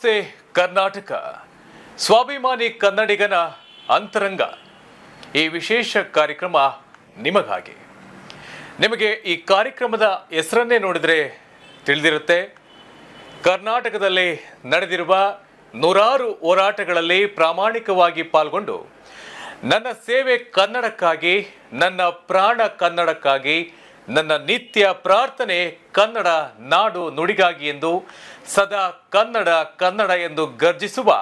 ನಮಸ್ತೆ ಕರ್ನಾಟಕ. ಸ್ವಾಭಿಮಾನಿ ಕನ್ನಡಿಗನ ಅಂತರಂಗ ಈ ವಿಶೇಷ ಕಾರ್ಯಕ್ರಮ ನಿಮಗಾಗಿ. ನಿಮಗೆ ಈ ಕಾರ್ಯಕ್ರಮದ ಹೆಸರನ್ನೇ ನೋಡಿದರೆ ತಿಳಿದಿರುತ್ತೆ. ಕರ್ನಾಟಕದಲ್ಲಿ ನಡೆದಿರುವ ನೂರಾರು ಹೋರಾಟಗಳಲ್ಲಿ ಪ್ರಾಮಾಣಿಕವಾಗಿ ಪಾಲ್ಗೊಂಡು ನನ್ನ ಸೇವೆ ಕನ್ನಡಕ್ಕಾಗಿ, ನನ್ನ ಪ್ರಾಣ ಕನ್ನಡಕ್ಕಾಗಿ, ನನ್ನ ನಿತ್ಯ ಪ್ರಾರ್ಥನೆ ಕನ್ನಡ ನಾಡು ನುಡಿಗಾಗಿ ಎಂದು ಸದಾ ಕನ್ನಡ ಕನ್ನಡ ಎಂದು ಗರ್ಜಿಸುವ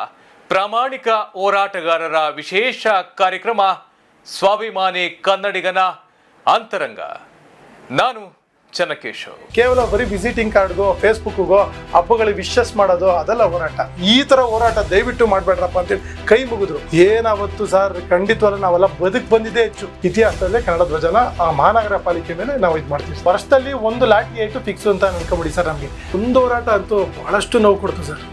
ಪ್ರಾಮಾಣಿಕ ಹೋರಾಟಗಾರರ ವಿಶೇಷ ಕಾರ್ಯಕ್ರಮ ಸ್ವಾಭಿಮಾನಿ ಕನ್ನಡಿಗನ ಅಂತರಂಗ. ನಾನು ಚನ್ನಕೇಶವ್. ಕೇವಲ ಬರೀ ವಿಸಿಟಿಂಗ್ ಕಾರ್ಡ್ಗೋ ಫೇಸ್ಬುಕ್ಗೋ ಹಬ್ಬಗಳಿಗೆ ವಿಶಸ್ ಮಾಡೋದು ಅದೆಲ್ಲ ಹೋರಾಟ. ಈ ತರ ಹೋರಾಟ ದಯವಿಟ್ಟು ಮಾಡ್ಬೇಡ್ರಪ್ಪ ಅಂತೇಳಿ ಕೈ ಮುಗಿದ್ರು. ಏನಾವತ್ತು ಸರ್, ಖಂಡಿತವಲ್ಲ ನಾವೆಲ್ಲ ಬದುಕ್ ಬಂದಿದೆ ಹೆಚ್ಚು. ಇತಿಹಾಸದಲ್ಲೇ ಕನ್ನಡ ಧ್ವಜನ ಆ ಮಹಾನಗರ ಪಾಲಿಕೆ ಮೇಲೆ ನಾವು ಇದು ಮಾಡ್ತೀವಿ. ವರ್ಷದಲ್ಲಿ ಒಂದು ಲಾಠಿ ಏಟು ಫಿಕ್ಸ್ ಅಂತ ಅನ್ಕೊಂಬಿಡಿ ಸರ್. ನಮಗೆ ಒಂದು ಹೋರಾಟ ಅಂತೂ ಬಹಳಷ್ಟು ನೋವು ಕೊಡ್ತು ಸರ್.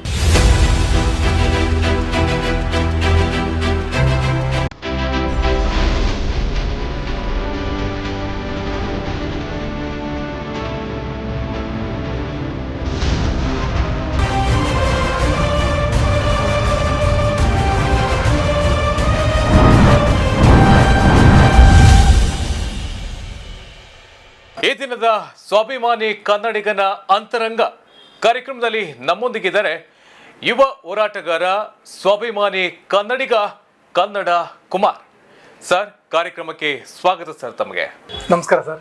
ಈ ದಿನದ ಸ್ವಾಭಿಮಾನಿ ಕನ್ನಡಿಗನ ಅಂತರಂಗ ಕಾರ್ಯಕ್ರಮದಲ್ಲಿ ನಮ್ಮೊಂದಿಗಿದ್ದಾರೆ ಯುವ ಹೋರಾಟಗಾರ, ಸ್ವಾಭಿಮಾನಿ ಕನ್ನಡಿಗ, ಕನ್ನಡ ಕುಮಾರ್. ಸರ್, ಕಾರ್ಯಕ್ರಮಕ್ಕೆ ಸ್ವಾಗತ ಸರ್. ತಮಗೆ ನಮಸ್ಕಾರ ಸರ್.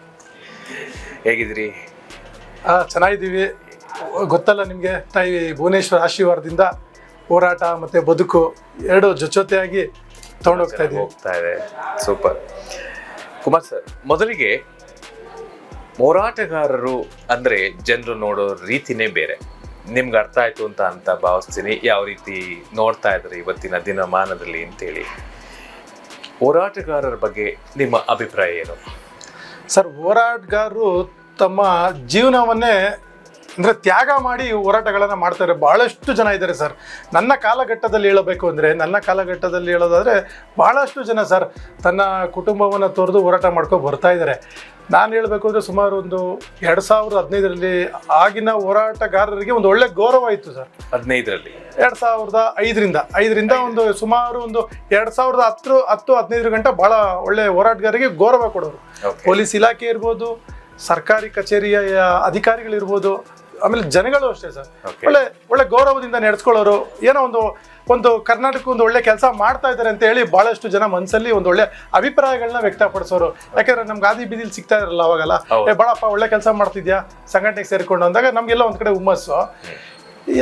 ಹೇಗಿದ್ದೀರಿ? ಚೆನ್ನಾಗಿದ್ದೀವಿ. ಗೊತ್ತಲ್ಲ ನಿಮಗೆ, ತಾಯಿ ಭುವನೇಶ್ವರ ಆಶೀರ್ವಾದದಿಂದ ಹೋರಾಟ ಮತ್ತೆ ಬದುಕು ಎರಡು ಜೊತೆಯಾಗಿ ತಗೊಂಡೋಗ್ತಾ ಇದೆ. Super Kumar sir. ಮೊದಲಿಗೆ ಹೋರಾಟಗಾರರು ಅಂದರೆ ಜನರು ನೋಡೋ ರೀತಿನೇ ಬೇರೆ. ನಿಮ್ಗೆ ಅರ್ಥ ಆಯ್ತು ಅಂತ ಭಾವಿಸ್ತೀನಿ. ಯಾವ ರೀತಿ ನೋಡ್ತಾ ಇದ್ದಾರೆ ಇವತ್ತಿನ ದಿನಮಾನದಲ್ಲಿ ಅಂತೇಳಿ. ಹೋರಾಟಗಾರರ ಬಗ್ಗೆ ನಿಮ್ಮ ಅಭಿಪ್ರಾಯ ಏನು ಸರ್? ಹೋರಾಟಗಾರರು ತಮ್ಮ ಜೀವನವನ್ನೇ ಅಂದರೆ ತ್ಯಾಗ ಮಾಡಿ ಹೋರಾಟಗಳನ್ನು ಮಾಡ್ತಾರೆ. ಭಾಳಷ್ಟು ಜನ ಇದ್ದಾರೆ ಸರ್. ನನ್ನ ಕಾಲಘಟ್ಟದಲ್ಲಿ ಹೇಳೋದಾದರೆ ಭಾಳಷ್ಟು ಜನ ಸರ್ ತನ್ನ ಕುಟುಂಬವನ್ನು ತೊರೆದು ಹೋರಾಟ ಮಾಡ್ಕೊಂಡು ಬರ್ತಾ ಇದ್ದಾರೆ. ನಾನು ಹೇಳಬೇಕು ಅಂದರೆ ಸುಮಾರು ಒಂದು 2015ರಲ್ಲಿ ಆಗಿನ ಹೋರಾಟಗಾರರಿಗೆ ಒಂದು ಒಳ್ಳೆ ಗೌರವ ಇತ್ತು ಸರ್. 2005ರಿಂದ ಒಂದು ಸುಮಾರು ಒಂದು 2010-15 ಗಂಟೆ ಭಾಳ ಒಳ್ಳೆ ಹೋರಾಟಗಾರರಿಗೆ ಗೌರವ ಕೊಡೋರು. ಪೊಲೀಸ್ ಇಲಾಖೆ ಇರ್ಬೋದು, ಸರ್ಕಾರಿ ಕಚೇರಿಯ ಅಧಿಕಾರಿಗಳಿರ್ಬೋದು, ಆಮೇಲೆ ಜನಗಳು ಅಷ್ಟೇ ಸರ್. ಒಳ್ಳೆ ಗೌರವದಿಂದ ನಡೆಸ್ಕೊಳ್ಳೋರು. ಏನೋ ಒಂದು ಕರ್ನಾಟಕ ಒಂದು ಒಳ್ಳೆ ಕೆಲಸ ಮಾಡ್ತಾ ಇದ್ದಾರೆ ಅಂತ ಹೇಳಿ ಬಹಳಷ್ಟು ಜನ ಮನಸ್ಸಲ್ಲಿ ಒಂದು ಒಳ್ಳೆ ಅಭಿಪ್ರಾಯಗಳನ್ನ ವ್ಯಕ್ತಪಡಿಸೋರು. ಯಾಕಂದ್ರೆ ನಮ್ಗೆ ಗಾದಿ ಬೀದಿಲಿ ಸಿಗ್ತಾ ಇರಲ್ಲ ಅವಾಗಲ್ಲ. ಬಾಳಪ್ಪ ಒಳ್ಳೆ ಕೆಲಸ ಮಾಡ್ತಿದ್ಯಾ, ಸಂಘಟನೆಗೆ ಸೇರ್ಕೊಂಡು ಅಂದಾಗ ನಮ್ಗೆಲ್ಲ ಒಂದ್ ಕಡೆ ಹುಮ್ಮಸ್ಸು.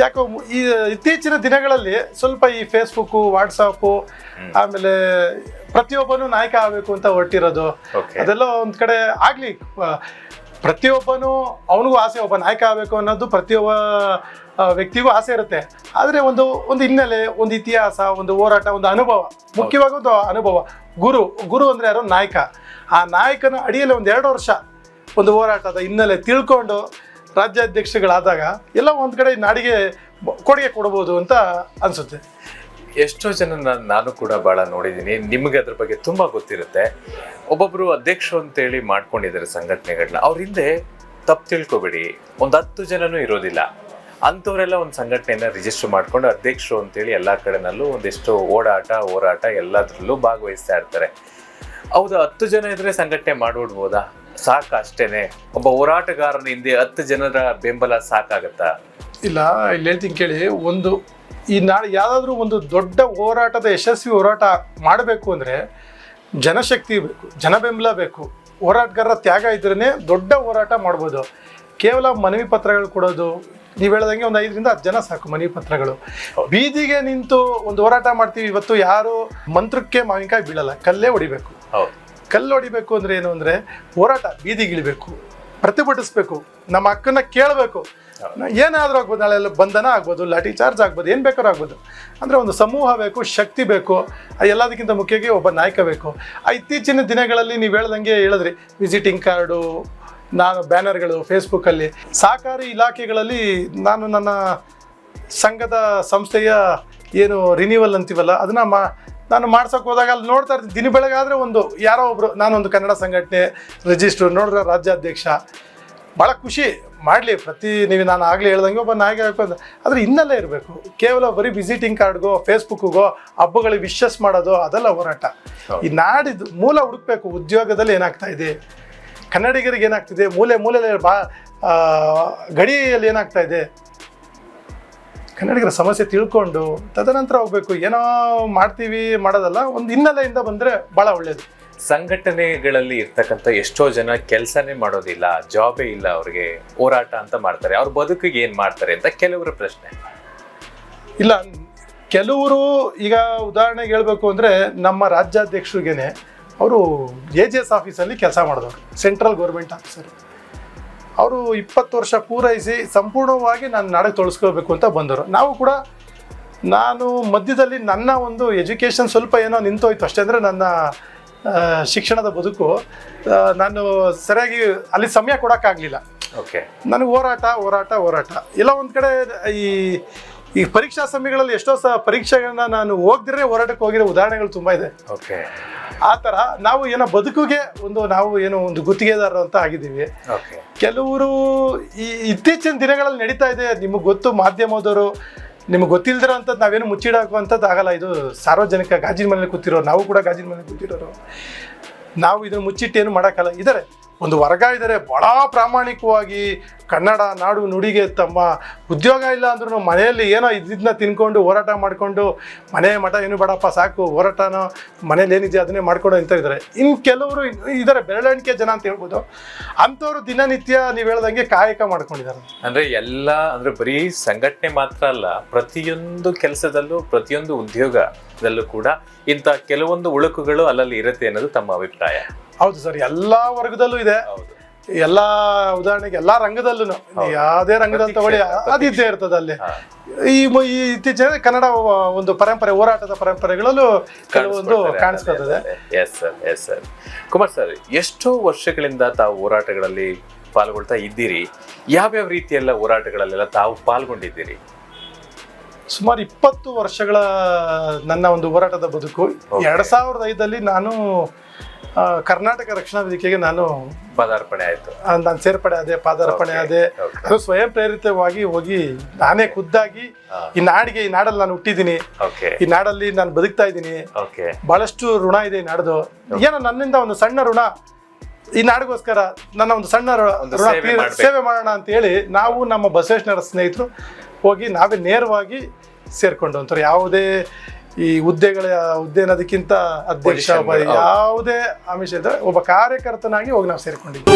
ಯಾಕೋ ಈ ಇತ್ತೀಚಿನ ದಿನಗಳಲ್ಲಿ ಸ್ವಲ್ಪ ಈ ಫೇಸ್ಬುಕ್, ವಾಟ್ಸಪ್, ಆಮೇಲೆ ಪ್ರತಿಯೊಬ್ಬನು ನಾಯಕ ಆಗಬೇಕು ಅಂತ ಹೊರಟಿರೋದು, ಅದೆಲ್ಲ ಒಂದ್ ಕಡೆ ಆಗ್ಲಿ. ಪ್ರತಿಯೊಬ್ಬನು ಅವನಿಗೂ ಆಸೆ, ಒಬ್ಬ ನಾಯಕ ಆಗಬೇಕು ಅನ್ನೋದು ಪ್ರತಿಯೊಬ್ಬ ವ್ಯಕ್ತಿಗೂ ಆಸೆ ಇರುತ್ತೆ. ಆದರೆ ಒಂದು ಹಿನ್ನೆಲೆ, ಒಂದು ಇತಿಹಾಸ, ಒಂದು ಹೋರಾಟ, ಒಂದು ಅನುಭವ, ಮುಖ್ಯವಾಗಿ ಒಂದು ಅನುಭವ. ಗುರು ಅಂದರೆ ಯಾರೋ ನಾಯಕ. ಆ ನಾಯಕನ ಅಡಿಯಲ್ಲಿ ಒಂದು 2 ವರ್ಷ ಒಂದು ಹೋರಾಟದ ಹಿನ್ನೆಲೆ ತಿಳ್ಕೊಂಡು ರಾಜ್ಯಾಧ್ಯಕ್ಷಗಳಾದಾಗ ಎಲ್ಲ ಒಂದು ಕಡೆ ನಾಡಿಗೆ ಕೊಡುಗೆ ಕೊಡ್ಬೋದು ಅಂತ ಅನಿಸುತ್ತೆ. ಎಷ್ಟೋ ಜನ ನಾನು ಕೂಡ ಭಾಳ ನೋಡಿದ್ದೀನಿ. ನಿಮಗೆ ಅದ್ರ ಬಗ್ಗೆ ತುಂಬ ಗೊತ್ತಿರುತ್ತೆ. ಒಬ್ಬೊಬ್ಬರು ಅಧ್ಯಕ್ಷರು ಅಂತೇಳಿ ಮಾಡ್ಕೊಂಡಿದ್ದಾರೆ ಸಂಘಟನೆಗಳನ್ನ. ಅವ್ರ ಹಿಂದೆ ತಪ್ಪು ತಿಳ್ಕೊಬೇಡಿ, ಒಂದು 10 ಜನನೂ ಇರೋದಿಲ್ಲ. ಅಂಥವರೆಲ್ಲ ಒಂದು ಸಂಘಟನೆಯನ್ನು ರಿಜಿಸ್ಟರ್ ಮಾಡ್ಕೊಂಡು ಅಧ್ಯಕ್ಷರು ಅಂತೇಳಿ ಎಲ್ಲ ಕಡೆನಲ್ಲೂ ಒಂದಿಷ್ಟು ಹೋರಾಟ ಎಲ್ಲದರಲ್ಲೂ ಭಾಗವಹಿಸ್ತಾ ಇರ್ತಾರೆ. ಹೌದಾ, 10 ಜನ ಇದ್ರೆ ಸಂಘಟನೆ ಮಾಡಿಬಿಡ್ಬೋದಾ? ಸಾಕ ಅಷ್ಟೇನೆ? ಒಬ್ಬ ಹೋರಾಟಗಾರನ ಹಿಂದೆ 10 ಜನರ ಬೆಂಬಲ ಸಾಕಾಗತ್ತಾ? ಇಲ್ಲ, ಇಲ್ಲಿ ಹೇಳ್ತೀನಿ ಕೇಳಿ. ಈ ನಾಳೆ ಯಾವುದಾದ್ರೂ ಒಂದು ದೊಡ್ಡ ಹೋರಾಟದ ಯಶಸ್ವಿ ಹೋರಾಟ ಮಾಡಬೇಕು ಅಂದರೆ ಜನಶಕ್ತಿ ಬೇಕು, ಜನ ಬೆಂಬಲ ಬೇಕು. ಹೋರಾಟಗಾರರ ತ್ಯಾಗ ಇದ್ರೇ ದೊಡ್ಡ ಹೋರಾಟ ಮಾಡ್ಬೋದು. ಕೇವಲ ಮನವಿ ಪತ್ರಗಳು ಕೊಡೋದು, ನೀವು ಹೇಳ್ದಂಗೆ ಒಂದು 5-10 ಜನ ಸಾಕು ಮನವಿ ಪತ್ರಗಳು. ಬೀದಿಗೆ ನಿಂತು ಒಂದು ಹೋರಾಟ ಮಾಡ್ತೀವಿ. ಇವತ್ತು ಯಾರು ಮಂತ್ರಕ್ಕೆ ಮಾವಿನಕಾಯಿ ಬೀಳಲ್ಲ, ಕಲ್ಲೇ ಹೊಡಿಬೇಕು. ಕಲ್ಲು ಹೊಡಿಬೇಕು ಅಂದರೆ ಏನು ಅಂದರೆ ಹೋರಾಟ, ಬೀದಿಗಿಳಿಬೇಕು, ಪ್ರತಿಭಟಿಸ್ಬೇಕು, ನಮ್ಮ ಹಕ್ಕನ್ನು ಕೇಳಬೇಕು. ಏನಾದರೂ ಆಗ್ಬೋದು, ನಾಳೆಲ್ಲ ಬಂಧನ ಆಗ್ಬೋದು, ಲಾಠಿ ಚಾರ್ಜ್ ಆಗ್ಬೋದು, ಏನು ಬೇಕಾದ್ರೂ ಆಗ್ಬೋದು. ಅಂದರೆ ಒಂದು ಸಮೂಹ ಬೇಕು, ಶಕ್ತಿ ಬೇಕು. ಎಲ್ಲದಕ್ಕಿಂತ ಮುಖ್ಯವಾಗಿ ಒಬ್ಬ ನಾಯಕ ಬೇಕು. ಇತ್ತೀಚಿನ ದಿನಗಳಲ್ಲಿ ನೀವು ಹೇಳಿದ್ರಿ ವಿಸಿಟಿಂಗ್ ಕಾರ್ಡು, ಬ್ಯಾನರ್ಗಳು ಫೇಸ್ಬುಕ್ಕಲ್ಲಿ, ಸಹಕಾರಿ ಇಲಾಖೆಗಳಲ್ಲಿ ನಾನು ನನ್ನ ಸಂಘದ ಸಂಸ್ಥೆಯ ಏನು ರಿನ್ಯೂವಲ್ ಅಂತೀವಲ್ಲ ಅದನ್ನು ನಾನು ಮಾಡ್ಸೋಕೆ ಹೋದಾಗ ಅಲ್ಲಿ ನೋಡ್ತಾ ಇರ್ತೀನಿ. ದಿನ ಬೆಳಗಾದರೆ ಯಾರೋ ಒಬ್ಬರು, ನಾನೊಂದು ಕನ್ನಡ ಸಂಘಟನೆ ರಿಜಿಸ್ಟ್ರು, ನೋಡಿದ್ರೆ ರಾಜ್ಯಾಧ್ಯಕ್ಷ, ಭಾಳ ಖುಷಿ ಮಾಡಲಿ. ನಾನು ಆಗಲೇ ಹೇಳ್ದಂಗೆ ಒಬ್ಬ ನಾಯಕ ಹಾಕೋದು, ಆದರೆ ಇನ್ನಲ್ಲೇ ಇರಬೇಕು. ಕೇವಲ ಬರೀ ವಿಸಿಟಿಂಗ್ ಕಾರ್ಡ್ಗೋ ಫೇಸ್ಬುಕ್ಗೋ ಹಬ್ಬಗಳಿಗೆ ವಿಶಸ್ ಮಾಡೋದು ಅದೆಲ್ಲ ಹೋರಾಟ. ಈ ನಾಡಿದ್ದು ಮೂಲ ಹುಡುಕ್ಬೇಕು. ಉದ್ಯೋಗದಲ್ಲಿ ಏನಾಗ್ತಾ ಇದೆ, ಕನ್ನಡಿಗರಿಗೆ ಏನಾಗ್ತಿದೆ, ಮೂಲೆಯಲ್ಲಿ ಗಡಿಯಲ್ಲಿ ಏನಾಗ್ತಾ ಇದೆ, ಕನ್ನಡಿಗರ ಸಮಸ್ಯೆ ತಿಳ್ಕೊಂಡು ತದನಂತರ ಹೋಗ್ಬೇಕು. ಏನೋ ಮಾಡ್ತೀವಿ ಮಾಡೋದಲ್ಲ, ಒಂದು ಹಿನ್ನೆಲೆಯಿಂದ ಬಂದರೆ ಭಾಳ ಒಳ್ಳೆಯದು. ಸಂಘಟನೆಗಳಲ್ಲಿ ಇರ್ತಕ್ಕಂಥ ಎಷ್ಟೋ ಜನ ಕೆಲಸನೇ ಮಾಡೋದಿಲ್ಲ, ಜಾಬೇ ಇಲ್ಲ ಅವ್ರಿಗೆ, ಹೋರಾಟ ಅಂತ ಮಾಡ್ತಾರೆ, ಅವ್ರ ಬದುಕಿಗೆ ಏನು ಮಾಡ್ತಾರೆ ಅಂತ ಕೆಲವರ ಪ್ರಶ್ನೆ. ಇಲ್ಲ, ಕೆಲವರು ಈಗ ಉದಾಹರಣೆಗೆ ಹೇಳ್ಬೇಕು ಅಂದರೆ ನಮ್ಮ ರಾಜ್ಯಾಧ್ಯಕ್ಷರಿಗೇನೆ ಅವರು AGS ಆಫೀಸಲ್ಲಿ ಕೆಲಸ ಮಾಡಿದವರು, ಸೆಂಟ್ರಲ್ ಗೌರ್ಮೆಂಟ್ ಆಫೀಸರು. ಅವರು 20 ವರ್ಷ ಪೂರೈಸಿ ಸಂಪೂರ್ಣವಾಗಿ ನಾನು ನಾಡಿಗೆ ತೊಳಸ್ಕೋಬೇಕು ಅಂತ ಬಂದರು. ನಾವು ಕೂಡ ನಾನು ಮಧ್ಯದಲ್ಲಿ ನನ್ನ ಒಂದು ಎಜುಕೇಷನ್ ಸ್ವಲ್ಪ ಏನೋ ನಿಂತೋಯ್ತು ಅಷ್ಟೇ. ಅಂದರೆ ನನ್ನ ಶಿಕ್ಷಣದ ಬದುಕು ನಾನು ಸರಿಯಾಗಿ ಅಲ್ಲಿ ಸಮಯ ಕೊಡೋಕ್ಕಾಗಲಿಲ್ಲ. ಓಕೆ, ನನಗೆ ಹೋರಾಟ ಎಲ್ಲ ಒಂದು ಕಡೆ ಈ ಪರೀಕ್ಷಾ ಸಮಯಗಳಲ್ಲಿ ಎಷ್ಟೋ ಪರೀಕ್ಷೆಗಳನ್ನ ನಾನು ಹೋಗ್ದಿರೇ ಹೋರಾಟಕ್ಕೆ ಹೋಗಿರೋ ಉದಾಹರಣೆಗಳು ತುಂಬ ಇದೆ. ಓಕೆ, ಆ ಥರ ನಾವು ಏನೋ ಬದುಕಿಗೆ ನಾವು ಏನೋ ಒಂದು ಗುತ್ತಿಗೆದಾರರು ಅಂತ ಆಗಿದ್ದೀವಿ. ಓಕೆ, ಕೆಲವರು ಈ ಇತ್ತೀಚಿನ ದಿನಗಳಲ್ಲಿ ನಡೀತಾ ಇದೆ, ನಿಮಗೆ ಗೊತ್ತು, ಮಾಧ್ಯಮದವರು ನಿಮಗೆ ಗೊತ್ತಿಲ್ದಿರೋ ಅಂಥದ್ದು ನಾವೇನು ಮುಚ್ಚಿಡಾಕುವಂಥದ್ದು ಆಗಲ್ಲ. ಇದು ಸಾರ್ವಜನಿಕ ಗಾಜಿನ ಮನೇಲಿ ಕೂತಿರೋರು, ನಾವು ಕೂಡ ಗಾಜಿನ ಮನೇಲಿ ಕೂತಿರೋರು. ನಾವು ಇದನ್ನು ಮುಚ್ಚಿಟ್ಟೇನು ಮಾಡೋಕ್ಕಲ್ಲ. ಇದ್ದಾರೆ ಒಂದು ವರ್ಗ ಇದ್ದಾರೆ ಭಾಳ ಪ್ರಾಮಾಣಿಕವಾಗಿ ಕನ್ನಡ ನಾಡು ನುಡಿಗೆ ತಮ್ಮ ಉದ್ಯೋಗ ಇಲ್ಲ ಅಂದ್ರೂ ಮನೆಯಲ್ಲಿ ಏನೋ ಇದನ್ನ ತಿನ್ಕೊಂಡು ಹೋರಾಟ ಮಾಡಿಕೊಂಡು ಮನೆ ಮಠ ಏನು ಬೇಡಪ್ಪ ಸಾಕು ಹೋರಾಟನೋ ಮನೇಲಿ ಏನಿದೆ ಅದನ್ನೇ ಮಾಡ್ಕೊಂಡು ಅಂತ ಇದ್ದಾರೆ. ಇನ್ನು ಕೆಲವರು ಇದ್ದಾರೆ ಬೆರಳೆಣಿಕೆ ಜನ ಅಂತ ಹೇಳ್ಬೋದು. ಅಂಥವ್ರು ದಿನನಿತ್ಯ ನೀವು ಹೇಳ್ದಂಗೆ ಕಾಯಕ ಮಾಡ್ಕೊಂಡಿದ್ದಾರೆ. ಅಂದ್ರೆ ಬರೀ ಸಂಘಟನೆ ಮಾತ್ರ ಅಲ್ಲ, ಪ್ರತಿಯೊಂದು ಕೆಲಸದಲ್ಲೂ ಪ್ರತಿಯೊಂದು ಉದ್ಯೋಗದಲ್ಲೂ ಕೂಡ ಇಂಥ ಕೆಲವೊಂದು ಉಳುಕುಗಳು ಅಲ್ಲಲ್ಲಿ ಇರುತ್ತೆ ಅನ್ನೋದು ತಮ್ಮ ಅಭಿಪ್ರಾಯ. ಹೌದು ಸರ್, ಎಲ್ಲ ವರ್ಗದಲ್ಲೂ ಇದೆ. ಎಲ್ಲ ಉದಾಹರಣೆಗೆ ಎಲ್ಲ ರಂಗದಲ್ಲೂ ಯಾವುದೇ ರಂಗದಲ್ಲಿ ತಗೊಳ್ಳಿ ಅದಿದ್ದೇ ಇರ್ತದೆ ಅಲ್ಲಿ. ಈ ಇತ್ತೀಚೆಗೆ ಕನ್ನಡ ಒಂದು ಪರಂಪರೆ, ಹೋರಾಟದ ಪರಂಪರೆಗಳಲ್ಲೂ ಕೆಲವೊಂದು ಕಾಣಿಸ್ಕೊಳ್ತದೆ. Yes sir. ಕುಮಾರ್ ಸರ್, ಎಷ್ಟೋ ವರ್ಷಗಳಿಂದ ತಾವು ಹೋರಾಟಗಳಲ್ಲಿ ಪಾಲ್ಗೊಳ್ತಾ ಇದ್ದೀರಿ. ಯಾವ್ಯಾವ ರೀತಿಯೆಲ್ಲ ಹೋರಾಟಗಳಲ್ಲೆಲ್ಲ ತಾವು ಪಾಲ್ಗೊಂಡಿದ್ದೀರಿ? ಸುಮಾರು 20 ವರ್ಷಗಳ ನನ್ನ ಒಂದು ಹೋರಾಟದ ಬದುಕು. 2005ರಲ್ಲಿ ನಾನು ಕರ್ನಾಟಕ ರಕ್ಷಣಾ ವೇದಿಕೆಗೆ ನಾನು ಪದಾರ್ಪಣೆ ಆಯ್ತು. ನಾನು ಸೇರ್ಪಡೆ ಆದೆ, ಪಾದಾರ್ಪಣೆ ಆದೆ. ಅದು ಸ್ವಯಂ ಪ್ರೇರಿತವಾಗಿ ಹೋಗಿ ನಾನೇ ಖುದ್ದಾಗಿ ಈ ನಾಡಲ್ಲಿ ನಾನು ಹುಟ್ಟಿದ್ದೀನಿ, ಈ ನಾಡಲ್ಲಿ ನಾನು ಬದುಕ್ತಾ ಇದ್ದೀನಿ. ಬಹಳಷ್ಟು ಋಣ ಇದೆ ಈ ನಾಡ್ದು. ಏನೋ ನನ್ನಿಂದ ಒಂದು ಸಣ್ಣ ಋಣ ಈ ನಾಡಿಗೋಸ್ಕರ ನನ್ನ ಒಂದು ಸಣ್ಣ ಋಣ ಸೇವೆ ಮಾಡೋಣ ಅಂತ ಹೇಳಿ ನಾವು ನಮ್ಮ ಬಸವೇಶ್ವರ ಸ್ನೇಹಿತರು ಹೋಗಿ ನಾವೇ ನೇರವಾಗಿ ಸೇರ್ಕೊಂಡು ಅಂತಾರೆ. ಯಾವುದೇ ಈ ಹುದ್ದೆ ಅನ್ನೋದಕ್ಕಿಂತ ಅಧ್ಯಕ್ಷ ಯಾವುದೇ ಆಮಿಷ ಇದ್ದರೆ ಒಬ್ಬ ಕಾರ್ಯಕರ್ತನಾಗಿ ಹೋಗಿ ನಾವು ಸೇರ್ಕೊಂಡಿದ್ವಿ.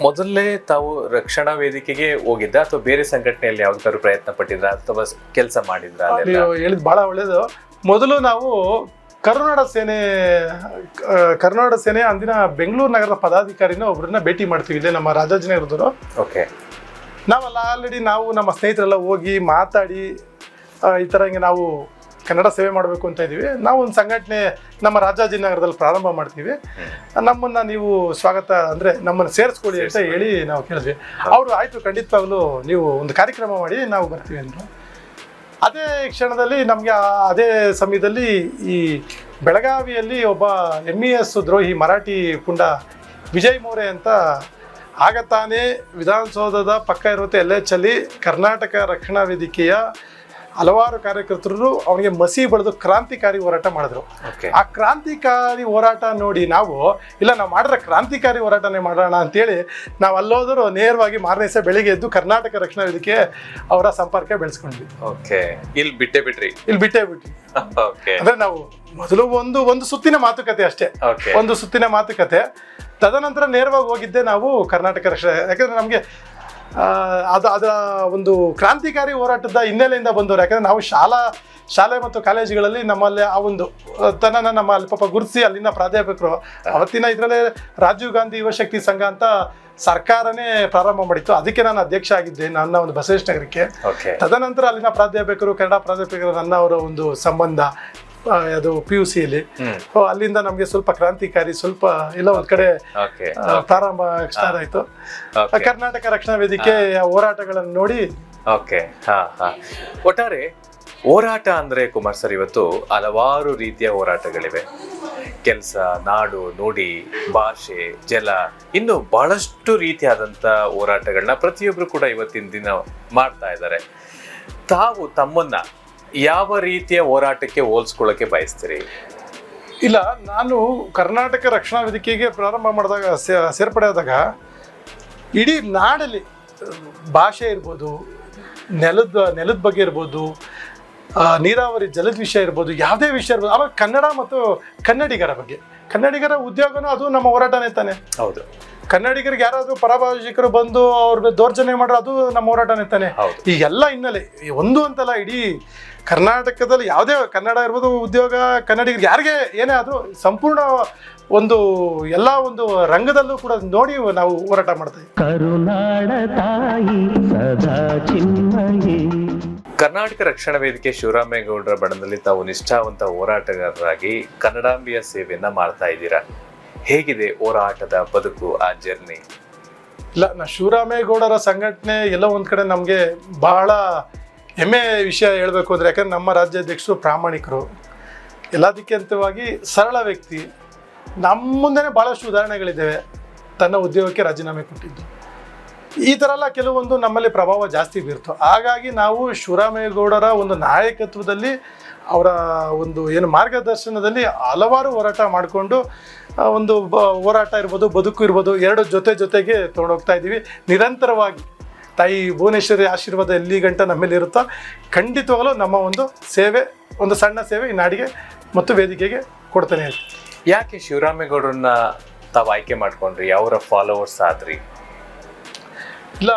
ಮೊದಲೇ ತಾವು ರಕ್ಷಣಾ ವೇದಿಕೆಗೆ ಹೋಗಿದ್ದ ಅಥವಾ ಬೇರೆ ಸಂಘಟನೆಯಲ್ಲಿ ಯಾವ್ದಾದ್ರು ಪ್ರಯತ್ನ ಪಟ್ಟಿದ್ರ ಅಥವಾ ಕೆಲಸ ಮಾಡಿದ್ರ? ನೀವು ಹೇಳಿದ್ ಬಹಳ ಒಳ್ಳೇದು. ಮೊದಲು ನಾವು ಕರುನಾಡ ಸೇನೆ ಅಂದಿನ ಬೆಂಗಳೂರು ನಗರದ ಪದಾಧಿಕಾರಿನ ಒಬ್ಬರನ್ನ ಭೇಟಿ ಮಾಡ್ತೀವಿ, ಇಲ್ಲೇ ನಮ್ಮ ರಾಜಾಜಿನಗರದವರು. ಓಕೆ, ನಾವೆಲ್ಲ ಆಲ್ರೆಡಿ ನಾವು ನಮ್ಮ ಸ್ನೇಹಿತರೆಲ್ಲ ಹೋಗಿ ಮಾತಾಡಿ ಈ ಥರ ಹಿಂಗೆ ನಾವು ಕನ್ನಡ ಸೇವೆ ಮಾಡಬೇಕು ಅಂತ ಇದ್ದೀವಿ, ನಾವು ಒಂದು ಸಂಘಟನೆ ನಮ್ಮ ರಾಜಾಜಿನಗರದಲ್ಲಿ ಪ್ರಾರಂಭ ಮಾಡ್ತೀವಿ, ನಮ್ಮನ್ನು ನೀವು ಸ್ವಾಗತ ಅಂದರೆ ನಮ್ಮನ್ನು ಸೇರಿಸ್ಕೊಳ್ಳಿ ಅಂತ ಹೇಳಿ ನಾವು ಕೇಳಿದ್ವಿ. ಅವರು ಆಯಿತು, ಖಂಡಿತವಾಗ್ಲೂ ನೀವು ಒಂದು ಕಾರ್ಯಕ್ರಮ ಮಾಡಿ ನಾವು ಬರ್ತೀವಿ ಅಂದರು. ಅದೇ ಕ್ಷಣದಲ್ಲಿ ನಮಗೆ ಅದೇ ಸಮಯದಲ್ಲಿ ಈ ಬೆಳಗಾವಿಯಲ್ಲಿ ಒಬ್ಬ MES ದ್ರೋಹಿ ಮರಾಠಿ ಪುಂಡ ವಿಜಯ್ ಮೋರೆ ಅಂತ ಆಗ ತಾನೇ ವಿಧಾನಸೌಧದ ಪಕ್ಕ ಇರುತ್ತೆ LH ಅಲ್ಲಿ ಕರ್ನಾಟಕ ರಕ್ಷಣಾ ವೇದಿಕೆಯ ಹಲವಾರು ಕಾರ್ಯಕರ್ತರು ಅವನಿಗೆ ಮಸಿ ಬಳಿದು ಕ್ರಾಂತಿಕಾರಿ ಹೋರಾಟ ಮಾಡಿದ್ರು. ಆ ಕ್ರಾಂತಿಕಾರಿ ಹೋರಾಟ ನೋಡಿ ನಾವು ಮಾಡಿದ್ರೆ ಕ್ರಾಂತಿಕಾರಿ ಹೋರಾಟನೇ ಮಾಡೋಣ ಅಂತೇಳಿ ನಾವು ಅಲ್ಲೋದ್ರು ನೇರವಾಗಿ ಮಾರನೇ ಬೆಳಿಗ್ಗೆ ಎದ್ದು ಕರ್ನಾಟಕ ರಕ್ಷಣಾ ವೇದಿಕೆ ಅವರ ಸಂಪರ್ಕ ಬೆಳೆಸ್ಕೊಂಡ್ವಿ. ಇಲ್ಲಿ ಬಿಟ್ಟೇ ಬಿಟ್ರಿ ಅಂದ್ರೆ ನಾವು ಮೊದಲು ಒಂದು ಸುತ್ತಿನ ಮಾತುಕತೆ ಅಷ್ಟೇ, ಒಂದು ಸುತ್ತಿನ ಮಾತುಕತೆ. ತದನಂತರ ನೇರವಾಗಿ ಹೋಗಿದ್ದೆ ನಾವು ಕರ್ನಾಟಕ ರಕ್ಷಣಾ. ಯಾಕಂದ್ರೆ ನಮಗೆ ಅದರ ಒಂದು ಕ್ರಾಂತಿಕಾರಿ ಹೋರಾಟದ ಹಿನ್ನೆಲೆಯಿಂದ ಬಂದವರು. ಯಾಕಂದ್ರೆ ನಾವು ಶಾಲೆ ಮತ್ತು ಕಾಲೇಜುಗಳಲ್ಲಿ ನಮ್ಮಲ್ಲಿ ಆ ಒಂದು ತನನ ನಮ್ಮ ಅಲ್ಲಿ ಪಾಪ ಗುರುತಿಸಿ ಅಲ್ಲಿನ ಪ್ರಾಧ್ಯಾಪಕರು ಅವತ್ತಿನ ಇದರಲ್ಲೇ ರಾಜೀವ್ ಗಾಂಧಿ ಯುವ ಶಕ್ತಿ ಸಂಘ ಅಂತ ಸರ್ಕಾರನೇ ಪ್ರಾರಂಭ ಮಾಡಿತ್ತು. ಅದಕ್ಕೆ ನಾನು ಅಧ್ಯಕ್ಷ ಆಗಿದ್ದೆ ನನ್ನ ಒಂದು ಬಸವೇಶ್ವರ ನಗರಕ್ಕೆ. ತದನಂತರ ಅಲ್ಲಿನ ಪ್ರಾಧ್ಯಾಪಕರು, ಕನ್ನಡ ಪ್ರಾಧ್ಯಾಪಕರು ನನ್ನ ಅವರ ಒಂದು ಸಂಬಂಧ ಅದು PUCಯಲ್ಲಿ ಅಲ್ಲಿಂದ ನಮ್ಗೆ ಸ್ವಲ್ಪ ಕ್ರಾಂತಿಕಾರಿ ಸ್ವಲ್ಪ ಎಲ್ಲ ಒಂದ್ ಕಡೆ ಪ್ರಾರಂಭ ಸ್ಟಾರ್ಟ್ ಆಯ್ತು. ಕರ್ನಾಟಕ ರಕ್ಷಣಾ ವೇದಿಕೆ ಹೋರಾಟಗಳನ್ನು ನೋಡಿ. ಒಟ್ಟಾರೆ ಹೋರಾಟ ಅಂದ್ರೆ ಕುಮಾರ್ ಸರ್ ಇವತ್ತು ಹಲವಾರು ರೀತಿಯ ಹೋರಾಟಗಳಿವೆ. ಕೆಲಸ, ನಾಡು, ನುಡಿ, ಭಾಷೆ, ಜಲ, ಇನ್ನು ಬಹಳಷ್ಟು ರೀತಿಯಾದಂಥ ಹೋರಾಟಗಳನ್ನ ಪ್ರತಿಯೊಬ್ಬರು ಕೂಡ ಇವತ್ತಿನ ದಿನ ಮಾಡ್ತಾ ಇದ್ದಾರೆ. ತಾವು ತಮ್ಮನ್ನ ಯಾವ ರೀತಿಯ ಹೋರಾಟಕ್ಕೆ ಹೋಲಿಸ್ಕೊಳ್ಳೋಕೆ ಬಯಸ್ತೀರಿ? ಇಲ್ಲ, ನಾನು ಕರ್ನಾಟಕ ರಕ್ಷಣಾ ವೇದಿಕೆಗೆ ಪ್ರಾರಂಭ ಮಾಡಿದಾಗ ಸೇರ್ಪಡೆ ಆದಾಗ ಇಡೀ ನಾಡಲ್ಲಿ ಭಾಷೆ ಇರ್ಬೋದು, ನೆಲದ ಬಗ್ಗೆ ಇರ್ಬೋದು, ನೀರಾವರಿ ಜಲದ ವಿಷಯ ಇರ್ಬೋದು, ಯಾವುದೇ ವಿಷಯ ಇರ್ಬೋದು, ಆವಾಗ ಕನ್ನಡ ಮತ್ತು ಕನ್ನಡಿಗರ ಉದ್ಯೋಗನೂ ಅದು ನಮ್ಮ ಹೋರಾಟನೇ ತಾನೆ. ಹೌದು. ಕನ್ನಡಿಗರಿಗೆ ಯಾರಾದರೂ ಪರಭಾಷಿಕರು ಬಂದು ಅವ್ರ ದೌರ್ಜನ್ಯ ಮಾಡ್ರೆ ಅದು ನಮ್ಮ ಹೋರಾಟನೇ ತಾನೆ. ಈಗೆಲ್ಲ ಹಿನ್ನೆಲೆ ಒಂದು ಅಂತಲ್ಲ, ಇಡೀ ಕರ್ನಾಟಕದಲ್ಲಿ ಯಾವುದೇ ಕನ್ನಡ ಇರ್ಬೋದು, ಉದ್ಯೋಗ, ಕನ್ನಡಿಗರಿಗೆ ಯಾರಿಗೆ ಏನೇ ಆದರೂ ಸಂಪೂರ್ಣ ಒಂದು ಎಲ್ಲ ಒಂದು ರಂಗದಲ್ಲೂ ಕೂಡ ನೋಡಿ ನಾವು ಹೋರಾಟ ಮಾಡ್ತಾ ಇದ್ದೀವಿ. ಕರುನಾಡ ತಾಯಿ ಸದಾ ಚಿನ್ಮಯಿ. ಕರ್ನಾಟಕ ರಕ್ಷಣಾ ವೇದಿಕೆ ಶಿವರಾಮೇಗೌಡರ ಬಣದಲ್ಲಿ ತಾವು ನಿಷ್ಠಾವಂತ ಹೋರಾಟಗಾರರಾಗಿ ಕನ್ನಡಾಂಬೆಯ ಸೇವೆಯನ್ನ ಮಾಡ್ತಾ ಇದ್ದೀರಾ. ಹೇಗಿದೆ ಹೋರಾಟದ ಬದುಕು, ಆ ಜರ್ನಿ? ಇಲ್ಲ, ಶಿವರಾಮೇಗೌಡರ ಸಂಘಟನೆ ಎಲ್ಲ ಒಂದು ಕಡೆ ನಮಗೆ ಬಹಳ ಹೆಮ್ಮೆ ವಿಷಯ ಹೇಳಬೇಕು ಅಂದರೆ, ಯಾಕಂದರೆ ನಮ್ಮ ರಾಜ್ಯಾಧ್ಯಕ್ಷರು ಪ್ರಾಮಾಣಿಕರು, ಎಲ್ಲದಕ್ಕಿಂತವಾಗಿ ಸರಳ ವ್ಯಕ್ತಿ. ನಮ್ಮ ಮುಂದೆನೇ ಭಾಳಷ್ಟು ಉದಾಹರಣೆಗಳಿದ್ದಾವೆ. ತನ್ನ ಉದ್ಯೋಗಕ್ಕೆ ರಾಜೀನಾಮೆ ಕೊಟ್ಟಿದ್ದು, ಈ ಥರ ಎಲ್ಲ ಕೆಲವೊಂದು ನಮ್ಮಲ್ಲಿ ಪ್ರಭಾವ ಜಾಸ್ತಿ ಬೀರ್ತು. ಹಾಗಾಗಿ ನಾವು ಶಿವರಾಮೇಗೌಡರ ಒಂದು ನಾಯಕತ್ವದಲ್ಲಿ, ಅವರ ಒಂದು ಏನು ಮಾರ್ಗದರ್ಶನದಲ್ಲಿ ಹಲವಾರು ಹೋರಾಟ ಮಾಡಿಕೊಂಡು ಒಂದು ಹೋರಾಟ ಇರ್ಬೋದು, ಬದುಕು ಇರ್ಬೋದು, ಎರಡು ಜೊತೆಗೆ ತೊಗೊಂಡೋಗ್ತಾ ಇದ್ದೀವಿ ನಿರಂತರವಾಗಿ. ತಾಯಿ ಭುವನೇಶ್ವರಿ ಆಶೀರ್ವಾದ ಎಲ್ಲಿ ಗಂಟ ನಮ್ಮಲ್ಲಿ ಇರುತ್ತೋ ಖಂಡಿತವಾಗಲೂ ನಮ್ಮ ಒಂದು ಸೇವೆ, ಒಂದು ಸಣ್ಣ ಸೇವೆ ಈ ನಾಡಿಗೆ ಮತ್ತು ವೇದಿಕೆಗೆ ಕೊಡ್ತಾನೆ ಇರ್ತೀವಿ. ಯಾಕೆ ಶಿವರಾಮೇಗೌಡರನ್ನ ತಾವು ಆಯ್ಕೆ ಮಾಡ್ಕೊಂಡ್ರಿ? ಅವರ ಫಾಲೋವರ್ಸ್ ಆದ್ರಿ? ಇಲ್ಲ,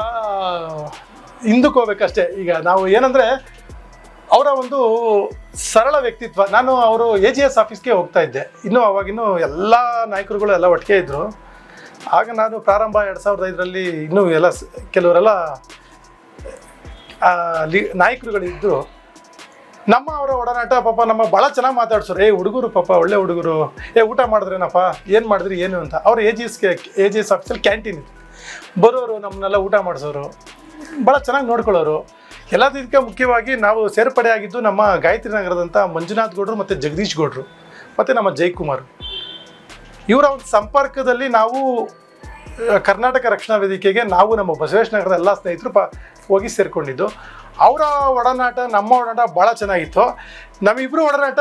ಹಿಂದಕ್ಕೆ ಹೋಗ್ಬೇಕಷ್ಟೇ. ಈಗ ನಾವು ಏನಂದರೆ ಅವರ ಒಂದು ಸರಳ ವ್ಯಕ್ತಿತ್ವ. ನಾನು ಅವರು AGS ಆಫೀಸ್ಗೆ ಹೋಗ್ತಾ ಇದ್ದೆ, ಅವಾಗಿನ್ನೂ ಎಲ್ಲ ನಾಯಕರುಗಳು ಎಲ್ಲ ಒಟ್ಟಿಗೆ ಇದ್ದರು. ಆಗ ನಾನು ಪ್ರಾರಂಭ 2005ರಲ್ಲಿ ಇನ್ನೂ ಎಲ್ಲ ಕೆಲವರೆಲ್ಲ ನಾಯಕರುಗಳಿದ್ದರು. ಅವರ ಒಡನಾಟ ಪಾಪ ನಮ್ಮ ಭಾಳ ಚೆನ್ನಾಗಿ ಮಾತಾಡ್ಸೋರು. ಹುಡುಗರು ಪಾಪ ಒಳ್ಳೆ ಹುಡುಗರು, ಊಟ ಮಾಡಿದ್ರೇನಪ್ಪ, ಏನು ಮಾಡಿದ್ರಿ ಏನು ಅಂತ. ಅವ್ರು AGS ಆಫೀಸಲ್ಲಿ ಕ್ಯಾಂಟೀನ್ ಇತ್ತು, ಬರೋರು ನಮ್ಮನ್ನೆಲ್ಲ ಊಟ ಮಾಡಿಸೋರು, ಭಾಳ ಚೆನ್ನಾಗಿ ನೋಡ್ಕೊಳ್ಳೋರು. ಎಲ್ಲದಕ್ಕೆ ಮುಖ್ಯವಾಗಿ ನಾವು ಸೇರ್ಪಡೆ ಆಗಿದ್ದು ನಮ್ಮ ಗಾಯತ್ರಿ ನಗರದಂಥ ಮಂಜುನಾಥ್ ಗೌಡರು ಮತ್ತು ಜಗದೀಶ್ ಗೌಡರು ಮತ್ತು ನಮ್ಮ ಜಯಕುಮಾರ್. ಇವರ ಒಂದು ಸಂಪರ್ಕದಲ್ಲಿ ನಾವು ಕರ್ನಾಟಕ ರಕ್ಷಣಾ ವೇದಿಕೆಗೆ ನಾವು ನಮ್ಮ ಬಸವೇಶ್ವರ ನಗರದ ಎಲ್ಲ ಸ್ನೇಹಿತರು ಹೋಗಿ ಸೇರಿಕೊಂಡಿದ್ದು. ಅವರ ಒಡನಾಟ ನಮ್ಮ ಒಡನಾಟ ಭಾಳ ಚೆನ್ನಾಗಿತ್ತು. ನಮ್ಮಿಬ್ಬರು ಒಡನಾಟ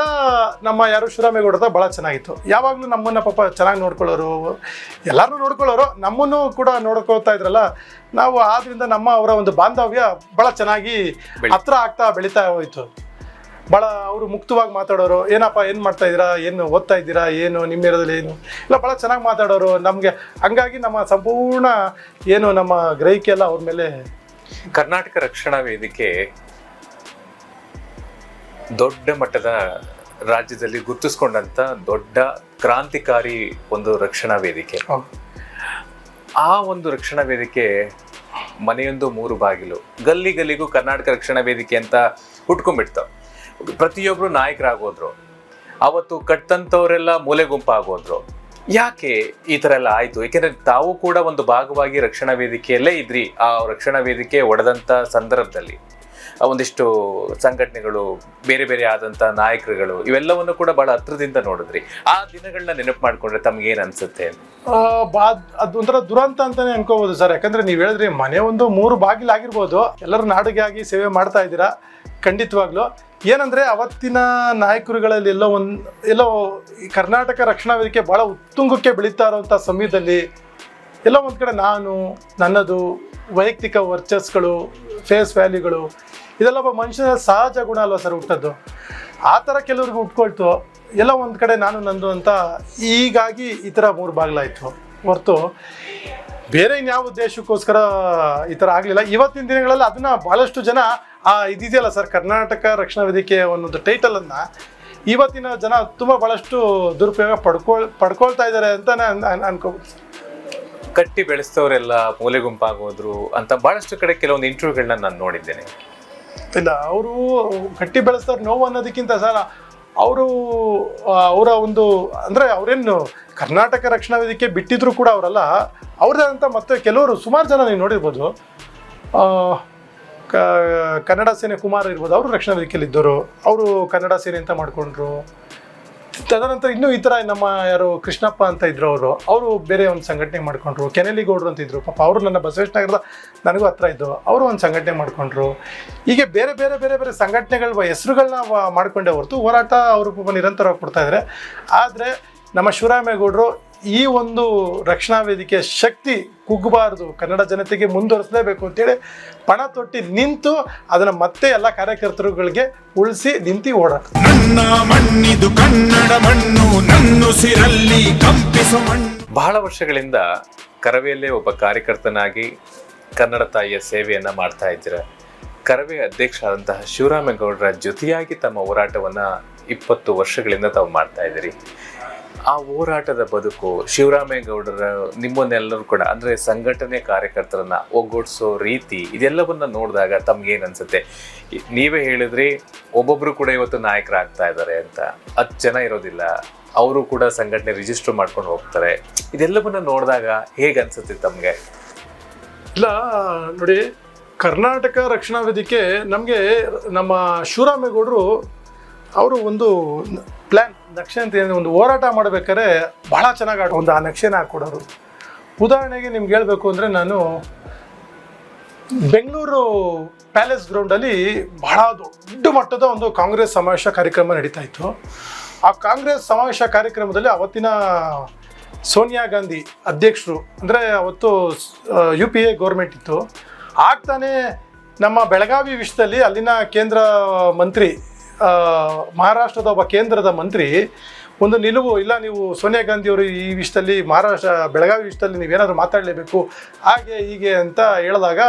ನಮ್ಮ ಶಿವರಾಮೇಗೌಡರ ಭಾಳ ಚೆನ್ನಾಗಿತ್ತು. ಯಾವಾಗಲೂ ನಮ್ಮನ್ನು ಪಾಪ ಚೆನ್ನಾಗಿ ನೋಡ್ಕೊಳ್ಳೋರು, ಎಲ್ಲರೂ ನೋಡ್ಕೊಳ್ಳೋರು, ನಮ್ಮನ್ನು ಕೂಡ ನೋಡ್ಕೊಳ್ತಾ ಇದ್ರಲ್ಲ. ನಾವು ಆದ್ದರಿಂದ ಅವರ ಒಂದು ಬಾಂಧವ್ಯ ಭಾಳ ಚೆನ್ನಾಗಿ ಹತ್ರ ಆಗ್ತಾ ಬೆಳೀತಾ ಹೋಯಿತು. ಭಾಳ ಅವರು ಮುಕ್ತವಾಗಿ ಮಾತಾಡೋರು. ಏನಪ್ಪ, ಏನು ಮಾಡ್ತಾ ಇದ್ದೀರಾ, ಏನು ಓದ್ತಾ ಇದ್ದೀರಾ, ಏನು ನಿಮ್ಮ ಏರಿಯಾದಲ್ಲಿ ಏನು ಇಲ್ಲ, ಭಾಳ ಚೆನ್ನಾಗಿ ಮಾತಾಡೋರು ನಮಗೆ. ಹಂಗಾಗಿ ನಮ್ಮ ಸಂಪೂರ್ಣ ಏನು ನಮ್ಮ ಗ್ರಹಿಕೆ ಎಲ್ಲ ಅವ್ರ ಮೇಲೆ. ಕರ್ನಾಟಕ ರಕ್ಷಣಾ ವೇದಿಕೆ ದೊಡ್ಡ ಮಟ್ಟದ ರಾಜ್ಯದಲ್ಲಿ ಗುರುತಿಸ್ಕೊಂಡಂತ ದೊಡ್ಡ ಕ್ರಾಂತಿಕಾರಿ ಒಂದು ರಕ್ಷಣಾ ವೇದಿಕೆ. ಆ ಒಂದು ರಕ್ಷಣಾ ವೇದಿಕೆ ಮನೆಯೊಂದು ಮೂರು ಬಾಗಿಲು, ಗಲ್ಲಿಗೂ ಕರ್ನಾಟಕ ರಕ್ಷಣಾ ವೇದಿಕೆ ಅಂತ ಹುಟ್ಕೊಂಡ್ಬಿಡ್ತಾವ. ಪ್ರತಿಯೊಬ್ರು ನಾಯಕರಾಗೋದ್ರು, ಅವತ್ತು ಕಟ್ಟಂತವರೆಲ್ಲ ಮೂಲೆ ಗುಂಪಾಗೋದ್ರು. ಯಾಕೆ ಈ ಥರ ಎಲ್ಲ ಆಯಿತು? ಏಕೆಂದರೆ ತಾವು ಕೂಡ ಒಂದು ಭಾಗವಾಗಿ ರಕ್ಷಣಾ ವೇದಿಕೆಯಲ್ಲೇ ಇದ್ರಿ. ಆ ರಕ್ಷಣಾ ವೇದಿಕೆ ಒಡೆದಂಥ ಸಂದರ್ಭದಲ್ಲಿ ಒಂದಿಷ್ಟು ಸಂಘಟನೆಗಳು, ಬೇರೆ ಬೇರೆ ಆದಂಥ ನಾಯಕರುಗಳು, ಇವೆಲ್ಲವನ್ನು ಕೂಡ ಭಾಳ ಹತ್ರದಿಂದ ನೋಡಿದ್ರಿ. ಆ ದಿನಗಳನ್ನ ನೆನಪು ಮಾಡಿಕೊಂಡ್ರೆ ತಮ್ಗೇನು ಅನಿಸುತ್ತೆ? ಅದೊಂಥರ ದುರಂತ ಅಂತಲೇ ಅನ್ಕೋಬೋದು ಸರ್. ಯಾಕಂದರೆ ನೀವು ಹೇಳಿದ್ರಿ ಮನೆ ಒಂದು 3 ಬಾಗಿಲಾಗಿರ್ಬೋದು, ಎಲ್ಲರೂ ನಾಡಿಗಾಗಿ ಸೇವೆ ಮಾಡ್ತಾ ಇದ್ದೀರಾ ಖಂಡಿತವಾಗ್ಲೂ. ಏನಂದರೆ ಅವತ್ತಿನ ನಾಯಕರುಗಳಲ್ಲಿ ಎಲ್ಲೋ ಈ ಕರ್ನಾಟಕ ರಕ್ಷಣಾ ವೇದಿಕೆ ಭಾಳ ಉತ್ತುಂಗಕ್ಕೆ ಬೆಳೀತಾ ಇರೋವಂಥ ಸಮಯದಲ್ಲಿ ಎಲ್ಲೋ ಒಂದು ಕಡೆ ನನ್ನದು ವೈಯಕ್ತಿಕ ವರ್ಚಸ್ಗಳು, ಫೇಸ್ ವ್ಯಾಲ್ಯೂಗಳು, ಇದೆಲ್ಲ ಒಬ್ಬ ಮನುಷ್ಯನ ಸಹಜ ಗುಣ ಅಲ್ವ ಸರ್ ಹುಟ್ಟದ್ದು. ಆ ಥರ ಕೆಲವ್ರಿಗೆ ಉಟ್ಕೊಳ್ತು. ಎಲ್ಲ ಒಂದು ಕಡೆ ನಂದು ಅಂತ ಹೀಗಾಗಿ ಈ ಥರ 3 ಬಾಗಿಲಾಯಿತು ಹೊರತು ಬೇರೆ ಇನ್ಯಾವ ಉದ್ದೇಶಕ್ಕೋಸ್ಕರ ಈ ಥರ ಆಗಲಿಲ್ಲ. ಇವತ್ತಿನ ದಿನಗಳಲ್ಲಿ ಅದನ್ನು ಭಾಳಷ್ಟು ಜನ ಇದಿದೆಯಲ್ಲ ಸರ್, ಕರ್ನಾಟಕ ರಕ್ಷಣಾ ವೇದಿಕೆಯ ಒಂದೊಂದು ಟೈಟಲನ್ನು ಇವತ್ತಿನ ಜನ ತುಂಬ ಭಾಳಷ್ಟು ದುರುಪಯೋಗ ಪಡ್ಕೊಳ್ತಾ ಇದ್ದಾರೆ ಅಂತಲೇ ಅನ್ಕೋಬೋದು. ಕಟ್ಟಿ ಬೆಳೆಸ್ತವರೆಲ್ಲ ಮೂಲೆ ಗುಂಪಾಗೋದ್ರು ಅಂತ ಭಾಳಷ್ಟು ಕಡೆ ಕೆಲವೊಂದು ಇಂಟರ್ವ್ಯೂಗಳನ್ನ ನಾನು ನೋಡಿದ್ದೇನೆ. ಇಲ್ಲ, ಅವರು ಕಟ್ಟಿ ಬೆಳೆಸ್ತವ್ರು ನೋವು ಅನ್ನೋದಕ್ಕಿಂತ ಸರ್, ಅವರ ಒಂದು ಅಂದರೆ ಅವರೇನು ಕರ್ನಾಟಕ ರಕ್ಷಣಾ ವೇದಿಕೆ ಬಿಟ್ಟಿದ್ರು ಕೂಡ ಅವರಲ್ಲ, ಅವ್ರದ್ದೇ ಅಂತ ಮತ್ತೆ ಕೆಲವರು ಸುಮಾರು ಜನ ನೀವು ನೋಡಿರ್ಬೋದು. ಕನ್ನಡ ಸೇನೆ ಕುಮಾರ್ ಇರ್ಬೋದು, ಅವರು ರಕ್ಷಣಾ ವೇದಿಕೆಯಲ್ಲಿ ಇದ್ದರು. ಅವರು ಕನ್ನಡ ಸೇನೆ ಅಂತ ಮಾಡಿಕೊಂಡ್ರು. ತದನಂತರ ಇನ್ನೂ ಈ ಥರ ನಮ್ಮ ಯಾರು ಕೃಷ್ಣಪ್ಪ ಅಂತ ಇದ್ರು ಅವರು ಬೇರೆ ಒಂದು ಸಂಘಟನೆ ಮಾಡ್ಕೊಂಡ್ರು. ಕೆನೆಲಿ ಗೌಡ್ರು ಅಂತ ಇದ್ರು, ಪಾಪ ಅವರು ನನ್ನ ಬಸವೇಶ್ವರ ನಗರದ ನನಗೂ ಹತ್ರ ಇದ್ದು, ಅವರು ಒಂದು ಸಂಘಟನೆ ಮಾಡ್ಕೊಂಡ್ರು. ಹೀಗೆ ಬೇರೆ ಬೇರೆ ಬೇರೆ ಬೇರೆ ಸಂಘಟನೆಗಳ ಹೆಸರುಗಳನ್ನ ಮಾಡ್ಕೊಂಡೇ ಹೊರತು ಹೋರಾಟ ಅವರು ಪಾಪ ನಿರಂತರವಾಗಿ ಕೊಡ್ತಾ ಇದ್ದಾರೆ. ಆದರೆ ನಮ್ಮ ಶಿವರಾಮೇಗೌಡರು ಈ ಒಂದು ರಕ್ಷಣಾ ವೇದಿಕೆ ಶಕ್ತಿ ಕುಗ್ಗಬಾರ್ದು, ಕನ್ನಡ ಜನತೆಗೆ ಮುಂದುವರಿಸಲೇಬೇಕು ಅಂತೇಳಿ ಪಣ ತೊಟ್ಟಿ ನಿಂತು ಅದನ್ನು ಮತ್ತೆ ಎಲ್ಲ ಕಾರ್ಯಕರ್ತರುಗಳಿಗೆ ಉಳಿಸಿ ನಿಂತು ಓಡಾಟ. ನನ್ನ ಮಣ್ಣಿದು ಕನ್ನಡ ಮಣ್ಣು, ನನ್ನುಸಿರಲ್ಲಿ ಕಂಪಿಸು ಮಣ್ಣು. ಬಹಳ ವರ್ಷಗಳಿಂದ ಕರವೆಯಲ್ಲೇ ಒಬ್ಬ ಕಾರ್ಯಕರ್ತನಾಗಿ ಕನ್ನಡ ತಾಯಿಯ ಸೇವೆಯನ್ನು ಮಾಡ್ತಾ ಇದ್ದೀರ. ಕರವೇ ಅಧ್ಯಕ್ಷ ಆದಂತಹ ಶಿವರಾಮೇಗೌಡರ ಜೊತೆಯಾಗಿ ತಮ್ಮ ಹೋರಾಟವನ್ನು 20 ವರ್ಷಗಳಿಂದ ತಾವು ಮಾಡ್ತಾ ಇದ್ದೀರಿ. ಆ ಹೋರಾಟದ ಬದುಕು, ಶಿವರಾಮೇಗೌಡರ ನಿಮ್ಮನ್ನೆಲ್ಲರೂ ಕೂಡ ಅಂದರೆ ಸಂಘಟನೆ ಕಾರ್ಯಕರ್ತರನ್ನ ಒಗ್ಗೂಡಿಸೋ ರೀತಿ, ಇದೆಲ್ಲವನ್ನ ನೋಡಿದಾಗ ತಮ್ಗೇನು ಅನ್ಸುತ್ತೆ? ನೀವೇ ಹೇಳಿದ್ರಿ ಒಬ್ಬೊಬ್ರು ಕೂಡ ಇವತ್ತು ನಾಯಕರಾಗ್ತಾ ಇದ್ದಾರೆ ಅಂತ. 10 ಜನ ಇರೋದಿಲ್ಲ, ಅವರು ಕೂಡ ಸಂಘಟನೆ ರಿಜಿಸ್ಟರ್ ಮಾಡ್ಕೊಂಡು ಹೋಗ್ತಾರೆ. ಇದೆಲ್ಲವನ್ನ ನೋಡಿದಾಗ ಹೇಗೆ ಅನ್ಸುತ್ತೆ ತಮಗೆ? ಇಲ್ಲ ನೋಡಿ, ಕರ್ನಾಟಕ ರಕ್ಷಣಾ ವೇದಿಕೆ ನಮಗೆ ನಮ್ಮ ಶಿವರಾಮೇಗೌಡರು ಅವರು ಒಂದು ಪ್ಲ್ಯಾನ್, ನಕ್ಷೆ ಅಂತ ಏನು, ಒಂದು ಹೋರಾಟ ಮಾಡಬೇಕಾದ್ರೆ ಭಾಳ ಚೆನ್ನಾಗಿ ಒಂದು ಆ ನಕ್ಷೆನ ಹಾಕ್ಕೊಡೋರು. ಉದಾಹರಣೆಗೆ ನಿಮ್ಗೆ ಹೇಳಬೇಕು ಅಂದರೆ, ನಾನು ಬೆಂಗಳೂರು ಪ್ಯಾಲೇಸ್ ಗ್ರೌಂಡಲ್ಲಿ ಬಹಳ ದೊಡ್ಡ ಮಟ್ಟದ ಒಂದು ಕಾಂಗ್ರೆಸ್ ಸಮಾವೇಶ ಕಾರ್ಯಕ್ರಮ ನಡೀತಾ ಇತ್ತು. ಆ ಕಾಂಗ್ರೆಸ್ ಸಮಾವೇಶ ಕಾರ್ಯಕ್ರಮದಲ್ಲಿ ಅವತ್ತಿನ ಸೋನಿಯಾ ಗಾಂಧಿ ಅಧ್ಯಕ್ಷರು, ಅಂದರೆ ಅವತ್ತು UPA ಗೌರ್ಮೆಂಟ್ ಇತ್ತು. ಆಗ್ತಾನೆ ನಮ್ಮ ಬೆಳಗಾವಿ ವಿಷಯದಲ್ಲಿ ಅಲ್ಲಿನ ಕೇಂದ್ರ ಮಂತ್ರಿ, ಮಹಾರಾಷ್ಟ್ರದ ಒಬ್ಬ ಕೇಂದ್ರದ ಮಂತ್ರಿ ಒಂದು ನಿಲುವು, ಇಲ್ಲ ನೀವು ಸೋನಿಯಾ ಗಾಂಧಿಯವರು ಈ ವಿಷಯದಲ್ಲಿ ಬೆಳಗಾವಿ ವಿಷಯದಲ್ಲಿ ನೀವೇನಾದರೂ ಮಾತಾಡಲೇಬೇಕು ಹಾಗೆ ಹೀಗೆ ಅಂತ ಹೇಳಿದಾಗ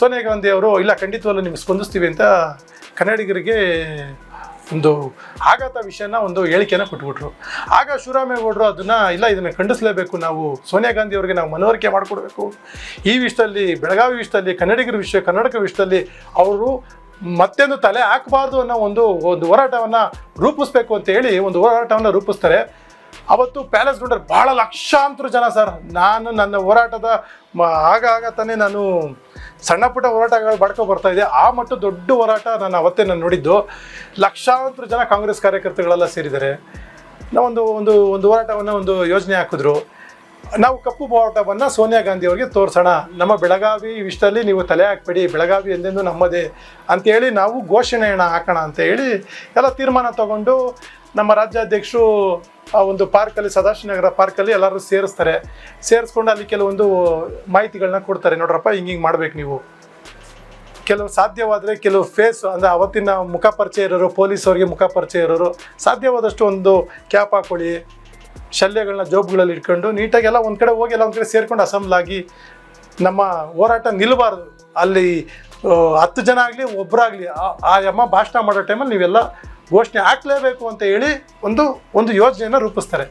ಸೋನಿಯಾ ಗಾಂಧಿಯವರು ಇಲ್ಲ ಖಂಡಿತವಲ್ಲೂ ನಿಮ್ಗೆ ಸ್ಪಂದಿಸ್ತೀವಿ ಅಂತ ಕನ್ನಡಿಗರಿಗೆ ಒಂದು ಆಘಾತ ವಿಷಯನ ಒಂದು ಹೇಳಿಕೆನ ಕೊಟ್ಬಿಟ್ರು. ಆಗ ಶಿವರಾಮೇಗೌಡರು ಅದನ್ನು ಇಲ್ಲ ಇದನ್ನು ಖಂಡಿಸಲೇಬೇಕು, ನಾವು ಸೋನಿಯಾ ಗಾಂಧಿಯವರಿಗೆ ನಾವು ಮನವರಿಕೆ ಮಾಡಿಕೊಡ್ಬೇಕು, ಈ ವಿಷಯದಲ್ಲಿ ಬೆಳಗಾವಿ ವಿಷಯದಲ್ಲಿ ಕನ್ನಡಿಗರ ವಿಷಯದಲ್ಲಿ ಅವರು ಮತ್ತೊಂದು ತಲೆ ಹಾಕಬಾರ್ದು ಅನ್ನೋ ಒಂದು ಹೋರಾಟವನ್ನು ರೂಪಿಸ್ಬೇಕು ಅಂತ ಹೇಳಿ ಒಂದು ಹೋರಾಟವನ್ನು ರೂಪಿಸ್ತಾರೆ. ಅವತ್ತು ಪ್ಯಾಲೇಸ್ ಗ್ರೌಂಡಲ್ಲಿ ಭಾಳ ಲಕ್ಷಾಂತರ ಜನ ಸರ್. ನಾನು ನನ್ನ ಹೋರಾಟದ ಆಗ ತಾನೇ ನಾನು ಸಣ್ಣ ಪುಟ್ಟ ಹೋರಾಟಗಳು ಬಡ್ಕೊ ಬರ್ತಾ ಇದೆ, ಆ ಮಟ್ಟ ದೊಡ್ಡ ಹೋರಾಟ ನಾನು ಅವತ್ತೇ ನೋಡಿದ್ದು. ಲಕ್ಷಾಂತರ ಜನ ಕಾಂಗ್ರೆಸ್ ಕಾರ್ಯಕರ್ತರುಗಳೆಲ್ಲ ಸೇರಿದ್ದಾರೆ. ನಾವು ಒಂದು ಹೋರಾಟವನ್ನು ಒಂದು ಯೋಜನೆ ಹಾಕಿದ್ರು. ನಾವು ಕಪ್ಪು ಬಾವುಟವನ್ನು ಸೋನಿಯಾ ಗಾಂಧಿ ಅವರಿಗೆ ತೋರಿಸೋಣ, ನಮ್ಮ ಬೆಳಗಾವಿ ವಿಷಯದಲ್ಲಿ ನೀವು ತಲೆ ಹಾಕ್ಬೇಡಿ, ಬೆಳಗಾವಿ ಎಂದೆಂದು ನಮ್ಮದೇ ಅಂತೇಳಿ ನಾವು ಘೋಷಣೆಯನ್ನು ಹಾಕೋಣ ಅಂತ ಹೇಳಿ ಎಲ್ಲ ತೀರ್ಮಾನ ತಗೊಂಡು ನಮ್ಮ ರಾಜ್ಯಾಧ್ಯಕ್ಷರು ಆ ಒಂದು ಪಾರ್ಕಲ್ಲಿ, ಸದಾಶಿವನಗರ ಪಾರ್ಕಲ್ಲಿ ಎಲ್ಲರೂ ಸೇರಿಸ್ಕೊಂಡು ಅಲ್ಲಿ ಕೆಲವೊಂದು ಮಾಹಿತಿಗಳನ್ನ ಕೊಡ್ತಾರೆ. ನೋಡ್ರಪ್ಪ ಹಿಂಗೆ ಮಾಡಬೇಕು ನೀವು, ಕೆಲವು ಸಾಧ್ಯವಾದರೆ ಕೆಲವು ಫೇಸ್ ಅಂದರೆ ಅವತ್ತಿನ ಮುಖ ಪರಿಚಯ ಇರೋರು, ಪೊಲೀಸವ್ರಿಗೆ ಮುಖ ಪರಿಚಯ ಇರೋರು ಸಾಧ್ಯವಾದಷ್ಟು ಒಂದು ಕ್ಯಾಪ್ ಹಾಕೊಳ್ಳಿ, ಶಲ್ಯಗಳನ್ನ ಜೋಬ್ಗಳಲ್ಲಿ ಇಟ್ಕೊಂಡು ನೀಟಾಗಿ ಎಲ್ಲ ಒಂದು ಕಡೆ ಹೋಗಿ ಎಲ್ಲ ಒಂದು ಕಡೆ ಸೇರ್ಕೊಂಡು ಅಸೆಂಬ್ಲ್ ಆಗಿ ನಮ್ಮ ಹೋರಾಟ ನಿಲ್ಲಬಾರ್ದು. ಅಲ್ಲಿ 10 ಜನ ಆಗಲಿ ಒಬ್ಬರಾಗಲಿ ಆ ಅಮ್ಮ ಭಾಷಣ ಮಾಡೋ ಟೈಮಲ್ಲಿ ನೀವೆಲ್ಲ ಘೋಷಣೆ ಹಾಕಲೇಬೇಕು ಅಂತ ಹೇಳಿ ಒಂದು ಯೋಜನೆಯನ್ನು ರೂಪಿಸ್ತಾರೆ.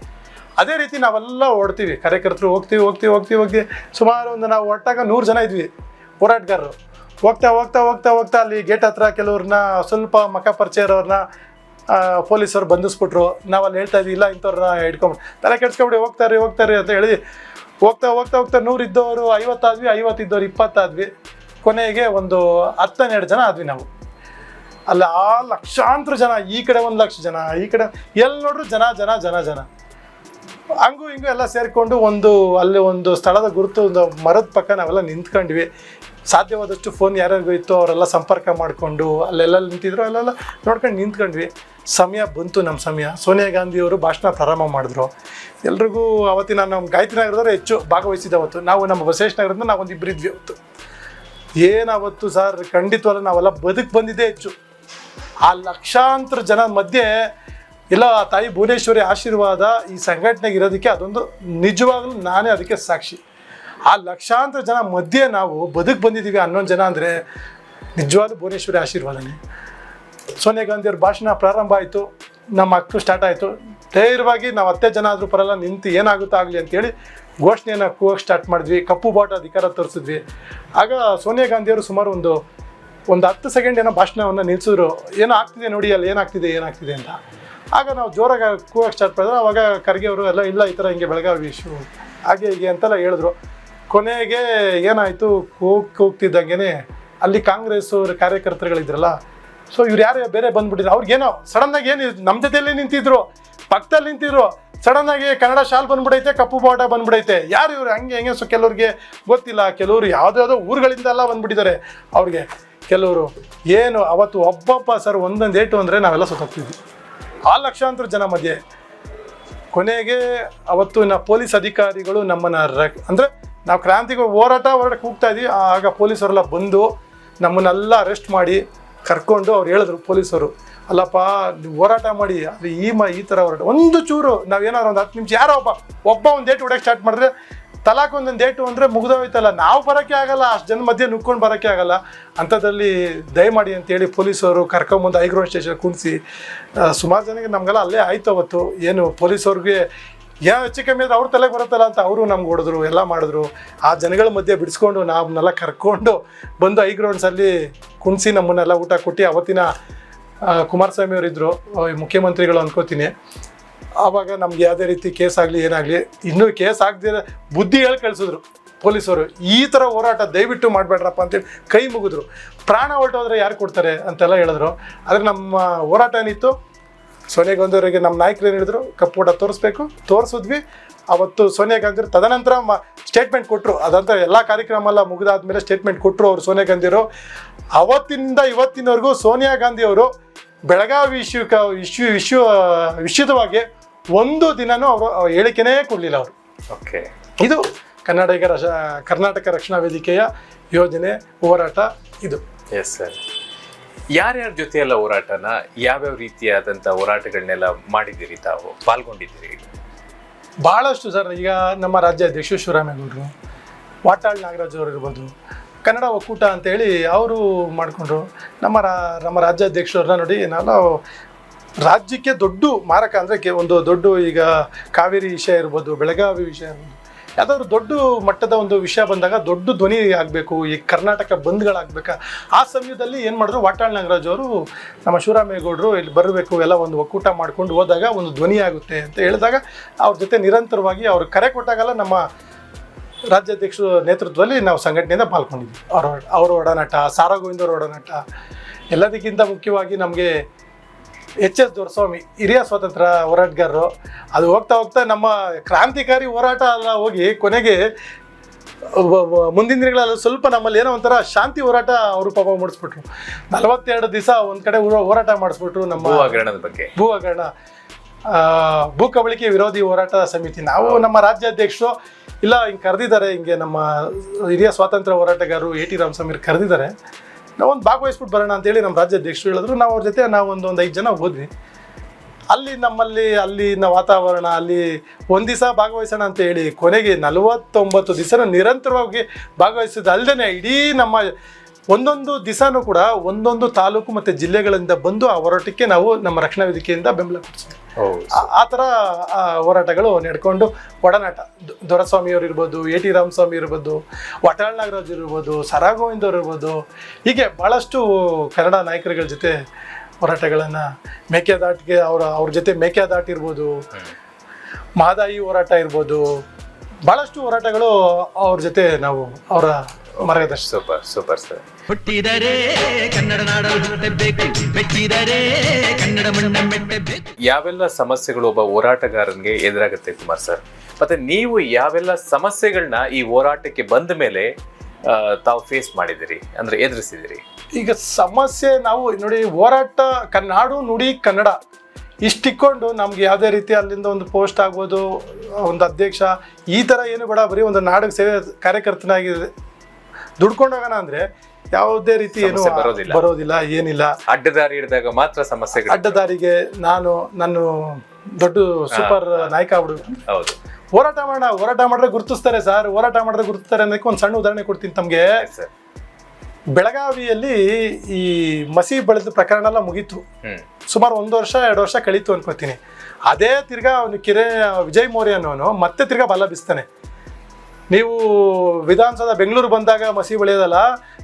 ಅದೇ ರೀತಿ ನಾವೆಲ್ಲ ಓಡ್ತೀವಿ, ಕಾರ್ಯಕರ್ತರು ಹೋಗ್ತೀವಿ. ಸುಮಾರು ನಾವು ಒಟ್ಟಾಗ 100 ಜನ ಇದ್ವಿ ಹೋರಾಟಗಾರರು. ಹೋಗ್ತಾ ಅಲ್ಲಿ ಗೇಟ್ ಹತ್ರ ಕೆಲವ್ರನ್ನ ಸ್ವಲ್ಪ ಮುಖ ಪರಿಚಯ ಇರೋರನ್ನ ಪೊಲೀಸರು ಬಂಧಿಸ್ಬಿಟ್ರು. ನಾವು ಅಲ್ಲಿ ಹೇಳ್ತಾ ಇದ್ವಿ ಇಲ್ಲ ಇಂಥವ್ರನ್ನ ಹಿಡ್ಕೊಂಡು ತಲೆ ಕೆಡ್ಸ್ಕೊಬಿಡಿ, ಹೋಗ್ತಾರೆ ಅಂತ ಹೇಳಿ ಹೋಗ್ತಾ 100 ಇದ್ದವರು 50 ಆದ್ವಿ, 50 ಇದ್ದವ್ರು 20 ಆದ್ವಿ. ಕೊನೆಗೆ ಒಂದು 10-12 ಜನ ಆದ್ವಿ ನಾವು. ಅಲ್ಲಿ ಆ ಲಕ್ಷಾಂತರ ಜನ, ಈ ಕಡೆ 1 ಲಕ್ಷ ಜನ, ಈ ಕಡೆ ಎಲ್ಲಿ ನೋಡ್ರು ಜನ ಹಂಗೂ ಹಿಂಗೂ ಎಲ್ಲ ಸೇರಿಕೊಂಡು ಅಲ್ಲಿ ಒಂದು ಸ್ಥಳದ ಗುರುತು, ಒಂದು ಮರದ ಪಕ್ಕ ನಾವೆಲ್ಲ ನಿಂತ್ಕೊಂಡ್ವಿ. ಸಾಧ್ಯವಾದಷ್ಟು ಫೋನ್ ಯಾರ್ಯಾರಿಗೂ ಇತ್ತು ಅವರೆಲ್ಲ ಸಂಪರ್ಕ ಮಾಡಿಕೊಂಡು ಅಲ್ಲೆಲ್ಲ ನಿಂತಿದ್ರು, ಅಲ್ಲೆಲ್ಲ ನೋಡ್ಕೊಂಡು ನಿಂತ್ಕೊಂಡ್ವಿ. ಸಮಯ ಬಂತು, ನಮ್ಮ ಸಮಯ. ಸೋನಿಯಾ ಗಾಂಧಿಯವರು ಭಾಷಣ ಪ್ರಾರಂಭ ಮಾಡಿದ್ರು. ಎಲ್ರಿಗೂ ಅವತ್ತಿನ ನಮ್ಮ ಗಾಯತ್ರಿ ನಗರದವ್ರು ಹೆಚ್ಚು ಭಾಗವಹಿಸಿದ ಅವತ್ತು. ನಾವು ನಮ್ಮ ಬಸವೇಶ್ವರ ನಗರದಿಂದ ನಾವು ಒಂದು 2 ಇದ್ವಿ ಅವತ್ತು. ಏನಾವತ್ತು ಸರ್, ಖಂಡಿತವಲ್ಲ ನಾವೆಲ್ಲ ಬದುಕು ಬಂದಿದ್ದೇ ಹೆಚ್ಚು. ಆ ಲಕ್ಷಾಂತರ ಜನ ಮಧ್ಯೆ ಎಲ್ಲ ತಾಯಿ ಭುವನೇಶ್ವರಿ ಆಶೀರ್ವಾದ ಈ ಸಂಘಟನೆಗೆ ಇರೋದಕ್ಕೆ ಅದೊಂದು ನಿಜವಾಗ್ಲೂ ನಾನೇ ಅದಕ್ಕೆ ಸಾಕ್ಷಿ. ಆ ಲಕ್ಷಾಂತರ ಜನ ಮಧ್ಯೆ ನಾವು ಬದುಕು ಬಂದಿದ್ದೀವಿ 11 ಜನ ಅಂದರೆ ನಿಜವಾಗ್ಲೂ ಭುವನೇಶ್ವರಿ ಆಶೀರ್ವಾದನೇ. ಸೋನಿಯಾ ಗಾಂಧಿಯವ್ರ ಭಾಷಣ ಪ್ರಾರಂಭ ಆಯಿತು, ನಮ್ಮ ಮಕ್ಕಳು ಸ್ಟಾರ್ಟ್ ಆಯಿತು. ಧೈರ್ಯವಾಗಿ ನಾವು 10 ಜನ ಆದರೂ ಪರಲ್ಲ ನಿಂತು ಏನಾಗುತ್ತೋ ಆಗಲಿ ಅಂತೇಳಿ ಘೋಷಣೆಯನ್ನು ಕೂಗಕ್ಕೆ ಸ್ಟಾರ್ಟ್ ಮಾಡಿದ್ವಿ. ಕಪ್ಪು ಬಾವುಟ ಅಧಿಕಾರ ತೋರಿಸಿದ್ವಿ. ಆಗ ಸೋನಿಯಾ ಗಾಂಧಿಯವರು ಸುಮಾರು ಒಂದು 10 ಸೆಕೆಂಡ್ ಏನೋ ಭಾಷಣವನ್ನು ನಿಲ್ಲಿಸಿದ್ರು. ಏನೋ ಆಗ್ತಿದೆ ನೋಡಿ, ಅಲ್ಲಿ ಏನಾಗ್ತಿದೆ ಅಂತ. ಆಗ ನಾವು ಜೋರಾಗಿ ಕೂಗಕ್ಕೆ ಸ್ಟಾರ್ಟ್ ಮಾಡಿದ್ರೆ ಅವಾಗ ಖರ್ಗೆ ಅವರು ಎಲ್ಲ ಇಲ್ಲ ಈ ಥರ ಹಿಂಗೆ ಬೆಳಗಾವಿ ಇಶ್ಯೂ ಹಾಗೆ ಹೀಗೆ ಅಂತೆಲ್ಲ ಹೇಳಿದ್ರು. ಕೊನೆಗೆ ಏನಾಯಿತು, ಕೂಗ್ತಿದ್ದಂಗೆ ಅಲ್ಲಿ ಕಾಂಗ್ರೆಸ್ ಕಾರ್ಯಕರ್ತರುಗಳಿದ್ರಲ್ಲ, ಸೊ ಇವ್ರು ಯಾರು ಬೇರೆ ಬಂದ್ಬಿಟ್ಟಿದ್ರು. ಅವ್ರಿಗೇನೋ ಸಡನ್ನಾಗಿ ಏನು ನಮ್ಮ ಜೊತೆಯಲ್ಲೇ ನಿಂತಿದ್ರು, ಪಕ್ಕದಲ್ಲಿ ನಿಂತಿರೋ ಸಡನ್ ಆಗಿ ಕನ್ನಡ ಶಾಲ್ ಬಂದ್ಬಿಡೈತೆ, ಕಪ್ಪು ಬಾಟ ಬಂದ್ಬಿಡೈತೆ, ಯಾರು ಇವ್ರು ಹಂಗೆ ಹೆಂಗೆ. ಸೊ ಕೆಲವ್ರಿಗೆ ಗೊತ್ತಿಲ್ಲ, ಕೆಲವರು ಯಾವುದ್ಯಾವುದೋ ಊರುಗಳಿಂದೆಲ್ಲ ಬಂದ್ಬಿಟ್ಟಿದ್ದಾರೆ. ಅವ್ರಿಗೆ ಕೆಲವರು ಏನು ಅವತ್ತು ಒಬ್ಬೊಬ್ಬ ಸರ್ ಒಂದೊಂದು ಏಟು ಅಂದರೆ ನಾವೆಲ್ಲ ಸುತ್ತೋಗ್ತಿದ್ವಿ ಆ ಲಕ್ಷಾಂತರ ಜನ ಮಧ್ಯೆ. ಕೊನೆಗೆ ಅವತ್ತು ಪೊಲೀಸ್ ಅಧಿಕಾರಿಗಳು ನಮ್ಮನ್ನು ಅಂದರೆ ನಾವು ಕ್ರಾಂತಿಗೆ ಹೋರಾಟಕ್ಕೆ ಹೋಗ್ತಾ ಇದ್ವಿ, ಆಗ ಪೊಲೀಸರೆಲ್ಲ ಬಂದು ನಮ್ಮನ್ನೆಲ್ಲ ಅರೆಸ್ಟ್ ಮಾಡಿ ಕರ್ಕೊಂಡು ಅವ್ರು ಹೇಳಿದ್ರು ಪೊಲೀಸರು, ಅಲ್ಲಪ್ಪ ನೀವು ಹೋರಾಟ ಮಾಡಿ, ಅದು ಈ ಥರ ಹೋರಾಟ ಒಂದು ಚೂರು ನಾವೇನಾದ್ರು ಒಂದು 10 ನಿಮಿಷ ಯಾರೋ ಒಬ್ಬ ಒಂದು ಡೇಟ್ ಹೊಡಕ್ಕೆ ಸ್ಟಾರ್ಟ್ ಮಾಡಿದ್ರೆ ತಲಾಕ್ ಒಂದೊಂದು ಡೇಟು ಅಂದರೆ ಮುಗ್ದೋಯ್ತಲ್ಲ, ನಾವು ಬರೋಕ್ಕೆ ಆಗಲ್ಲ, ಅಷ್ಟು ಜನ ಮಧ್ಯೆ ನುಗ್ಕೊಂಡು ಬರೋಕ್ಕೆ ಆಗಲ್ಲ. ಅಂಥದ್ರಲ್ಲಿ ದಯಮಾಡಿ ಅಂತೇಳಿ ಪೊಲೀಸವರು ಕರ್ಕೊಂಬಂದು ಹೈಗ್ರೌಂಡ್ ಸ್ಟೇಷನ್ ಕುಣಿಸಿ ಸುಮಾರು ಜನಕ್ಕೆ ನಮಗೆಲ್ಲ ಅಲ್ಲೇ ಆಯ್ತು ಅವತ್ತು. ಏನು ಪೊಲೀಸವ್ರಿಗೆ ಏನೋ ಹೆಚ್ಚು ಕಮ್ಮಿ ಆದರೆ ಅವ್ರ ತಲೆಗೆ ಬರುತ್ತಲ್ಲ ಅಂತ ಅವರು ನಮ್ಗೆ ಹೊಡೆದ್ರು, ಎಲ್ಲ ಮಾಡಿದ್ರು. ಆ ಜನಗಳ ಮಧ್ಯೆ ಬಿಡಿಸ್ಕೊಂಡು ನಮ್ಮನ್ನೆಲ್ಲ ಕರ್ಕೊಂಡು ಬಂದು ಹೈಗ್ರೌಂಡ್ಸಲ್ಲಿ ಕುಣಿಸಿ ನಮ್ಮನ್ನೆಲ್ಲ ಊಟ ಕೊಟ್ಟು ಅವತ್ತಿನ ಕುಮಾರಸ್ವಾಮಿ ಅವರಿದ್ದರು ಮುಖ್ಯಮಂತ್ರಿಗಳು ಅನ್ಕೋತೀನಿ. ಆವಾಗ ನಮ್ಗೆ ಯಾವುದೇ ರೀತಿ ಕೇಸ್ ಆಗಲಿ ಏನಾಗಲಿ, ಇನ್ನೂ ಕೇಸ್ ಆಗದಿರ ಬುದ್ಧಿ ಹೇಳಿ ಕಳಿಸಿದ್ರು ಪೊಲೀಸರು. ಈ ಥರ ಹೋರಾಟ ದಯವಿಟ್ಟು ಮಾಡಬೇಡ್ರಪ್ಪ ಅಂತೇಳಿ ಕೈ ಮುಗಿದ್ರು. ಪ್ರಾಣ ಹೊರಟೋದ್ರೆ ಯಾರು ಕೊಡ್ತಾರೆ ಅಂತೆಲ್ಲ ಹೇಳಿದ್ರು. ಆದರೆ ನಮ್ಮ ಹೋರಾಟ ಏನಿತ್ತು, ಸೋನಿಯಾ ಗಾಂಧಿ ಅವರಿಗೆ ನಮ್ಮ ನಾಯಕರು ಏನು ಹೇಳಿದ್ರು, ಕಪ್ಪು ಊಟ ತೋರಿಸ್ಬೇಕು, ತೋರಿಸಿದ್ವಿ. ಅವತ್ತು ಸೋನಿಯಾ ಗಾಂಧಿ ತದನಂತರ ಸ್ಟೇಟ್ಮೆಂಟ್ ಕೊಟ್ಟರು. ಅದಂತ ಎಲ್ಲ ಕಾರ್ಯಕ್ರಮ ಎಲ್ಲ ಮುಗಿದಾದ್ಮೇಲೆ ಸ್ಟೇಟ್ಮೆಂಟ್ ಕೊಟ್ಟರು ಅವರು ಸೋನಿಯಾ ಗಾಂಧಿಯವರು. ಅವತ್ತಿನಿಂದ ಇವತ್ತಿನವರೆಗೂ ಸೋನಿಯಾ ಗಾಂಧಿ ಅವರು ಬೆಳಗಾವಿ ವಿಷಯವಾಗಿ ಒಂದು ದಿನನೂ ಅವರು ಹೇಳಿಕೆನೇ ಕೊಡಲಿಲ್ಲ ಅವರು. ಓಕೆ, ಇದು ಕರ್ನಾಟಕ ರಕ್ಷಣಾ ವೇದಿಕೆಯ ಯೋಜನೆ ಹೋರಾಟ ಇದು. Yes sir. ಯಾರ್ಯಾರ ಜೊತೆ ಎಲ್ಲ ಹೋರಾಟನ, ಯಾವ್ಯಾವ ರೀತಿಯಾದಂಥ ಹೋರಾಟಗಳನ್ನೆಲ್ಲ ಮಾಡಿದ್ದೀರಿ, ತಾವು ಪಾಲ್ಗೊಂಡಿದ್ದೀರಿ? ಭಾಳಷ್ಟು ಸರ್. ಈಗ ನಮ್ಮ ರಾಜ್ಯಾಧ್ಯಕ್ಷರು ಶಿವರಾಮೇಗೌಡರು, ವಾಟಾಳ್ ನಾಗರಾಜ್ ಅವರು ಇರ್ಬೋದು, ಕನ್ನಡ ಒಕ್ಕೂಟ ಅಂತೇಳಿ ಅವರು ಮಾಡಿಕೊಂಡ್ರು. ನಮ್ಮ ರಾಜ್ಯಾಧ್ಯಕ್ಷರನ್ನ ನೋಡಿ, ನಾನು ರಾಜ್ಯಕ್ಕೆ ದೊಡ್ಡ ಮಾರಕ ಅಂದರೆ ಒಂದು ದೊಡ್ಡ, ಈಗ ಕಾವೇರಿ ವಿಷಯ ಇರ್ಬೋದು, ಬೆಳಗಾವಿ ವಿಷಯ ಇರ್ಬೋದು, ಯಾವುದಾದ್ರು ದೊಡ್ಡ ಮಟ್ಟದ ಒಂದು ವಿಷಯ ಬಂದಾಗ ದೊಡ್ಡ ಧ್ವನಿ ಆಗಬೇಕು, ಈ ಕರ್ನಾಟಕ ಬಂದ್ಗಳಾಗಬೇಕಾ. ಆ ಸಮಯದಲ್ಲಿ ಏನು ಮಾಡಿದ್ರು, ವಾಟಾಳ್ ನಾಗರಾಜ್ ಅವರು ನಮ್ಮ ಶಿವರಾಮೇಗೌಡರು ಇಲ್ಲಿ ಬರಬೇಕು, ಎಲ್ಲ ಒಂದು ಒಕ್ಕೂಟ ಮಾಡ್ಕೊಂಡು ಹೋದಾಗ ಒಂದು ಧ್ವನಿ ಆಗುತ್ತೆ ಅಂತ ಹೇಳಿದಾಗ ಅವ್ರ ಜೊತೆ ನಿರಂತರವಾಗಿ ಅವರು ಕರೆ ಕೊಟ್ಟಾಗಲ್ಲ ನಮ್ಮ ರಾಜ್ಯಾಧ್ಯಕ್ಷರ ನೇತೃತ್ವದಲ್ಲಿ ನಾವು ಸಂಘಟನೆಯಿಂದ ಪಾಲ್ಗೊಂಡಿದ್ವಿ. ಅವರ ಒಡನಾಟ, ಸಾರಾ ಗೋವಿಂದ ಅವರ ಒಡನಾಟ, ಎಲ್ಲದಕ್ಕಿಂತ ಮುಖ್ಯವಾಗಿ ನಮಗೆ HS ದೊರೆಸ್ವಾಮಿ ಹಿರಿಯ ಸ್ವಾತಂತ್ರ್ಯ ಹೋರಾಟಗಾರರು. ಅದು ಹೋಗ್ತಾ ಹೋಗ್ತಾ ನಮ್ಮ ಕ್ರಾಂತಿಕಾರಿ ಹೋರಾಟ ಎಲ್ಲ ಹೋಗಿ ಕೊನೆಗೆ ಮುಂದಿನ ದಿನಗಳಲ್ಲಿ ಸ್ವಲ್ಪ ನಮ್ಮಲ್ಲಿ ಏನೋ ಒಂಥರ ಶಾಂತಿ ಹೋರಾಟ ಅವರು ಪಾಪ ಮೂಡಿಸ್ಬಿಟ್ರು. 42 ದಿವಸ ಒಂದು ಕಡೆ ಹೋರಾಟ ಮಾಡಿಸ್ಬಿಟ್ರು. ನಮ್ಮ ಭೂ ಹಗರಣ ಭೂ ಕಬಳಿಕೆ ವಿರೋಧಿ ಹೋರಾಟ ಸಮಿತಿ, ನಾವು ನಮ್ಮ ರಾಜ್ಯಾಧ್ಯಕ್ಷರು ಇಲ್ಲ ಹಿಂಗೆ ಕರೆದಿದ್ದಾರೆ, ಹಿಂಗೆ ನಮ್ಮ ಹಿರಿಯ ಸ್ವಾತಂತ್ರ್ಯ ಹೋರಾಟಗಾರರು AT ರಾಮಸ್ವಾಮಿ ಕರೆದಿದ್ದಾರೆ, ನಾವೊಂದು ಭಾಗವಹಿಸ್ಬಿಟ್ಟು ಬರೋಣ ಅಂತೇಳಿ ನಮ್ಮ ರಾಜ್ಯಾಧ್ಯಕ್ಷರು ಹೇಳಿದ್ರು. ನಾವು ಅವ್ರ ಜೊತೆ ನಾವು ಒಂದು 5 ಜನ ಹೋದ್ವಿ. ಅಲ್ಲಿನ ವಾತಾವರಣ, ಅಲ್ಲಿ ಒಂದು ದಿವಸ ಭಾಗವಹಿಸೋಣ ಅಂತ ಹೇಳಿ ಕೊನೆಗೆ 49 ದಿವಸ ನಿರಂತರವಾಗಿ ಭಾಗವಹಿಸಿದ ಅಲ್ಲದೆ ಇಡೀ ನಮ್ಮ ಒಂದೊಂದು ದಿವಸನೂ ಕೂಡ ಒಂದೊಂದು ತಾಲೂಕು ಮತ್ತು ಜಿಲ್ಲೆಗಳಿಂದ ಬಂದು ಆ ಹೋರಾಟಕ್ಕೆ ನಾವು ನಮ್ಮ ರಕ್ಷಣಾ ವೇದಿಕೆಯಿಂದ ಬೆಂಬಲ ಕೊಡಿಸ್ತೀವಿ. ಆ ಥರ ಹೋರಾಟಗಳು ನಡ್ಕೊಂಡು ಒಡನಾಟ ದೊರೆಸ್ವಾಮಿಯವರು ಇರ್ಬೋದು, AT ರಾಮಸ್ವಾಮಿ ಇರ್ಬೋದು, ವಾಟಾಳ್ ನಾಗರಾಜ್ ಇರ್ಬೋದು, ಸಾರಾ ಗೋವಿಂದ್ ಅವರು ಇರ್ಬೋದು, ಹೀಗೆ ಭಾಳಷ್ಟು ಕನ್ನಡ ನಾಯಕರುಗಳ ಜೊತೆ ಹೋರಾಟಗಳನ್ನು ಮೇಕೆದಾಟಿಗೆ ಅವ್ರ ಜೊತೆ ಮೇಕೆದಾಟಿ ಇರ್ಬೋದು, ಮಹದಾಯಿ ಹೋರಾಟ ಇರ್ಬೋದು, ಭಾಳಷ್ಟು ಹೋರಾಟಗಳು ಅವ್ರ ಜೊತೆ ನಾವು ಅವರ ಮಾರ್ಗದರ್ಶನ. Super sir. ಹುಟ್ಟಿದರೆ ಕನ್ನಡ ನಾಡಲು ಹುಟ್ಟಬೇಕು, ಮೆಟ್ಟಿದರೆ ಕನ್ನಡ ಮಣ್ಣ ಮೆಟ್ಟಬೇಕು. ಯಾವೆಲ್ಲ ಸಮಸ್ಯೆಗಳು ಒಬ್ಬ ಹೋರಾಟಗಾರನಿಗೆ ಎದುರಾಗುತ್ತೆ ಕುಮಾರ್ ಸರ್, ಮತ್ತೆ ನೀವು ಯಾವೆಲ್ಲ ಸಮಸ್ಯೆಗಳನ್ನ ಈ ಹೋರಾಟಕ್ಕೆ ಬಂದ ಮೇಲೆ ತಾವು ಫೇಸ್ ಮಾಡಿದಿರಿ, ಅಂದ್ರೆ ಎದುರಿಸಿದಿರಿ? ಈಗ ಸಮಸ್ಯೆ ನಾವು ನೋಡಿ, ಹೋರಾಟ ನಾಡು ನುಡಿ ಕನ್ನಡ ಇಷ್ಟಿಕ್ಕೊಂಡು ನಮ್ಗೆ ಯಾವುದೇ ರೀತಿ ಅಲ್ಲಿಂದ ಒಂದು ಪೋಸ್ಟ್ ಆಗ್ಬೋದು, ಒಂದು ಅಧ್ಯಕ್ಷ, ಈ ಥರ ಏನು ಬೇಡ, ಬರೀ ಒಂದು ನಾಡಿಗೆ ಸೇವೆ ಕಾರ್ಯಕರ್ತನಾಗಿ ದುಡ್ಕೊಂಡು ಹೋಗೋಣ ಅಂದರೆ ಯಾವುದೇ ರೀತಿ ಏನು ಬರೋದಿಲ್ಲ, ಏನಿಲ್ಲ. ಅಡ್ಡದಾರಿ ಹಿಡಿದಾಗ ಮಾತ್ರ ಸಮಸ್ಯೆಗಳು. ಅಡ್ಡದಾರಿಗೆ ನನ್ನ ದೊಡ್ಡ ಸೂಪರ್ ನಾಯಕ ಆಗ್ಬಿಡ್ಬೇಕು. ಹೌದು, ಹೋರಾಟ ಮಾಡಿದ್ರೆ ಗುರುತಿಸ್ತಾರೆ ಸರ್, ಹೋರಾಟ ಮಾಡಿದ್ರೆ ಗುರುತಿಸ್ತಾರೆ ಅನ್ನೋಕ್ಕೆ ಒಂದು ಸಣ್ಣ ಉದಾಹರಣೆ ಕೊಡ್ತೀನಿ ತಮಗೆ. ಬೆಳಗಾವಿಯಲ್ಲಿ ಈ ಮಸಿ ಬೆಳೆದ ಪ್ರಕರಣ ಎಲ್ಲ ಮುಗೀತು, ಸುಮಾರು 1 ವರ್ಷ 2 ವರ್ಷ ಕಳೀತು ಅನ್ಕೋತೀನಿ. ಅದೇ ತಿರ್ಗಾ ಅವನು ವಿಜಯ್ ಮೌರ್ಯ ಅನ್ನೋನು ಮತ್ತೆ ತಿರ್ಗಾ ಬಲ ಬೀಸ್ತಾನೆ. ನೀವು ವಿಧಾನಸೌಧ ಬೆಂಗಳೂರು ಬಂದಾಗ ಮಸಿ ಬೆಳೆಯೋದಲ್ಲ,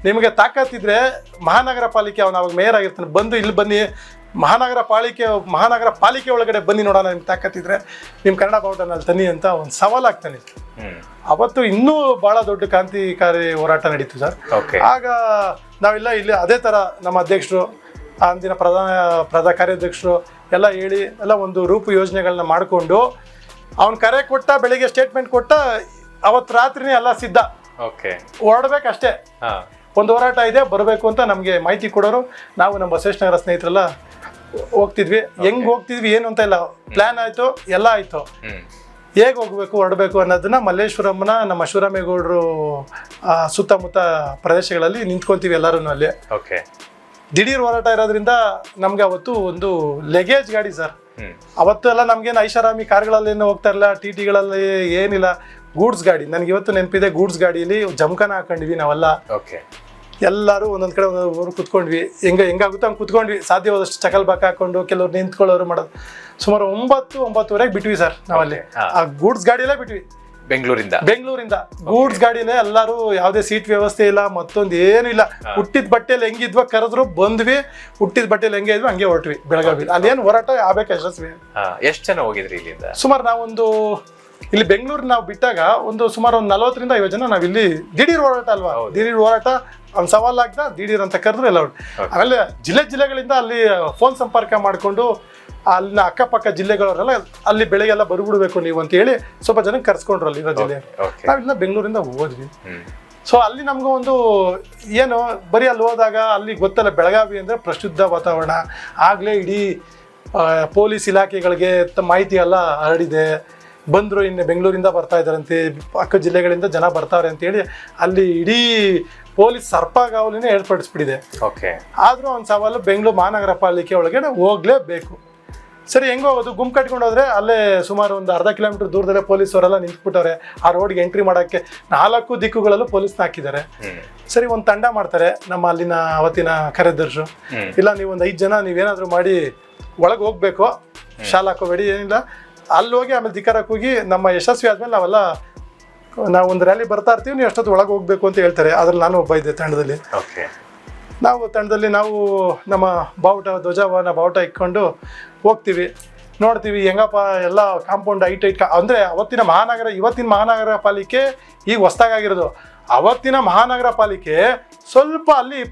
ನಿಮಗೆ ತಾಕತ್ತಿದ್ರೆ ಮಹಾನಗರ ಪಾಲಿಕೆ, ಅವನು ಅವಾಗ ಮೇಯರ್ ಆಗಿರ್ತಾನೆ, ಬಂದು ಇಲ್ಲಿ ಬನ್ನಿ, ಮಹಾನಗರ ಪಾಲಿಕೆ ಒಳಗಡೆ ಬನ್ನಿ ನೋಡೋಣ, ನಿಮ್ಗೆ ತಾಕತ್ತಿದ್ರೆ ನಿಮ್ಮ ಕನ್ನಡ ಬಾವುಟನಲ್ಲಿ ತನ್ನಿ ಅಂತ ಒಂದು ಸವಾಲಾಗ್ತಾನೆ. ಅವತ್ತು ಇನ್ನೂ ಭಾಳ ದೊಡ್ಡ ಕ್ರಾಂತಿಕಾರಿ ಹೋರಾಟ ನಡೀತು ಸರ್. ಆಗ ನಾವೆಲ್ಲ ಇಲ್ಲಿ ಅದೇ ಥರ ನಮ್ಮ ಅಧ್ಯಕ್ಷರು, ಅಂದಿನ ಪ್ರಧಾನ ಕಾರ್ಯಾಧ್ಯಕ್ಷರು ಎಲ್ಲ ಹೇಳಿ ಎಲ್ಲ ಒಂದು ರೂಪು ಯೋಜನೆಗಳನ್ನ ಮಾಡಿಕೊಂಡು ಅವ್ನು ಕರೆ ಕೊಟ್ಟ, ಬೆಳಿಗ್ಗೆ ಸ್ಟೇಟ್ಮೆಂಟ್ ಕೊಟ್ಟ, ಅವತ್ತು ರಾತ್ರಿನೇ ಎಲ್ಲ ಸಿದ್ಧ, ಓಕೆ ಹೊರಡ್ಬೇಕಷ್ಟೇ. ಹಾ ಒಂದು ಹೋರಾಟ ಇದೆ, ಬರಬೇಕು ಅಂತ ನಮಗೆ ಮಾಹಿತಿ ಕೊಡೋರು. ನಾವು ನಮ್ಮ ಬಸವೇಶ್ವರ ಸ್ನೇಹಿತರೆಲ್ಲ ಹೋಗ್ತಿದ್ವಿ. ಹೆಂಗ್ ಹೋಗ್ತಿದ್ವಿ ಏನು ಅಂತ ಇಲ್ಲ, ಪ್ಲಾನ್ ಆಯ್ತು, ಎಲ್ಲ ಆಯ್ತು. ಹೇಗೆ ಹೋಗ್ಬೇಕು, ಹೊರಡಬೇಕು ಅನ್ನೋದನ್ನ ಮಲ್ಲೇಶ್ವರಮ್ನ ನಮ್ಮ ಶಿವರಾಮೇಗೌಡರು ಸುತ್ತಮುತ್ತ ಪ್ರದೇಶಗಳಲ್ಲಿ ನಿಂತ್ಕೊಂತೀವಿ ಎಲ್ಲರೂ ಅಲ್ಲಿ. ಓಕೆ ದಿಢೀರ್ ಹೋರಾಟ ಇರೋದ್ರಿಂದ ನಮ್ಗೆ ಅವತ್ತು ಒಂದು ಲಗೇಜ್ ಗಾಡಿ ಸರ್. ಅವತ್ತು ಎಲ್ಲ ನಮ್ಗೇನು ಐಷಾರಾಮಿ ಕಾರ್ಗಳಲ್ಲಿ ಹೋಗ್ತಾ ಇರಲಿಲ್ಲ, ಟಿಗಳಲ್ಲಿ ಏನಿಲ್ಲ, ಗೂಡ್ಸ್ ಗಾಡಿ. ನನಗೆ ಇವತ್ತು ನೆನಪಿದೆ, ಗೂಡ್ಸ್ ಗಾಡಿಯಲ್ಲಿ ಜಮಖಾನ ಹಾಕೊಂಡಿವಿ ನಾವೆಲ್ಲ. ಓಕೆ ಎಲ್ಲರೂ ಒಂದೊಂದು ಕಡೆ ಒಂದೊಂದು ಕುತ್ಕೊಂಡ್ವಿ, ಹೆಂಗಾಗುತ್ತೋ ಹಂಗೆ ಕುತ್ಕೊಂಡ್ವಿ. ಸಾಧ್ಯವಾದಷ್ಟು ಚಕಲ್ ಬಾಕ್ ಹಾಕೊಂಡು ಕೆಲವ್ರು ನಿಂತ್ಕೊಳ್ಳೋರು ಮಾಡೋದು. ಸುಮಾರು 9-9:30 ಬಿಟ್ವಿ ಸರ್ ನಾವಲ್ಲಿ. ಆ ಗೂಡ್ಸ್ ಗಾಡಿಯಲ್ಲೇ ಬಿಟ್ವಿ ಬೆಂಗಳೂರಿಂದ ಗೂಡ್ಸ್ ಗಾಡಿನೇ. ಎಲ್ಲರೂ ಯಾವುದೇ ಸೀಟ್ ವ್ಯವಸ್ಥೆ ಇಲ್ಲ, ಮತ್ತೊಂದು ಏನು ಇಲ್ಲ. ಹುಟ್ಟಿದ ಬಟ್ಟೆಯಲ್ಲಿ ಹೆಂಗಿದ್ವ ಕರೆದ್ರು ಬಂದ್ವಿ, ಹುಟ್ಟಿದ ಬಟ್ಟೆಯಲ್ಲಿ ಹೆಂಗೆ ಇದ್ವಿ ಹಂಗೆ ಹೊರಟ್ವಿ ಬೆಳಗಾವಿ. ಅಲ್ಲೇನು ಹೋರಾಟ ಆಗ್ಬೇಕು ಯಶಸ್ವಿ. ಎಷ್ಟು ಜನ ಹೋಗಿದ್ರಿ ಇಲ್ಲಿಂದ? ಸುಮಾರು ನಾವೊಂದು ಇಲ್ಲಿ ಬೆಂಗಳೂರು ನಾವು ಬಿಟ್ಟಾಗ ಸುಮಾರು 40-50 ಜನ ನಾವು ಇಲ್ಲಿ ದಿಢೀರ್ ಹೋರಾಟ ಅಲ್ವಾ, ದಿಢೀರ್ ಹೋರಾಟ ಅವ್ನು ಸವಾಲಾಗ್ದ ದಿಢೀರ್ ಅಂತ ಕರೆದ್ರು ಎಲ್ಲ. ಆಮೇಲೆ ಜಿಲ್ಲೆಗಳಿಂದ ಅಲ್ಲಿ ಫೋನ್ ಸಂಪರ್ಕ ಮಾಡಿಕೊಂಡು ಅಲ್ಲಿನ ಅಕ್ಕಪಕ್ಕ ಜಿಲ್ಲೆಗಳವರೆಲ್ಲ ಅಲ್ಲಿ ಬೆಳಗ್ಗೆಲ್ಲ ಬರ್ಬಿಡ್ಬೇಕು ನೀವು ಅಂತ ಹೇಳಿ ಸ್ವಲ್ಪ ಜನ ಕರ್ಸ್ಕೊಂಡ್ರು ಅಲ್ಲಿರೋ ಜಿಲ್ಲೆ. ನಾವಿಲ್ಲ ಬೆಂಗಳೂರಿಂದ ಹೋದ್ವಿ. ಸೊ ಅಲ್ಲಿ ನಮ್ಗೆ ಒಂದು ಏನು ಬರೀ ಅಲ್ಲಿ ಹೋದಾಗ ಅಲ್ಲಿ ಗೊತ್ತಲ್ಲ, ಬೆಳಗಾವಿ ಅಂದರೆ ಪ್ರಶುದ್ಧ ವಾತಾವರಣ. ಆಗಲೇ ಇಡೀ ಪೊಲೀಸ್ ಇಲಾಖೆಗಳಿಗೆ ಮಾಹಿತಿ ಎಲ್ಲ ಹರಡಿದೆ. ಬಂದರು, ಇನ್ನು ಬೆಂಗಳೂರಿಂದ ಬರ್ತಾ ಇದ್ದಾರಂತೆ, ಪಕ್ಕ ಜಿಲ್ಲೆಗಳಿಂದ ಜನ ಬರ್ತಾರೆ ಅಂತೇಳಿ ಅಲ್ಲಿ ಇಡೀ ಪೊಲೀಸ್ ಸರ್ಪಗಾವಲಿನೇ ಏರ್ಪಡಿಸ್ಬಿಟ್ಟಿದೆ. ಓಕೆ ಆದರೂ ಒಂದು ಸವಾಲು, ಬೆಂಗಳೂರು ಮಹಾನಗರ ಪಾಲಿಕೆ ಒಳಗಡೆ ಹೋಗಲೇಬೇಕು. ಸರಿ, ಹೆಂಗೆ ಹೋಗೋದು? ಗುಂಪು ಕಟ್ಕೊಂಡು ಹೋದ್ರೆ ಅಲ್ಲೇ ಸುಮಾರು ಒಂದು ಅರ್ಧ ಕಿಲೋಮೀಟರ್ ದೂರದಲ್ಲೇ ಪೊಲೀಸವರೆಲ್ಲ ನಿಂತ್ಬಿಟ್ಟವ್ರೆ. ಆ ರೋಡ್ಗೆ ಎಂಟ್ರಿ ಮಾಡೋಕ್ಕೆ 4 ದಿಕ್ಕುಗಳಲ್ಲೂ ಪೊಲೀಸ್ನ ಹಾಕಿದ್ದಾರೆ. ಸರಿ, ಒಂದು ತಂಡ ಮಾಡ್ತಾರೆ ನಮ್ಮ ಅಲ್ಲಿನ ಅವತ್ತಿನ ಕಾರ್ಯದರ್ಶಿ. ಇಲ್ಲ, ನೀವು ಒಂದು 5 ಜನ ನೀವೇನಾದರೂ ಮಾಡಿ ಒಳಗೆ ಹೋಗ್ಬೇಕು, ಶಾಲೆ ಹಾಕೋಬೇಡಿ, ಏನಿಲ್ಲ. ಅಲ್ಲಿ ಹೋಗಿ ಆಮೇಲೆ ಧಿಕ್ಕಾರಕ್ಕೆ ಹೋಗಿ ನಮ್ಮ ಯಶಸ್ವಿ ಆದ್ಮೇಲೆ ನಾವು ಒಂದು ರ್ಯಾಲಿ ಬರ್ತಾ ಇರ್ತೀವಿ, ನೀವು ಎಷ್ಟೊತ್ತು ಒಳಗೆ ಹೋಗ್ಬೇಕು ಅಂತ ಹೇಳ್ತಾರೆ. ಅದ್ರಲ್ಲಿ ನಾನು ಒಬ್ಬ ಇದ್ದೆ ತಂಡದಲ್ಲಿ. ತಂಡದಲ್ಲಿ ನಾವು ನಮ್ಮ ಧ್ವಜವನ್ನ ಬಾವುಟ ಇಟ್ಕೊಂಡು ಹೋಗ್ತೀವಿ. ನೋಡ್ತೀವಿ ಹೆಂಗಪ್ಪ ಎಲ್ಲ ಕಾಂಪೌಂಡ್ ಹೈಟ್ ಅಂದರೆ ಇವತ್ತಿನ ಮಹಾನಗರ ಪಾಲಿಕೆ ಈಗ ಹೊಸ್ದಾಗಿರೋದು. ಅವತ್ತಿನ ಮಹಾನಗರ ಪಾಲಿಕೆ ಸ್ವಲ್ಪ ಅಲ್ಲಿ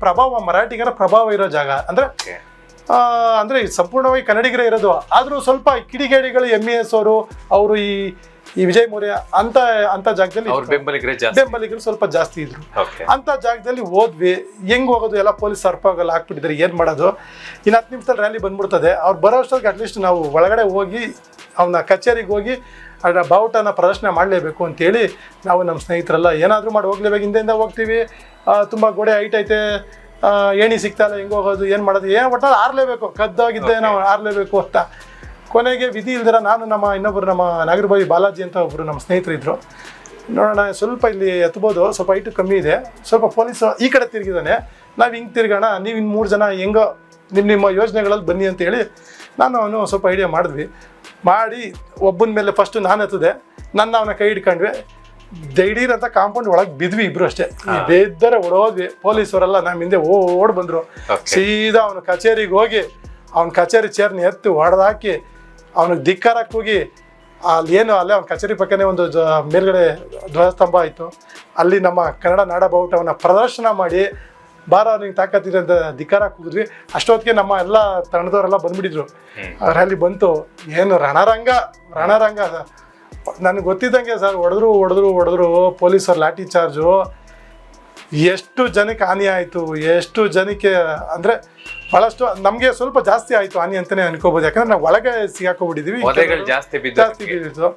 ಮರಾಠಿಗರ ಪ್ರಭಾವ ಇರೋ ಜಾಗ. ಅಂದರೆ ಸಂಪೂರ್ಣವಾಗಿ ಕನ್ನಡಿಗರೇ ಇರೋದು. ಆದರೂ ಸ್ವಲ್ಪ ಕಿಡಿಗೇಡಿಗಳು MES ಅವರು ಈ ವಿಜಯ್ ಮೌರ್ಯ ಅಂತ ಜಾಗದಲ್ಲಿ ಬೆಂಬಲಿಗರು ಸ್ವಲ್ಪ ಜಾಸ್ತಿ ಇದ್ರು. ಅಂತ ಜಾಗದಲ್ಲಿ ಹೋದ್ವಿ. ಹೆಂಗ್ ಹೋಗೋದು? ಎಲ್ಲ ಪೊಲೀಸ್ ಸರ್ಪಗಳು ಹಾಕ್ಬಿಟ್ಟಿದ್ದಾರೆ. ಏನ್ ಮಾಡೋದು? ಇನ್ನು 10 ನಿಮಿಷದಲ್ಲಿ ರ್ಯಾಲಿ ಬಂದ್ಬಿಡ್ತದೆ. ಅವ್ರು ಬರೋ ಅಷ್ಟೊತ್ತಿಗೆ ಅಟ್ಲೀಸ್ಟ್ ನಾವು ಒಳಗಡೆ ಹೋಗಿ ಅವನ ಕಚೇರಿಗೆ ಹೋಗಿ ಅದರ ಬಾವುಟನ ಪ್ರದರ್ಶನ ಮಾಡಲೇಬೇಕು ಅಂತೇಳಿ ನಾವು ನಮ್ಮ ಸ್ನೇಹಿತರೆಲ್ಲ ಏನಾದರೂ ಮಾಡಿ ಹೋಗ್ಲೇಬೇಕು. ಹಿಂದೆಯಿಂದ ಹೋಗ್ತೀವಿ, ತುಂಬ ಗೋಡೆ ಹೈಟ್ ಐತೆ, ಏಣಿ ಸಿಗ್ತಾ ಇಲ್ಲ, ಹೆಂಗೆ ಹೋಗೋದು, ಏನು ಮಾಡೋದು, ಒಟ್ಟಾರೆ ಆರ್ಲೇಬೇಕು, ಕದ್ದಾಗಿದ್ದೆ ನಾವು ಆರ್ಲೇಬೇಕು ಅಂತ. ಕೊನೆಗೆ ವಿಧಿ ಇಲ್ದಿರ ನಾನು ಇನ್ನೊಬ್ಬರು ನಮ್ಮ ನಾಗರಬಾಯಿ ಬಾಲಾಜಿ ಅಂತ ಒಬ್ಬರು ನಮ್ಮ ಸ್ನೇಹಿತರಿದ್ರು. ನೋಡೋಣ, ಸ್ವಲ್ಪ ಇಲ್ಲಿ ಎತ್ಬೋದು, ಸ್ವಲ್ಪ ಹೈಟು ಕಮ್ಮಿ ಇದೆ, ಸ್ವಲ್ಪ ಪೊಲೀಸು ಈ ಕಡೆ ತಿರುಗಿದ್ದಾನೆ, ನಾವು ಹಿಂಗೆ ತಿರ್ಗೋಣ, ನೀವು ಇನ್ನು 3 ಜನ ಹೆಂಗೋ ನಿಮ್ಮ ಯೋಜನೆಗಳಲ್ಲಿ ಬನ್ನಿ ಅಂತೇಳಿ ಅವನು ಸ್ವಲ್ಪ ಐಡಿಯಾ ಮಾಡಿ ಒಬ್ಬನ ಮೇಲೆ ಫಸ್ಟು ನಾನು ಎತ್ತದೆ, ಅವನ ಕೈ ಹಿಡ್ಕೊಂಡ್ವಿ. ದಿಢೀರ್ ಅಂತ ಕಾಂಪೌಂಡ್ ಒಳಗೆ ಬಿದ್ವಿ ಇಬ್ರು ಅಷ್ಟೇ. ಬೇದರೆ ಓಡೋದ್ವಿ. ಪೊಲೀಸವರೆಲ್ಲ ನಮ್ಮ ಹಿಂದೆ ಓಡ್ ಬಂದರು. ಸೀದಾ ಅವನ ಕಚೇರಿಗೆ ಹೋಗಿ ಅವನ ಕಚೇರಿ ಚೇರ್ನ ಎತ್ತು ಹೊಡೆದಾಕಿ ಅವನಿಗೆ ಧಿಕ್ಕಾರಕ್ಕೆ ಹೋಗಿ ಅಲ್ಲೇ ಅವ್ನ ಕಚೇರಿ ಪಕ್ಕನೇ ಒಂದು ಮೇಲ್ಗಡೆ ಧ್ವಜಸ್ತಂಭ ಆಯಿತು. ಅಲ್ಲಿ ನಮ್ಮ ಕನ್ನಡ ನಾಡ ಬಾವುಟವನ್ನು ಪ್ರದರ್ಶನ ಮಾಡಿ ಬಾರ ಅವ್ನಿಗೆ ತಾಕತ್ತಿದೆ ಅಂತ ಧಿಕ್ಕಾರಕ್ಕೆ ಹೋಗಿದ್ವಿ. ಅಷ್ಟೊತ್ತಿಗೆ ನಮ್ಮ ಎಲ್ಲ ತಂಡದವರೆಲ್ಲ ಬಂದ್ಬಿಟ್ಟಿದ್ರು. ರ್ಯಾಲಿ ಬಂತು. ಏನು ರಣರಂಗ ನನಗೆ ಗೊತ್ತಿದ್ದಂಗೆ ಸರ್, ಹೊಡೆದ್ರು ಪೊಲೀಸರು ಲಾಠಿ ಚಾರ್ಜು. ಎಷ್ಟು ಜನಕ್ಕೆ ಹಾನಿ ಆಯಿತು, ಎಷ್ಟು ಜನಕ್ಕೆ ಅಂದರೆ ಭಾಳಷ್ಟು. ನಮಗೆ ಸ್ವಲ್ಪ ಜಾಸ್ತಿ ಆಯಿತು ಹಾನಿ ಅಂತಲೇ ಅನ್ಕೋಬೋದು. ಯಾಕಂದರೆ ನಾವು ಒಳಗೆ ಸಿಗಾಕೋಬಿಟ್ಟಿದ್ವಿ, ಜಾಸ್ತಿ ಬಿದ್ದಿತ್ತು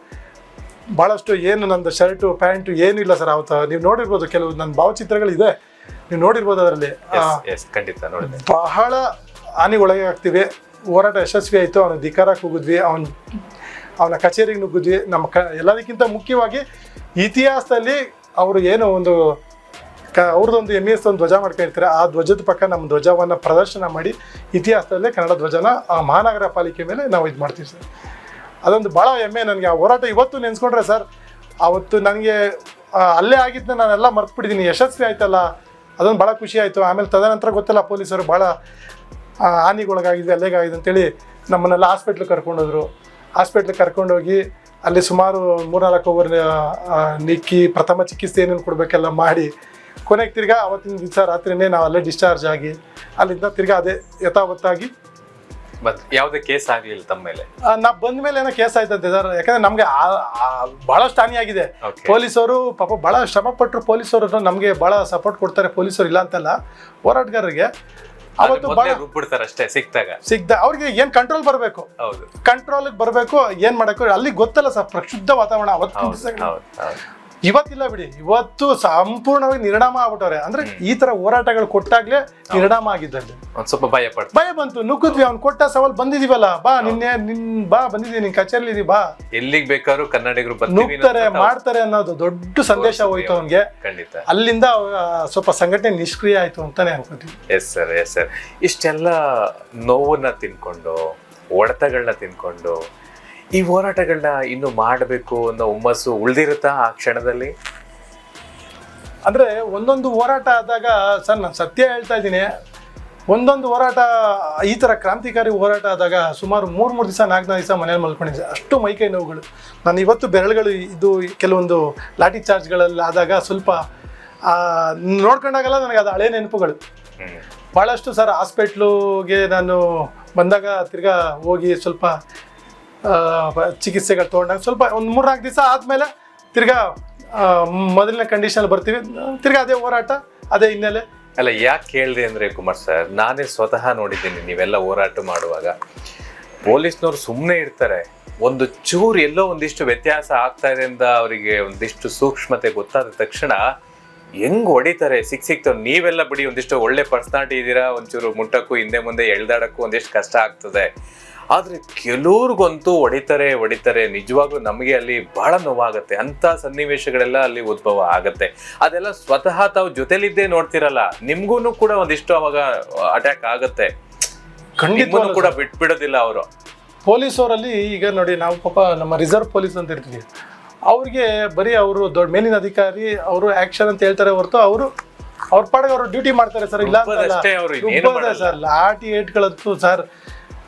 ಭಾಳಷ್ಟು. ಏನು ನಂದು ಶರ್ಟು ಪ್ಯಾಂಟು ಏನೂ ಇಲ್ಲ ಸರ್. ಅವತ್ತು ನೀವು ನೋಡಿರ್ಬೋದು, ಕೆಲವು ನನ್ನ ಭಾವಚಿತ್ರಗಳಿದೆ, ನೀವು ನೋಡಿರ್ಬೋದು. ಅದರಲ್ಲಿ ಬಹಳ ಹಾನಿ ಒಳಗೆ ಆಗ್ತೀವಿ. ಹೋರಾಟ ಯಶಸ್ವಿ ಆಯಿತು. ಅವನು ಧಿಕ್ಕಾರಕ್ಕೆ ಹೋಗಿದ್ವಿ, ಅವನ ಕಚೇರಿಗೆ ನುಗ್ಗಿದ್ವಿ. ಎಲ್ಲದಕ್ಕಿಂತ ಮುಖ್ಯವಾಗಿ ಇತಿಹಾಸದಲ್ಲಿ ಅವರು ಏನು ಒಂದು ಅವ್ರದ್ದೊಂದು MES ಒಂದು ಧ್ವಜ ಮಾಡ್ಕೊಂಡಿರ್ತಾರೆ. ಆ ಧ್ವಜದ ಪಕ್ಕ ನಮ್ಮ ಧ್ವಜವನ್ನು ಪ್ರದರ್ಶನ ಮಾಡಿ ಇತಿಹಾಸದಲ್ಲೇ ಕನ್ನಡ ಧ್ವಜನ ಮಹಾನಗರ ಪಾಲಿಕೆ ಮೇಲೆ ನಾವು ಇದು ಮಾಡ್ತೀವಿ ಸರ್. ಅದೊಂದು ಭಾಳ ಹೆಮ್ಮೆ ನನಗೆ. ಆ ಹೋರಾಟ ಇವತ್ತು ನೆನೆಸ್ಕೊಂಡ್ರೆ ಸರ್, ಅವತ್ತು ನನಗೆ ಅಲ್ಲೇ ಆಗಿದ್ದನ್ನ ನಾನೆಲ್ಲ ಮರ್ತ್ಬಿಟ್ಟಿದ್ದೀನಿ. ಯಶಸ್ವಿ ಆಯ್ತಲ್ಲ, ಅದೊಂದು ಭಾಳ ಖುಷಿ ಆಯಿತು. ಆಮೇಲೆ ತದನಂತರ ಗೊತ್ತಲ್ಲ, ಪೊಲೀಸರು ಭಾಳ ಹಾನಿಗೊಳಗಾಗಿದ್ವಿ, ಅಲ್ಲೇಗಾಗಿದೆ ಅಂತೇಳಿ ನಮ್ಮನ್ನೆಲ್ಲ ಹಾಸ್ಪಿಟ್ಲಿಗೆ ಕರ್ಕೊಂಡೋದ್ರು. ಹಾಸ್ಪಿಟ್ಲಿಗೆ ಕರ್ಕೊಂಡೋಗಿ ಅಲ್ಲಿ ಸುಮಾರು 3-4 ಅವರ್ ನಿಕ್ಕಿ ಪ್ರಥಮ ಚಿಕಿತ್ಸೆ ಏನೇನು ಕೊಡಬೇಕೆಲ್ಲ ಮಾಡಿ ಕೊನೆಗೆ ತಿರ್ಗಾ ಅವತ್ತಿನ ದಿವಸ ರಾತ್ರಿನೇ ನಾವು ಅಲ್ಲೇ ಡಿಸ್ಚಾರ್ಜ್ ಆಗಿ ಅಲ್ಲಿಂದ ತಿರ್ಗಾ ಅದೇ ಯಥಾವತ್ತಾಗಿ ಮತ್ತೆ ಯಾವುದೇ ಕೇಸ್ ಆಗ್ಲಿಲ್ಲ ತಮ್ಮ ಮೇಲೆ? ನಾ ಬಂದ ಮೇಲೆ ಏನೋ ಕೇಸ್ ಆಯ್ತಂತೆ ಸರ್. ಯಾಕಂದ್ರೆ ನಮ್ಗೆ ಬಹಳಷ್ಟು ಹಾನಿ ಆಗಿದೆ. ಪೊಲೀಸರು ಪಾಪ ಬಹಳ ಶ್ರಮ ಪಟ್ಟರು. ಪೊಲೀಸರು ನಮ್ಗೆ ಬಹಳ ಸಪೋರ್ಟ್ ಕೊಡ್ತಾರೆ ಪೊಲೀಸರು, ಇಲ್ಲ ಅಂತಲ್ಲ. ಹೋರಾಟಗಾರರಿಗೆ ಅವತ್ತು ಬಿಡ್ತಾರೆ ಅಷ್ಟೇ ಸಿಗ್ದ ಅವ್ರಿಗೆ ಏನ್ ಕಂಟ್ರೋಲ್ ಬರಬೇಕು, ಕಂಟ್ರೋಲ್ ಬರಬೇಕು. ಏನ್ ಮಾಡಬೇಕು ಅಲ್ಲಿ ಗೊತ್ತಲ್ಲ ಸರ್, ಪ್ರಕ್ಷುಬ್ಧ ವಾತಾವರಣ ಅವತ್ತು. ಇವತ್ತಿಲ್ಲ ಬಿಡಿ, ಇವತ್ತು ಸಂಪೂರ್ಣವಾಗಿ ನಿರ್ಣಾಮ ಆಗ್ಬಿಟ್ಟವ್ರೆ. ಅಂದ್ರೆ ಈ ತರ ಹೋರಾಟಗಳು ಕೊಟ್ಟಾಗ್ಲೇ ನಿರ್ಣಾಮ ಆಗಿದ್ದಲ್ಲಿ ಒಂದ್ ಸ್ವಲ್ಪ ಭಯ ಬಂತು. ನುಗ್ಗಿದ್ವಿ, ಅವ್ನು ಕೊಟ್ಟ ಸವಾಲ್ ಬಂದಿದೀವಲ್ಲ, ಬಾ ಬಾ ಬಂದಿದೀವಿ, ನಿನ್ ಕಚೇರಿ ಇದೀವಿ, ಬಾ ಎಲ್ಲಿಗೆ ಬೇಕಾದ್ರೂ ಕನ್ನಡಿಗರು ನುಗ್ತಾರೆ ಮಾಡ್ತಾರೆ ಅನ್ನೋದು ದೊಡ್ಡ ಸಂದೇಶ ಹೋಯ್ತು ಅವನ್ಗೆ. ಖಂಡಿತ ಅಲ್ಲಿಂದ ಸ್ವಲ್ಪ ಸಂಘಟನೆ ನಿಷ್ಕ್ರಿಯ ಆಯ್ತು ಅಂತಾನೆ ಅನ್ಕೋತೀವಿ. Yes sir. ಇಷ್ಟೆಲ್ಲ ನೋವನ್ನ ತಿನ್ಕೊಂಡು, ಹೊಡೆತಗಳನ್ನ ತಿನ್ಕೊಂಡು ಈ ಹೋರಾಟಗಳನ್ನ ಇನ್ನು ಮಾಡಬೇಕು ಅನ್ನೋ ಹುಮ್ಮಸ್ಸು ಉಳ್ದಿರುತ್ತಾ ಆ ಕ್ಷಣದಲ್ಲಿ? ಅಂದ್ರೆ ಒಂದೊಂದು ಹೋರಾಟ ಆದಾಗ ಸರ್, ನಾನು ಸತ್ಯ ಹೇಳ್ತಾ ಇದ್ದೀನಿ, ಒಂದೊಂದು ಹೋರಾಟ ಈ ಥರ ಕ್ರಾಂತಿಕಾರಿ ಹೋರಾಟ ಆದಾಗ ಸುಮಾರು 3 ದಿವಸ 4 ದಿವಸ ಮನೇಲಿ ಮಲ್ಕೊಂಡಿದ್ದೆ. ಅಷ್ಟು ಮೈಕೈ ನೋವುಗಳು. ನಾನು ಇವತ್ತು ಬೆರಳುಗಳು ಇದು ಕೆಲವೊಂದು ಲಾಠಿ ಚಾರ್ಜ್ಗಳಲ್ಲಿ ಆದಾಗ ಸ್ವಲ್ಪ ನೋಡ್ಕೊಂಡಾಗಲ್ಲ ನನಗೆ ಅದು ಹಳೆ ನೆನಪುಗಳು ಭಾಳಷ್ಟು ಸರ್. ಹಾಸ್ಪಿಟ್ಲುಗೆ ನಾನು ಬಂದಾಗ ತಿರ್ಗಾ ಹೋಗಿ ಸ್ವಲ್ಪ ಚಿಕಿತ್ಸೆಗಳು ತೊಗೊಂಡಾಗ ಸ್ವಲ್ಪ ಒಂದು 3-4 ದಿವಸ ಆದಮೇಲೆ ತಿರ್ಗಾ ಮೊದಲನೇ ಕಂಡೀಷನ್ ಬರ್ತೀವಿ. ತಿರ್ಗಾ ಅದೇ ಹೋರಾಟ, ಅದೇ ಹಿನ್ನೆಲೆ. ಅಲ್ಲ, ಯಾಕೆ ಕೇಳಿದೆ ಅಂದರೆ ಕುಮಾರ್ ಸರ್, ನಾನೇ ಸ್ವತಃ ನೋಡಿದ್ದೀನಿ ನೀವೆಲ್ಲ ಹೋರಾಟ ಮಾಡುವಾಗ ಪೊಲೀಸ್ನವ್ರು ಸುಮ್ಮನೆ ಇರ್ತಾರೆ. ಒಂದು ಚೂರು ಎಲ್ಲೋ ಒಂದಿಷ್ಟು ವ್ಯತ್ಯಾಸ ಆಗ್ತಾ ಇದೆ ಅಂತ ಅವರಿಗೆ ಒಂದಿಷ್ಟು ಸೂಕ್ಷ್ಮತೆ ಗೊತ್ತಾದ ತಕ್ಷಣ ಹೆಂಗ್ ಹೊಡಿತಾರೆ, ಸಿಕ್ತವ್. ನೀವೆಲ್ಲ ಬಿಡಿ, ಒಂದಿಷ್ಟು ಒಳ್ಳೆ ಪರ್ಸನಾಲಿಟಿ ಇದ್ದೀರಾ, ಒಂಚೂರು ಮುಟ್ಟಕ್ಕೂ ಹಿಂದೆ ಮುಂದೆ ಎಳ್ದಾಡಕ್ಕೂ ಒಂದಿಷ್ಟು ಕಷ್ಟ ಆಗ್ತದೆ. ಆದ್ರೆ ಕೆಲವ್ರಿಗಂತೂ ಹೊಡಿತಾರೆ. ನಿಜವಾಗ್ಲೂ ನಮಗೆ ಅಲ್ಲಿ ಬಹಳ ನೋವಾಗತ್ತೆ. ಅಂತ ಸನ್ನಿವೇಶಗಳೆಲ್ಲ ಅಲ್ಲಿ ಉದ್ಭವ ಆಗತ್ತೆ. ಅದೆಲ್ಲ ಸ್ವತಃ ತಾವು ಜೊತೆಲಿದ್ದೇ ನೋಡ್ತಿರಲ್ಲ, ನಿಮ್ಗೂನು ಕೂಡ ಒಂದಿಷ್ಟು ಅವಾಗ ಅಟ್ಯಾಕ್ ಆಗತ್ತೆ. ಖಂಡಿತ ಕೂಡ ಬಿಟ್ಬಿಡೋದಿಲ್ಲ ಅವರು. ಪೊಲೀಸವರಲ್ಲಿ ಈಗ ನೋಡಿ, ನಾವು ಪಾಪ ನಮ್ಮ ರಿಸರ್ವ್ ಪೊಲೀಸ್ ಅಂತ ಇರ್ತೀವಿ, ಅವ್ರಿಗೆ ಬರೀ ಅವರು ದೊಡ್ಡ ಮೇಲಿನ ಅಧಿಕಾರಿ, ಅವರು ಆಕ್ಷನ್ ಅಂತ ಹೇಳ್ತಾರೆ ಹೊರತು ಅವ್ರ ಪಾಡಿಗೆ ಅವರು ಡ್ಯೂಟಿ ಮಾಡ್ತಾರೆ ಸರ್. ಇಲ್ಲ ಸರ್, ಲಾಠಿ ಏಟ್ಗಳಂತೂ ಸರ್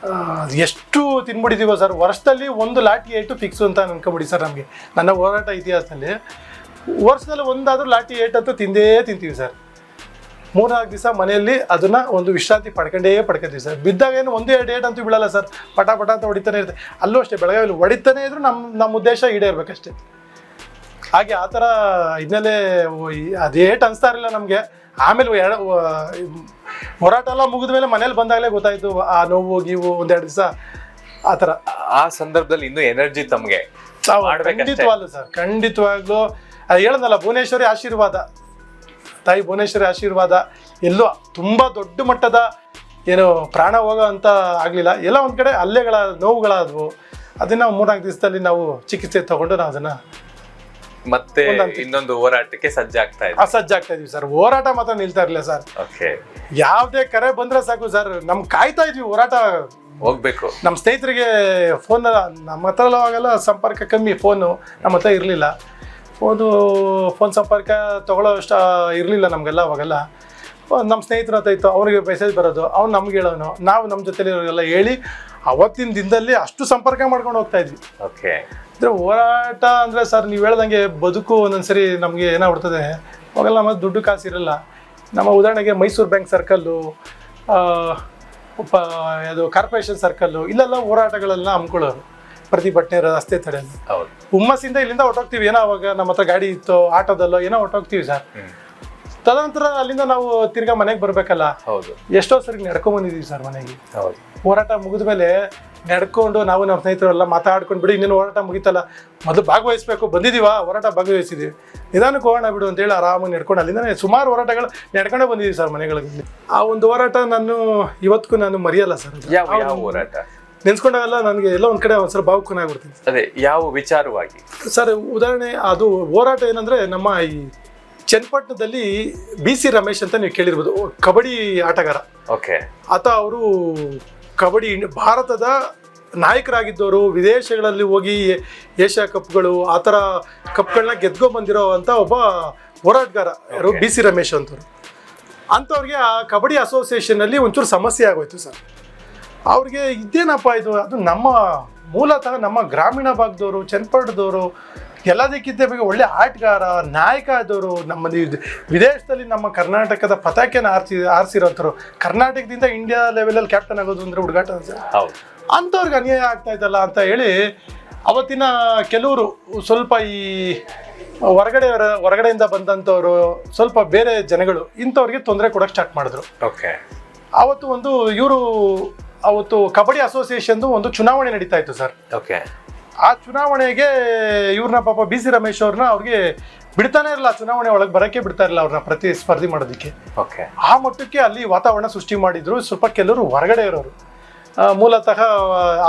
ಎಷ್ಟು ತಿನ್ಬಿಟ್ಟಿದೀವ ಸರ್. ವರ್ಷದಲ್ಲಿ 1 ಲಾಠಿ ಏಟು ಫಿಕ್ಸು ಅಂತ ಅನ್ಕೊಂಬಿಡಿ ಸರ್. ನಮಗೆ ನನ್ನ ಹೋರಾಟ ಇತಿಹಾಸದಲ್ಲಿ ವರ್ಷದಲ್ಲಿ ಒಂದಾದ್ರೂ ಲಾಠಿ ಏಟಂತೂ ತಿಂತೀವಿ ಸರ್. 3-4 ದಿವಸ ಮನೆಯಲ್ಲಿ ಅದನ್ನ ಒಂದು ವಿಶ್ರಾಂತಿ ಪಡ್ಕೊಂತೀವಿ ಸರ್. ಬಿದ್ದಾಗ ಏನು 1-2 ಏಟ್ ಅಂತೂ ಬೀಳಲ್ಲ ಸರ್, ಪಟ ಅಂತ ಹೊಡಿತಾನೆ ಇರುತ್ತೆ. ಅಲ್ಲೂ ಅಷ್ಟೇ, ಬೆಳಗಾವಿಯಲ್ಲಿ ಹೊಡಿತಾನೆ ಇದ್ರು ನಮ್ಮ ಉದ್ದೇಶ ಈಡೇರ್ಬೇಕಷ್ಟೇ. ಹಾಗೆ ಆ ಥರ ಹಿನ್ನೆಲೆ ಅದು ಏಟ್ ಅನಿಸ್ತಾ ಇರಲಿಲ್ಲ ನಮಗೆ. ಆಮೇಲೆ ಹೋರಾಟ ಎಲ್ಲ ಮುಗಿದ ಮೇಲೆ ಮನೇಲಿ ಬಂದಾಗಲೇ ಗೊತ್ತಾಯ್ತು ಆ ನೋವು ಗೀವು 1-2 ದಿವಸ ಆ ಥರ. ಆ ಸಂದರ್ಭದಲ್ಲಿ ಇನ್ನೂ ಎನರ್ಜಿ ತಮಗೆ ಖಂಡಿತವಾಗ್ಲು ಸರ್, ಖಂಡಿತವಾಗ್ಲು. ಅದು ಹೇಳೋದಲ್ಲ, ಭುವನೇಶ್ವರಿ ಆಶೀರ್ವಾದ, ತಾಯಿ ಭುವನೇಶ್ವರಿ ಆಶೀರ್ವಾದ. ಎಲ್ಲೋ ತುಂಬ ದೊಡ್ಡ ಮಟ್ಟದ ಏನು ಪ್ರಾಣ ಹೋಗೋ ಅಂತ ಆಗಲಿಲ್ಲ. ಎಲ್ಲ ಒಂದು ಕಡೆ ಹಲ್ಲೆಗಳ ನೋವುಗಳಾದವು. ಅದನ್ನು 3-4 ದಿವಸದಲ್ಲಿ ನಾವು ಚಿಕಿತ್ಸೆ ತಗೊಂಡು ನಾವು ಅದನ್ನು ಮತ್ತೆ ಇನ್ನೊಂದು ಹೋರಾಟಕ್ಕೆ ಸಜ್ಜಾಗ್ತಾ ಇದೀವಿ ಸರ್. ಹೋರಾಟ ಮಾತ್ರ ನಿಲ್ತಾ ಇರಲಿಲ್ಲ ಸರ್. ಯಾವುದೇ ಕರೆ ಬಂದ್ರೆ ಸಾಕು ಸರ್, ನಮ್ ಕಾಯ್ತಾ ಇದ್ವಿ ಹೋರಾಟ ಹೋಗ್ಬೇಕು. ನಮ್ಮ ಸ್ನೇಹಿತರಿಗೆ ಫೋನ್, ನಮ್ಮ ಹತ್ರ ಅವಾಗೆಲ್ಲ ಸಂಪರ್ಕ ಕಮ್ಮಿ, ಫೋನು ನಮ್ಮ ಹತ್ರ ಇರಲಿಲ್ಲ. ಫೋನ್ ಸಂಪರ್ಕ ತಗೊಳ್ಳೋ ಅಷ್ಟ ಇರಲಿಲ್ಲ ನಮಗೆಲ್ಲ ಅವಾಗೆಲ್ಲ. ನಮ್ಮ ಸ್ನೇಹಿತರ ಹತ್ರ ಇತ್ತು, ಅವನಿಗೆ ಮೆಸೇಜ್ ಬರೋದು, ಅವ್ನು ನಮ್ಗೆ ಹೇಳೋನು, ನಾವು ನಮ್ಮ ಜೊತೆಲಿರೋರೆಲ್ಲ ಹೇಳಿ ಅವತ್ತಿನ ದಿನದಲ್ಲಿ ಅಷ್ಟು ಸಂಪರ್ಕ ಮಾಡ್ಕೊಂಡು ಹೋಗ್ತಾ ಇದ್ವಿ. ಅಂದರೆ ಹೋರಾಟ ಅಂದರೆ ಸರ್, ನೀವು ಹೇಳ್ದಂಗೆ ಬದುಕು ಒಂದೊಂದ್ಸರಿ ನಮಗೆ ಏನಾಗ್ಬಿಡ್ತದೆ, ಅವಾಗೆಲ್ಲ ನಮ್ಮ ದುಡ್ಡು ಕಾಸು ಇರಲ್ಲ. ನಮ್ಮ ಉದಾಹರಣೆಗೆ ಮೈಸೂರು ಬ್ಯಾಂಕ್ ಸರ್ಕಲ್ಲು, ಅದು ಕಾರ್ಪೊರೇಷನ್ ಸರ್ಕಲ್ಲು, ಇಲ್ಲೆಲ್ಲ ಹೋರಾಟಗಳೆಲ್ಲ ಹಮ್ಕೊಳ್ಳೋರು, ಪ್ರತಿಭಟನೆ, ರಸ್ತೆ ತಡೆ. ಹುಮ್ಮಸ್ಸಿಂದ ಇಲ್ಲಿಂದ ಹೊಟ್ಟೋಗ್ತೀವಿ. ಏನೋ ಅವಾಗ ನಮ್ಮ ಹತ್ರ ಗಾಡಿ ಇತ್ತು, ಆಟೋದಲ್ಲೋ ಏನೋ ಹೊಟ್ಟೋಗ್ತೀವಿ ಸರ್. ತದನಂತರ ಅಲ್ಲಿಂದ ನಾವು ತಿರ್ಗಾ ಮನೆಗೆ ಬರ್ಬೇಕಲ್ಲ, ಎಷ್ಟೋ ಸರಿ ನಡ್ಕೊಂಡ್ ಬಂದಿದೀವಿ ಸರ್ ಮನೆಗೆ. ಹೋರಾಟ ಮುಗಿದ ಮೇಲೆ ನಡ್ಕೊಂಡು ನಾವು ನಮ್ಮ ಸ್ನೇಹಿತರೆಲ್ಲ ಮಾತಾಡ್ಕೊಂಡು, ಬಿಡಿ ಇನ್ನೇನು ಹೋರಾಟ ಮುಗಿತಲ್ಲ, ಮೊದಲು ಭಾಗವಹಿಸ್ಬೇಕು, ಬಂದಿದ್ದೀವಾ ಹೋರಾಟ ಭಾಗವಹಿಸಿದ್ದೀವಿ, ನಿಧಾನಕ್ಕೆ ಹೋಗೋಣ ಬಿಡು ಅಂತೇಳಿ ಆರಾಮಾಗಿ ನಡ್ಕೊಂಡು ಅಲ್ಲಿಂದ ಸುಮಾರು ಹೋರಾಟಗಳು ನಡ್ಕೊಂಡೇ ಬಂದಿದ್ದೀವಿ ಸರ್ ಮನೆಗಳಲ್ಲಿ. ಆ ಒಂದು ಹೋರಾಟ ಇವತ್ತಿಗೂ ನಾನು ಮರೆಯಲ್ಲ ಸರ್. ಯಾವ ಹೋರಾಟ ನೆನ್ಸ್ಕೊಂಡಾಗೆಲ್ಲ ನನಗೆ ಎಲ್ಲ ಒಂದ್ ಕಡೆ ಒಂದ್ಸಲ ಭಾವುಕನಾಗ್ಬಿಡ್ತೀನಿ. ಅದೇ ಯಾವ ವಿಚಾರವಾಗಿ ಸರ್? ಉದಾಹರಣೆ, ಅದು ಹೋರಾಟ ಏನಂದ್ರೆ, ನಮ್ಮ ಈ ಚನ್ನಪಟ್ಟಣದಲ್ಲಿ BC ರಮೇಶ್ ಅಂತ ನೀವು ಕೇಳಿರ್ಬೋದು, ಕಬಡ್ಡಿ ಆಟಗಾರ. ಆತ ಅವರು ಕಬಡ್ಡಿ ಭಾರತದ ನಾಯಕರಾಗಿದ್ದವರು, ವಿದೇಶಗಳಲ್ಲಿ ಹೋಗಿ ಏಷ್ಯಾ ಕಪ್ಗಳು ಆ ಥರ ಕಪ್ಗಳನ್ನ ಗೆದ್ಕೊಂಡ್ಬಂದಿರೋ ಅಂತ ಒಬ್ಬ ಹೋರಾಟಗಾರ, ಯಾರು BC ರಮೇಶ್ ಅಂತವ್ರು. ಅಂಥವ್ರಿಗೆ ಆ ಕಬಡ್ಡಿ ಅಸೋಸಿಯೇಷನಲ್ಲಿ ಒಂಚೂರು ಸಮಸ್ಯೆ ಆಗೋಯ್ತು ಸರ್. ಅವ್ರಿಗೆ ಇದೇನಪ್ಪ ಇದು, ಅದು ನಮ್ಮ ಮೂಲತಃ ನಮ್ಮ ಗ್ರಾಮೀಣ ಭಾಗದವರು, ಚನ್ನಪಟ್ಟಣದವರು, ಎಲ್ಲದಕ್ಕಿಂತ ಬಗ್ಗೆ ಒಳ್ಳೆ ಆಟಗಾರ, ನಾಯಕ ಆದವರು, ನಮ್ಮ ವಿದೇಶದಲ್ಲಿ ನಮ್ಮ ಕರ್ನಾಟಕದ ಪತಾಕೆನ ಆರಿಸಿರೋಂಥವ್ರು, ಕರ್ನಾಟಕದಿಂದ ಇಂಡಿಯಾ ಲೆವೆಲಲ್ಲಿ ಕ್ಯಾಪ್ಟನ್ ಆಗೋದು ಅಂದರೆ ಹುಡುಗಾಟ ಹೌದು. ಅಂಥವ್ರಿಗೆ ಅನ್ಯಾಯ ಆಗ್ತಾ ಇದ್ದಲ್ಲ ಅಂತ ಹೇಳಿ ಅವತ್ತಿನ ಕೆಲವರು ಸ್ವಲ್ಪ ಈ ಹೊರಗಡೆಯಿಂದ ಬಂದಂಥವ್ರು, ಸ್ವಲ್ಪ ಬೇರೆ ಜನಗಳು ಇಂಥವ್ರಿಗೆ ತೊಂದರೆ ಕೊಡೋಕ್ಕೆ ಸ್ಟಾರ್ಟ್ ಮಾಡಿದ್ರು. ಓಕೆ. ಅವತ್ತು ಕಬಡ್ಡಿ ಅಸೋಸಿಯೇಷನ್ದು ಒಂದು ಚುನಾವಣೆ ನಡೀತಾ ಇತ್ತು ಸರ್. ಓಕೆ. ಆ ಚುನಾವಣೆಗೆ ಇವ್ರನ್ನ ಪಾಪ BC ರಮೇಶ್ ಅವ್ರನ್ನ ಅವ್ರಿಗೆ ಬಿಡ್ತಾನೆ ಇರಲ್ಲ, ಚುನಾವಣೆ ಒಳಗೆ ಬರೋಕ್ಕೆ ಬಿಡ್ತಾ ಇರಲಿಲ್ಲ ಅವ್ರನ್ನ ಸ್ಪರ್ಧೆ ಮಾಡೋದಕ್ಕೆ. ಓಕೆ. ಆ ಮಟ್ಟಕ್ಕೆ ಅಲ್ಲಿ ವಾತಾವರಣ ಸೃಷ್ಟಿ ಮಾಡಿದ್ರು. ಸ್ವಲ್ಪ ಕೆಲವರು ಹೊರಗಡೆ ಇರೋರು, ಮೂಲತಃ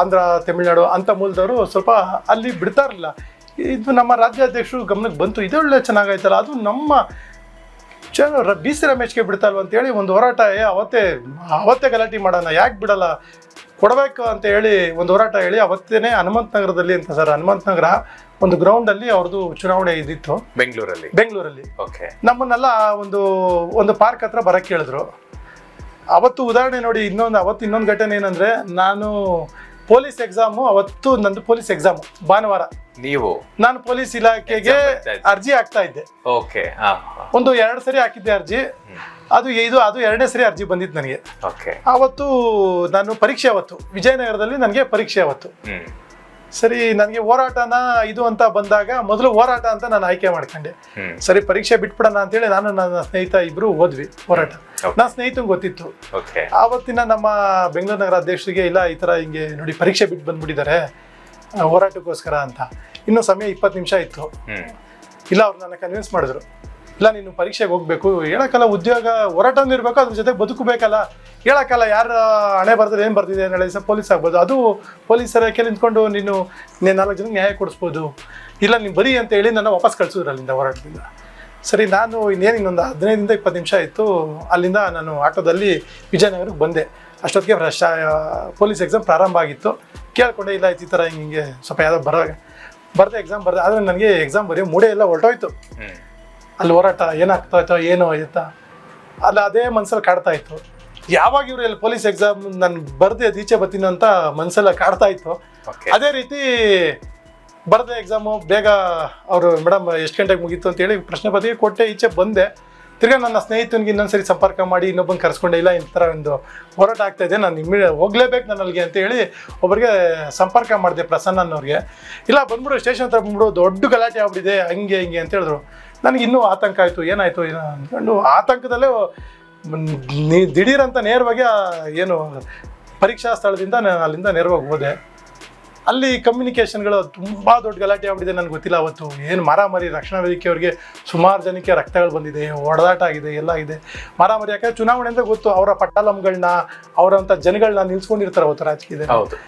ಆಂಧ್ರ, ತಮಿಳುನಾಡು ಅಂತ ಮೂಲದವರು ಸ್ವಲ್ಪ ಅಲ್ಲಿ ಬಿಡ್ತಾ ಇರಲಿಲ್ಲ. ಇದು ನಮ್ಮ ರಾಜ್ಯಾಧ್ಯಕ್ಷರು ಗಮನಕ್ಕೆ ಬಂತು, ಇದು ಒಳ್ಳೆ ಚೆನ್ನಾಗಾಯ್ತಲ್ಲ, ಅದು ನಮ್ಮ BC ರಮೇಶ್ಗೆ ಬಿಡ್ತಲ್ವ ಅಂತೇಳಿ ಒಂದು ಹೋರಾಟ, ಅವತ್ತೇ ಗಲಾಟೆ ಮಾಡೋಣ, ಯಾಕೆ ಬಿಡಲ್ಲ, ಕೊಡಬೇಕು ಅಂತ ಹೇಳಿ ಒಂದು ಹೋರಾಟ ಹೇಳಿ ಅವತ್ತೇನೆ ಹನುಮಂತ ನಗರದಲ್ಲಿ ಅಂತ ಸರ್, ಹನುಮಂತ ನಗರ ಒಂದು ಗ್ರೌಂಡಲ್ಲಿ ಅವ್ರದ್ದು ಚುನಾವಣೆ ಇದ್ದಿತ್ತು ಬೆಂಗಳೂರಲ್ಲಿ. ಓಕೆ. ನಮ್ಮನ್ನೆಲ್ಲ ಒಂದು ಪಾರ್ಕ್ ಹತ್ರ ಬರಕ್ಕೆ ಹೇಳಿದ್ರು. ಅವತ್ತು ಉದಾಹರಣೆ ನೋಡಿ, ಇನ್ನೊಂದು ಘಟನೆ ಏನಂದ್ರೆ, ನಾನು ಪೊಲೀಸ್ ಎಕ್ಸಾಮು, ಅವತ್ತು ನಂದು ಪೊಲೀಸ್ ಎಕ್ಸಾಮು ಭಾನುವಾರ, ನಾನು ಪೊಲೀಸ್ ಇಲಾಖೆಗೆ ಅರ್ಜಿ ಹಾಕ್ತಾ ಇದ್ದೆ. ಓಕೆ. ಒಂದು 2 ಸರಿ ಹಾಕಿದ್ದೆ ಅರ್ಜಿ, ಅದು 2ನೇ ಸರಿ ಅರ್ಜಿ ಬಂದಿತ್ತು ನನಗೆ. ಅವತ್ತು ನಾನು ಪರೀಕ್ಷೆ, ಅವತ್ತು ವಿಜಯನಗರದಲ್ಲಿ ನನಗೆ ಪರೀಕ್ಷೆ ಅವತ್ತು. ಸರಿ, ನನಗೆ ಹೋರಾಟನ ಇದು ಅಂತ ಬಂದಾಗ ಮೊದಲು ಹೋರಾಟ ಅಂತ ನಾನು ಆಯ್ಕೆ ಮಾಡ್ಕೊಂಡೆ. ಸರಿ, ಪರೀಕ್ಷೆ ಬಿಟ್ಬಿಡೋಣ ಅಂತೇಳಿ ನಾನು ನನ್ನ ಸ್ನೇಹಿತ ಇಬ್ರು ಹೋದ್ವಿ ಹೋರಾಟ. ನನ್ನ ಸ್ನೇಹಿತಂಗೆ ಗೊತ್ತಿತ್ತು. ಆವತ್ತಿನ ನಮ್ಮ ಬೆಂಗಳೂರು ನಗರ ಅಧ್ಯಕ್ಷರಿಗೆ, ಇಲ್ಲ ಈ ಥರ ಹಿಂಗೆ ನೋಡಿ ಪರೀಕ್ಷೆ ಬಿಟ್ಟು ಬಂದ್ಬಿಟ್ಟಿದ್ದಾರೆ ಹೋರಾಟಕ್ಕೋಸ್ಕರ ಅಂತ. ಇನ್ನೂ ಸಮಯ 20 ನಿಮಿಷ ಇತ್ತು. ಇಲ್ಲ, ಅವ್ರು ನನ್ನ ಕನ್ವಿನ್ಸ್ ಮಾಡಿದ್ರು, ಇಲ್ಲ ನೀನು ಪರೀಕ್ಷೆಗೆ ಹೋಗ್ಬೇಕು, ಹೇಳಕ್ಕಲ್ಲ, ಉದ್ಯೋಗ ಹೋರಾಟನೂ ಇರಬೇಕು, ಅದ್ರ ಜೊತೆ ಬದುಕಬೇಕಲ್ಲ, ಹೇಳಕ್ಕಲ್ಲ, ಯಾರ ಹಣೆ ಬರ್ತಾರೆ ಏನು ಬರ್ತಿದೆ ನಾಳೆ ದಿವಸ ಪೊಲೀಸ್ ಆಗ್ಬೋದು, ಅದು ಪೊಲೀಸರ ಕೈಲಿ ನಿಂತ್ಕೊಂಡು ನೀನು 4 ಜನಕ್ಕೆ ನ್ಯಾಯ ಕೊಡಿಸ್ಬೋದು, ಇಲ್ಲ ನೀವು ಬರೀ ಅಂತ ಹೇಳಿ ನನ್ನ ವಾಪಸ್ ಕಳಿಸಿದ್ರು ಅಲ್ಲಿಂದ ಹೋರಾಟದಿಂದ. ಸರಿ, ನಾನು ಇನ್ನೊಂದು 15 20 ನಿಮಿಷ ಇತ್ತು, ಅಲ್ಲಿಂದ ನಾನು ಆಟೋದಲ್ಲಿ ವಿಜಯನಗರಕ್ಕೆ ಬಂದೆ. ಅಷ್ಟೊತ್ತಿಗೆ ಪೊಲೀಸ್ ಎಕ್ಸಾಮ್ ಪ್ರಾರಂಭ ಆಗಿತ್ತು. ಕೇಳ್ಕೊಂಡೆ, ಇಲ್ಲ ಈ ಥರ ಹಿಂಗೆ ಸ್ವಲ್ಪ ಯಾವುದೋ ಬರ್ದೆ ಎಕ್ಸಾಮ್ ಬರ್ದೆ, ಆದರೆ ನನಗೆ ಎಕ್ಸಾಮ್ ಬರೆಯೋ ಮೂಡೇ ಎಲ್ಲ ಹೊರಟೋಯ್ತು. ಅಲ್ಲಿ ಹೋರಾಟ ಏನಾಗ್ತಾಯ್ತೋ ಏನೋ ಆಯ್ತಾ, ಅಲ್ಲ ಅದೇ ಮನ್ಸಲ್ಲಿ ಕಾಡ್ತಾ ಇತ್ತು. ಯಾವಾಗ ಇವರು ಇಲ್ಲಿ ಪೊಲೀಸ್ ಎಕ್ಸಾಮ್ ನಾನು ಬರ್ದೆ ಈಚೆ ಬರ್ತೀನಿ ಅಂತ ಮನ್ಸೆಲ್ಲ ಕಾಡ್ತಾ ಇತ್ತು. ಅದೇ ರೀತಿ ಬರ್ದೆ ಎಕ್ಸಾಮು, ಬೇಗ ಅವರು ಮೇಡಮ್ ಎಷ್ಟು ಗಂಟೆಗೆ ಮುಗೀತು ಅಂತೇಳಿ ಪ್ರಶ್ನೆ ಪತ್ರಿಕೆ ಕೊಟ್ಟೆ, ಈಚೆ ಬಂದೆ. ತಿರ್ಗಾ ನನ್ನ ಸ್ನೇಹಿತನಿಗೆ ಇನ್ನೊಂದ್ಸರಿ ಸಂಪರ್ಕ ಮಾಡಿ ಇನ್ನೊಬ್ಬನ ಕರ್ಸ್ಕೊಂಡೆ, ಇಲ್ಲ ಈ ಥರ ಒಂದು ಹೋರಾಟ ಆಗ್ತಾ ಇದೆ, ನಾನು ಹೋಗ್ಲೇಬೇಕು ನಾನು ಅಲ್ಲಿಗೆ ಅಂತೇಳಿ ಒಬ್ಬರಿಗೆ ಸಂಪರ್ಕ ಮಾಡಿದೆ, ಪ್ರಸನ್ನ ಅನ್ನೋರಿಗೆ. ಇಲ್ಲ ಬಂದ್ಬಿಡು, ಸ್ಟೇಷನ್ ಹತ್ರ ಬಂದ್ಬಿಡು, ದೊಡ್ಡ ಗಲಾಟೆ ಆಗ್ಬಿಟ್ಟಿದೆ, ಹಂಗೆ ಅಂತ ಹೇಳಿದ್ರು. ನನಗೆ ಇನ್ನೂ ಆತಂಕ ಆಯಿತು, ಏನಾಯಿತು ಏನೋ ಅಂದ್ಕೊಂಡು ಆತಂಕದಲ್ಲೇ ದಿಢೀರಂತ ನೇರವಾಗಿ ಏನು ಪರೀಕ್ಷಾ ಸ್ಥಳದಿಂದ ನಾನು ಅಲ್ಲಿಂದ ನೇರವಾಗಿ ಹೋದೆ. ಅಲ್ಲಿ ಕಮ್ಯುನಿಕೇಷನ್ಗಳು ತುಂಬ ದೊಡ್ಡ ಗಲಾಟೆ ಆಗ್ಬಿಟ್ಟಿದೆ. ನನಗೆ ಗೊತ್ತಿಲ್ಲ ಅವತ್ತು ಏನು ಮಾರಾಮಾರಿ, ರಕ್ಷಣಾ ವೇದಿಕೆಯವ್ರಿಗೆ ಸುಮಾರು ಜನಕ್ಕೆ ರಕ್ತಗಳು ಬಂದಿದೆ, ಹೊಡೆದಾಟ ಆಗಿದೆ, ಎಲ್ಲ ಇದೆ ಮಾರಾಮಾರಿ. ಯಾಕಂದರೆ ಚುನಾವಣೆ ಅಂದರೆ ಗೊತ್ತು, ಅವರ ಪಟ್ಟಾಲಂಗಳನ್ನ, ಅವರಂಥ ಜನಗಳನ್ನ ನಿಲ್ಸ್ಕೊಂಡಿರ್ತಾರೆ ಅವತ್ತು ರಾಜಕೀಯದಲ್ಲಿ.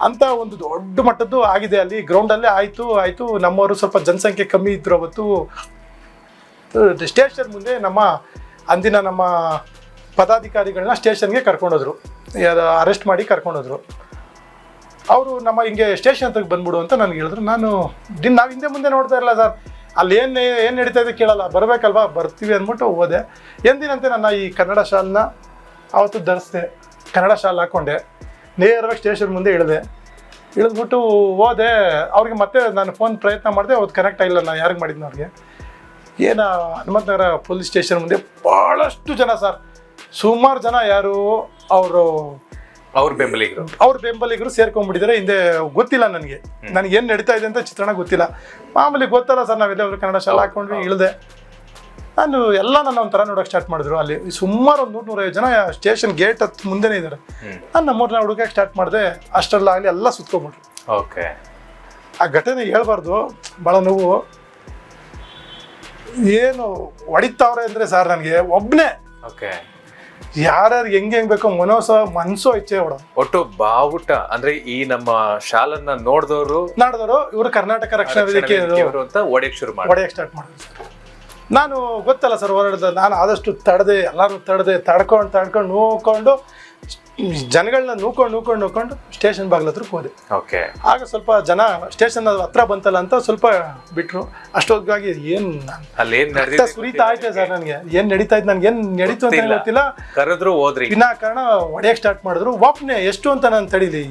ಅಂತ ಒಂದು ದೊಡ್ಡ ಮಟ್ಟದ್ದು ಆಗಿದೆ ಅಲ್ಲಿ ಗ್ರೌಂಡಲ್ಲೇ ಆಯಿತು. ನಮ್ಮವರು ಸ್ವಲ್ಪ ಜನಸಂಖ್ಯೆ ಕಮ್ಮಿ ಇದ್ರು ಅವತ್ತು. ಸ್ಟೇಷನ್ ಮುಂದೆ ಅಂದಿನ ನಮ್ಮ ಪದಾಧಿಕಾರಿಗಳನ್ನ ಸ್ಟೇಷನ್ಗೆ ಕರ್ಕೊಂಡೋದ್ರು, ಅರೆಸ್ಟ್ ಮಾಡಿ ಕರ್ಕೊಂಡೋದ್ರು. ಅವರು ಹಿಂಗೆ ಸ್ಟೇಷನ್ ಹತ್ರಕ್ಕೆ ಬಂದ್ಬಿಡು ಅಂತ ನನಗೆ ಹೇಳಿದ್ರು. ನಾವು ಹಿಂದೆ ಮುಂದೆ ನೋಡ್ತಾ ಇರಲ್ಲ ಸರ್, ಅಲ್ಲಿ ಏನು ನಡೀತಾ ಇದೆ ಕೇಳಲ್ಲ, ಬರಬೇಕಲ್ವಾ, ಬರ್ತೀವಿ ಅಂದ್ಬಿಟ್ಟು ಹೋದೆ. ಎಂದಿನಂತೆ ನನ್ನ ಈ ಕನ್ನಡ ಶಾಲನ್ನ ಅವತ್ತು ಧರಿಸಿದೆ, ಕನ್ನಡ ಶಾಲ್ ಹಾಕ್ಕೊಂಡೆ, ನೇರವಾಗಿ ಸ್ಟೇಷನ್ ಮುಂದೆ ಇಳಿದ್ಬಿಟ್ಟು ಹೋದೆ. ಅವ್ರಿಗೆ ಮತ್ತೆ ನಾನು ಫೋನ್ ಪ್ರಯತ್ನ ಮಾಡಿದೆ, ಅವತ್ತು ಕನೆಕ್ಟ್ ಆಗಿಲ್ಲ. ನಾನು ಯಾರಿಗೆ ಮಾಡಿದ್ನ ಅವ್ರಿಗೆ, ಹನುಮಂತ ನಗರ ಪೊಲೀಸ್ ಸ್ಟೇಷನ್ ಮುಂದೆ ಭಾಳಷ್ಟು ಜನ ಸರ್, ಸುಮಾರು ಜನ, ಯಾರು ಅವ್ರ ಬೆಂಬಲಿಗರು ಸೇರ್ಕೊಂಡ್ಬಿಟ್ಟಿದ್ದಾರೆ. ಹಿಂದೆ ಗೊತ್ತಿಲ್ಲ ನನಗೇನು ನಡೀತಾ ಇದೆ ಅಂತ ಚಿತ್ರಣ ಗೊತ್ತಿಲ್ಲ. ಮಾಮೂಲಿ ಗೊತ್ತಲ್ಲ ಸರ್, ನಾವೆಲ್ಲ ಕನ್ನಡ ಶಾಲೆ ಹಾಕ್ಕೊಂಡ್ವಿ, ಇಳಿದೆ. ನನ್ನ ಒಂಥರ ನೋಡೋಕೆ ಸ್ಟಾರ್ಟ್ ಮಾಡಿದ್ರು. ಅಲ್ಲಿ ಸುಮಾರು ಒಂದು 100-150 ಜನ ಸ್ಟೇಷನ್ ಗೇಟ್ ಹತ್ತು ಮುಂದೆನೇ ಇದ್ದಾರೆ. ನಾನು ನಮ್ಮೂರನ್ನ ಹುಡುಗಕ್ಕೆ ಸ್ಟಾರ್ಟ್ ಮಾಡಿದೆ. ಅಷ್ಟರಲ್ಲಾಗಲಿ ಎಲ್ಲ ಸುತ್ಕೊಂಡ್ಬಿಟ್ರು. ಓಕೆ. ಆ ಘಟನೆ ಹೇಳ್ಬಾರ್ದು, ಭಾಳ ನೋವು. ಏನು ಹೊಡಿತಾವ್ರೆ ಅಂದರೆ ಸರ್, ನನಗೆ ಒಬ್ಬನೇ, ಯಾರ್ಯಾರು ಹೆಂಗೆ ಬೇಕೋ ಮನಸ್ಸು ಇಚ್ಛೆ ಒಟ್ಟು ಬಾವುಟ ಅಂದ್ರೆ ಈ ನಮ್ಮ ಶಾಲನ್ನ ನೋಡಿದವರು ಇವರು ಕರ್ನಾಟಕ ರಕ್ಷಣಾ ವೇದಿಕೆ ಅಂತ ಹೊಡೆಯಕ್ಕೆ ಸ್ಟಾರ್ಟ್ ಮಾಡಿದ್ರು ಸರ್. ನಾನು ಗೊತ್ತಲ್ಲ ಸರ್, ಹೋರಾಡಿದ ನಾನು ಆದಷ್ಟು ತಡೆದೆ, ಎಲ್ಲರೂ ತಡ್ಕೊಂಡು ನೋಡ್ಕೊಂಡು ಜನಗಳನ್ನ ನೂಕೊಂಡು ಸ್ಟೇಷನ್ ಬಾಗಿಲ ಹತ್ರಕ್ಕೆ ಹೋದೆ. ಆಗ ಸ್ವಲ್ಪ ಜನ ಸ್ಟೇಷನ್ ಹತ್ರ ಬಂತಲ್ಲ ಅಂತ ಸ್ವಲ್ಪ ಬಿಟ್ರು. ಅಷ್ಟೊತ್ತಿಗಾಗಿ ಏನು ಸುರಿತಾ ಆಯ್ತು ಸರ್, ನನಗೆ ಏನ್ ನಡೀತಾ ಇತ್ತು, ನನ್ಗೆ ಏನ್ ನಡೀತು ಅಂತ ಗೊತ್ತಿಲ್ಲ. ಕರೆದ್ರು ಹೋದ್ರಿ, ವಿನಾಕಾರಣ ಹೊಡೆಯಕ್ಕೆ ಸ್ಟಾರ್ಟ್ ಮಾಡಿದ್ರು. ಒಬ್ಬನೇ ಎಷ್ಟು ಅಂತ ನಾನು ತಡೀಲಿ,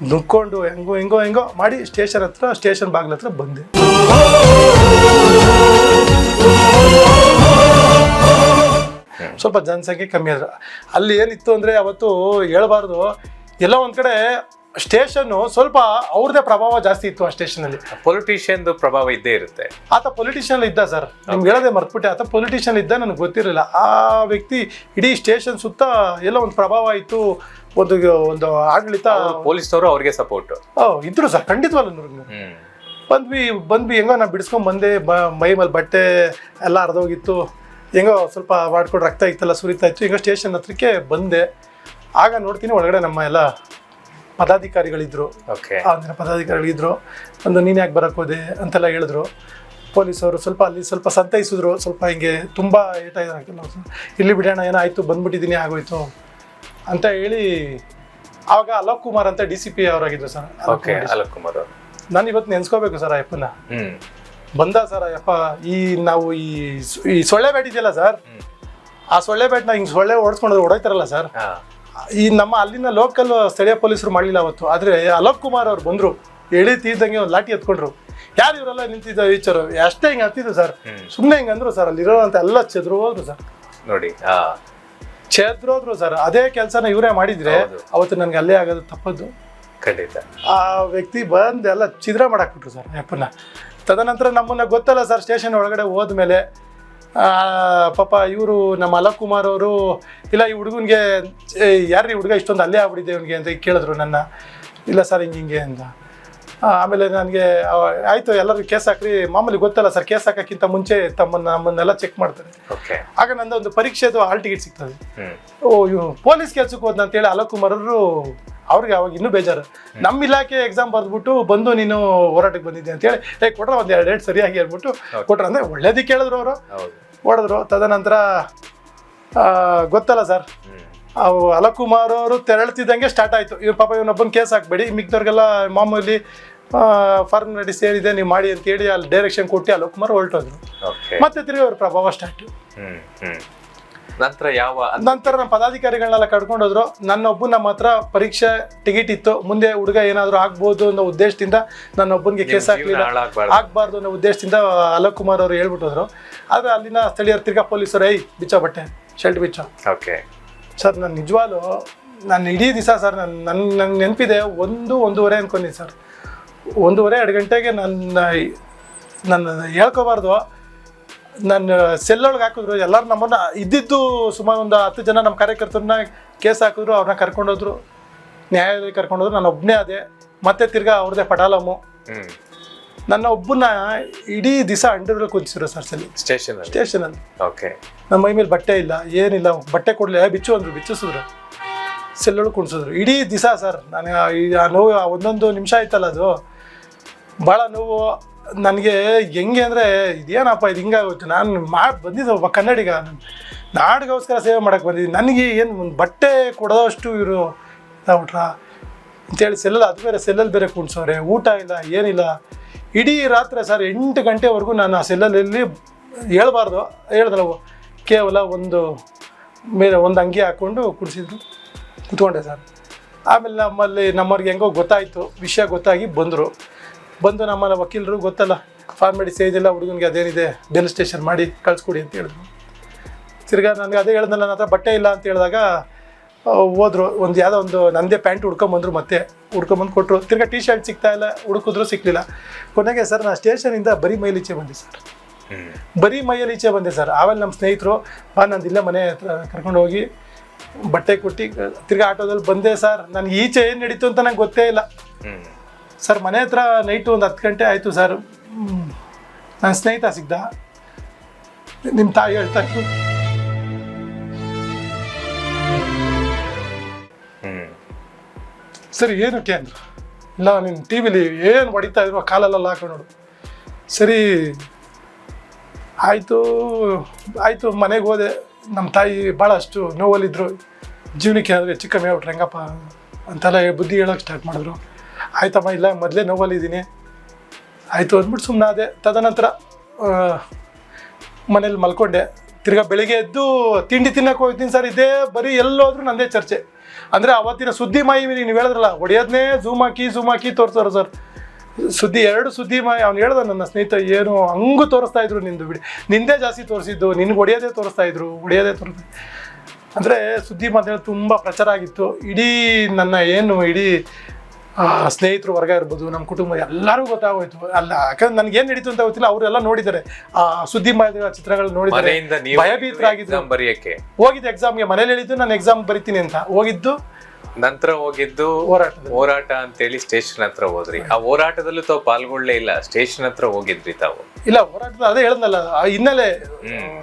ನುಗ್ಕೊಂಡು ಹೆಂಗೋ ಮಾಡಿ ಸ್ಟೇಷನ್ ಬಾಗ್ಲ ಹತ್ರ ಬಂದೆ. ಸ್ವಲ್ಪ ಜನಸಂಖ್ಯೆ ಕಮ್ಮಿ ಆದ್ರೆ ಅಲ್ಲಿ ಏನಿತ್ತು ಅಂದರೆ ಅವತ್ತು ಹೇಳ್ಬಾರ್ದು, ಎಲ್ಲ ಒಂದು ಕಡೆ ಸ್ಟೇಷನ್ನು ಸ್ವಲ್ಪ ಅವ್ರದ್ದೇ ಪ್ರಭಾವ ಜಾಸ್ತಿ ಇತ್ತು ಆ ಸ್ಟೇಷನಲ್ಲಿ. ಪೊಲಿಟಿಷಿಯನ್ ಪ್ರಭಾವ ಇದ್ದೇ ಇರುತ್ತೆ. ಆತ ಪೊಲಿಟಿಷಿಯನ್ ಇದ್ದ ಸರ್, ನಿಮ್ಗೆ ಹೇಳೋದೇ ಮರ್ತ್ಬಿಟ್ಟೆ, ಆತ ಪೊಲಿಟಿಷಿಯನ್ ಇದ್ದ, ನನಗೆ ಗೊತ್ತಿರಲಿಲ್ಲ. ಆ ವ್ಯಕ್ತಿ ಇಡೀ ಸ್ಟೇಷನ್ ಸುತ್ತ ಎಲ್ಲ ಒಂದು ಪ್ರಭಾವ ಇತ್ತು, ಒಂದು ಆಡಳಿತ. ಪೊಲೀಸ್ನವರು ಅವ್ರಿಗೆ ಸಪೋರ್ಟ್ ಇದ್ರು ಸರ್, ಖಂಡಿತವಲ್ಲ. ಬಂದ್ವಿ ಹೆಂಗೋ ನಾ ಬಿಡಿಸ್ಕೊಂಡ್ ಬಂದೆ. ಮೈ ಮೇಲೆ ಬಟ್ಟೆ ಎಲ್ಲ ಹರಿದೋಗಿತ್ತು, ಹೆಂಗೋ ಸ್ವಲ್ಪ ಮಾಡ್ಕೊಂಡು ರಕ್ತ ಇತ್ತಲ್ಲ ಸುರಿತಾ ಇತ್ತು. ಈಗ ಸ್ಟೇಷನ್ ಹತ್ರಕ್ಕೆ ಬಂದೆ. ಆಗ ನೋಡ್ತೀನಿ ಒಳಗಡೆ ನಮ್ಮ ಎಲ್ಲ ಪದಾಧಿಕಾರಿಗಳಿದ್ರು. ಅಂದಿನ ಪದಾಧಿಕಾರಿಗಳಿದ್ರು. ನೀನು ಯಾಕೆ ಬರಕ್ಕೆ ಹೋದೆ ಅಂತೆಲ್ಲ ಹೇಳಿದ್ರು. ಪೊಲೀಸವರು ಸ್ವಲ್ಪ ಸಂತೈಸಿದ್ರು. ಸ್ವಲ್ಪ ಹಿಂಗೆ ತುಂಬ ಏಟಾಗಿಲ್ಲ, ಇಲ್ಲಿ ಬಿಡೋಣ, ಏನಾಯಿತು ಬಂದ್ಬಿಟ್ಟಿದ್ದೀನಿ ಆಗೋಯ್ತು ಅಂತ ಹೇಳಿ. ಆವಾಗ ಅಲೋಕ್ ಕುಮಾರ್ ಅಂತ DCP ಅವರಾಗಿದ್ರು ಸರ್. ಅಲೋಕ್ ಕುಮಾರ್ ನಾನು ಇವತ್ತು ನೆನ್ಸ್ಕೋಬೇಕು ಸರ್ ಅಯ್ಯಪ್ಪನ. ಬಂದ ಸರ್ ಅಯ್ಯಪ್ಪ, ನಾವು ಈ ಸೊಳ್ಳೆ ಬ್ಯಾಟ್ ಇದೆಯಲ್ಲ ಸರ್, ಆ ಸೊಳ್ಳೆ ಬ್ಯಾಟ್ನ ಹಿಂಗೆ ಸೊಳ್ಳೆ ಓಡಿಸ್ಕೊಂಡ್ರೆ ಹೊಡೋಯ್ತಾರಲ್ಲ ಸರ್, ಈ ನಮ್ಮ ಅಲ್ಲಿನ ಲೋಕಲ್ ಸ್ಥಳೀಯ ಪೊಲೀಸರು ಮಾಡಲಿಲ್ಲ ಅವತ್ತು. ಆದರೆ ಅಲೋಕ್ ಕುಮಾರ್ ಅವ್ರು ಬಂದರು, ಎಳಿತಿದ್ದಂಗೆ ಒಂದು ಲಾಠಿ ಎತ್ಕೊಂಡ್ರು. ಯಾರು ಇವರೆಲ್ಲ ನಿಂತಿದ್ದ ಈಚರು ಅಷ್ಟೇ ಹಿಂಗೆ ಹತ್ತಿದ್ರು ಸರ್. ಸುಮ್ಮನೆ ಹಿಂಗೆ ಅಂದ್ರು ಸರ್, ಅಲ್ಲಿರೋ ಅಂತ ಎಲ್ಲ ಚೆದ್ರು ಹೋದ್ರು ಸರ್. ನೋಡಿ, ಚೆದ್ರೋದ್ರು ಸರ್. ಅದೇ ಕೆಲಸನ ಇವರೇ ಮಾಡಿದ್ರೆ ಅವತ್ತು ನನಗೆ ಅಲ್ಲೇ ಆಗೋದು ತಪ್ಪದ್ದು. ಖಂಡಿತ. ಆ ವ್ಯಕ್ತಿ ಬಂದು ಎಲ್ಲ ಛಿದ್ರ ಮಾಡಾಕ್ಬಿಟ್ರು ಸರ್ ಅಪ್ಪನ. ತದನಂತರ ನಮ್ಮನ್ನ ಗೊತ್ತಲ್ಲ ಸರ್, ಸ್ಟೇಷನ್ ಒಳಗಡೆ ಹೋದ್ಮೇಲೆ ಪಾಪ ಇವರು ನಮ್ಮ ಅಲೋಕ್ ಕುಮಾರ್ ಅವರು, ಇಲ್ಲ ಈ ಹುಡುಗನಿಗೆ ಯಾರ್ರೀ ಹುಡುಗ ಇಷ್ಟೊಂದು ಅಲ್ಲೇ ಆಗ್ಬಿಟ್ಟಿದೆ ಇವನಿಗೆ ಅಂತ ಕೇಳಿದ್ರು ನನ್ನ. ಇಲ್ಲ ಸರ್ ಹಿಂಗೆ ಅಂತ. ಆಮೇಲೆ ನನಗೆ ಆಯಿತು ಎಲ್ಲರೂ ಕೇಸ್ ಹಾಕ್ರಿ, ಮಾಮೂಲಿ ಗೊತ್ತಲ್ಲ ಸರ್, ಕೇಸ್ ಹಾಕೋಕ್ಕಿಂತ ಮುಂಚೆ ನಮ್ಮನ್ನೆಲ್ಲ ಚೆಕ್ ಮಾಡ್ತಾರೆ. ಆಗ ನಂದು ಒಂದು ಪರೀಕ್ಷೆದು ಹಾಲ್ ಟಿಕೆಟ್ ಸಿಗ್ತದೆ. ಇವು ಪೊಲೀಸ್ ಕೆಲ್ಸಕ್ಕೆ ಹೋದ್ನ ಅಂತೇಳಿ ಅಲೋಕ್ ಕುಮಾರ್ ಅವರು, ಅವ್ರಿಗೆ ಅವಾಗ ಇನ್ನೂ ಬೇಜಾರು. ನಮ್ಮ ಇಲಾಖೆ ಎಕ್ಸಾಮ್ ಬರೆದ್ಬಿಟ್ಟು ಬಂದು ನೀನು ಹೋರಾಟಕ್ಕೆ ಬಂದಿದ್ದೆ ಅಂತೇಳಿ ಕೊಟ್ರೆ ಒಂದು 2 ಡೇಟ್ ಸರಿಯಾಗಿ ಹೇಳ್ಬಿಟ್ಟು ಕೊಟ್ರೆ. ಅಂದರೆ ಒಳ್ಳೇದಕ್ಕೆ ಹೇಳಿದ್ರು ಅವರು, ಹೊಡೆದ್ರು. ತದನಂತರ ಗೊತ್ತಲ್ಲ ಸರ್, ಅಲೋಕ್ ಕುಮಾರ್ ಅವರು ತೆರಳ್ತಿದ್ದಂಗೆ ಸ್ಟಾರ್ಟ್ ಆಯಿತು. ಇವ್ರು ಪಾಪ ಇವನೊಬ್ಬನ ಕೇಸ್ ಹಾಕ್ಬೇಡಿ, ಮಿಕ್ದವ್ರಿಗೆಲ್ಲ ಮಾಮೂಲಿ ಫಾರ್ಮಾಲಿಟಿ ಸೇರಿದೆ ನೀವು ಮಾಡಿ ಅಂತೇಳಿ ಅಲ್ಲಿ ಡೈರೆಕ್ಷನ್ ಕೊಟ್ಟು ಅಲೋಕ್ ಕುಮಾರ್ ಹೊರಟೋದ್ರು. ಮತ್ತೆ ತಿರುಗಿ ಅವ್ರ ಪ್ರಭಾವ ಸ್ಟಾರ್ಟ್. ನಂತರ ನಮ್ಮ ಪದಾಧಿಕಾರಿಗಳನ್ನೆಲ್ಲ ಕರ್ಕೊಂಡೋದ್ರು. ನನ್ನೊಬ್ಬನ ಮಾತ್ರ ಪರೀಕ್ಷೆ ಟಿಕೆಟ್ ಇತ್ತು, ಮುಂದೆ ಹುಡುಗ ಏನಾದರೂ ಆಗ್ಬೋದು ಅನ್ನೋ ಉದ್ದೇಶದಿಂದ ನನ್ನೊಬ್ಬನಿಗೆ ಕೇಸ್ ಹಾಕಲಿಲ್ಲ, ಆಗ್ಬಾರ್ದು ಅನ್ನೋ ಉದ್ದೇಶದಿಂದ ಅಲೋಕ್ ಕುಮಾರ್ ಅವರು ಹೇಳ್ಬಿಟ್ಟೋದ್ರು. ಆದರೆ ಅಲ್ಲಿನ ಸ್ಥಳೀಯರು ತಿರ್ಗಾ ಪೊಲೀಸರು ಬಿಚ್ಚ ಬಟ್ಟೆ ಶರ್ಟ್ ಬಿಚ್ಚ. ಸರ್ ನಾನು ನಿಜವಾಗ್ಲೂ ನಾನು ಇಡೀ ದಿವಸ ಸರ್ ನನ್ನ ನೆನಪಿದೆ 1-1:30 ಅನ್ಕೊಂಡಿದ್ದೆ ಸರ್. 1:30-2 ಗಂಟೆಗೆ ನನ್ನ ಹೇಳ್ಕೋಬಾರ್ದು, ನನ್ನ ಸೆಲ್ಲೊಳಗೆ ಹಾಕಿದ್ರು. ಎಲ್ಲರೂ ನಮ್ಮನ್ನು ಇದ್ದಿದ್ದು ಸುಮಾರು ಒಂದು 10 ಜನ ನಮ್ಮ ಕಾರ್ಯಕರ್ತರನ್ನ ಕೇಸ್ ಹಾಕಿದ್ರು. ಅವ್ರನ್ನ ಕರ್ಕೊಂಡೋದ್ರು, ನ್ಯಾಯಾಲಯಕ್ಕೆ ಕರ್ಕೊಂಡೋದ್ರು. ನಾನು ಒಬ್ಬನೇ ಅದೇ. ಮತ್ತೆ ತಿರ್ಗಾ ಅವ್ರದ್ದೇ ಪಟಾಲಮ್ಮು. ನನ್ನ ಒಬ್ಬನ ಇಡೀ ದಿವಸ ಅಂಡರ್ ಕುದಿಸಿದ್ರು ಸರ್ ಸ್ಟೇಷನಲ್ಲಿ. ನಮ್ಮ ಮೈ ಮೇಲೆ ಬಟ್ಟೆ ಇಲ್ಲ, ಏನಿಲ್ಲ, ಬಟ್ಟೆ ಕೊಡಲಿ, ಬಿಚ್ಚು ಅಂದರು, ಬಿಚ್ಚಿಸಿದ್ರು. ಸೆಲ್ಲೊಳಗೆ ಕುಣಿಸಿದ್ರು ಇಡೀ ದಿವಸ ಸರ್. ನಾನು ಆ ನೋವು, ಒಂದೊಂದು ನಿಮಿಷ ಆಯ್ತಲ್ಲ, ಅದು ಭಾಳ ನೋವು ನನಗೆ. ಹೆಂಗೆ ಅಂದರೆ ಇದೇನಪ್ಪ ಇದು ಹಿಂಗಾಗೋಯ್ತು. ನಾನು ಬಂದಿದ್ದೆ ಒಬ್ಬ ಕನ್ನಡಿಗ, ನಾಡಿಗೋಸ್ಕರ ಸೇವೆ ಮಾಡೋಕ್ಕೆ ಬಂದಿದ್ದೀನಿ. ನನಗೆ ಏನು ಒಂದು ಬಟ್ಟೆ ಕೊಡೋಷ್ಟು ಇವರು ಇದಾಗ್ಬಿಟ್ರ ಅಂತೇಳಿ ಸೆಲ್ಲಲ್ಲಿ, ಅದು ಬೇರೆ ಸೆಲ್ಲಲ್ಲಿ ಬೇರೆ ಕುಣಿಸೋರೆ, ಊಟ ಇಲ್ಲ, ಏನಿಲ್ಲ. ಇಡೀ ರಾತ್ರಿ ಸರ್ 8 ಗಂಟೆವರೆಗೂ ನಾನು ಆ ಸೆಲ್ಲಲ್ಲಿ ಹೇಳ್ಬಾರ್ದು, ಹೇಳ್ದಲ್ಲ, ಕೇವಲ ಒಂದು ಅಂಗಿ ಹಾಕ್ಕೊಂಡು ಕುಡಿಸಿದ್ರು, ಕೂತ್ಕೊಂಡೆ ಸರ್. ಆಮೇಲೆ ನಮ್ಮವ್ರಿಗೆ ಹೆಂಗೋ ಗೊತ್ತಾಯಿತು, ವಿಷಯ ಗೊತ್ತಾಗಿ ಬಂದು ನಮ್ಮನ್ನ ವಕೀಲರು ಗೊತ್ತಲ್ಲ, ಫಾರ್ಮಾಲಿಟಿ ಸ್ಟೇಜ್ ಎಲ್ಲ ಹುಡುಗನಿಗೆ ಅದೇನಿದೆ ಬೇಲ್ ಸ್ಟೇಷನ್ ಮಾಡಿ ಕಳಿಸ್ಕೊಡಿ ಅಂತ ಹೇಳಿದ್ರು. ತಿರ್ಗಾ ನನಗೆ ಅದೇ ಹೇಳ್ದಲ್ಲ, ನನ್ನ ಹತ್ರ ಬಟ್ಟೆ ಇಲ್ಲ ಅಂತ ಹೇಳಿದಾಗ ಹೋದ್ರು. ಯಾವುದೋ ಒಂದು ನಂದೇ ಪ್ಯಾಂಟ್ ಹುಡ್ಕೊಂಬಂದ್ರು, ಮತ್ತೆ ಹುಡ್ಕೊಂಬಂದು ಕೊಟ್ಟರು. ತಿರ್ಗಾ ಟೀ ಶರ್ಟ್ ಸಿಗ್ತಾ ಇಲ್ಲ, ಹುಡುಕಿದ್ರು ಸಿಕ್ಕಲಿಲ್ಲ. ಕೊನೆಗೆ ಸರ್ ನಾನು ಸ್ಟೇಷನಿಂದ ಬರೀ ಮೈಲೀಚೆ ಬಂದೆ ಸರ್, ಬರೀ ಮೈಯಲ್ಲಿ ಈಚೆ ಬಂದೆ ಸರ್. ಆಮೇಲೆ ನಮ್ಮ ಸ್ನೇಹಿತರು ನಂದಿಲ್ಲ ಮನೆ ಹತ್ರ ಕರ್ಕೊಂಡು ಹೋಗಿ ಬಟ್ಟೆ ಕೊಟ್ಟು ತಿರ್ಗಾ ಆಟೋದಲ್ಲಿ ಬಂದೆ ಸರ್. ನನಗೆ ಈಚೆ ಏನು ನಡೀತು ಅಂತ ನಂಗೆ ಗೊತ್ತೇ ಇಲ್ಲ ಸರ್. ಮನೆ ಹತ್ರ ನೈಟು ಒಂದು 10 ಗಂಟೆ ಆಯಿತು ಸರ್. ನನ್ನ ಸ್ನೇಹಿತ ಸಿಗ್ದ, ನಿಮ್ಮ ತಾಯಿ ಹೇಳ್ತಾ ಇತ್ತು, ಸರಿ ಏನಕ್ಕೆ ಅಂದರು. ಇಲ್ಲ ನೀನು ಟಿ ವಿಲಿ ಏನು ಹೊಡಿತಾ ಇದ್ರು ಕಾಲಲ್ಲೆಲ್ಲ ಹಾಕೊಂಡು ನೋಡು. ಸರಿ ಆಯಿತು ಮನೆಗೆ ಹೋದೆ. ನಮ್ಮ ತಾಯಿ ಭಾಳಷ್ಟು ನೋವಲ್ಲಿದ್ದರು, ಜೀವನಕ್ಕೆ ಏನಾದರೂ ಹೆಚ್ಚು ಕಮ್ಮಿ ಆಗ್ಬಿಟ್ರೆ ಹೆಂಗಪ್ಪ ಅಂತೆಲ್ಲ ಬುದ್ಧಿ ಹೇಳೋಕ್ಕೆ ಸ್ಟಾರ್ಟ್ ಮಾಡಿದ್ರು. ಆಯ್ತಮ್ಮ, ಇಲ್ಲ ಮೊದಲೇ ನೋವಲ್ಲಿದ್ದೀನಿ ಆಯಿತು ಅಂದ್ಬಿಟ್ಟು ಸುಮ್ಮನೆ ಅದೇ. ತದನಂತರ ಮನೇಲಿ ಮಲ್ಕೊಂಡೆ. ತಿರ್ಗಾ ಬೆಳಿಗ್ಗೆ ಎದ್ದು ತಿಂಡಿ ತಿನ್ನಕ್ಕೆ ಹೋಗ್ತೀನಿ ಸರ್, ಇದೇ ಬರೀ ಎಲ್ಲೋದ್ರೂ ನಂದೇ ಚರ್ಚೆ. ಅಂದರೆ ಅವತ್ತಿನ ಸುದ್ದಿ ಮಾಯಿ ನೀವು ಹೇಳಿದ್ರಲ್ಲ, ಹೊಡೆಯೋದನ್ನೇ ಝೂಮ್ ಹಾಕಿ ತೋರಿಸೋರು ಸರ್. ಸುದ್ದಿ 2 ಸುದ್ದಿ ಮಾಯಿ ಅವ್ನು ಹೇಳ್ದ ನನ್ನ ಸ್ನೇಹಿತ, ಏನು ಹಂಗೂ ತೋರಿಸ್ತಾ ಇದ್ರು ನಿಂದು ಬಿಡಿ, ನಿಂದೇ ಜಾಸ್ತಿ ತೋರಿಸಿದ್ದು, ನಿನ್ಗೆ ಹೊಡೆಯೋದೇ ತೋರಿಸ್ತಾ ಇದ್ರು. ಅಂದರೆ ಸುದ್ದಿ ಮಾಧ್ಯಮ ತುಂಬ ಪ್ರಚಾರ ಆಗಿತ್ತು. ಇಡೀ ನನ್ನ ಇಡೀ ಸ್ನೇಹಿತರು ವರ್ಗ ಇರ್ಬೋದು, ನಮ್ಮ ಕುಟುಂಬ ಎಲ್ಲರಿಗೂ ಗೊತ್ತಾಗೋಯ್ತು. ಅಲ್ಲ, ಯಾಕಂದ್ರೆ ನನಗೇನು ನಡೀತು ಅಂತ ಗೊತ್ತಿಲ್ಲ, ಅವರೆಲ್ಲ ನೋಡಿದ್ದಾರೆ ಆ ಸುದ್ದಿ ಮಾಧ್ಯಮ ಚಿತ್ರಗಳು ನೋಡಿದ್ದಾರೆ. ಭಯಭೀತರಾಗಿದ್ದು ಹೋಗಿದ್ದು ಎಕ್ಸಾಮ್ಗೆ, ಮನೇಲಿ ಹೇಳಿದ್ದು ನಾನು ಎಕ್ಸಾಮ್ ಬರಿತೀನಿ ಅಂತ ಹೋಗಿದ್ದು. ನಂತರ ಹೋಗಿದ್ದು ಹೋರಾಟ ಅಂತೇಳಿ ಸ್ಟೇಷನ್ ಹತ್ರ ಹೋದ್ರಿ. ಆ ಹೋರಾಟದಲ್ಲೂ ತಾವು ಪಾಲ್ಗೊಳ್ಳೇ ಇಲ್ಲ, ಸ್ಟೇಷನ್ ಹತ್ರ ಹೋಗಿದ್ರಿ ತಾವು? ಇಲ್ಲ, ಹೋರಾಟದ ಅದೇ ಹೇಳದ್ನಲ್ಲ ಹಿನ್ನೆಲೆ,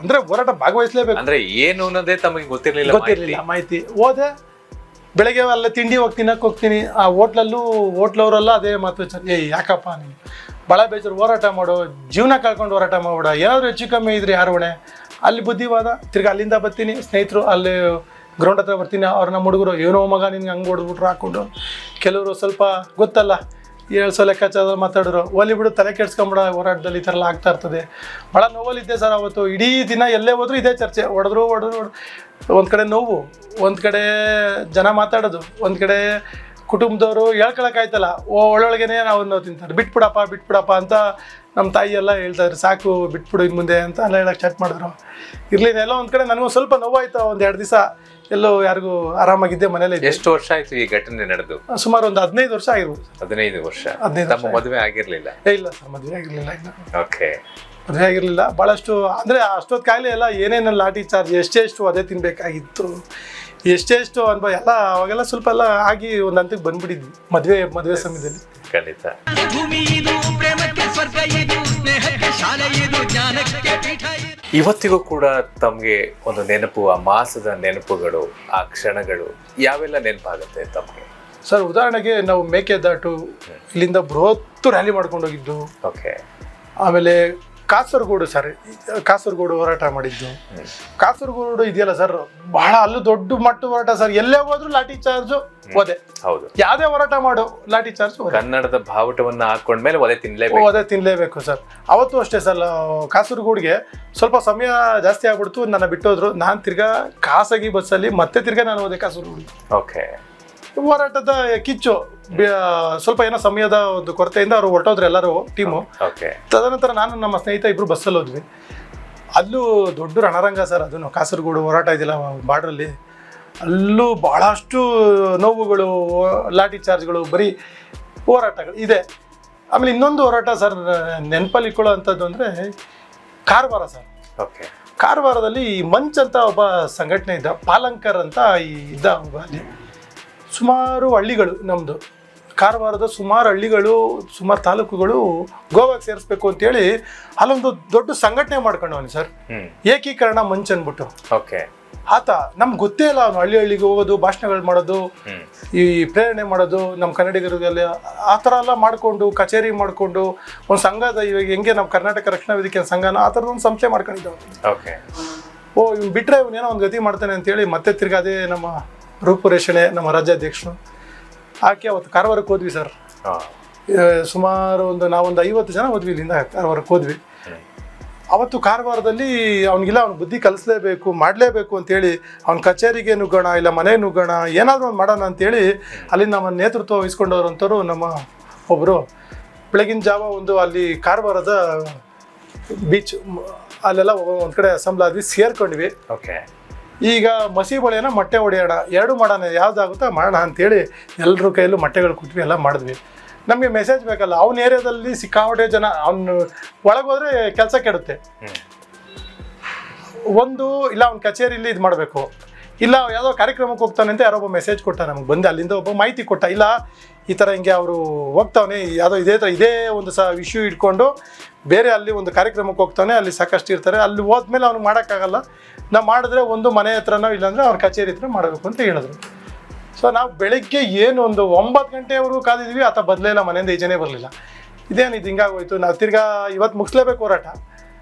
ಅಂದ್ರೆ ಹೋರಾಟ ಭಾಗವಹಿಸ್ಲೇಬೇಕು. ಅಂದ್ರೆ ಏನು ಅನ್ನೋದೇ ತಮಗೆ ಗೊತ್ತಿರ್ಲಿಲ್ಲ ಮಾಹಿತಿ. ಹೋದೆ, ಬೆಳಗ್ಗೆ ಅಲ್ಲೇ ತಿಂಡಿ ತಿನ್ನಕ್ಕೆ ಹೋಗ್ತೀನಿ. ಆ ಹೋಟ್ಲವರೆಲ್ಲ ಅದೇ ಮಾತು, ಯಾಕಪ್ಪ ನೀನು ಭಾಳ ಬೇಜಾರು, ಹೋರಾಟ ಮಾಡೋ, ಜೀವನ ಕಳ್ಕೊಂಡು ಹೋರಾಟ ಮಾಡ್ಬೇಡ, ಏನಾದರೂ ಹೆಚ್ಚು ಕಮ್ಮಿ ಇದ್ರಿ ಯಾರು ಹೊಣೆ. ಅಲ್ಲಿ ಬುದ್ಧಿವಾದ. ತಿರ್ಗಿ ಅಲ್ಲಿಂದ ಬರ್ತೀನಿ, ಸ್ನೇಹಿತರು ಅಲ್ಲಿ ಗ್ರೌಂಡ್ ಹತ್ರ ಬರ್ತೀನಿ. ಅವ್ರು ನಮ್ಮ ಹುಡುಗರು, ಏನೋ ಮಗ ನಿನ್ಗೆ ಹಂಗೆ ಹೊಡೆದ್ಬಿಟ್ರು ಹಾಕ್ಕೊಂಡು. ಕೆಲವರು ಸ್ವಲ್ಪ ಗೊತ್ತಲ್ಲ, 7 ಲೆಕ್ಕಾಚಾರ ಮಾತಾಡೋರು, ಒಲಿ ಬಿಡು ತಲೆ ಕೆಡ್ಸ್ಕೊಂಬಿಡ, ಹೋರಾಟದಲ್ಲಿ ಈ ಥರ ಎಲ್ಲ ಆಗ್ತಾ ಇರ್ತದೆ. ಭಾಳ ನೋವಲ್ಲಿದ್ದೆ ಸರ್ ಅವತ್ತು. ಇಡೀ ದಿನ ಎಲ್ಲೇ ಹೋದ್ರು ಇದೇ ಚರ್ಚೆ, ಹೊಡೆದ್ರು. ಒಂದು ಕಡೆ ನೋವು, ಒಂದು ಕಡೆ ಜನ ಮಾತಾಡೋದು, ಒಂದು ಕಡೆ ಕುಟುಂಬದವರು ಹೇಳ್ಕೊಳಕ್ಕಾಯ್ತಲ್ಲ, ಒಳೊಳಗೇನೆ ನಾವು ತಿಂತಾರೆ, ಬಿಟ್ಬಿಡಪ್ಪ ಅಂತ ನಮ್ಮ ತಾಯಿ ಎಲ್ಲ ಹೇಳ್ತಾರೆ, ಸಾಕು ಬಿಟ್ಬಿಡು ಇನ್ನು ಮುಂದೆ ಅಂತ ಎಲ್ಲ ಹೇಳಕ್ಕೆ ಸ್ಟಾರ್ಟ್ ಮಾಡಿದ್ರು. ಇರ್ಲಿಲ್ಲ, ಎಲ್ಲ ಒಂದು ಕಡೆ ನನಗೂ ಸ್ವಲ್ಪ ನೋವಾಯ್ತು. 1-2 ದಿವಸ ಎಲ್ಲೋ ಯಾರಿಗೂ ಆರಾಮಾಗಿದ್ದೆ ಮನೇಲಿ. ಎಷ್ಟು ವರ್ಷ ಆಯ್ತು ಈ ಘಟನೆ ನಡೆದು? ಸುಮಾರು ಒಂದು 15 ವರ್ಷ ಆಗಿರ್ಬೋದು. 15 ವರ್ಷ. ತಮ್ಮ ಮದುವೆ ಆಗಿರ್ಲಿಲ್ಲ? ಇಲ್ಲ ಸರ್, ಮದುವೆ ಆಗಿರ್ಲಿಲ್ಲ ಇನ್ನು. ಓಕೆ, ಮದುವೆ ಆಗಿರಲಿಲ್ಲ. ಭಾಳಷ್ಟು ಅಂದರೆ ಅಷ್ಟೊತ್ತು ಕಾಯಿಲೆ ಎಲ್ಲ ಏನೇನು ಲಾಠಿ ಚಾರ್ಜ್ ಎಷ್ಟೆಷ್ಟು ಅದೇ ತಿನ್ನಬೇಕಾಗಿತ್ತು, ಎಷ್ಟೆಷ್ಟು ಅನ್ಭವ ಎಲ್ಲ ಅವಾಗೆಲ್ಲ ಸ್ವಲ್ಪ ಎಲ್ಲ ಆಗಿ ಒಂದು ಹಂತಕ್ಕೆ ಬಂದ್ಬಿಟ್ಟಿದ್ವಿ ಮದುವೆ ಸಮಯದಲ್ಲಿ. ಖಂಡಿತ. ಇವತ್ತಿಗೂ ಕೂಡ ತಮಗೆ ಒಂದು ನೆನಪು, ಆ ಮಾಸದ ನೆನಪುಗಳು, ಆ ಕ್ಷಣಗಳು ಯಾವೆಲ್ಲ ನೆನಪಾಗುತ್ತೆ ತಮಗೆ? ಸರ್, ಉದಾಹರಣೆಗೆ ನಾವು ಮೇಕೆದಾಟು ಇಲ್ಲಿಂದ ಬೃಹತ್ತು ರ್ಯಾಲಿ ಮಾಡ್ಕೊಂಡು ಹೋಗಿದ್ದು. ಓಕೆ. ಆಮೇಲೆ ಕಾಸರಗೋಡು ಹೋರಾಟ ಮಾಡಿದ್ದು. ಕಾಸರಗೋಡು ಇದೆಯಲ್ಲ ಸರ್, ಬಹಳ ಅಲ್ಲೂ ದೊಡ್ಡ ಮಟ್ಟ ಹೋರಾಟ ಸರ್. ಎಲ್ಲೇ ಹೋದ್ರು ಲಾಠಿ ಚಾರ್ಜು ಒದೆ. ಹೌದು, ಯಾವ್ದೇ ಹೋರಾಟ ಮಾಡು ಲಾಠಿ ಚಾರ್ಜ್. ಕನ್ನಡದ ಬಾವುಟವನ್ನ ಹಾಕೊಂಡ್ಮೇಲೆ ಒದೆ ತಿನ್ಲೇಬೇಕು ಸರ್. ಅವತ್ತು ಅಷ್ಟೇ ಸರ್, ಕಾಸರಗೋಡಿಗೆ ಸ್ವಲ್ಪ ಸಮಯ ಜಾಸ್ತಿ ಆಗ್ಬಿಡ್ತು, ನನ್ನ ಬಿಟ್ಟೋದ್ರು. ನಾನು ತಿರ್ಗಾ ಖಾಸಗಿ ಬಸ್ಸಲ್ಲಿ ಮತ್ತೆ ತಿರ್ಗಾ ನಾನು ಹೋದೆ ಕಾಸರಗೋಡಿಗೆ. ಓಕೆ. ಹೋರಾಟದ ಕಿಚ್ಚು, ಸ್ವಲ್ಪ ಏನೋ ಸಮಯದ ಒಂದು ಕೊರತೆಯಿಂದ ಅವರು ಹೊರಟೋದ್ರು ಎಲ್ಲರೂ ಟೀಮು. ತದನಂತರ ನಾನು ನಮ್ಮ ಸ್ನೇಹಿತ ಇಬ್ರು ಬಸ್ಸಲ್ಲಿ ಹೋದ್ವಿ. ಅಲ್ಲೂ ದೊಡ್ಡ ರಣರಂಗ ಸರ್, ಅದನ್ನು ಕಾಸರಗೋಡು ಹೋರಾಟ ಇದೆಯಲ್ಲ ಬಾರ್ಡ್ರಲ್ಲಿ, ಅಲ್ಲೂ ಭಾಳಷ್ಟು ನೋವುಗಳು, ಲಾಠಿ ಚಾರ್ಜ್ಗಳು, ಬರೀ ಹೋರಾಟಗಳು ಇದೆ. ಆಮೇಲೆ ಇನ್ನೊಂದು ಹೋರಾಟ ಸರ್ ನೆನಪಲ್ಲಿ ಇಟ್ಕೊಳ್ಳೋ ಅಂಥದ್ದು ಅಂದರೆ ಕಾರವಾರ ಸರ್. ಕಾರವಾರದಲ್ಲಿ ಮಂಚ್ ಅಂತ ಒಬ್ಬ ಸಂಘಟನೆ ಇದ್ದ, ಪಾಲಂಕರ್ ಅಂತ ಇದ್ದ. ಅಲ್ಲಿ ಸುಮಾರು ಹಳ್ಳಿಗಳು, ನಮ್ಮದು ಕಾರವಾರದ ಸುಮಾರು ಹಳ್ಳಿಗಳು, ಸುಮಾರು ತಾಲೂಕುಗಳು ಗೋವಾಗೆ ಸೇರಿಸ್ಬೇಕು ಅಂತೇಳಿ ಅಲ್ಲೊಂದು ದೊಡ್ಡ ಸಂಘಟನೆ ಮಾಡ್ಕೊಂಡವನು ಸರ್, ಏಕೀಕರಣ ಮಂಚ್ ಅಂದ್ಬಿಟ್ಟು. ಆತ ನಮ್ಗೆ ಗೊತ್ತೇ ಇಲ್ಲ, ಅವನು ಹಳ್ಳಿಗೆ ಹೋಗೋದು, ಭಾಷಣಗಳು ಮಾಡೋದು, ಈ ಪ್ರೇರಣೆ ಮಾಡೋದು, ನಮ್ಮ ಕನ್ನಡಿಗರಿಗೆಲ್ಲ ಆ ಥರ ಎಲ್ಲ ಮಾಡಿಕೊಂಡು ಕಚೇರಿ ಮಾಡಿಕೊಂಡು ಒಂದು ಸಂಘದ, ಇವಾಗ ಹೆಂಗೆ ನಮ್ಮ ಕರ್ನಾಟಕ ರಕ್ಷಣಾ ವೇದಿಕೆ ಸಂಘನ ಆ ಥರದ ಒಂದು ಸಂಸ್ಥೆ ಮಾಡ್ಕೊಂಡಿದ್ದವನು. ಇವ್ನು ಬಿಟ್ಟರೆ ಇವನೇನೋ ಒಂದು ಗತಿ ಮಾಡ್ತಾನೆ ಅಂತೇಳಿ ಮತ್ತೆ ತಿರ್ಗಿ ಅದೇ ನಮ್ಮ ರೂಪುರೇಷಣೆ, ನಮ್ಮ ರಾಜ್ಯಾಧ್ಯಕ್ಷರು ಹಾಕಿ ಅವತ್ತು ಕಾರವಾರಕ್ಕೆ ಹೋದ್ವಿ ಸರ್. ಸುಮಾರು ನಾವೊಂದು 50 ಜನ ಹೋದ್ವಿ, ಇಲ್ಲಿಂದ ಕಾರವಾರಕ್ಕೆ ಹೋದ್ವಿ. ಅವತ್ತು ಕಾರವಾರದಲ್ಲಿ ಅವ್ನಿಗಿಲ್ಲ, ಅವ್ನ ಬುದ್ಧಿ ಕಲಿಸ್ಲೇಬೇಕು, ಮಾಡಲೇಬೇಕು ಅಂತೇಳಿ ಅವ್ನ ಕಚೇರಿಗೆ ನುಗ್ಗೋಣ, ಇಲ್ಲ ಮನೆ ನುಗ್ಗೋಣ, ಏನಾದರೂ ಒಂದು ಮಾಡೋಣ ಅಂತೇಳಿ ಅಲ್ಲಿ ನಮ್ಮ ನೇತೃತ್ವ ವಹಿಸ್ಕೊಂಡವ್ರಂಥವ್ರು ನಮ್ಮ ಒಬ್ಬರು. ಬೆಳಗಿನ ಜಾವ ಅಲ್ಲಿ ಕಾರವಾರದ ಬೀಚ್ ಅಲ್ಲೆಲ್ಲ ಒಂದು ಕಡೆ ಅಸೆಂಬ್ಲ್ ಆದ್ವಿ, ಸೇರ್ಕೊಂಡ್ವಿ. ಈಗ ಮಸೀಬಳೆನ ಮೊಟ್ಟೆ ಹೊಡೆಯೋಣ, 2 ಮಾಡೋಣ, ಯಾವ್ದಾಗುತ್ತೋ ಮಾಡೋಣ ಅಂತೇಳಿ ಎಲ್ಲರ ಕೈಯಲ್ಲೂ ಮೊಟ್ಟೆಗಳು ಕೊಟ್ವಿ, ಎಲ್ಲ ಮಾಡಿದ್ವಿ. ನಮಗೆ ಮೆಸೇಜ್ ಬೇಕಲ್ಲ, ಅವನ ಏರಿಯಾದಲ್ಲಿ ಸಿಕ್ಕಾಪಟ್ಟೆ ಜನ, ಅವನು ಒಳಗೆ ಹೋದ್ರೆ ಕೆಲಸ ಕೆಡುತ್ತೆ. ಇಲ್ಲ ಅವ್ನ ಕಚೇರಿಯಲ್ಲಿ ಇದು ಮಾಡಬೇಕು, ಇಲ್ಲ ಯಾವುದೋ ಕಾರ್ಯಕ್ರಮಕ್ಕೆ ಹೋಗ್ತಾನೆ ಅಂತ ಯಾರೊಬ್ಬ ಮೆಸೇಜ್ ಕೊಟ್ಟ ನಮ್ಗೆ, ಬಂದು ಅಲ್ಲಿಂದ ಒಬ್ಬ ಮಾಹಿತಿ ಕೊಟ್ಟ, ಇಲ್ಲ ಈ ಥರ ಹಿಂಗೆ ಅವರು ಹೋಗ್ತಾವನೆ, ಯಾವುದೋ ಇದೇ ಒಂದು ಇಶ್ಯೂ ಇಟ್ಕೊಂಡು ಬೇರೆ ಅಲ್ಲಿ ಒಂದು ಕಾರ್ಯಕ್ರಮಕ್ಕೆ ಹೋಗ್ತಾನೆ, ಅಲ್ಲಿ ಸಾಕಷ್ಟು ಇರ್ತಾರೆ, ಅಲ್ಲಿ ಹೋದ್ಮೇಲೆ ಅವ್ನಿಗೆ ಮಾಡೋಕ್ಕಾಗಲ್ಲ, ನಾವು ಮಾಡಿದ್ರೆ ಒಂದು ಮನೆ ಹತ್ರನೋ ಇಲ್ಲಾಂದರೆ ಅವ್ರ ಕಚೇರಿ ಹತ್ರ ಮಾಡಬೇಕು ಅಂತ ಹೇಳಿದ್ರು. ಸೊ ನಾವು ಬೆಳಗ್ಗೆ ಒಂದು 9 ಗಂಟೆವರೆಗೂ ಕಾದಿದ್ವಿ, ಆತ ಬದಲೇ ಇಲ್ಲ, ಮನೆಯಿಂದ ಈಜನೇ ಬರಲಿಲ್ಲ. ಇದು ಹಿಂಗಾಗೋಯ್ತು. ನಾವು ತಿರ್ಗಾ ಇವತ್ತು ಮುಗಿಸ್ಲೇಬೇಕು ಹೋರಾಟ.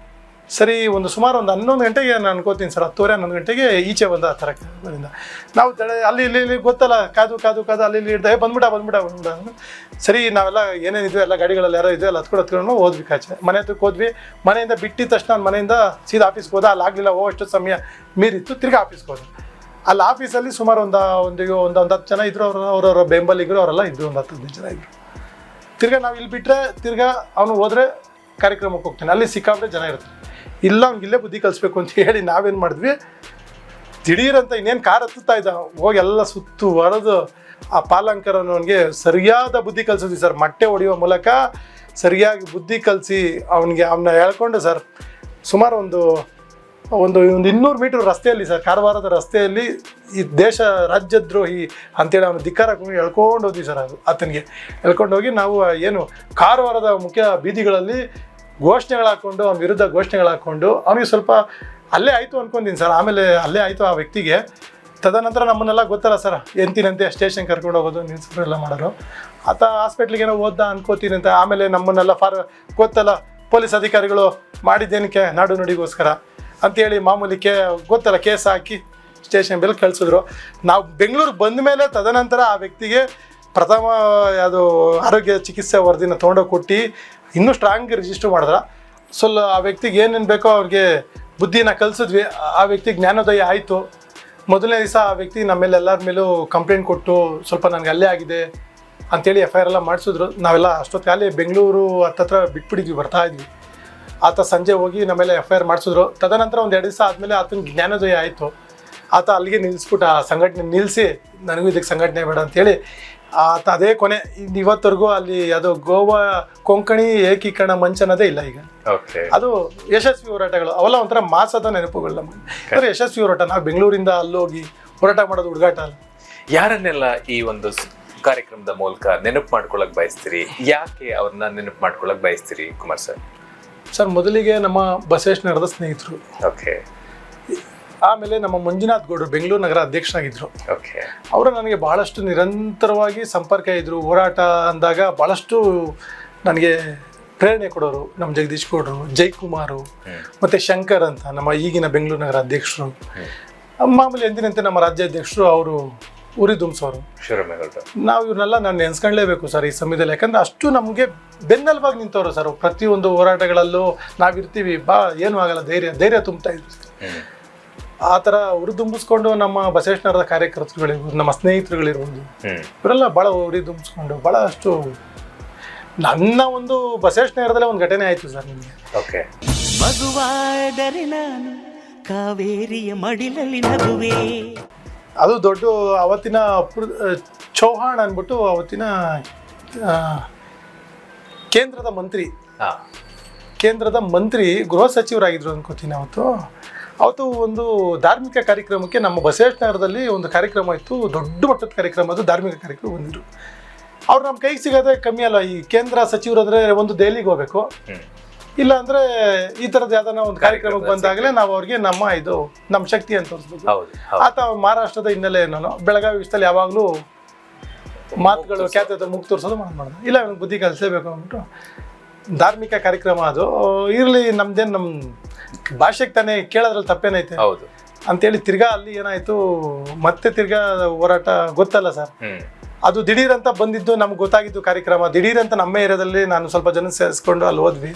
ಸರಿ ಒಂದು ಸುಮಾರು ಒಂದು 11 ಗಂಟೆಗೆ ನಾನು ಅನ್ಕೋತೀನಿ ಸರ್, 10:30 11 ಗಂಟೆಗೆ ಈಚೆ ಬಂದ ಆ ಥರ ಬರಿಂದ ನಾವು ಅಲ್ಲಿ ಇಲ್ಲಿ ಗೊತ್ತಲ್ಲ ಕಾದು ಅಲ್ಲಿ ಇಲ್ಲಿ ಹಿಡ್ದೆ ಬಂದ್ಬಿಡ ಸರಿ ನಾವೆಲ್ಲ ಏನೇನಿದ್ವಿ ಎಲ್ಲ ಗಾಡಿಗಳಲ್ಲಿ ಯಾರೋ ಇದ್ವಿ ಎಲ್ಲ ಹತ್ಕೊಂಡು ಹೋದ್ವಿ ಕಾಚೆ ಮನೆ ಹತ್ರಕ್ಕೆ ಹೋದ್ವಿ. ಮನೆಯಿಂದ ಬಿಟ್ಟಿದ ತಕ್ಷಣ ನಾನು ಮನೆಯಿಂದ ಸೀದಾ ಆಫೀಸ್ಗೆ ಹೋದ. ಅಲ್ಲಿ ಆಗಲಿಲ್ಲ, ಅಷ್ಟು ಸಮಯ ಮೀರಿತ್ತು. ತಿರ್ಗಿ ಆಫೀಸ್ಗೆ ಹೋದ. ಅಲ್ಲಿ ಆಫೀಸಲ್ಲಿ ಸುಮಾರು ಒಂದು 10 ಜನ ಇದ್ರು. ಅವರವರ ಬೆಂಬಲಿಗರು ಅವರೆಲ್ಲ ಇದ್ರು, ಒಂದು 10-15 ಜನ ಇದ್ರು. ತಿರ್ಗಾ ನಾವು ಇಲ್ಲಿ ಬಿಟ್ಟರೆ ತಿರ್ಗಾ ಅವನು ಹೋದರೆ ಕಾರ್ಯಕ್ರಮಕ್ಕೆ ಹೋಗ್ತಾನೆ, ಅಲ್ಲಿ ಸಿಕ್ಕಾಬಿಟ್ಟೆ ಜನ ಇರ್ತಾರೆ. ಇಲ್ಲ ಅವ್ನಿಗೆ ಇಲ್ಲೇ ಬುದ್ಧಿ ಕಲಿಸ್ಬೇಕು ಅಂತ ಹೇಳಿ ನಾವೇನು ಮಾಡಿದ್ವಿ, ದಿಢೀರಂತ ಇನ್ನೇನು ಕಾರ್ ಹತ್ತುತ್ತಾ ಇದ್ದ, ಹೋಗಿ ಎಲ್ಲ ಸುತ್ತು ಹೊರದು ಆ ಪಾಲಂಕರನವನಿಗೆ ಸರಿಯಾದ ಬುದ್ಧಿ ಕಲಿಸಿದ್ವಿ ಸರ್. ಮೊಟ್ಟೆ ಹೊಡೆಯುವ ಮೂಲಕ ಸರಿಯಾಗಿ ಬುದ್ಧಿ ಕಲಿಸಿ ಅವನ್ನ ಹೇಳ್ಕೊಂಡು ಸರ್, ಸುಮಾರು ಒಂದು 200 ಮೀಟರ್ ರಸ್ತೆಯಲ್ಲಿ ಸರ್, ಕಾರವಾರದ ರಸ್ತೆಯಲ್ಲಿ ಈ ದೇಶ ರಾಜ್ಯದ್ರೋಹಿ ಅಂತೇಳಿ ಅವನು ಧಿಕ್ಕಾರ ಎಳ್ಕೊಂಡು ಹೋದ್ವಿ ಸರ್. ಆತನಿಗೆ ಎಳ್ಕೊಂಡು ಹೋಗಿ ನಾವು ಏನು ಕಾರವಾರದ ಮುಖ್ಯ ಬೀದಿಗಳಲ್ಲಿ ಘೋಷಣೆಗಳು ಹಾಕ್ಕೊಂಡು, ಅವನ ವಿರುದ್ಧ ಘೋಷಣೆಗಳು ಹಾಕ್ಕೊಂಡು ಅವನಿಗೆ ಸ್ವಲ್ಪ ಅಲ್ಲೇ ಆಯಿತು ಅನ್ಕೊಂತೀನಿ ಸರ್. ಆಮೇಲೆ ಅಲ್ಲೇ ಆಯಿತು ಆ ವ್ಯಕ್ತಿಗೆ. ತದನಂತರ ನಮ್ಮನ್ನೆಲ್ಲ ಗೊತ್ತಲ್ಲ ಸರ್, ಎಂತಿನಂತೆ ಸ್ಟೇಷನ್ ಕರ್ಕೊಂಡು ಹೋಗೋದು, ನಿಲ್ಸೋದು ಎಲ್ಲ ಮಾಡೋರು. ಆತ ಹಾಸ್ಪಿಟ್ಲಿಗೆ ಏನೋ ಓದ್ದ ಅನ್ಕೋತೀನಿ ಅಂತ. ಆಮೇಲೆ ನಮ್ಮನ್ನೆಲ್ಲ ಗೊತ್ತಲ್ಲ, ಪೊಲೀಸ್ ಅಧಿಕಾರಿಗಳು ಮಾಡಿದ್ದೇನಕ್ಕೆ ನಾಡು ನುಡಿಗೋಸ್ಕರ ಅಂತೇಳಿ ಮಾಮೂಲಿ ಗೊತ್ತಲ್ಲ ಕೇಸ್ ಹಾಕಿ ಸ್ಟೇಷನ್ ಬೆಲ್ ಕಳಿಸಿದ್ರು. ನಾವು ಬೆಂಗಳೂರಿಗೆ ಬಂದ ಮೇಲೆ ತದನಂತರ ಆ ವ್ಯಕ್ತಿಗೆ ಪ್ರಥಮ ಯಾವುದು ಆರೋಗ್ಯ ಚಿಕಿತ್ಸೆ ವರದಿನ ತೊಗೊಂಡೋಗಿ ಕೊಟ್ಟು ಇನ್ನೂ ಸ್ಟ್ರಾಂಗ್ ರಿಜಿಸ್ಟರ್ ಮಾಡಿದ್ರ. ಆ ವ್ಯಕ್ತಿಗೆ ಏನೇನು ಬೇಕೋ ಅವ್ರಿಗೆ ಬುದ್ಧಿನ ಕಲಿಸಿದ್ವಿ. ಆ ವ್ಯಕ್ತಿಗೆ ಜ್ಞಾನೋದಯ ಆಯಿತು. ಮೊದಲನೇ ದಿವಸ ಆ ವ್ಯಕ್ತಿ ನಮ್ಮೇಲೆ ಎಲ್ಲರ ಮೇಲೂ ಕಂಪ್ಲೇಂಟ್ ಕೊಟ್ಟು ಸ್ವಲ್ಪ ನನಗೆ ಅಲ್ಲೇ ಆಗಿದೆ ಅಂಥೇಳಿ FIR ಎಲ್ಲ ಮಾಡಿಸಿದ್ರು. ನಾವೆಲ್ಲ ಅಷ್ಟೊತ್ತಿಗೆ ಅಲ್ಲಿ ಬೆಂಗಳೂರು ಹತ್ತತ್ರ ಬಿಟ್ಬಿಟ್ಟಿದ್ವಿ, ಬರ್ತಾ ಇದ್ವಿ. ಆತ ಸಂಜೆ ಹೋಗಿ ನಮ್ಮೇಲೆ FIR ಮಾಡಿಸಿದ್ರು. ತದನಂತರ ಒಂದು 2 ದಿವಸ ಆದಮೇಲೆ ಆತನಿಗೆ ಜ್ಞಾನೋದಯ ಆಯಿತು. ಆತ ಅಲ್ಲಿಗೆ ನಿಲ್ಲಿಸ್ಬಿಟ್ಟು ಆ ಸಂಘಟನೆ ನಿಲ್ಲಿಸಿ, ನನಗೂ ಇದಕ್ಕೆ ಸಂಘಟನೆ ಬೇಡ ಅಂತೇಳಿ ಆತ ಅದೇ ಕೊನೆ ಇವತ್ತರೆಗೂ ಅಲ್ಲಿ ಅದು ಗೋವಾ ಕೊಂಕಣಿ ಏಕೀಕರಣ ಮಂಚ್ ಅನ್ನೋದೇ ಇಲ್ಲ ಈಗ. ಅದು ಯಶಸ್ವಿ ಹೋರಾಟಗಳು ಅವೆಲ್ಲ ಒಂಥರ ಮಾಸದ ನೆನಪುಗಳು ನಮಗೆ. ಯಶಸ್ವಿ ಹೋರಾಟ, ನಾವು ಬೆಂಗಳೂರಿಂದ ಅಲ್ಲೋಗಿ ಹೋರಾಟ ಮಾಡೋದು ಹುಡುಗಾಟ ಅಲ್ಲ. ಯಾರನ್ನೆಲ್ಲ ಈ ಒಂದು ಕಾರ್ಯಕ್ರಮದ ಮೂಲಕ ನೆನಪು ಮಾಡ್ಕೊಳಕ್ ಬಯಸ್ತೀರಿ? ಯಾಕೆ ಅವ್ರನ್ನ ನೆನಪು ಮಾಡ್ಕೊಳಕ್ ಬಯಸ್ತೀರಿ ಕುಮಾರ್ ಸರ್? ಸರ್, ಮೊದಲಿಗೆ ನಮ್ಮ ಬಸವೇಶ್ವರದ ಸ್ನೇಹಿತರು. ಓಕೆ. ಆಮೇಲೆ ನಮ್ಮ ಮಂಜುನಾಥ್ ಗೌಡರು ಬೆಂಗಳೂರು ನಗರ ಅಧ್ಯಕ್ಷರಾಗಿದ್ದರು. ಓಕೆ. ಅವರು ನನಗೆ ಭಾಳಷ್ಟು ನಿರಂತರವಾಗಿ ಸಂಪರ್ಕ ಇದ್ದರು. ಹೋರಾಟ ಅಂದಾಗ ಭಾಳಷ್ಟು ನನಗೆ ಪ್ರೇರಣೆ ಕೊಡೋರು. ನಮ್ಮ ಜಗದೀಶ್ ಗೌಡರು, ಜಯಕುಮಾರು ಮತ್ತು ಶಂಕರ್ ಅಂತ ನಮ್ಮ ಈಗಿನ ಬೆಂಗಳೂರು ನಗರ ಅಧ್ಯಕ್ಷರು. ಮಾಮೂಲಿ ಎಂದಿನಂತೆ ನಮ್ಮ ರಾಜ್ಯಾಧ್ಯಕ್ಷರು ಅವರು ಉರಿ ದುಂಬಿಸೋರು. ನಾವು ಇವ್ರನ್ನೆಲ್ಲ ನಾನು ನೆನೆಸ್ಕೊಳ್ಳೇಬೇಕು ಸರ್ ಈ ಸಮಯದಲ್ಲಿ. ಯಾಕಂದರೆ ಅಷ್ಟು ನಮಗೆ ಬೆನ್ನೆಲುಬಾಗಿ ನಿಂತವರು ಸರ್. ಪ್ರತಿಯೊಂದು ಹೋರಾಟಗಳಲ್ಲೂ ನಾವಿರ್ತೀವಿ, ಏನೂ ಆಗಲ್ಲ, ಧೈರ್ಯ ತುಂಬ್ತಾ ಇದ್ವಿ. ಆ ಥರ ಉರಿದುಂಬಿಸ್ಕೊಂಡು ನಮ್ಮ ಬಸವೇಶ್ವರದ ಕಾರ್ಯಕರ್ತರುಗಳಿರ್ಬೋದು, ನಮ್ಮ ಸ್ನೇಹಿತರುಗಳಿರ್ಬೋದು, ಇವರೆಲ್ಲ ಭಾಳ ಉರಿದುಂಬಿಸ್ಕೊಂಡು ಭಾಳಷ್ಟು ನನ್ನ ಒಂದು ಬಸವೇಶ್ವರದಲ್ಲೇ ಒಂದು ಘಟನೆ ಆಯಿತು ಸರ್ ನಿಮಗೆ. ಓಕೆ. ಮಗುವಾದರೆ ನಾನು ಕಾವೇರಿಯ ಮಡಿಲಲ್ಲಿ ನಗುವೆ. ಅದು ದೊಡ್ಡ ಅವತ್ತಿನ ಚೌಹಾಣ್ ಅಂದ್ಬಿಟ್ಟು ಅವತ್ತಿನ ಕೇಂದ್ರದ ಮಂತ್ರಿ ಗೃಹ ಸಚಿವರಾಗಿದ್ರು ಅನ್ಕೋತೀನಿ. ಅವತ್ತು ಒಂದು ಧಾರ್ಮಿಕ ಕಾರ್ಯಕ್ರಮಕ್ಕೆ ನಮ್ಮ ಬಸವೇಶ್ವರದಲ್ಲಿ ಒಂದು ಕಾರ್ಯಕ್ರಮ ಇತ್ತು, ದೊಡ್ಡ ಮಟ್ಟದ ಕಾರ್ಯಕ್ರಮ. ಅದು ಧಾರ್ಮಿಕ ಕಾರ್ಯಕ್ರಮ ಬಂದಿದ್ರು. ಅವ್ರು ನಮ್ಮ ಕೈಗೆ ಸಿಗೋದೇ ಕಮ್ಮಿ ಅಲ್ಲ. ಈ ಕೇಂದ್ರ ಸಚಿವರು ಅಂದರೆ ಒಂದು ದೆಹಲಿಗೆ ಹೋಗ್ಬೇಕು, ಇಲ್ಲ ಅಂದರೆ ಈ ಥರದ್ದು ಯಾವ್ದಾನ ಒಂದು ಕಾರ್ಯಕ್ರಮಕ್ಕೆ ಬಂದಾಗಲೇ ನಾವು ಅವ್ರಿಗೆ ನಮ್ಮ ಶಕ್ತಿ ಅಂತ ತೋರಿಸ್ಬೇಕು. ಆತ ಮಹಾರಾಷ್ಟ್ರದ ಹಿನ್ನೆಲೆ ನಾನು ಬೆಳಗಾವಿ ವಿಷಯದಲ್ಲಿ ಯಾವಾಗಲೂ ಮಾತುಗಳು ಖ್ಯಾತ ಮುಗ್ ತೋರಿಸೋದು ಮಾಡಿದೆ. ಇಲ್ಲ ಅವ್ನಿಗೆ ಬುದ್ಧಿ ಕಲಿಸಲೇಬೇಕು ಅಂದ್ಬಿಟ್ಟು ಧಾರ್ಮಿಕ ಕಾರ್ಯಕ್ರಮ ಅದು ಇರಲಿ, ನಮ್ಮ ಭಾಷೆಗೆ ತಾನೇ ಕೇಳೋದ್ರಲ್ಲಿ ತಪ್ಪೇನೈತೆ ಅಂತೇಳಿ ತಿರ್ಗಾ ಅಲ್ಲಿ ಏನಾಯಿತು, ಮತ್ತೆ ತಿರ್ಗಾ ಹೋರಾಟ ಗೊತ್ತಲ್ಲ ಸರ್. ಅದು ದಿಢೀರ್ ಅಂತ ಬಂದಿದ್ದು, ನಮ್ಗೆ ಗೊತ್ತಾಗಿದ್ದು ಕಾರ್ಯಕ್ರಮ. ದಿಢೀರ್ ಅಂತ ನಮ್ಮ ಏರಿಯಾದಲ್ಲಿ ನಾನು ಸ್ವಲ್ಪ ಜನ ಸೇರಿಸ್ಕೊಂಡು ಅಲ್ಲಿ ಹೋದ್ವಿ.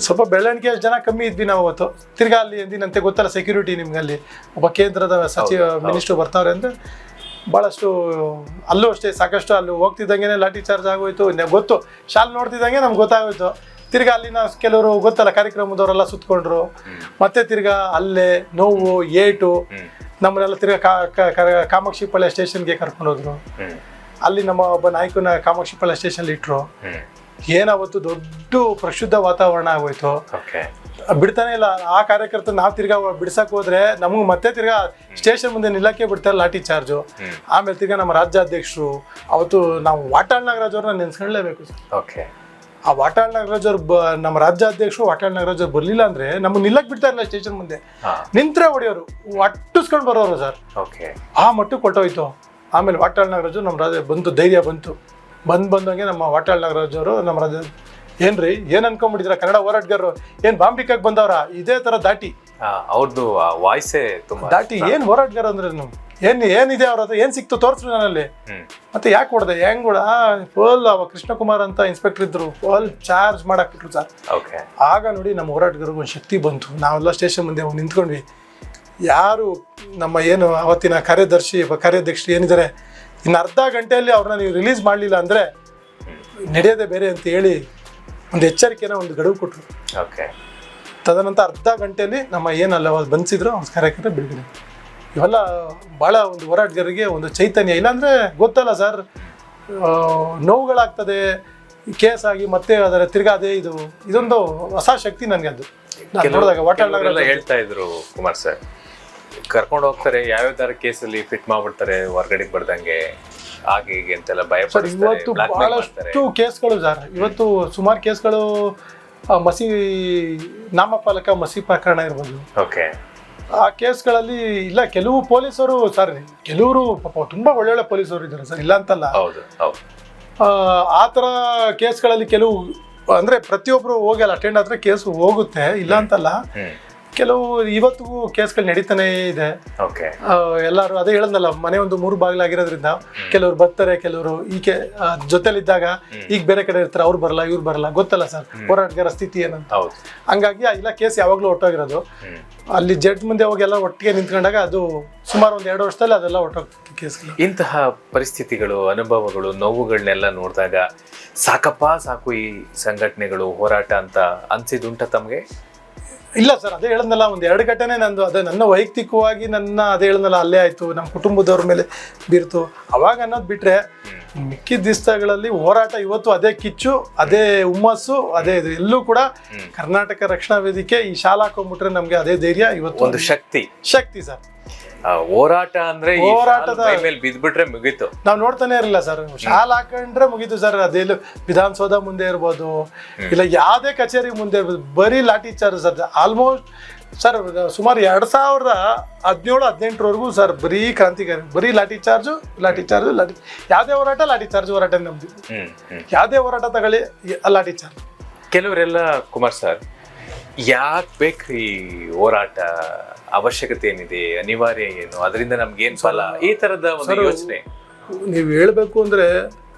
ಸ್ವಲ್ಪ ಬೆಳವಣಿಗೆ ಜನ ಕಮ್ಮಿ ಇದ್ವಿ ನಾವು ಅವತ್ತು. ತಿರ್ಗಾ ಅಲ್ಲಿ ಎಂದಿನಂತೆ ಗೊತ್ತಲ್ಲ ಸೆಕ್ಯೂರಿಟಿ, ನಿಮ್ಗೆ ಅಲ್ಲಿ ಒಬ್ಬ ಕೇಂದ್ರದ ಮಿನಿಸ್ಟ್ರು ಬರ್ತಾವ್ರೆ ಅಂತ ಭಾಳಷ್ಟು ಅಲ್ಲೂ ಅಷ್ಟೇ ಸಾಕಷ್ಟು. ಅಲ್ಲಿ ಹೋಗ್ತಿದ್ದಂಗೆ ಲಾಠಿ ಚಾರ್ಜ್ ಆಗೋಯ್ತು. ಗೊತ್ತು, ಶಾಲೆ ನೋಡ್ತಿದ್ದಂಗೆ ನಮ್ಗೆ ಗೊತ್ತಾಗೋಯ್ತು. ತಿರ್ಗಾ ಅಲ್ಲಿನ ಕೆಲವರು ಗೊತ್ತಲ್ಲ ಕಾರ್ಯಕ್ರಮದವರೆಲ್ಲ ಸುತ್ಕೊಂಡ್ರು. ಮತ್ತೆ ತಿರ್ಗಾ ಅಲ್ಲೇ ನೋವು ಏಟು ನಮ್ಮನ್ನೆಲ್ಲ ತಿರ್ಗಾ ಕಾಮಾಕ್ಷಿಪಾಳ್ಯ ಸ್ಟೇಷನ್ಗೆ ಕರ್ಕೊಂಡೋದ್ರು. ಅಲ್ಲಿ ನಮ್ಮ ಒಬ್ಬ ನಾಯಕನ ಕಾಮಾಕ್ಷಿಪಾಳ್ಯ ಸ್ಟೇಷನ್ಲಿ ಇಟ್ರು. ಏನಾವತ್ತು ದೊಡ್ಡ ಪ್ರಕ್ಷುದ್ಧ ವಾತಾವರಣ ಆಗೋಯ್ತು. ಬಿಡ್ತಾನೆ ಇಲ್ಲ ಆ ಕಾರ್ಯಕರ್ತ. ನಾವು ತಿರ್ಗಾ ಬಿಡ್ಸಕ್ ಹೋದ್ರೆ ನಮಗೆ ಮತ್ತೆ ತಿರ್ಗಾ ಸ್ಟೇಷನ್ ಮುಂದೆ ನಿಲ್ಲಕ್ಕೆ ಬಿಡ್ತಾರೆ ಲಾಠಿ ಚಾರ್ಜು. ಆಮೇಲೆ ತಿರ್ಗಾ ನಮ್ಮ ರಾಜ್ಯಾಧ್ಯಕ್ಷರು ಅವತ್ತು ನಾವು ವಾಟಾಳ್ ನಾಗರಾಜ್ ಅವ್ರನ್ನ ನೆನ್ಸ್ಕೊಳ್ಳೇಬೇಕು ಸರ್. ಆ ವಾಟಾಳ್ ನಾಗರಾಜ್ ಅವ್ರು ನಮ್ಮ ರಾಜ್ಯಾಧ್ಯಕ್ಷರು ವಾಟಾಳ್ ನಾಗರಾಜ್ ಅವ್ರು ಬರ್ಲಿಲ್ಲ ಅಂದ್ರೆ ನಮ್ಗೆ ನಿಲ್ಲಕ್ ಬಿಡ್ತಾ ಇರಲಿಲ್ಲ ಸ್ಟೇಷನ್ ಮುಂದೆ. ನಿಂತ್ರೆ ಹೊಡೆಯೋರು, ಅಟ್ಟಿಸ್ಕೊಂಡು ಬರೋರು ಸರ್. ಆ ಮಟ್ಟಕ್ಕೆ ಕೊಟ್ಟೋಯ್ತು. ಆಮೇಲೆ ವಾಟಾಳ್ ನಾಗರಾಜು ನಮ್ಮ ರಾಜ್ಯ ಬಂತು, ಧೈರ್ಯ ಬಂತು. ಬಂದಂಗೆ ನಮ್ಮ ವಾಟಾಳ್ ನಾಗರಾಜ್ ಅವರು ನಮ್ಮ ಏನ್ರಿ ಏನ್ ಅನ್ಕೊಂಡ್ಬಿಟ್ಟಿದ್ರ ಕನ್ನಡ ಹೋರಾಟಗಾರರು ಏನ್ ಬಾಂಬಿಕಾಗ್ ಬಂದವ್ರ ಇದೇ ತರ ದಾಟಿ ಅವ್ರದ್ದು ವಾಯ್ಸೇ ತುಂಬಾ ದಾಟಿ ಏನ್ ಹೋರಾಟಗಾರ ಅಂದ್ರೆ ಏನಿದೆ ಅವ್ರ ಹತ್ರ ಏನ್ ಸಿಕ್ತು ತೋರ್ಸ್ರಿ ನನ್ನಲ್ಲಿ ಮತ್ತೆ ಯಾಕೆ ಹೊಡೆದೆ ಹೆಂಗ್ ಕೂಡ ಫುಲ್ ಅವ ಕೃಷ್ಣಕುಮಾರ್ ಅಂತ ಇನ್ಸ್ಪೆಕ್ಟರ್ ಇದ್ರು ಫುಲ್ ಚಾರ್ಜ್ ಮಾಡಾಕ್ಬಿಟ್ರು ಸರ್. ಆಗ ನೋಡಿ ನಮ್ಮ ಹೋರಾಟಗಾರರಿಗೆ ಒಂದು ಶಕ್ತಿ ಬಂತು. ನಾವೆಲ್ಲ ಸ್ಟೇಷನ್ ಮುಂದೆ ನಿಂತ್ಕೊಂಡ್ವಿ. ಯಾರು ನಮ್ಮ ಏನು ಅವತ್ತಿನ ಕಾರ್ಯಾಧ್ಯಕ್ಷರು ಏನಿದ್ದಾರೆ ಇನ್ನು ಅರ್ಧ ಗಂಟೆಯಲ್ಲಿ ಅವ್ರನ್ನ ನೀವು ರಿಲೀಸ್ ಮಾಡಲಿಲ್ಲ ಅಂದರೆ ನಡೆಯೋದೇ ಬೇರೆ ಅಂತ ಹೇಳಿ ಒಂದು ಎಚ್ಚರಿಕೆನ ಒಂದು ಗಡುವು ಕೊಟ್ಟರು. ತದನಂತರ ಅರ್ಧ ಗಂಟೆಯಲ್ಲಿ ನಮ್ಮ ಏನಲ್ಲ ಅವ್ರು ಬಂಧಿಸಿದ್ರು ಅವ್ರ ಕಾರ್ಯಕರ್ತ ಬಿಡುಗಡೆ. ಇವೆಲ್ಲ ಭಾಳ ಒಂದು ಹೋರಾಟಗಾರರಿಗೆ ಒಂದು ಚೈತನ್ಯ. ಇಲ್ಲಾಂದರೆ ಗೊತ್ತಲ್ಲ ಸರ್, ನೋವುಗಳಾಗ್ತದೆ ಕೇಸ್ ಆಗಿ ಮತ್ತೆ ಅದರ ತಿರ್ಗಾದೆ ಇದೊಂದು ಹೊಸ ಶಕ್ತಿ ನನಗೆ. ಅದು ನೋಡಿದಾಗ ಹೇಳ್ತಾ ಇದ್ರು ಕುಮಾರ್ ಸರ್, ಕರ್ಕೊಂಡು ಹೋಗ್ತಾರೆ ಯಾವ್ಯಾವ ಕೇಸಲ್ಲಿ ಫಿಟ್ ಮಾಡ್ಬಿಡ್ತಾರೆ ಹೊರಗಡೆ ಬರ್ದಂಗೆ ಹಾಗೆ ಹೀಗೆ ಅಂತೆಲ್ಲ ಭಯ. ಇವತ್ತು ಬಹಳಷ್ಟು ಕೇಸ್ಗಳು ಸರ್, ಇವತ್ತು ಸುಮಾರು ಕೇಸ್ಗಳು ನಾಮಫಲಕ ಮಸಿ ಪ್ರಕರಣ ಇರ್ಬೋದು. ಆ ಕೇಸ್ಗಳಲ್ಲಿ ಇಲ್ಲ ಕೆಲವು ಪೊಲೀಸರು ಸರ್, ಕೆಲವರು ಪಾಪ ತುಂಬಾ ಒಳ್ಳೊಳ್ಳೆ ಪೊಲೀಸರು ಇದ್ದಾರೆ ಸರ್, ಇಲ್ಲ ಅಂತಲ್ಲ. ಆ ಥರ ಕೇಸ್ಗಳಲ್ಲಿ ಕೆಲವು ಅಂದ್ರೆ ಪ್ರತಿಯೊಬ್ರು ಹೋಗಲ್ಲ ಅಟೆಂಡ್ ಆದ್ರೆ ಕೇಸ್ ಹೋಗುತ್ತೆ, ಇಲ್ಲ ಅಂತಲ್ಲ. ಕೆಲವು ಇವತ್ತಿಗೂ ಕೇಸ್ಗಳು ನಡೀತಾನೆ ಇದೆ. ಎಲ್ಲರೂ ಅದೇ ಹೇಳದ್ನಲ್ಲ, ಮನೆ ಒಂದು 3 ಬಾಗಿಲಾಗಿರೋದ್ರಿಂದ ಕೆಲವ್ರು ಬರ್ತಾರೆ, ಕೆಲವರು ಈಕೆ ಜೊತೆಲಿದ್ದಾಗ ಈಗ ಬೇರೆ ಕಡೆ ಇರ್ತಾರೆ, ಅವ್ರು ಬರಲ್ಲ ಇವ್ರು ಬರಲ್ಲ, ಗೊತ್ತಲ್ಲ ಸರ್ ಹೋರಾಟಗಾರ ಸ್ಥಿತಿ ಏನಂತ. ಹಂಗಾಗಿ ಇಲ್ಲ ಕೇಸ್ ಯಾವಾಗ್ಲೂ ಒಟ್ಟೋಗಿರೋದು. ಅಲ್ಲಿ ಜಡ್ಜ್ ಮುಂದೆ ಹೋಗಿ ಎಲ್ಲ ಒಟ್ಟಿಗೆ ನಿಂತ್ಕೊಂಡಾಗ ಅದು ಸುಮಾರು ಒಂದು 2 ವರ್ಷದಲ್ಲಿ ಅದೆಲ್ಲ ಒಟ್ಟೋಗ್ತದೆ ಕೇಸ್ಗಳು. ಇಂತಹ ಪರಿಸ್ಥಿತಿಗಳು, ಅನುಭವಗಳು, ನೋವುಗಳನ್ನೆಲ್ಲ ನೋಡಿದಾಗ ಸಾಕು ಈ ಸಂಘಟನೆಗಳು ಹೋರಾಟ ಅಂತ ಅನ್ಸಿದುಂಟ ತಮಗೆ? ಇಲ್ಲ ಸರ್, ಅದೇ ಹೇಳದ್ನಲ್ಲ, ಒಂದು 2 ಘಟನೆ ನಂದು ಅದೇ ನನ್ನ ವೈಯಕ್ತಿಕವಾಗಿ ಅದೇ ಹೇಳದ್ನಲ್ಲ, ಅಲ್ಲೇ ಆಯ್ತು, ನಮ್ಮ ಕುಟುಂಬದವ್ರ ಮೇಲೆ ಬೀರ್ತು ಅವಾಗ ಅನ್ನೋದು ಬಿಟ್ರೆ ಮಿಕ್ಕಿದ ದಿವಸಗಳಲ್ಲಿ ಹೋರಾಟ ಇವತ್ತು ಅದೇ ಕಿಚ್ಚು, ಅದೇ ಹುಮ್ಮಸ್ಸು, ಅದೇ ಇದು. ಎಲ್ಲೂ ಕೂಡ ಕರ್ನಾಟಕ ರಕ್ಷಣಾ ವೇದಿಕೆ ಈ ಶಾಲಾ ಹಾಕೊಂಡ್ಬಿಟ್ರೆ ನಮ್ಗೆ ಅದೇ ಧೈರ್ಯ ಇವತ್ತು ಒಂದು ಶಕ್ತಿ ಸರ್. ಹೋರಾಟ ಅಂದ್ರೆ ಹೋರಾಟದ ಮೇಲೆ ಬಿದ್ಬಿಟ್ರೆ ಮುಗೀತು. ನಾವು ನೋಡ್ತಾನೆ ಇರಲಿಲ್ಲ ಸರ್, ಶಾಲ್ ಹಾಕೊಂಡ್ರೆ ಮುಗೀತು ಸರ್. ಅದೇನು ವಿಧಾನಸೌಧ ಮುಂದೆ ಇರ್ಬೋದು, ಇಲ್ಲ ಯಾವ್ದೇ ಕಚೇರಿ ಮುಂದೆ ಇರ್ಬೋದು, ಬರೀ ಲಾಠಿ ಚಾರ್ಜ್ ಸರ್. ಆಲ್ಮೋಸ್ಟ್ ಸರ್ ಸುಮಾರು 2017-18 ಸರ್ ಬರೀ ಕ್ರಾಂತಿಕಾರಿ, ಬರೀ ಲಾಠಿ ಚಾರ್ಜು. ಯಾವ್ದೇ ಹೋರಾಟ ಲಾಠಿ ಚಾರ್ಜ್ ನಮ್ದು. ಯಾವ್ದೇ ಹೋರಾಟ ತಗೊಳ್ಳಿ ಲಾಠಿ ಚಾರ್ಜ್. ಕೆಲವರೆಲ್ಲ ಕುಮಾರ್ ಸರ್ ಯಾಕೆ ಬೇಕು ಈ ಹೋರಾಟ, ಅವಶ್ಯಕತೆ ಏನಿದೆ, ಅನಿವಾರ್ಯ ಏನು, ಅದರಿಂದ ನಮ್ಗೆ ಏನ್ ಫಲ, ಈ ತರದ ಒಂದು ಯೋಚನೆ ನೀವು ಹೇಳ್ಬೇಕು ಅಂದ್ರೆ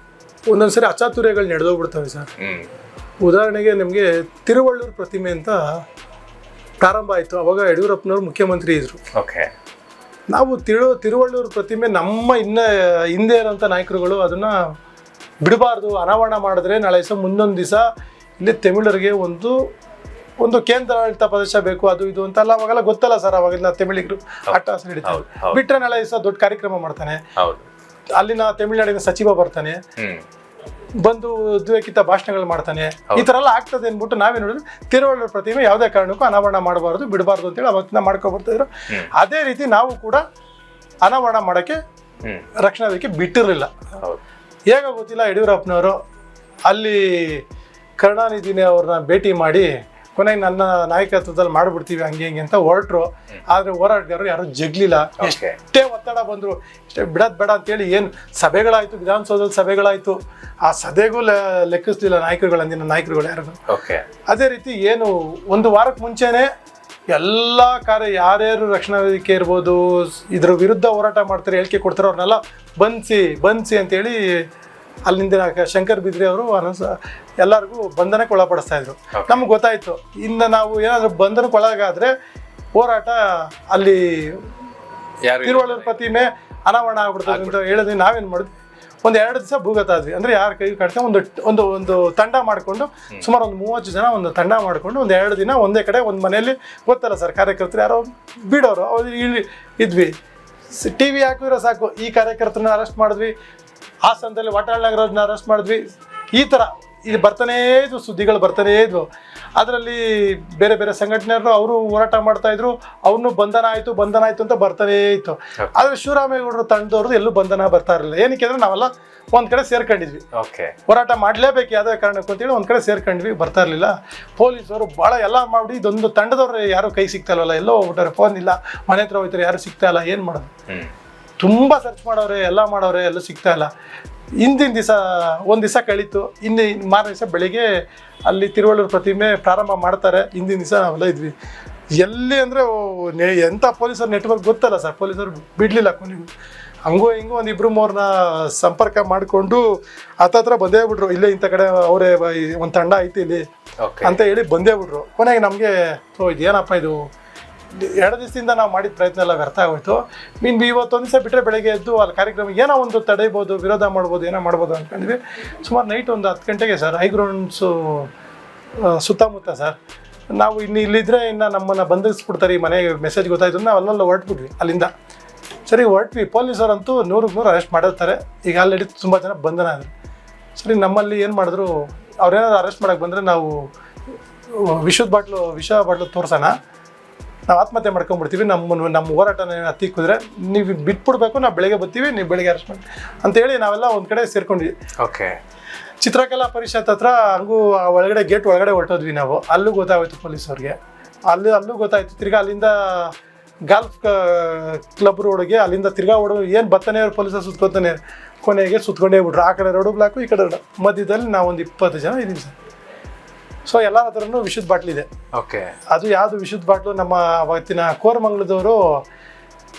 ಒಂದೊಂದ್ಸರಿ ಅಚಾತುರ್ಯಗಳು ನಡೆದೋಗ್ಬಿಡ್ತವೆ ಸರ್. ಉದಾಹರಣೆಗೆ ನಿಮಗೆ ತಿರುವಳ್ಳೂರು ಪ್ರತಿಮೆ ಅಂತ ಪ್ರಾರಂಭ ಆಯ್ತು, ಅವಾಗ ಯಡಿಯೂರಪ್ಪನವರು ಮುಖ್ಯಮಂತ್ರಿ ಇದ್ರು. ನಾವು ತಿರುವಳ್ಳೂರು ಪ್ರತಿಮೆ ನಮ್ಮ ಹಿಂದೆ ಇರೋಂಥ ನಾಯಕರುಗಳು ಅದನ್ನ ಬಿಡಬಾರ್ದು, ಅನಾವರಣ ಮಾಡಿದ್ರೆ ನಾಳೆ ದಿವಸ ಮುಂದೊಂದು ದಿವಸ ಇಲ್ಲಿ ತಮಿಳರಿಗೆ ಒಂದು ಕೇಂದ್ರಾಡಳಿತ ಪ್ರದೇಶ ಬೇಕು, ಅದು ಇದು ಅಂತೆಲ್ಲ ಅವಾಗೆಲ್ಲ ಗೊತ್ತಲ್ಲ ಸರ್. ಅವಾಗೆಲ್ಲ ತಮಿಳಿಗರು ಅಟ್ಟಹಾಸ ನಡೀತಾರೆ. ಬಿಟ್ರೆ ನಾಳೆ ದಿವಸ ದೊಡ್ಡ ಕಾರ್ಯಕ್ರಮ ಮಾಡ್ತಾನೆ, ಅಲ್ಲಿನ ತಮಿಳುನಾಡಿನ ಸಚಿವ ಬರ್ತಾನೆ, ಬಂದು ಉದ್ವೇಕಿತ ಭಾಷಣಗಳು ಮಾಡ್ತಾನೆ, ಈ ತರ ಎಲ್ಲ ಆಗ್ತದೆ ಅಂದ್ಬಿಟ್ಟು ನಾವೇನು ನೋಡಿದ್ರೆ ತಿರುವಳ್ಳೂರು ಪ್ರತಿಮೆ ಯಾವುದೇ ಕಾರಣಕ್ಕೂ ಅನಾವರಣ ಮಾಡಬಾರ್ದು, ಬಿಡಬಾರ್ದು ಅಂತೇಳಿ ಅವತ್ತಿನ ಮಾಡ್ಕೊಬರ್ತಾ ಇದ್ರು. ಅದೇ ರೀತಿ ನಾವು ಕೂಡ ಅನಾವರಣ ಮಾಡೋಕ್ಕೆ ರಕ್ಷಣಾ ವೇದಿಕೆ ಬಿಟ್ಟಿರಲಿಲ್ಲ. ಹೇಗ ಗೊತ್ತಿಲ್ಲ, ಯಡಿಯೂರಪ್ಪನವರು ಅಲ್ಲಿ ಕರುಣಾನಿಧಿನೇ ಅವ್ರನ್ನ ಭೇಟಿ ಮಾಡಿ ಕೊನೆಗೆ ನನ್ನ ನಾಯಕತ್ವದಲ್ಲಿ ಮಾಡ್ಬಿಡ್ತೀವಿ ಹಂಗೆ ಹಿಂಗೆ ಅಂತ ಹೊರಟ್ರು. ಆದ್ರೆ ಹೋರಾಟಗಾರರು ಯಾರು ಜಗ್ಲಿಲ್ಲ. ಎಷ್ಟೇ ಒತ್ತಡ ಬಂದ್ರು, ಇಷ್ಟೇ ಬಿಡೋದ್ ಬೇಡ ಅಂತೇಳಿ ಏನು ಸಭೆಗಳಾಯ್ತು, ವಿಧಾನಸೌಧದಲ್ಲಿ ಸಭೆಗಳಾಯ್ತು, ಆ ಸಭೆಗೂ ಲೆಕ್ಕಿಸ್ಲಿಲ್ಲ ನಾಯಕರುಗಳು, ಅಂದಿನ ನಾಯಕರುಗಳು ಯಾರು. ಅದೇ ರೀತಿ ಏನು ಒಂದು ವಾರಕ್ಕೆ ಮುಂಚೆನೆ ಎಲ್ಲ ಯಾರ್ಯಾರು ರಕ್ಷಣಾ ವೇದಿಕೆ ಇರ್ಬೋದು ಇದ್ರ ವಿರುದ್ಧ ಹೋರಾಟ ಮಾಡ್ತಾರೆ, ಹೇಳಿಕೆ ಕೊಡ್ತಾರೆ, ಅವ್ರನ್ನೆಲ್ಲ ಬಂಧಿಸಿ ಅಂತೇಳಿ ಅಲ್ಲಿಂದ ಶಂಕರ್ ಬಿದ್ರಿ ಅವರು ಎಲ್ಲರಿಗೂ ಬಂಧನಕ್ಕೆ ಒಳಪಡಿಸ್ತಾ ಇದ್ರು. ನಮ್ಗೆ ಗೊತ್ತಾಯ್ತು, ಇನ್ನು ನಾವು ಏನಾದ್ರು ಬಂಧನಕ್ಕೆ ಒಳಗಾದ್ರೆ ಹೋರಾಟ ಅಲ್ಲಿ ತಿರುವಳ್ಳೂರು ಪ್ರತಿಮೆ ಅನಾವರಣ ಆಗ್ಬಿಡ್ತದೆ ಅಂತ ಹೇಳಿದ್ವಿ. ನಾವೇನ್ ಮಾಡಿದ್ವಿ, ಒಂದು 2 ದಿವಸ ಭೂಗತಾದ್ವಿ. ಅಂದ್ರೆ ಯಾರ ಕೈ ಕಟ್ತಾ ಒಂದು ತಂಡ ಮಾಡ್ಕೊಂಡು, ಸುಮಾರು ಒಂದು 30 ಜನ ಒಂದು ತಂಡ ಮಾಡ್ಕೊಂಡು ಒಂದು 2 ದಿನ ಒಂದೇ ಕಡೆ ಒಂದು ಮನೆಯಲ್ಲಿ, ಗೊತ್ತಲ್ಲ ಸರ್ ಕಾರ್ಯಕರ್ತರು ಯಾರೋ ಬಿಡೋರು, ಅವ್ರು ಇದ್ವಿ. TV ಹಾಕಿದ್ರೆ ಸಾಕು, ಈ ಕಾರ್ಯಕರ್ತರನ್ನ ಅರೆಸ್ಟ್ ಮಾಡಿದ್ವಿ, ಹಾಸನದಲ್ಲಿ ವಾಟಾಳ್ನಾಗರವ್ರನ್ನ ಅರೆಸ್ಟ್ ಮಾಡಿದ್ವಿ. ಈ ಥರ ಇದು ಬರ್ತಾನೇ ಇದ್ವು, ಸುದ್ದಿಗಳು ಬರ್ತಾನೇ ಇದ್ವು. ಅದರಲ್ಲಿ ಬೇರೆ ಬೇರೆ ಸಂಘಟನೆಯವರು ಅವರು ಹೋರಾಟ ಮಾಡ್ತಾ ಇದ್ರು, ಅವ್ರನ್ನೂ ಬಂಧನ ಆಯ್ತು ಅಂತ ಬರ್ತಾನೇ ಇತ್ತು. ಆದರೆ ಶಿವರಾಮೇಗೌಡರು ತಂಡದವ್ರದ್ದು ಎಲ್ಲೂ ಬಂಧನ ಬರ್ತಾ ಇರಲಿಲ್ಲ. ಏನಕ್ಕೆ ಅಂದ್ರೆ ನಾವೆಲ್ಲ ಒಂದ್ ಕಡೆ ಸೇರ್ಕೊಂಡಿದ್ವಿ, ಹೋರಾಟ ಮಾಡ್ಲೇಬೇಕು ಯಾವುದೇ ಕಾರಣಕ್ಕೂ ಅಂತೇಳಿ ಒಂದ್ ಕಡೆ ಸೇರ್ಕೊಂಡ್ವಿ, ಬರ್ತಾ ಇರಲಿಲ್ಲ. ಪೊಲೀಸರು ಭಾಳ ಎಲ್ಲ ಮಾಡಿ ಇದೊಂದು ತಂಡದವ್ರು ಯಾರು ಕೈ ಸಿಗ್ತಾ ಇಲ್ವಲ್ಲ, ಎಲ್ಲೋ ಹೋಗ್ಬಿಟ್ಟಾರೆ, ಫೋನ್ ಇಲ್ಲ, ಮನೆ ಹತ್ರ ಹೋಗ್ತಾರೆ, ಯಾರು ಸಿಗ್ತಾ ಇಲ್ಲ, ಏನು ಮಾಡೋದು. ತುಂಬ ಸರ್ಚ್ ಮಾಡೋರೆ, ಎಲ್ಲ ಮಾಡೋರೆ, ಎಲ್ಲೂ ಸಿಗ್ತಾ ಇಲ್ಲ. ಹಿಂದಿನ ದಿವಸ ಒಂದು ದಿವಸ ಕಳೀತು, ಇನ್ನು ಮಾರನೇ ದಿವಸ ಬೆಳಿಗ್ಗೆ ಅಲ್ಲಿ ತಿರುವಳ್ಳೂರು ಪ್ರತಿಮೆ ಪ್ರಾರಂಭ ಮಾಡ್ತಾರೆ. ಹಿಂದಿನ ದಿವಸ ನಾವೆಲ್ಲ ಇದ್ವಿ. ಎಲ್ಲಿ ಅಂದರೆ ಎಂಥ ಪೊಲೀಸರು ನೆಟ್ವರ್ಕ್ ಗೊತ್ತಲ್ಲ ಸರ್, ಪೊಲೀಸರು ಬಿಡಲಿಲ್ಲ ಕೊನೆಗೂ. ಹಂಗೂ ಹಿಂಗೂ ಒಂದು ಇಬ್ಬರು ಮೂರನ್ನ ಸಂಪರ್ಕ ಮಾಡಿಕೊಂಡು ಹತ್ತತ್ರ ಬಂದೇ ಬಿಟ್ರು. ಇಲ್ಲೇ ಇಂಥ ಕಡೆ ಅವರೇ ಒಂದು ತಂಡ ಐತಿ ಇಲ್ಲಿ ಅಂತ ಹೇಳಿ ಬಂದೇ ಬಿಟ್ರು. ಕೊನೆಗೆ ನಮಗೆ ಇದೇನಪ್ಪ ಇದು, 2 ದಿವಸದಿಂದ ನಾವು ಮಾಡಿದ ಪ್ರಯತ್ನ ಎಲ್ಲ ವ್ಯರ್ಥ ಆಗೋಯ್ತು. ಇವತ್ತೊಂದು ದಿವಸ ಬಿಟ್ಟರೆ ಬೆಳಗ್ಗೆ ಎದ್ದು ಅಲ್ಲಿ ಕಾರ್ಯಕ್ರಮ ಏನೋ ಒಂದು ತಡೆಯಬೋದು, ವಿರೋಧ ಮಾಡ್ಬೋದು, ಏನೋ ಮಾಡ್ಬೋದು ಅಂದ್ಕೊಂಡ್ವಿ. ಸುಮಾರು ನೈಟ್ ಒಂದು 10 ಗಂಟೆಗೆ ಸರ್, ಹೈಗ್ರೌಂಡ್ಸು ಸುತ್ತಮುತ್ತ ಸರ್. ನಾವು ಇಲ್ಲಿದ್ದರೆ ಇನ್ನು ನಮ್ಮನ್ನು ಬಂಧಿಸ್ಬಿಡ್ತಾರೆ, ಈ ಮನೆಗೆ ಮೆಸೇಜ್ ಗೊತ್ತಾಯ್ತು. ನಾವು ಅಲ್ಲೆಲ್ಲ ಹೊರಟ್ಬಿಟ್ವಿ ಅಲ್ಲಿಂದ. ಸರಿ ಹೊರಟ್ವಿ. ಪೊಲೀಸರಂತೂ 100ಕ್ಕೆ 100 ಅರೆಸ್ಟ್ ಮಾಡಿರ್ತಾರೆ. ಈಗ ಆಲ್ರೆಡಿ ತುಂಬ ಜನ ಬಂಧನ ಆದರು. ಸರಿ ನಮ್ಮಲ್ಲಿ ಏನು ಮಾಡಿದ್ರು, ಅವ್ರೇನಾದ್ರು ಅರೆಸ್ಟ್ ಮಾಡೋಕ್ಕೆ ಬಂದರೆ ನಾವು ವಿಷ ಬಾಟ್ಲು ತೋರ್ಸೋಣ, ನಾವು ಆತ್ಮಹತ್ಯೆ ಮಾಡ್ಕೊಂಡ್ಬಿಡ್ತೀವಿ, ನಮ್ಮ ಹೋರಾಟನ ಹತ್ತಿಕ್ಕಿದ್ರೆ ನೀವು ಬಿಟ್ಬಿಡ್ಬೇಕು, ನಾವು ಬೆಳಗ್ಗೆ ಬರ್ತೀವಿ, ನೀವು ಬೆಳಗ್ಗೆ ಅರೆಸ್ಟ್ ಮಾಡಿ ಅಂತೇಳಿ ನಾವೆಲ್ಲ ಒಂದು ಕಡೆ ಸೇರ್ಕೊಂಡ್ವಿ. ಓಕೆ. ಚಿತ್ರಕಲಾ ಪರಿಷತ್ ಹತ್ರ ಹಂಗೂ ಒಳಗಡೆ ಗೇಟ್ ಒಳಗಡೆ ಹೊರಟೋದ್ವಿ ನಾವು. ಅಲ್ಲೂ ಗೊತ್ತಾಗೋಯ್ತು ಪೊಲೀಸವ್ರಿಗೆ, ಅಲ್ಲೂ ಗೊತ್ತಾಯ್ತು. ತಿರ್ಗಾ ಅಲ್ಲಿಂದ ಗಾಲ್ಫ್ ಕ್ಲಬ್ ರೋಡ್ಗೆ ಅಲ್ಲಿಂದ ತಿರ್ಗಾ ಏನು ಬರ್ತಾನೆ ಪೊಲೀಸರು ಸುತ್ಕೊತಾನೆ, ಕೊನೆಗೆ ಸುತ್ಕೊಂಡೇ ಬಿಟ್ರು. ಆ ಕಡೆ ರೋಡು ಬ್ಲಾಕು, ಈ ಕಡೆ ಮಧ್ಯದಲ್ಲಿ ನಾವೊಂದು 20 ಜನ ಇದ್ದೀವಿ ಸರ್. ಸೊ ಎಲ್ಲರ ಹತ್ರನೂ ವಿಷದ ಬಾಟ್ಲಿದೆ. ಓಕೆ. ಅದು ಯಾವುದು ವಿಷದ ಬಾಟ್ಲು, ನಮ್ಮ ಅವತ್ತಿನ ಕೋರಮಂಗಲದವರು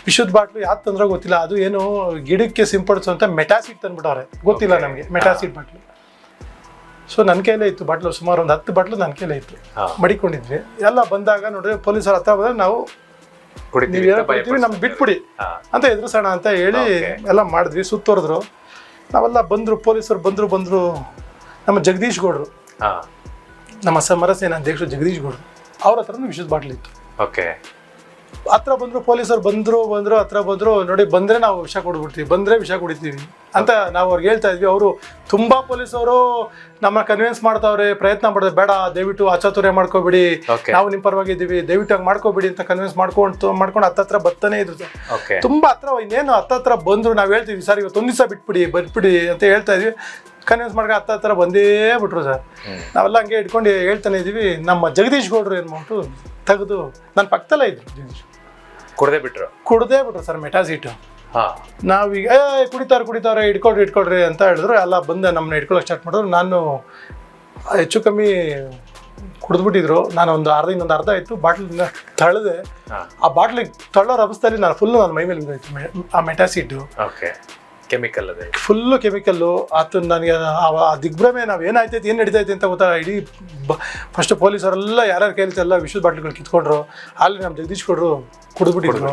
ವಿಷದ ಬಾಟ್ಲು ಯಾವ್ದು ತಂದ್ರೆ ಗೊತ್ತಿಲ್ಲ, ಅದು ಏನು ಗಿಡಕ್ಕೆ ಸಿಂಪಡಿಸುವಂಥ ಮೆಟಾಸಿಡ್ ತಂದ್ಬಿಟ್ಟವ್ರೆ, ಗೊತ್ತಿಲ್ಲ ನಮಗೆ ಮೆಟಾಸಿಡ್ ಬಾಟ್ಲು. ಸೊ ನನ್ನ ಕೈಲೇ ಇತ್ತು ಬಾಟ್ಲು, ಸುಮಾರು ಒಂದು 10 ಬಾಟ್ಲು ನನ್ನ ಕೈಲೇ ಇತ್ತು, ಮಡಿಕೊಂಡಿದ್ವಿ. ಎಲ್ಲ ಬಂದಾಗ ನೋಡ್ರಿ ಪೊಲೀಸರ ಹತ್ರ ಬಂದರೆ ನಾವು ನೀವೇನೋ ಕೊಡ್ತೀವಿ, ನಮ್ಗೆ ಬಿಟ್ಬಿಡಿ ಅಂತ ಎದುರಿಸೋಣ ಅಂತ ಹೇಳಿ ಎಲ್ಲ ಮಾಡಿದ್ವಿ. ಸುತ್ತೋರಿದ್ರು, ನಾವೆಲ್ಲ ಬಂದರು, ಪೊಲೀಸರು ಬಂದರು. ನಮ್ಮ ಜಗದೀಶ್ ಗೌಡ್ರು, ನಮ್ಮ ಸಮರಸೇನಾ ಅಧ್ಯಕ್ಷರು ಜಗದೀಶ್ ಗೌಡ್ರು, ಅವ್ರ ಹತ್ರನೂ ವಿಷದ ಬಾಟ್ಲಿ ಇತ್ತು. ಓಕೆ. ಹತ್ರ ಬಂದರು ಪೊಲೀಸರು, ಹತ್ರ ಬಂದರು. ನೋಡಿ ಬಂದರೆ ನಾವು ವಿಷ ಕೊಡ್ಬಿಡ್ತೀವಿ, ಬಂದರೆ ವಿಷ ಕುಡಿತೀವಿ ಅಂತ ನಾವು ಅವ್ರಿಗೆ ಹೇಳ್ತಾ ಇದ್ವಿ. ಅವರು ತುಂಬ ಪೊಲೀಸವರು ನಮ್ಮ ಕನ್ವಿನ್ಸ್ ಮಾಡ್ತಾವ್ರೆ, ಪ್ರಯತ್ನ ಮಾಡಿದ್ರೆ ಬೇಡ ದಯವಿಟ್ಟು ಅಚಾತುರ್ಯ ಮಾಡ್ಕೋಬಿಡಿ, ನಾವು ನಿಮ್ಮ ಪರವಾಗಿದ್ದೀವಿ, ದಯವಿಟ್ಟು ಹಂಗೆ ಮಾಡ್ಕೋಬಿಡಿ ಅಂತ ಕನ್ವಿನ್ಸ್ ಮಾಡ್ಕೊಂಡು ಹತ್ತತ್ರ ಬರ್ತಾನೆ ಇದ್ರು ಸರ್. ತುಂಬ ಹತ್ರ ಇನ್ನೇನು ಹತ್ತತ್ರ ಬಂದರು. ನಾವು ಹೇಳ್ತೀವಿ ಸರ್ ಇವತ್ತೊಂದು ದಿವಸ ಬಿಟ್ಬಿಡಿ ಅಂತ ಹೇಳ್ತಾ ಇದ್ವಿ. ಕನ್ವಿನ್ಸ್ ಮಾಡ್ಕೊಂಡು ಹತ್ತತ್ರ ಬಂದೇ ಬಿಟ್ರು ಸರ್. ನಾವೆಲ್ಲ ಹಂಗೆ ಇಟ್ಕೊಂಡು ಹೇಳ್ತಾನೆ ಇದ್ದೀವಿ. ನಮ್ಮ ಜಗದೀಶ್ ಗೌಡ್ರು ಏನು ಮಾಡ್ಬಿಟ್ಟು ತೆಗೆದು ನನ್ನ ಪಕ್ಕದಲ್ಲೇ ಇದ್ರು. ಜಗದೀಶ್ ಕುಡ್ದೇ ಬಿಟ್ರು ಸರ್ ಮೆಟಾಸಿಟ್ಟು. ನಾವೀಗ ಕುಡಿತಾರೆ ಇಟ್ಕೊಳ್ರಿ ಅಂತ ಹೇಳಿದ್ರು. ಎಲ್ಲ ಬಂದು ನಮ್ಮನ್ನ ಇಟ್ಕೊಳ್ಳೋಕೆ ಸ್ಟಾರ್ಟ್ ಮಾಡಿದ್ರು. ನಾನು ಹೆಚ್ಚು ಕಮ್ಮಿ ಕುಡಿದ್ಬಿಟ್ಟಿದ್ರು. ನಾನು ಒಂದು ಅರ್ಧ ಇತ್ತು ಬಾಟ್ಲಿಂದ ತಳೆದೆ. ಆ ಬಾಟ್ಲಿಗೆ ತಳ್ಳೋ ರಭಸದಲ್ಲಿ ನಾನು ಫುಲ್ಲು ನನ್ನ ಮೈ ಮೇಲೆ ಬಿದ್ದೋಯ್ತು ಆ ಮೆಟಾಸಿಟ್ಟು. ಕೆಮಿಕಲ್ ಅದೇ, ಫುಲ್ಲು ಕೆಮಿಕಲ್ಲು. ಆತು ನನಗೆ ಆ ದಿಗ್ಭ್ರಮೆ, ನಾವು ಏನು ನಡೀತೈತೆ ಅಂತ ಗೊತ್ತಾ. ಇಡೀ ಫಸ್ಟ್ ಪೊಲೀಸರೆಲ್ಲ ಯಾರ್ಯಾರ ಕೈಲಿ ಎಲ್ಲ ವಿಷದ ಬಾಟ್ಲಿಗಳು ಕಿತ್ಕೊಂಡ್ರು. ಅಲ್ಲಿ ನಮ್ಮ ಜಗದೀಶ್ ಕೊಡ್ರು ಕುಡಿದ್ಬಿಟ್ಟಿದ್ರು.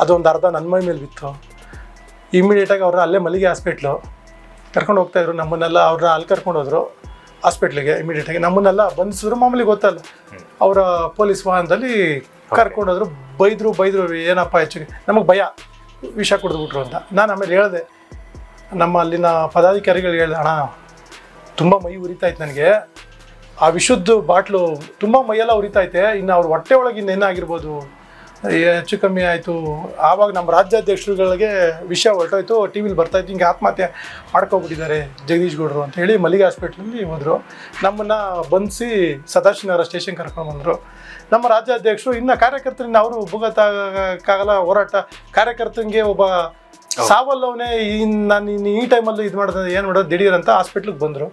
ಅದೊಂದು ಅರ್ಧ ನನ್ನ ಮೈ ಮೇಲೆ ಬಿತ್ತು. ಇಮಿಡಿಯೇಟಾಗಿ ಅವ್ರನ್ನ ಅಲ್ಲೇ ಮಲ್ಲಿಗೆ ಹಾಸ್ಪಿಟ್ಲು ಕರ್ಕೊಂಡು ಹೋಗ್ತಾಯಿದ್ರು. ನಮ್ಮನ್ನೆಲ್ಲ ಅವ್ರನ್ನ ಅಲ್ಲಿ ಕರ್ಕೊಂಡು ಹೋದ್ರು ಹಾಸ್ಪಿಟ್ಲಿಗೆ. ಇಮಿಡಿಯೇಟಾಗಿ ನಮ್ಮನ್ನೆಲ್ಲ ಬಂಧಿಸಿದ್ರು. ಮಾಮೂಲಿ ಗೊತ್ತಲ್ಲ, ಅವರ ಪೊಲೀಸ್ ವಾಹನದಲ್ಲಿ ಕರ್ಕೊಂಡೋದ್ರು. ಬೈದರು ಏನಪ್ಪ ಹೆಚ್ಚಿಗೆ, ನಮಗೆ ಭಯ ವಿಷ ಕುಡಿದ್ಬಿಟ್ರು ಅಂತ. ನಾನು ಆಮೇಲೆ ಹೇಳಿದೆ, ನಮ್ಮ ಅಲ್ಲಿನ ಪದಾಧಿಕಾರಿಗಳು ಹೇಳಿದೆ, ಅಣ್ಣ ತುಂಬ ಮೈ ಉರಿತಾಯ್ತು ನನಗೆ, ಆ ವಿಷದ್ದು ಬಾಟ್ಲು ತುಂಬ ಮೈಯೆಲ್ಲ ಉರಿತೈತೆ, ಇನ್ನು ಅವ್ರ ಹೊಟ್ಟೆ ಒಳಗೆ ಇನ್ನೇನಾಗಿರ್ಬೋದು, ಹೆಚ್ಚು ಕಮ್ಮಿ ಆಯಿತು. ಆವಾಗ ನಮ್ಮ ರಾಜ್ಯಾಧ್ಯಕ್ಷರುಗಳಿಗೆ ವಿಷಯ ಹೊರಟೋಯ್ತು, ಟಿ ವಿಲಿ ಬರ್ತಾಯಿತ್ತು, ಹಿಂಗೆ ಆತ್ಮಹತ್ಯೆ ಮಾಡ್ಕೊಬಿಟ್ಟಿದ್ದಾರೆ ಜಗದೀಶ್ ಗೌಡರು ಅಂತ ಹೇಳಿ ಮಲ್ಲಿಗೆ ಹಾಸ್ಪಿಟ್ಲಲ್ಲಿ ಹೋದರು. ನಮ್ಮನ್ನು ಬಂಧಿಸಿ ಸದಾಶಿವನಗರ ಸ್ಟೇಷನ್ ಕರ್ಕೊಂಡ್ಬಂದರು. ನಮ್ಮ ರಾಜ್ಯಾಧ್ಯಕ್ಷರು ಇನ್ನು ಕಾರ್ಯಕರ್ತರನ್ನ ಅವರು ಭೂಗತಾಗಲ್ಲ ಹೋರಾಟ ಕಾರ್ಯಕರ್ತಂಗೆ ಒಬ್ಬ ಸಾವಲ್ಲವನೇ ನಾನು ಈ ಟೈಮಲ್ಲಿ ಇದು ಮಾಡಿದ್ರೆ ಏನು ಮಾಡೋದು ದಿಢೀರ್ ಅಂತ ಹಾಸ್ಪಿಟ್ಲಿಗೆ ಬಂದರು.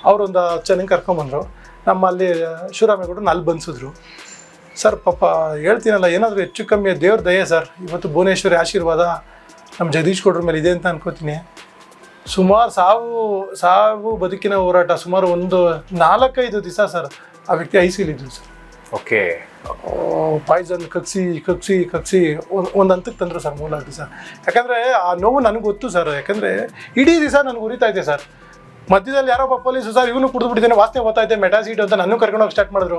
ಅವರೊಂದು ಚೆನ್ನಾಗಿ ಕರ್ಕೊಂಬಂದರು. ನಮ್ಮ ಅಲ್ಲಿ ಶಿವರಾಮೇಗೌಡರನ್ನ ಅಲ್ಲಿ ಬಂಧಿಸಿದ್ರು. ಸರ್ ಪಾಪ ಹೇಳ್ತೀನಲ್ಲ, ಏನಾದರೂ ಹೆಚ್ಚು ಕಮ್ಮಿ ದೇವ್ರ ದಯೆ ಸರ್. ಇವತ್ತು ಭುವನೇಶ್ವರಿ ಆಶೀರ್ವಾದ ನಮ್ಮ ಜಗದೀಶ್ ಗೌಡ್ರ ಮೇಲೆ ಇದೆ ಅಂತ ಅನ್ಕೋತೀನಿ. ಸುಮಾರು ಸಾವು ಬದುಕಿನ ಹೋರಾಟ. ಸುಮಾರು ಒಂದು 4-5 ದಿವಸ ಸರ್ ಆ ವ್ಯಕ್ತಿ ಐಸಿಲಿದ್ರು ಸರ್. ಓಕೆ. ಪಾಯ್ಸನ್ ಕಕ್ಸಿ ಒಂದು ಹಂತಕ್ಕೆ ತಂದರು ಸರ್ 3-4 ದಿವಸ. ಯಾಕಂದರೆ ಆ ನೋವು ನನಗೆ ಗೊತ್ತು ಸರ್. ಯಾಕಂದರೆ ಇಡೀ ದಿವಸ ನನಗೆ ಉರಿತೈತೆ ಸರ್. ಮಧ್ಯದಲ್ಲಿ ಯಾರೊಬ್ಬ ಪೊಲೀಸು ಸರ್ ಇವನು ಕುಡಿದ್ಬಿಟ್ಟಿದ್ದೇನೆ, ವಾಸನೆ ಗೊತ್ತಾಯ್ತೆ ಮೆಟಾಸಿಡ್ ಅಂತ ನನ್ನ ಕರ್ಕೊಂಡೋಗಿ ಸ್ಟಾರ್ಟ್ ಮಾಡಿದ್ರು.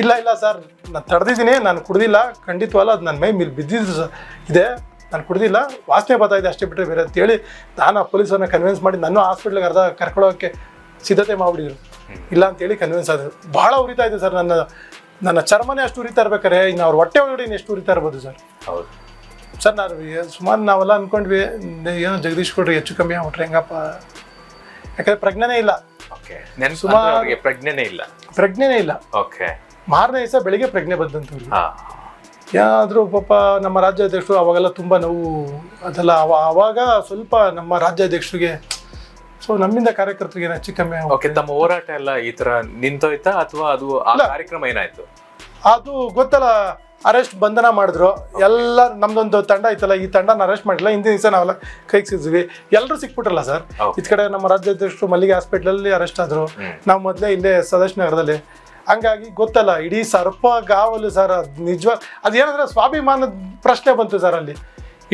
ಇಲ್ಲ ಸರ್ ನಾನು ತಡೆದಿದ್ದೀನಿ, ನಾನು ಕುಡ್ದಿಲ್ಲ, ಖಂಡಿತವಲ್ಲ, ಅದು ನನ್ನ ಮೈ ಮೇಲೆ ಬಿದ್ದಿದ್ದು ಸರ್ ಇದೆ, ನಾನು ಕುಡ್ದಿಲ್ಲ, ವಾಸನೆ ಬರ್ತಾಯಿದೆ ಅಷ್ಟೇ ಬಿಟ್ಟರೆ ಬೇರೆ ಅಂತೇಳಿ ನಾನು ಆ ಪೊಲೀಸರನ್ನ ಕನ್ವಿನ್ಸ್ ಮಾಡಿ ನಾನು ಹಾಸ್ಪಿಟ್ಲಿಗೆ ಅರ್ಧ ಕರ್ಕೊಳ್ಳೋಕ್ಕೆ ಸಿದ್ಧತೆ ಮಾಡಿಬಿಟ್ಟಿದ್ರು. ಇಲ್ಲ ಅಂತೇಳಿ ಕನ್ವಿನ್ಸ್ ಆದರು. ಭಾಳ ಉರಿತಾ ಇದೆ ಸರ್. ನನ್ನ ಚರ್ಮನೇ ಅಷ್ಟು ಉರಿತಾ ಇರ್ಬೇಕಾರೆ ಇನ್ನು ಅವ್ರ ಹೊಟ್ಟೆ ಒಳಗಡೆ ಇನ್ನು ಎಷ್ಟು ಉರಿತಾ ಇರ್ಬೋದು ಸರ್. ಹೌದು ಸರ್. ಸುಮಾರು ನಾವೆಲ್ಲ ಅಂದ್ಕೊಂಡ್ವಿ ಏನೋ ಜಗದೀಶ್ ಕೊಡ್ರಿ ಹೆಚ್ಚು ಕಮ್ಮಿ ಆಗ್ಬಿಟ್ರೆ ಹೆಂಗಪ್ಪ. ಯಾಕಂದ್ರೆ ಪ್ರಜ್ಞೆನೇ ಇಲ್ಲ. ಸುಮಾರು ಪ್ರಜ್ಞೆನೇ ಇಲ್ಲ. ಮಾರನೇ ದಿವಸ ಬೆಳಿಗ್ಗೆ ಪ್ರಜ್ಞೆ ಬಂದಂಥವ್ರು. ಏನಾದರೂ ಪಾಪ ನಮ್ಮ ರಾಜ್ಯಾಧ್ಯಕ್ಷರು ಅವಾಗೆಲ್ಲ ತುಂಬ ನೋವು ಅದೆಲ್ಲ. ಆವಾಗ ಸ್ವಲ್ಪ ನಮ್ಮ ರಾಜ್ಯಾಧ್ಯಕ್ಷರಿಗೆ ಸೊ ನಮ್ಮಿಂದ ಕಾರ್ಯಕರ್ತರಿಗೆ ಹೆಚ್ಚು ಕಮ್ಮಿ ಓಕೆ, ತಮ್ಮ ಹೋರಾಟ ಎಲ್ಲ ಈ ತರ ನಿಂತೋಯ್ತಾ ಅಥವಾ ಅದು ಆ ಕಾರ್ಯಕ್ರಮ ಏನಾಯ್ತು? ಅದು ಗೊತ್ತಲ್ಲ, ಅರೆಸ್ಟ್ ಬಂಧನ ಮಾಡಿದ್ರು ಎಲ್ಲ. ನಮ್ದೊಂದು ತಂಡ ಐತಲ್ಲ, ಈ ತಂಡನ ಅರೆಸ್ಟ್ ಮಾಡಿಲ್ಲ, ಹಿಂದಿನ ದಿವಸ ನಾವೆಲ್ಲ ಕೈಗೆ ಸಿದ್ವಿ, ಎಲ್ಲರೂ ಸಿಕ್ಬಿಟ್ರಲ್ಲ ಸರ್. ಈ ಕಡೆ ನಮ್ಮ ರಾಜ್ಯಾಧ್ಯಕ್ಷರು ಮಲ್ಲಿಗೆ ಹಾಸ್ಪಿಟ್ಲಲ್ಲಿ ಅರೆಸ್ಟ್ ಆದ್ರು, ನಾವು ಮೊದಲೇ ಇಲ್ಲೇ ಸದಾಶಿವ ನಗರದಲ್ಲಿ. ಹಂಗಾಗಿ ಗೊತ್ತಲ್ಲ, ಇಡೀ ಸರ್ಪಗಾವಲು ಸರ್. ಅದು ನಿಜವಾಗ ಅದೇನಂದ್ರೆ ಸ್ವಾಭಿಮಾನದ ಪ್ರಶ್ನೆ ಬಂತು ಸರ್ ಅಲ್ಲಿ.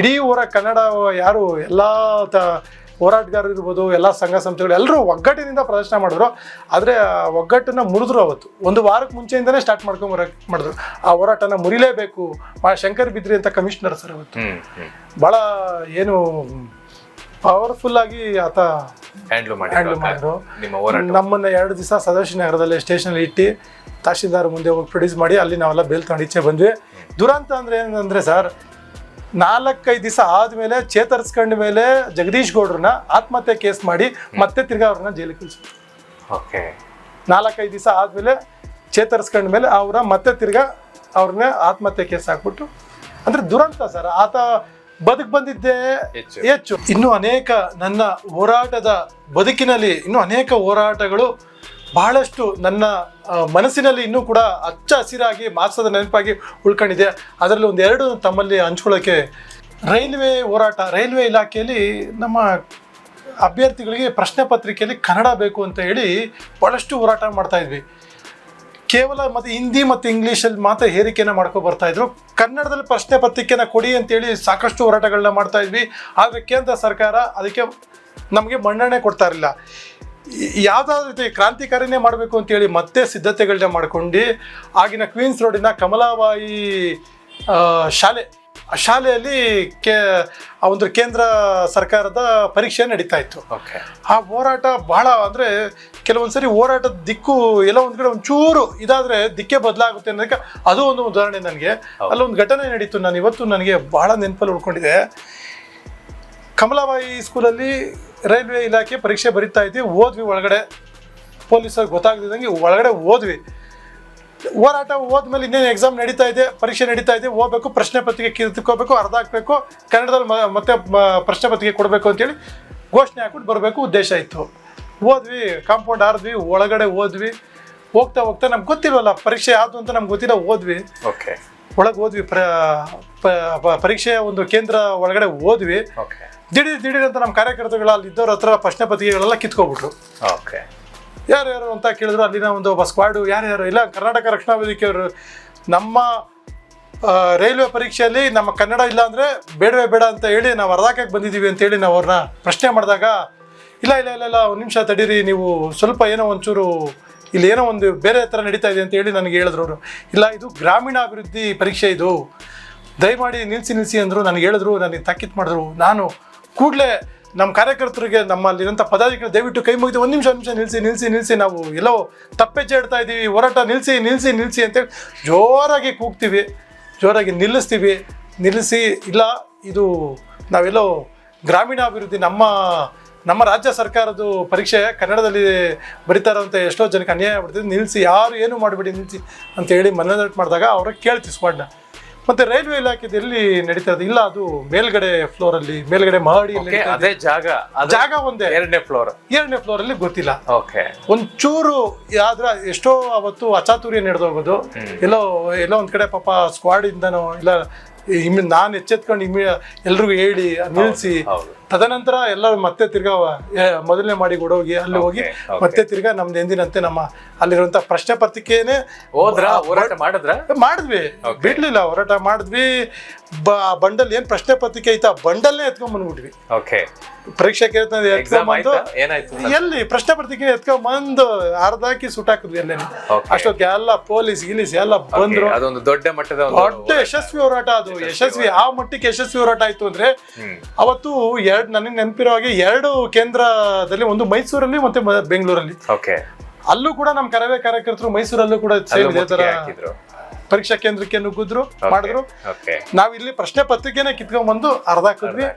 ಇಡೀ ಕನ್ನಡ ಯಾರು ಎಲ್ಲ ಹೋರಾಟಗಾರರು ಇರ್ಬೋದು, ಎಲ್ಲ ಸಂಘ ಸಂಸ್ಥೆಗಳು ಎಲ್ಲರೂ ಒಗ್ಗಟ್ಟಿನಿಂದ ಪ್ರದರ್ಶನ ಮಾಡಿದ್ರು. ಆದರೆ ಆ ಒಗ್ಗಟ್ಟನ್ನು ಮುರಿದ್ರು. ಅವತ್ತು ಒಂದು ವಾರಕ್ಕೆ ಮುಂಚೆಯಿಂದನೇ ಸ್ಟಾರ್ಟ್ ಮಾಡಿದ್ರು. ಆ ಹೋರಾಟನ ಮುರಿಲೇಬೇಕು. ಶಂಕರ್ ಬಿದ್ರಿ ಅಂತ ಕಮಿಷನರ್ ಸರ್ ಅವತ್ತು ಭಾಳ ಏನು ಪವರ್ಫುಲ್ ಆಗಿ ಆತ ಹ್ಯಾಂಡ್ಲ್ ಮಾಡಿದ್ರು. ನಮ್ಮನ್ನ 2 ದಿವಸ ಸದಾಶಿವ ನಗರದಲ್ಲಿ ಸ್ಟೇಷನಲ್ಲಿ ಇಟ್ಟು ತಹಶೀಲ್ದಾರ್ ಮುಂದೆ ಹೋಗಿ ಪ್ರೊಡ್ಯೂಸ್ ಮಾಡಿ ಅಲ್ಲಿ ನಾವೆಲ್ಲ ಬೇಲ್ ತಗೊಂಡು ಈಚೆ ಬಂದ್ವಿ. ದುರಂತ ಅಂದ್ರೆ ಏನಂದ್ರೆ ಸರ್, 4-5 ದಿವಸ ಆದ್ಮೇಲೆ ಚೇತರಿಸ್ಕೊಂಡ ಮೇಲೆ ಜಗದೀಶ್ ಗೌಡ್ರನ್ನ ಆತ್ಮಹತ್ಯೆ ಕೇಸ್ ಮಾಡಿ ಮತ್ತೆ ತಿರ್ಗಾ ಅವ್ರನ್ನ ಜೈಲಿಗೆ ಕಳಿಸಿದ್ರು. 4-5 ದಿವಸ ಆದ್ಮೇಲೆ ಚೇತರಿಸ್ಕೊಂಡ ಮೇಲೆ ಮತ್ತೆ ತಿರ್ಗಾ ಅವ್ರನ್ನ ಆತ್ಮಹತ್ಯೆ ಕೇಸ್ ಹಾಕ್ಬಿಟ್ಟು, ಅಂದ್ರೆ ದುರಂತ ಸರ್. ಆತ ಬದುಕು ಬಂದಿದ್ದೇ ಹೆಚ್ಚು. ಇನ್ನು ಅನೇಕ ನನ್ನ ಹೋರಾಟದ ಬದುಕಿನಲ್ಲಿ ಇನ್ನೂ ಅನೇಕ ಹೋರಾಟಗಳು ಬಹಳಷ್ಟು ನನ್ನ ಮನಸ್ಸಿನಲ್ಲಿ ಇನ್ನೂ ಕೂಡ ಹಚ್ಚ ಹಸಿರಾಗಿ ಮಾಸದ ನೆನಪಾಗಿ ಉಳ್ಕೊಂಡಿದೆ. ಅದರಲ್ಲಿ 1-2 ತಮ್ಮಲ್ಲಿ ಹಂಚ್ಕೊಳ್ಳೋಕ್ಕೆ. ರೈಲ್ವೆ ಹೋರಾಟ, ರೈಲ್ವೆ ಇಲಾಖೆಯಲ್ಲಿ ನಮ್ಮ ಅಭ್ಯರ್ಥಿಗಳಿಗೆ ಪ್ರಶ್ನೆ ಪತ್ರಿಕೆಯಲ್ಲಿ ಕನ್ನಡ ಬೇಕು ಅಂತ ಹೇಳಿ ಭಾಳಷ್ಟು ಹೋರಾಟ ಮಾಡ್ತಾ ಇದ್ವಿ. ಕೇವಲ ಮತ್ತು ಹಿಂದಿ ಮತ್ತು ಇಂಗ್ಲೀಷಲ್ಲಿ ಮಾತ್ರ ಹೇರಿಕೆನ ಮಾಡ್ಕೊ ಬರ್ತಾ ಇದ್ರು. ಕನ್ನಡದಲ್ಲಿ ಪ್ರಶ್ನೆ ಪತ್ರಿಕೆನ ಕೊಡಿ ಅಂತೇಳಿ ಸಾಕಷ್ಟು ಹೋರಾಟಗಳನ್ನ ಮಾಡ್ತಾ ಇದ್ವಿ. ಆದರೆ ಕೇಂದ್ರ ಸರ್ಕಾರ ಅದಕ್ಕೆ ನಮಗೆ ಮನ್ನಣೆ ಕೊಡ್ತಾ ಇರಲಿಲ್ಲ. ಯಾವುದಾದ್ರೂ ರೀತಿ ಕ್ರಾಂತಿಕಾರಿನೇ ಮಾಡಬೇಕು ಅಂತೇಳಿ ಮತ್ತೆ ಸಿದ್ಧತೆಗಳನ್ನ ಮಾಡ್ಕೊಂಡು ಆಗಿನ ಕ್ವೀನ್ಸ್ ರೋಡಿನ ಕಮಲಾಬಾಯಿ ಶಾಲೆಯಲ್ಲಿ ಒಂದು ಕೇಂದ್ರ ಸರ್ಕಾರದ ಪರೀಕ್ಷೆ ನಡೀತಾ ಇತ್ತು. ಆ ಹೋರಾಟ ಬಹಳ ಅಂದರೆ ಕೆಲವೊಂದ್ಸರಿ ಹೋರಾಟದ ದಿಕ್ಕು ಎಲ್ಲ ಒಂದು ಕಡೆ ಒಂಚೂರು ಇದಾದರೆ ದಿಕ್ಕೇ ಬದಲಾಗುತ್ತೆ ಅನ್ನೋದಕ್ಕೆ ಅದು ಒಂದು ಉದಾಹರಣೆ. ನನಗೆ ಅಲ್ಲೊಂದು ಘಟನೆ ನಡೀತು, ನಾನು ಇವತ್ತು ನನಗೆ ಬಹಳ ನೆನಪಲ್ಲಿ ಉಳ್ಕೊಂಡಿದೆ. ಕಮಲಾಬಾಯಿ ಸ್ಕೂಲಲ್ಲಿ ರೈಲ್ವೆ ಇಲಾಖೆ ಪರೀಕ್ಷೆ ಬರೀತಾ ಇದ್ವಿ. ಹೋದ್ವಿ ಒಳಗಡೆ, ಪೊಲೀಸರಿಗೆ ಗೊತ್ತಾಗ್ತಿದ್ದಂಗೆ ಒಳಗಡೆ ಹೋದ್ವಿ. ಹೋರಾಟ ಹೋದ್ಮೇಲೆ ಇನ್ನೇನು ಎಕ್ಸಾಮ್ ನಡೀತಾ ಇದೆ, ಪರೀಕ್ಷೆ ನಡೀತಾ ಇದೆ, ಹೋಗ್ಬೇಕು, ಪ್ರಶ್ನೆ ಪತ್ರಿಕೆ ಕಿತ್ಕೋಬೇಕು, ಅರ್ಧ ಹಾಕಬೇಕು, ಕನ್ನಡದಲ್ಲಿ ಮತ್ತೆ ಪ್ರಶ್ನೆ ಪತ್ರಿಕೆ ಕೊಡಬೇಕು ಅಂತೇಳಿ ಘೋಷಣೆ ಹಾಕ್ಬಿಟ್ಟು ಬರಬೇಕು ಉದ್ದೇಶ ಇತ್ತು. ಹೋದ್ವಿ, ಕಾಂಪೌಂಡ್ ಹಾರಿದ್ವಿ, ಒಳಗಡೆ ಹೋದ್ವಿ. ಹೋಗ್ತಾ ಹೋಗ್ತಾ ನಮ್ಗೆ ಗೊತ್ತಿಲ್ವಲ್ಲ ಪರೀಕ್ಷೆ ಯಾವುದು ಅಂತ ನಮ್ಗೆ ಗೊತ್ತಿಲ್ಲ. ಒಳಗೆ ಹೋದ್ವಿ, ಪರೀಕ್ಷೆಯ ಒಂದು ಕೇಂದ್ರ ಒಳಗಡೆ ಹೋದ್ವಿ. ದಿಢೀರ್ ಅಂತ ನಮ್ಮ ಕಾರ್ಯಕರ್ತರುಗಳು ಅಲ್ಲಿ ಇದ್ದವ್ರ ಹತ್ರ ಪ್ರಶ್ನೆ ಪತ್ರಿಕೆಗಳೆಲ್ಲ ಕಿತ್ಕೊಬಿಟ್ರು. ಯಾರ್ಯಾರು ಅಂತ ಕೇಳಿದ್ರು. ಅಲ್ಲಿನ ಒಂದು ಒಬ್ಬ ಸ್ಕ್ವಾಡು ಯಾರ್ಯಾರು ಇಲ್ಲ, ಕರ್ನಾಟಕ ರಕ್ಷಣಾ ವೇದಿಕೆಯವರು. ನಮ್ಮ ರೈಲ್ವೆ ಪರೀಕ್ಷೆಯಲ್ಲಿ ನಮ್ಮ ಕನ್ನಡ ಇಲ್ಲ ಅಂದರೆ ಬೇಡವೇ ಬೇಡ ಅಂತ ಹೇಳಿ ನಾವು ಅರ್ಧಕ್ಕೆ ಬಂದಿದ್ದೀವಿ ಅಂತೇಳಿ ನಾವು ಅವ್ರನ್ನ ಪ್ರಶ್ನೆ ಮಾಡಿದಾಗ, ಇಲ್ಲ 1 ನಿಮಿಷ ತಡೀರಿ, ನೀವು ಸ್ವಲ್ಪ ಏನೋ ಒಂಚೂರು ಇಲ್ಲಿ ಏನೋ ಒಂದು ಬೇರೆ ಥರ ನಡೀತಾ ಇದೆ ಅಂತ ಹೇಳಿ ನನಗೆ ಹೇಳಿದ್ರು ಅವರು. ಇಲ್ಲ, ಇದು ಗ್ರಾಮೀಣಾಭಿವೃದ್ಧಿ ಪರೀಕ್ಷೆ, ಇದು ದಯಮಾಡಿ ನಿಲ್ಲಿಸಿ ಅಂದರು. ನನಗೆ ಹೇಳಿದ್ರು, ನನಗೆ ತಾಕೀತು ಮಾಡಿದ್ರು. ನಾನು ಕೂಡಲೇ ನಮ್ಮ ಕಾರ್ಯಕರ್ತರಿಗೆ, ನಮ್ಮಲ್ಲಿರೋಂಥ ಪದಾಧಿಕಾರಿ ದಯವಿಟ್ಟು ಕೈ ಮುಗಿದು 1 ನಿಮಿಷ ನಿಲ್ಲಿಸಿ, ನಾವು ಎಲ್ಲೋ ತಪ್ಪೆಜ್ಜೆ ಇಡ್ತಾ ಇದ್ದೀವಿ, ಹೋರಾಟ ನಿಲ್ಲಿಸಿ ಅಂತೇಳಿ ಜೋರಾಗಿ ಕೂಗ್ತೀವಿ, ಜೋರಾಗಿ ನಿಲ್ಲಿಸಿ. ಇಲ್ಲ, ಇದು ನಾವೆಲ್ಲೋ ಗ್ರಾಮೀಣಾಭಿವೃದ್ಧಿ, ನಮ್ಮ ರಾಜ್ಯ ಸರ್ಕಾರದ ಪರೀಕ್ಷೆ ಕನ್ನಡದಲ್ಲಿ ಬರೀತಾ ಇರೋಂಥ ಎಷ್ಟೋ ಜನಕ್ಕೆ ಅನ್ಯಾಯ ಆಗ್ಬಿಡ್ತಿದೆ, ನಿಲ್ಲಿಸಿ, ಯಾರು ಏನು ಮಾಡಬೇಡಿ, ನಿಲ್ಲಿಸಿ ಅಂತೇಳಿ ಮನದಟ್ಟು ಮಾಡಿದಾಗ ಅವ್ರಿಗೆ ಕೇಳ್ತೀವಿ ಸ್ಕ್ವಾಡ್ನ. ಮತ್ತೆ ರೈಲ್ವೆ ಇಲಾಖೆಯಲ್ಲಿ ನಡೀತಾ ಇರೋದು, ಇಲ್ಲ ಅದು ಮೇಲ್ಗಡೆ ಫ್ಲೋರಲ್ಲಿ, ಮೇಲ್ಗಡೆ ಮಹಡಿಯಲ್ಲಿ ಜಾಗ ಒಂದೇ, 2ನೇ ಫ್ಲೋರ್ ಅಲ್ಲಿ ಗೊತ್ತಿಲ್ಲ. ಒಂಚೂರು ಯಾವ್ದ್ರ ಎಷ್ಟೋ ಅವತ್ತು ಅಚಾತುರ್ಯ ನಡೆದೋಗೋದು. ಎಲ್ಲೋ ಒಂದ್ ಕಡೆ ಪಾಪ ಸ್ಕ್ವಾಡ್ ಇಂದನೋ ಇಲ್ಲ ನಾನು ಎಚ್ಚೆತ್ಕೊಂಡು ಎಲ್ರಿಗೂ ಹೇಳಿ ನಿಲ್ಲಿಸಿ, ತದನಂತರ ಎಲ್ಲರೂ ಮತ್ತೆ ತಿರ್ಗಾ ಮೊದಲನೇ ಮಾಡಿ ಕೊಡೋಗಿ ಅಲ್ಲಿ ಹೋಗಿ ಮತ್ತೆ ತಿರ್ಗಾ ನಮ್ದು ಎಂದಿನಂತೆ ನಮ್ಮ ಅಲ್ಲಿರುವಂತ ಪ್ರಶ್ನೆ ಪತ್ರಿಕೆನೇ ಮಾಡಿದ್ವಿ, ಬಿಡ್ಲಿಲ್ಲ, ಹೋರಾಟ ಮಾಡಿದ್ವಿ. ಬಂಡಲ್ ಏನ್ ಪ್ರಶ್ನೆ ಪತ್ರಿಕೆ ಐತಾ ಬಂಡಲ್ನೇ ಎತ್ಕೊಂಡ್ ಬಂದ್ಬಿಟ್ವಿ. ಪರೀಕ್ಷೆ ಎತ್ಕೊಂಡ್ಬಂದು ಎಲ್ಲಿ ಪ್ರಶ್ನೆ ಪತ್ರಿಕೆ ಎತ್ಕೊಂಡ್ಬಂದು ಅರ್ಧಾಕಿ ಸುಟ್ಟಾಕಿದ್ವಿ ಅಲ್ಲೇನೆ. ಅಷ್ಟೊತ್ತಿಗೆ ಎಲ್ಲ ಪೊಲೀಸ್ ಗಿಲೀಸ್ ಎಲ್ಲ ಬಂದ್ರು. ಅದೊಂದು ದೊಡ್ಡ ಯಶಸ್ವಿ ಹೋರಾಟ. ಅದು ಯಶಸ್ವಿ, ಆ ಮಟ್ಟಿಗೆ ಯಶಸ್ವಿ ಹೋರಾಟ ಆಯ್ತು ಅಂದ್ರೆ ಅವತ್ತು ನನಗೆ ನೆನಪಿರೋ ಹಾಗೆ 2 ಕೇಂದ್ರದಲ್ಲಿ, ಒಂದು ಮೈಸೂರಲ್ಲಿ ಮತ್ತೆ ಬೆಂಗಳೂರಲ್ಲಿ. ಅಲ್ಲೂ ಕೂಡ ನಮ್ಮ ಕಾರ್ಯಕರ್ತರು ಮೈಸೂರಲ್ಲೂ ಕೂಡ ಪರೀಕ್ಷಾ ಕೇಂದ್ರಕ್ಕೆ ನುಗ್ಗಿದ್ರು, ಮಾಡಿದ್ರು. ನಾವಿಲ್ಲಿ ಪ್ರಶ್ನೆ ಪತ್ರಿಕೆನ ಕಿತ್ಕೊಂಡ್ಬಂದು ಅರ್ಧ ಹಾಕಿದ್ವಿ.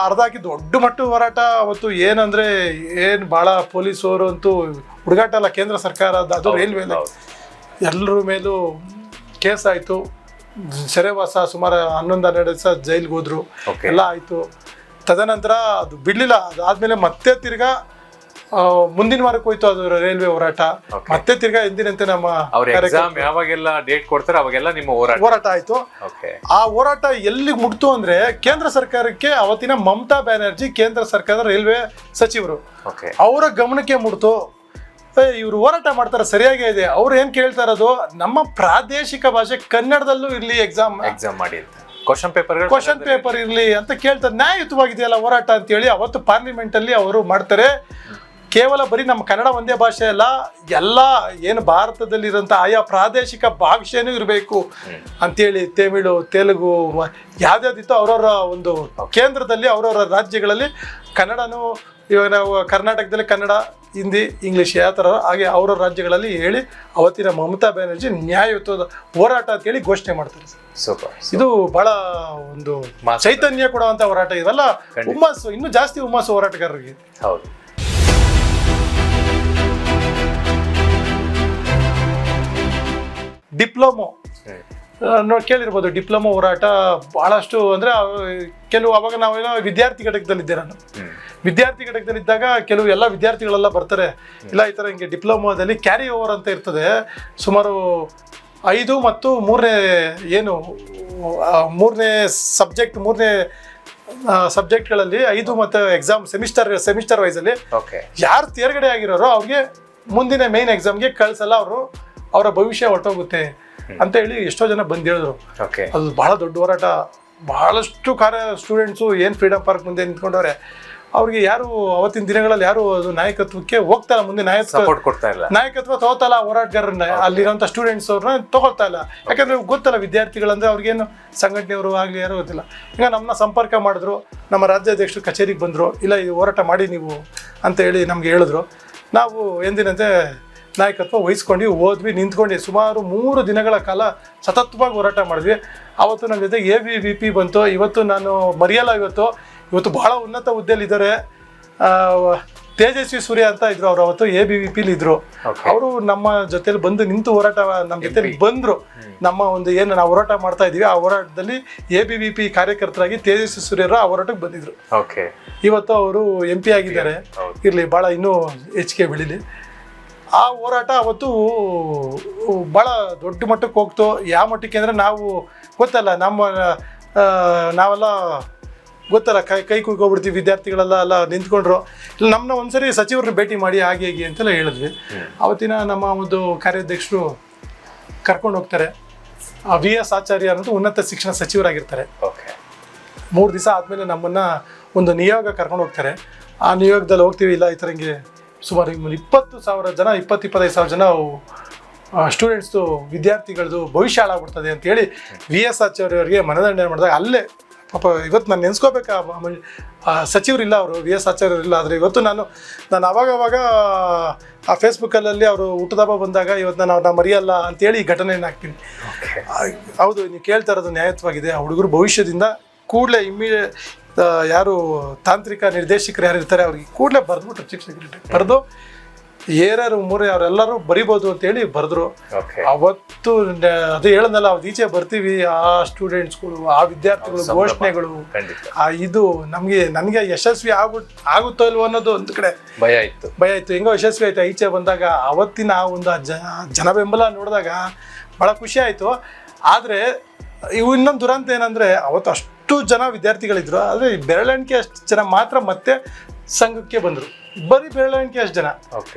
ಅರ್ಧ ಹಾಕಿ ದೊಡ್ಡ ಮಟ್ಟದ ಹೋರಾಟ ಅವತ್ತು. ಏನಂದ್ರೆ ಬಹಳ ಪೊಲೀಸವರು ಅಂತೂ ಹುಡುಗಾಟ ಅಲ್ಲ, ಕೇಂದ್ರ ಸರ್ಕಾರದ, ಅದು ರೈಲ್ವೆ ಎಲ್ಲರ ಮೇಲೂ ಕೇಸ್ ಆಯ್ತು, ಸೆರೆವಾಸ, ಸುಮಾರು 11-12 ದಿವಸ ಜೈಲ್ಗೆ ಹೋದ್ರು, ಎಲ್ಲ ಆಯ್ತು. ತದನಂತರ ಅದು ಬಿಡ್ಲಿಲ್ಲ. ಅದಾದ್ಮೇಲೆ ಮತ್ತೆ ತಿರ್ಗಾ ಮುಂದಿನ ವಾರಕ್ಕೆ ಹೋಯ್ತು ಅದು ರೈಲ್ವೆ ಹೋರಾಟ. ಮತ್ತೆ ತಿರ್ಗಾ ಎಂದಿನಂತೆ ನಮ್ಮ ಎಕ್ಸಾಮ್ ಯಾವಾಗೆಲ್ಲ ಡೇಟ್ ಕೊಡ್ತಾರೆ ಅವಾಗೆಲ್ಲ ನಿಮ್ಮ ಹೋರಾಟ ಆಯ್ತು. ಆ ಹೋರಾಟ ಎಲ್ಲಿಗೆ ಮುಟ್ತು ಅಂದ್ರೆ ಕೇಂದ್ರ ಸರ್ಕಾರಕ್ಕೆ ಅವತ್ತಿನ ಮಮತಾ ಬ್ಯಾನರ್ಜಿ ಕೇಂದ್ರ ಸರ್ಕಾರದ ರೈಲ್ವೆ ಸಚಿವರು ಅವರ ಗಮನಕ್ಕೆ ಮುಟ್ತು. ಇವ್ರು ಹೋರಾಟ ಮಾಡ್ತಾರೆ ಸರಿಯಾಗೇ ಇದೆ, ಅವ್ರು ಏನ್ ಕೇಳ್ತಾ ಇರೋದು ನಮ್ಮ ಪ್ರಾದೇಶಿಕ ಭಾಷೆ ಕನ್ನಡದಲ್ಲೂ ಇರ್ಲಿ, ಎಕ್ಸಾಮ್ ಮಾಡಿ ಕ್ವಶನ್ ಪೇಪರ್ ಇರ್ಲಿ ಅಂತ ಕೇಳ್ತಾರೆ. ನ್ಯಾಯಯುತವಾಗಿದೆಯಲ್ಲ ಹೋರಾಟ ಅಂತ ಹೇಳಿ ಅವತ್ತು ಪಾರ್ಲಿಮೆಂಟ್ ಅಲ್ಲಿ ಅವರು ಮಾಡ್ತಾರೆ. ಕೇವಲ ಬರೀ ನಮ್ಮ ಕನ್ನಡ ಒಂದೇ ಭಾಷೆ ಅಲ್ಲ, ಎಲ್ಲ ಏನು ಭಾರತದಲ್ಲಿರೋಂಥ ಆಯಾ ಪ್ರಾದೇಶಿಕ ಭಾಷೆನೂ ಇರಬೇಕು ಅಂತೇಳಿ ತಮಿಳು, ತೆಲುಗು ಯಾವ್ದಾವ್ದಿತ್ತು ಅವರವರ ಒಂದು ಕೇಂದ್ರದಲ್ಲಿ ಅವರವರ ರಾಜ್ಯಗಳಲ್ಲಿ ಕನ್ನಡನೂ, ಇವಾಗ ನಾವು ಕರ್ನಾಟಕದಲ್ಲಿ ಕನ್ನಡ, ಹಿಂದಿ, ಇಂಗ್ಲೀಷ್ ಯಾವ ಥರ ಹಾಗೆ ಅವರ ರಾಜ್ಯಗಳಲ್ಲಿ ಹೇಳಿ ಅವತ್ತಿನ ಮಮತಾ ಬ್ಯಾನರ್ಜಿ ನ್ಯಾಯಯುತವಾದ ಹೋರಾಟ ಅಂತ ಹೇಳಿ ಘೋಷಣೆ ಮಾಡ್ತಾರೆ. ಇದು ಬಹಳ ಒಂದು ಚೈತನ್ಯ ಕೊಡುವಂತ ಹೋರಾಟ. ಇದೆಲ್ಲ ಹುಮ್ಮಸ್ಸು, ಇನ್ನೂ ಜಾಸ್ತಿ ಹುಮ್ಮಸ್ಸು ಹೋರಾಟಗಾರರಿಗೆ. ಹೌದು. ಡಿಪ್ಲೊಮೊ ಕೇಳಿರ್ಬೋದು. ಡಿಪ್ಲೊಮೊ ಹೋರಾಟ ಬಹಳಷ್ಟು ಅಂದ್ರೆ ಕೆಲವು ಅವಾಗ ನಾವೆಲ್ಲ ವಿದ್ಯಾರ್ಥಿ ಘಟಕದಲ್ಲಿದ್ದೆ. ನಾನು ವಿದ್ಯಾರ್ಥಿ ಘಟಕದಲ್ಲಿದ್ದಾಗ ಕೆಲವು ಎಲ್ಲ ವಿದ್ಯಾರ್ಥಿಗಳೆಲ್ಲ ಬರ್ತಾರೆ, ಇಲ್ಲ ಈ ಥರ ಹಿಂಗೆ ಡಿಪ್ಲೊಮೋದಲ್ಲಿ ಕ್ಯಾರಿ ಓವರ್ ಅಂತ ಇರ್ತದೆ. ಸುಮಾರು 5 ಮತ್ತು 3ನೇ ಏನು 3ನೇ ಸಬ್ಜೆಕ್ಟ್ಗಳಲ್ಲಿ 5 ಮತ್ತು ಎಕ್ಸಾಮ್ ಸೆಮಿಸ್ಟರ್ ವೈಸಲ್ಲಿ ಯಾರು ತೇರ್ಗಡೆ ಆಗಿರೋರೋ ಅವ್ರಿಗೆ ಮುಂದಿನ ಮೇನ್ ಎಕ್ಸಾಮ್ಗೆ ಕಳ್ಸಲ್ಲ, ಅವರ ಭವಿಷ್ಯ ಹೊರಟೋಗುತ್ತೆ ಅಂತ ಹೇಳಿ ಎಷ್ಟೋ ಜನ ಬಂದು ಹೇಳಿದ್ರು. ಅದು ಬಹಳ ದೊಡ್ಡ ಹೋರಾಟ. ಬಹಳಷ್ಟು ಸ್ಟೂಡೆಂಟ್ಸು ಏನು ಫ್ರೀಡಮ್ ಪಾರ್ಕ್ ಮುಂದೆ ನಿಂತ್ಕೊಂಡವ್ರೆ. ಅವ್ರಿಗೆ ಯಾರು ಅವತ್ತಿನ ದಿನಗಳಲ್ಲಿ ಯಾರು ಅದು ನಾಯಕತ್ವಕ್ಕೆ ಹೋಗ್ತಾ ಇಲ್ಲ, ಮುಂದೆ ನಾಯಕತ್ವ ತಗೋತಾ ಇಲ್ಲ. ಹೋರಾಟಗಾರರನ್ನ ಅಲ್ಲಿರೋಂಥ ಸ್ಟೂಡೆಂಟ್ಸ್ ಅವ್ರನ್ನ ತಗೊಳ್ತಾ ಇಲ್ಲ. ಯಾಕಂದ್ರೆ ಗೊತ್ತಲ್ಲ ವಿದ್ಯಾರ್ಥಿಗಳಂದ್ರೆ ಅವ್ರಿಗೇನು ಸಂಘಟನೆಯವರು ಆಗಲಿ ಯಾರು ಗೊತ್ತಿಲ್ಲ. ಈಗ ನಮ್ಮನ್ನ ಸಂಪರ್ಕ ಮಾಡಿದ್ರು, ನಮ್ಮ ರಾಜ್ಯಾಧ್ಯಕ್ಷರು ಕಚೇರಿಗೆ ಬಂದರು, ಇಲ್ಲ ಇದು ಹೋರಾಟ ಮಾಡಿ ನೀವು ಅಂತ ಹೇಳಿ ನಮ್ಗೆ ಹೇಳಿದ್ರು. ನಾವು ಎಂದಿನಂತೆ ನಾಯಕತ್ವ ವಹಿಸ್ಕೊಂಡು ಹೋದ್ವಿ, ನಿಂತ್ಕೊಂಡು ಸುಮಾರು 3 ದಿನಗಳ ಕಾಲ ಸತತವಾಗಿ ಹೋರಾಟ ಮಾಡಿದ್ವಿ. ಆವತ್ತು ನಮ್ಮ ಜೊತೆ ABVP ಬಂತು. ಇವತ್ತು ನಾನು ಮರೆಯಲ್ಲ, ಇವತ್ತು ಬಹಳ ಉನ್ನತ ಹುದ್ದೆಯಲ್ಲಿದ್ದಾರೆ. ತೇಜಸ್ವಿ ಸೂರ್ಯ ಅಂತ ಇದ್ರು, ಅವರು ಅವತ್ತು ABVPಲಿ ಇದ್ರು. ಅವರು ನಮ್ಮ ಜೊತೆಲಿ ಬಂದು ನಿಂತು ಹೋರಾಟ ನಮ್ಮ ಜೊತೆ ಬಂದ್ರು. ನಮ್ಮ ಒಂದು ಏನು ನಾವು ಹೋರಾಟ ಮಾಡ್ತಾ ಇದೀವಿ ಆ ಹೋರಾಟದಲ್ಲಿ ABVP ಕಾರ್ಯಕರ್ತರಾಗಿ ತೇಜಸ್ವಿ ಸೂರ್ಯರು ಆ ಹೋರಾಟಕ್ಕೆ ಬಂದಿದ್ರು. ಇವತ್ತು ಅವರು MP ಆಗಿದ್ದಾರೆ. ಇರ್ಲಿ, ಬಹಳ ಇನ್ನೂ ಹೆಚ್ಚಿಗೆ ಬೆಳೀಲಿ. ಆ ಹೋರಾಟ ಅವತ್ತು ಭಾಳ ದೊಡ್ಡ ಮಟ್ಟಕ್ಕೆ ಹೋಗ್ತು. ಯಾವ ಮಟ್ಟಕ್ಕೆ ಅಂದರೆ ನಾವು ಗೊತ್ತಲ್ಲ, ನಾವೆಲ್ಲ ಗೊತ್ತಲ್ಲ ಕೈ ಕುಯ್ಕೊಬಿಡ್ತೀವಿ. ವಿದ್ಯಾರ್ಥಿಗಳೆಲ್ಲ ನಿಂತ್ಕೊಂಡ್ರು. ಇಲ್ಲ ನಮ್ಮನ್ನ ಒಂದ್ಸರಿ ಸಚಿವರನ್ನ ಭೇಟಿ ಮಾಡಿ ಹಾಗೆ ಹೇಗೆ ಅಂತೆಲ್ಲ ಹೇಳಿದ್ವಿ. ಅವತ್ತಿನ ನಮ್ಮ ಒಂದು ಕಾರ್ಯಾಧ್ಯಕ್ಷರು ಕರ್ಕೊಂಡು ಹೋಗ್ತಾರೆ. VS ಆಚಾರ್ಯ ಅನ್ನೋದು ಉನ್ನತ ಶಿಕ್ಷಣ ಸಚಿವರಾಗಿರ್ತಾರೆ. 3 ದಿವಸ ಆದಮೇಲೆ ನಮ್ಮನ್ನು ಒಂದು ನಿಯೋಗ ಕರ್ಕೊಂಡು ಹೋಗ್ತಾರೆ. ಆ ನಿಯೋಗದಲ್ಲಿ ಹೋಗ್ತೀವಿ. ಇಲ್ಲ ಈ ಥರ ಹಿಂಗೆ ಸುಮಾರು 20,000 ಜನ 20-25,000 ಜನ ಸ್ಟೂಡೆಂಟ್ಸ್ದು ವಿದ್ಯಾರ್ಥಿಗಳದ್ದು ಭವಿಷ್ಯ ಹಾಳಾಗ್ಬಿಡ್ತದೆ ಅಂತೇಳಿ VS ಆಚಾರ್ಯ ಅವರಿಗೆ ಮನದಂಡನೆ ಮಾಡಿದಾಗ ಅಲ್ಲೇ ಪಾಪ ಇವತ್ತು ನಾನು ನೆನೆಸ್ಕೋಬೇಕಾ, ಸಚಿವರಿಲ್ಲ ಅವರು, VS ಆಚಾರ್ಯರಿಲ್ಲ. ಆದರೆ ಇವತ್ತು ನಾನು ಅವಾಗವಾಗ ಆ ಫೇಸ್ಬುಕ್ಕಲ್ಲಿ ಅವರು ಹುಟ್ಟದಬ್ಬ ಬಂದಾಗ ಇವತ್ತು ನಾನು ಮರೆಯಲ್ಲ ಅಂತೇಳಿ ಈ ಘಟನೆಯನ್ನು ಹಾಕ್ತೀನಿ. ಹೌದು, ನೀವು ಕೇಳ್ತಾ ಇರೋದು ನ್ಯಾಯಯುತವಾಗಿದೆ. ಆ ಹುಡುಗರು ಭವಿಷ್ಯದಿಂದ ಕೂಡಲೇ ಯಾರು ತಾಂತ್ರಿಕ ನಿರ್ದೇಶಕರು ಯಾರು ಇರ್ತಾರೆ ಅವ್ರಿಗೆ ಕೂಡಲೇ ಬರೆದ್ಬಿಟ್ರು, ಶಿಕ್ಷಕರಿಗೆ ಬರೆದು ಏರ್ಯಾರು ಮೂರೇ ಅವರೆಲ್ಲರೂ ಬರಿಬೋದು ಅಂತೇಳಿ ಬರೆದ್ರು. ಅವತ್ತು ಅದು ಹೇಳೋದಲ್ಲ, ಅವ್ರು ಈಚೆ ಬರ್ತೀವಿ, ಆ ಸ್ಟೂಡೆಂಟ್ಸ್ಗಳು, ಆ ವಿದ್ಯಾರ್ಥಿಗಳು, ಘೋಷಣೆಗಳು, ಇದು ನನಗೆ ಯಶಸ್ವಿ ಆಗುತ್ತೋ ಇಲ್ವೋ ಅನ್ನೋದು ಒಂದು ಕಡೆ ಭಯ ಇತ್ತು. ಹೆಂಗೋ ಯಶಸ್ವಿ ಆಯ್ತು. ಈಚೆ ಬಂದಾಗ ಅವತ್ತಿನ ಆ ಒಂದು ಜನ ಬೆಂಬಲ ನೋಡಿದಾಗ ಭಾಳ ಖುಷಿ ಆಯಿತು. ಆದರೆ ಇನ್ನೊಂದು ದುರಂತ ಏನಂದರೆ ಅವತ್ತು ಅಷ್ಟು ಜನ ವಿದ್ಯಾರ್ಥಿಗಳಿದ್ರು, ಆದರೆ ಬೆರಳೆಣಿಕೆ ಅಷ್ಟು ಜನ ಮಾತ್ರ ಮತ್ತೆ ಸಂಘಕ್ಕೆ ಬಂದರು. ಬರೀ ಬೆರಳೆಣಿಕೆ ಅಷ್ಟು ಜನ.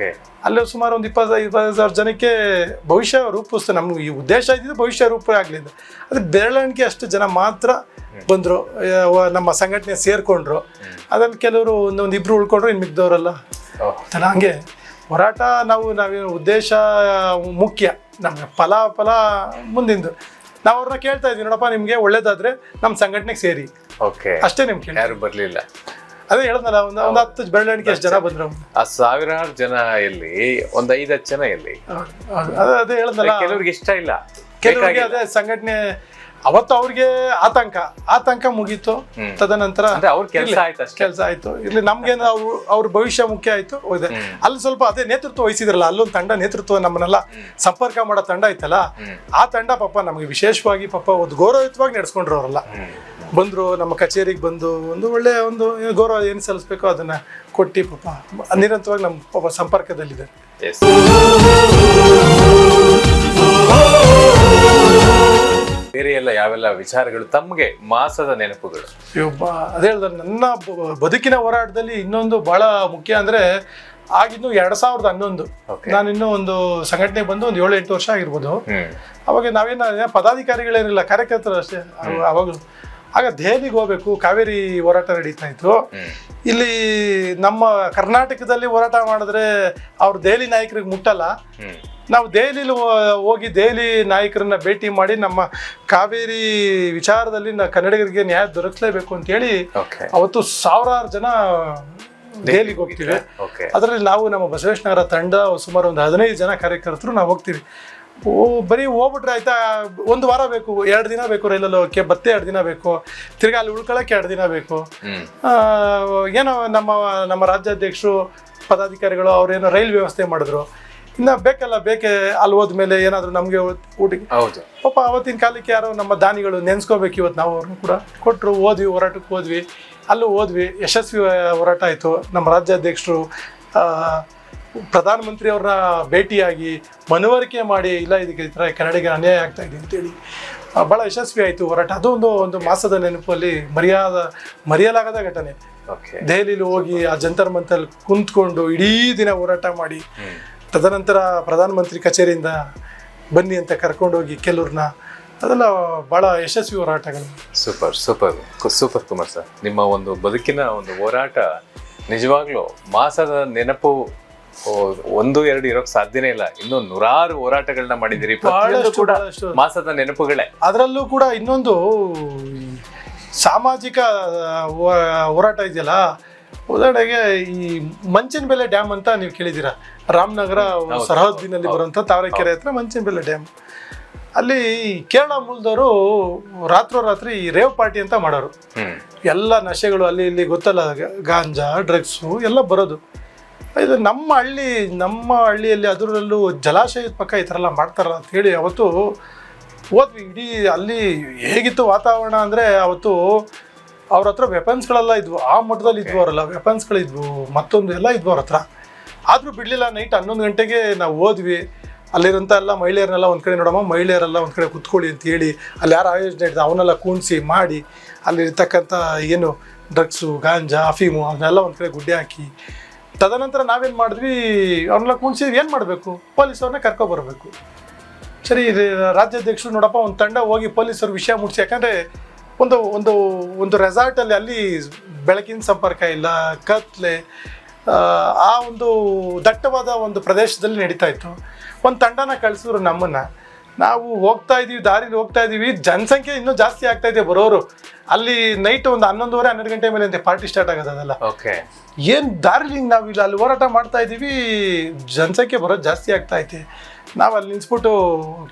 ಅಲ್ಲೇ ಸುಮಾರು ಒಂದು 25,000 ಜನಕ್ಕೆ ಭವಿಷ್ಯ ರೂಪಿಸ್ತು. ನಮ್ಗೆ ಈ ಉದ್ದೇಶ ಇದ್ದಿದ್ದು ಭವಿಷ್ಯ ರೂಪ ಆಗಲಿ ಅಂತ. ಆದರೆ ಬೆರಳೆಣಿಕೆ ಅಷ್ಟು ಜನ ಮಾತ್ರ ಬಂದರು, ನಮ್ಮ ಸಂಘಟನೆ ಸೇರಿಕೊಂಡ್ರು. ಅದ್ರಲ್ಲಿ ಕೆಲವರು ಒಂದೊಂದಿಬ್ರು ಉಳ್ಕೊಂಡ್ರು, ಇನ್ನು ಮಿಕ್ದವರಲ್ಲ. ಹಂಗೆ ಹೋರಾಟ ನಾವೇನು ಉದ್ದೇಶ ಮುಖ್ಯ, ನಮಗೆ ಫಲ ಮುಂದಿಂದು. ನಾವು ಅವ್ರನ್ನ ಕೇಳ್ತಾ ಇದ್ವಿ, ನೋಡಪ್ಪ ನಿಮಗೆ ಒಳ್ಳೇದಾದ್ರೆ ನಮ್ಮ ಸಂಘಟನೆಗೆ ಸೇರಿ, ಅಷ್ಟೇ. ನಿಮ್ಗೆ ಯಾರು ಬರಲಿಲ್ಲ. ಅದೇ ಹೇಳದ್ನಲ್ಲ, ಒಂದು 10 ಬೆರಳೆಣಿಕೆ ಎಷ್ಟು ಜನ ಬಂದ್ರು. ಆ ಸಾವಿರಾರು ಜನ ಎಲ್ಲಿ, ಒಂದು 5-10 ಜನ ಎಲ್ಲಿ? ಅದೇ ಹೇಳದ್ನಲ್ಲ, ಕೆಲವ್ರಿಗೆ ಇಷ್ಟ ಇಲ್ಲ. ಕೆಲವರಿಗೆ ಅದೇ ಸಂಘಟನೆ ಅವತ್ತು ಅವ್ರಿಗೆ ಆತಂಕ ಮುಗೀತು. ತದನಂತರ ಅವ್ರ ಕೆಲಸ ಆಯ್ತು, ಇಲ್ಲಿ ನಮ್ಗೇನು ಅವ್ರ ಭವಿಷ್ಯ ಮುಖ್ಯ ಆಯ್ತು. ಹೋದೆ ಅಲ್ಲಿ ಸ್ವಲ್ಪ ಅದೇ ನೇತೃತ್ವ ವಹಿಸಿದ್ರಲ್ಲ, ಅಲ್ಲೊಂದು ತಂಡ ನೇತೃತ್ವ ನಮ್ಮನ್ನೆಲ್ಲ ಸಂಪರ್ಕ ಮಾಡೋ ತಂಡ ಐತಲ್ಲ, ಆ ತಂಡ ಪಾಪ ನಮಗೆ ವಿಶೇಷವಾಗಿ ಪಾಪ ಒಂದು ಗೌರವಯುತವಾಗಿ ನಡೆಸ್ಕೊಂಡ್ರು. ಅವರೆಲ್ಲ ಬಂದ್ರು, ನಮ್ಮ ಕಚೇರಿಗೆ ಬಂದು ಒಂದು ಒಳ್ಳೆ ಒಂದು ಗೌರವ ಏನು ಸಲ್ಲಿಸ್ಬೇಕೋ ಅದನ್ನ ಕೊಟ್ಟು ಪಾಪ ನಿರಂತರವಾಗಿ ನಮ್ಮ ಪಾಪ ಸಂಪರ್ಕದಲ್ಲಿದೆ. ಬೇರೆ ಎಲ್ಲ ಯಾವೆಲ್ಲ ವಿಚಾರಗಳು ತಮಗೆ ಮಾಸದ ನೆನಪುಗಳು? ಅದೇ ಹೇಳ್ದ, ನನ್ನ ಬದುಕಿನ ಹೋರಾಟದಲ್ಲಿ ಇನ್ನೊಂದು ಬಹಳ ಮುಖ್ಯ ಅಂದ್ರೆ ಆಗಿದ್ದು 2011. ನಾನಿನ್ನೂ ಒಂದು ಸಂಘಟನೆ ಬಂದು ಒಂದು 7-8 ವರ್ಷ ಆಗಿರ್ಬೋದು. ಅವಾಗ ನಾವೇನ ಪದಾಧಿಕಾರಿಗಳೇನಿಲ್ಲ, ಕಾರ್ಯಕರ್ತರು ಅಷ್ಟೇ ಅವಾಗಲೂ. ಆಗ ದೆಹಲಿಗೆ ಹೋಗ್ಬೇಕು, ಕಾವೇರಿ ಹೋರಾಟ ನಡೀತಾ ಇತ್ತು. ಇಲ್ಲಿ ನಮ್ಮ ಕರ್ನಾಟಕದಲ್ಲಿ ಹೋರಾಟ ಮಾಡಿದ್ರೆ ಅವ್ರು ದೆಹಲಿ ನಾಯಕರಿಗೆ ಮುಟ್ಟಲ್ಲ. ನಾವು ದೆಹಲಿಲಿ ಹೋಗಿ ದೆಹಲಿ ನಾಯಕರನ್ನ ಭೇಟಿ ಮಾಡಿ ನಮ್ಮ ಕಾವೇರಿ ವಿಚಾರದಲ್ಲಿ ಕನ್ನಡಿಗರಿಗೆ ನ್ಯಾಯ ದೊರಕಿಸಲೇಬೇಕು ಅಂತೇಳಿ ಅವತ್ತು 1000 ಜನ ದೆಹಲಿಗೆ ಹೋಗ್ತೀವಿ. ಅದರಲ್ಲಿ ನಾವು ನಮ್ಮ ಬಸವೇಶ್ವರ ತಂಡ ಸುಮಾರು ಒಂದು 15 ಜನ ಕಾರ್ಯಕರ್ತರು ನಾವು ಹೋಗ್ತೀವಿ. ಬರೀ ಹೋಗ್ಬಿಟ್ರೆ ಆಯ್ತಾ, 1 ವಾರ ಬೇಕು, 2 ದಿನ ಬೇಕು ರೈಲಲ್ಲಿ ಹೋಗಕ್ಕೆ, ಬತ್ತೆ 2 ದಿನ ಬೇಕು, ತಿರ್ಗಾ ಅಲ್ಲಿ ಉಳ್ಕೊಳಕ್ಕೆ 2 ದಿನ ಬೇಕು. ಏನೋ ನಮ್ಮ ರಾಜ್ಯಾಧ್ಯಕ್ಷರು ಪದಾಧಿಕಾರಿಗಳು ಅವ್ರೇನೋ ರೈಲ್ ವ್ಯವಸ್ಥೆ ಮಾಡಿದ್ರು. ಇನ್ನು ಬೇಕೆ ಅಲ್ಲಿ ಹೋದ್ಮೇಲೆ ಏನಾದ್ರು ನಮಗೆ ಊಟಿಗೆ ಪಾಪ ಅವತ್ತಿನ ಕಾಲಕ್ಕೆ ಯಾರೋ ನಮ್ಮ ದಾನಿಗಳು ನೆನ್ಸ್ಕೋಬೇಕು. ಇವತ್ತು ನಾವು ಅವ್ರನ್ನ ಕೂಡ ಕೊಟ್ಟರು, ಹೋರಾಟಕ್ಕೆ ಹೋದ್ವಿ, ಅಲ್ಲೂ ಯಶಸ್ವಿ ಹೋರಾಟ ಆಯಿತು. ನಮ್ಮ ರಾಜ್ಯಾಧ್ಯಕ್ಷರು ಪ್ರಧಾನಮಂತ್ರಿ ಅವ್ರನ್ನ ಭೇಟಿಯಾಗಿ ಮನವರಿಕೆ ಮಾಡಿ, ಇಲ್ಲ ಇದಕ್ಕೆ ಈ ಥರ ಕನ್ನಡಿಗರ ಅನ್ಯಾಯ ಆಗ್ತಾ ಇದೆ ಅಂತೇಳಿ ಭಾಳ ಯಶಸ್ವಿ ಆಯಿತು ಹೋರಾಟ. ಅದು ಒಂದು ಮಾಸದ ನೆನಪಲ್ಲಿ ಮರೆಯಲಾಗದ ಘಟನೆ. ದೆಹಲಿಲಿ ಹೋಗಿ ಆ ಜಂತರ್ ಮಂತಲ್ಲಿ ಕುಂತ್ಕೊಂಡು ಇಡೀ ದಿನ ಹೋರಾಟ ಮಾಡಿ, ತದನಂತರ ಪ್ರಧಾನಮಂತ್ರಿ ಕಚೇರಿಯಿಂದ ಬನ್ನಿ ಅಂತ ಕರ್ಕೊಂಡೋಗಿ ಕೆಲವ್ರನ್ನ, ಅದೆಲ್ಲ ಭಾಳ ಯಶಸ್ವಿ ಹೋರಾಟಗಳು. ಸೂಪರ್ ಕುಮಾರ್ ಸರ್, ನಿಮ್ಮ ಒಂದು ಬದುಕಿನ ಒಂದು ಹೋರಾಟ ನಿಜವಾಗ್ಲೂ ಮಾಸದ ನೆನಪು 1-2 ಇರೋಕ್ ಸಾಧ್ಯನೇ ಇಲ್ಲ. ಇನ್ನೂ 100 ಹೋರಾಟಗಳನ್ನ ಮಾಡಿದಿರಿ, ಕೂಡ ಮಾಸದ ನೆನಪುಗಳೇ. ಅದರಲ್ಲೂ ಕೂಡ ಇನ್ನೊಂದು ಸಾಮಾಜಿಕ ಹೋರಾಟ ಇದೆಯಲ್ಲ, ಉದಾಹರಣೆಗೆ ಈ ಮಂಚನಬೆಲೆ ಡ್ಯಾಮ್ ಅಂತ ನೀವು ಕೇಳಿದ್ದೀರಾ, ರಾಮನಗರ ಸರಹದ್ದಿನಲ್ಲಿ ಬರುವಂಥ ತಾವರೆಕೆರೆ ಹತ್ರ ಮಂಚನಬೆಲೆ ಡ್ಯಾಮ್. ಅಲ್ಲಿ ಕೇರಳ ಮೂಲದವರು ರಾತ್ರೋರಾತ್ರಿ ರೇವ್ ಪಾರ್ಟಿ ಅಂತ ಮಾಡೋರು. ಎಲ್ಲ ನಶೆಗಳು ಅಲ್ಲಿ ಇಲ್ಲಿ ಗೊತ್ತಲ್ಲ, ಗಾಂಜಾ, ಡ್ರಗ್ಸು ಎಲ್ಲ ಬರೋದು. ಇದು ನಮ್ಮ ಹಳ್ಳಿಯಲ್ಲಿ ಅದರಲ್ಲೂ ಜಲಾಶಯದ ಪಕ್ಕ ಈ ಥರ ಎಲ್ಲ ಮಾಡ್ತಾರ ಅಂತ ಹೇಳಿ ಅವತ್ತು ಹೋದ್ವಿ. ಇಡೀ ಅಲ್ಲಿ ಹೇಗಿತ್ತು ವಾತಾವರಣ ಅಂದರೆ, ಅವತ್ತು ಅವ್ರ ಹತ್ರ ವೆಪನ್ಸ್ಗಳೆಲ್ಲ ಇದ್ವು, ಆ ಮಟ್ಟದಲ್ಲಿ ಇದ್ವು ಅವರೆಲ್ಲ, ವೆಪನ್ಸ್ಗಳಿದ್ವು, ಮತ್ತೊಂದು ಎಲ್ಲ ಇದ್ವು ಅವ್ರ ಹತ್ರ. ಆದರೂ ಬಿಡಲಿಲ್ಲ. ನೈಟ್ 11 ಗಂಟೆಗೆ ನಾವು ಹೋದ್ವಿ. ಅಲ್ಲಿರೋಂಥ ಎಲ್ಲ ಮಹಿಳೆಯರನ್ನೆಲ್ಲ ಒಂದು ಕಡೆ ನೋಡಮ್ಮ, ಮಹಿಳೆಯರೆಲ್ಲ ಒಂದು ಕಡೆ ಕುತ್ಕೊಳ್ಳಿ ಅಂತ ಹೇಳಿ, ಅಲ್ಲಿ ಯಾರು ಆಯೋಜನೆ ಇಡ್ದ ಅವನ್ನೆಲ್ಲ ಕೂಣಿಸಿ ಮಾಡಿ, ಅಲ್ಲಿರ್ತಕ್ಕಂಥ ಏನು ಡ್ರಗ್ಸು, ಗಾಂಜಾ, ಅಫೀಮು ಅವನ್ನೆಲ್ಲ ಒಂದು ಕಡೆ ಗುಡ್ಡೆ ಹಾಕಿ, ತದನಂತರ ನಾವೇನು ಮಾಡಿದ್ವಿ, ಅವ್ರನ್ನೆಲ್ಲ ಕೂಣಿಸಿ ಏನು ಮಾಡಬೇಕು, ಪೊಲೀಸವ್ರನ್ನ ಕರ್ಕೊಬರ್ಬೇಕು. ಸರಿ, ರಾಜ್ಯಾಧ್ಯಕ್ಷರು ನೋಡಪ್ಪ ಒಂದು ತಂಡ ಹೋಗಿ ಪೊಲೀಸರು ವಿಷಯ ಮುಟ್ಟಿಸಿ, ಯಾಕಂದರೆ ಒಂದು ಒಂದು ಒಂದು ರೆಸಾರ್ಟಲ್ಲಿ ಅಲ್ಲಿ ಬೆಳಕಿನ ಸಂಪರ್ಕ ಇಲ್ಲ, ಕತ್ಲೆ, ಆ ಒಂದು ದಟ್ಟವಾದ ಒಂದು ಪ್ರದೇಶದಲ್ಲಿ ನಡೀತಾ ಇತ್ತು. ಒಂದು ತಂಡನ ಕಳಿಸಿದ್ರು ನಮ್ಮನ್ನು. ನಾವು ದಾರಿಲಿ ಹೋಗ್ತಾ ಇದ್ದೀವಿ, ಜನಸಂಖ್ಯೆ ಇನ್ನೂ ಜಾಸ್ತಿ ಆಗ್ತಾ ಇದೆ ಬರೋರು. ಅಲ್ಲಿ ನೈಟ್ ಒಂದು 11:30-12 ಗಂಟೆ ಮೇಲೆ ಅಂತೆ ಪಾರ್ಟಿ ಸ್ಟಾರ್ಟ್ ಆಗೋದು. ಅದೆಲ್ಲ ಏನು ದಾರಿಲಿ ನಾವಿಲ್ಲ, ಅಲ್ಲಿ ಹೋರಾಟ ಮಾಡ್ತಾ ಇದ್ದೀವಿ, ಜನಸಂಖ್ಯೆ ಬರೋದು ಜಾಸ್ತಿ ಆಗ್ತಾ ಐತೆ. ನಾವು ಅಲ್ಲಿ ನಿಲ್ಸ್ಬಿಟ್ಟು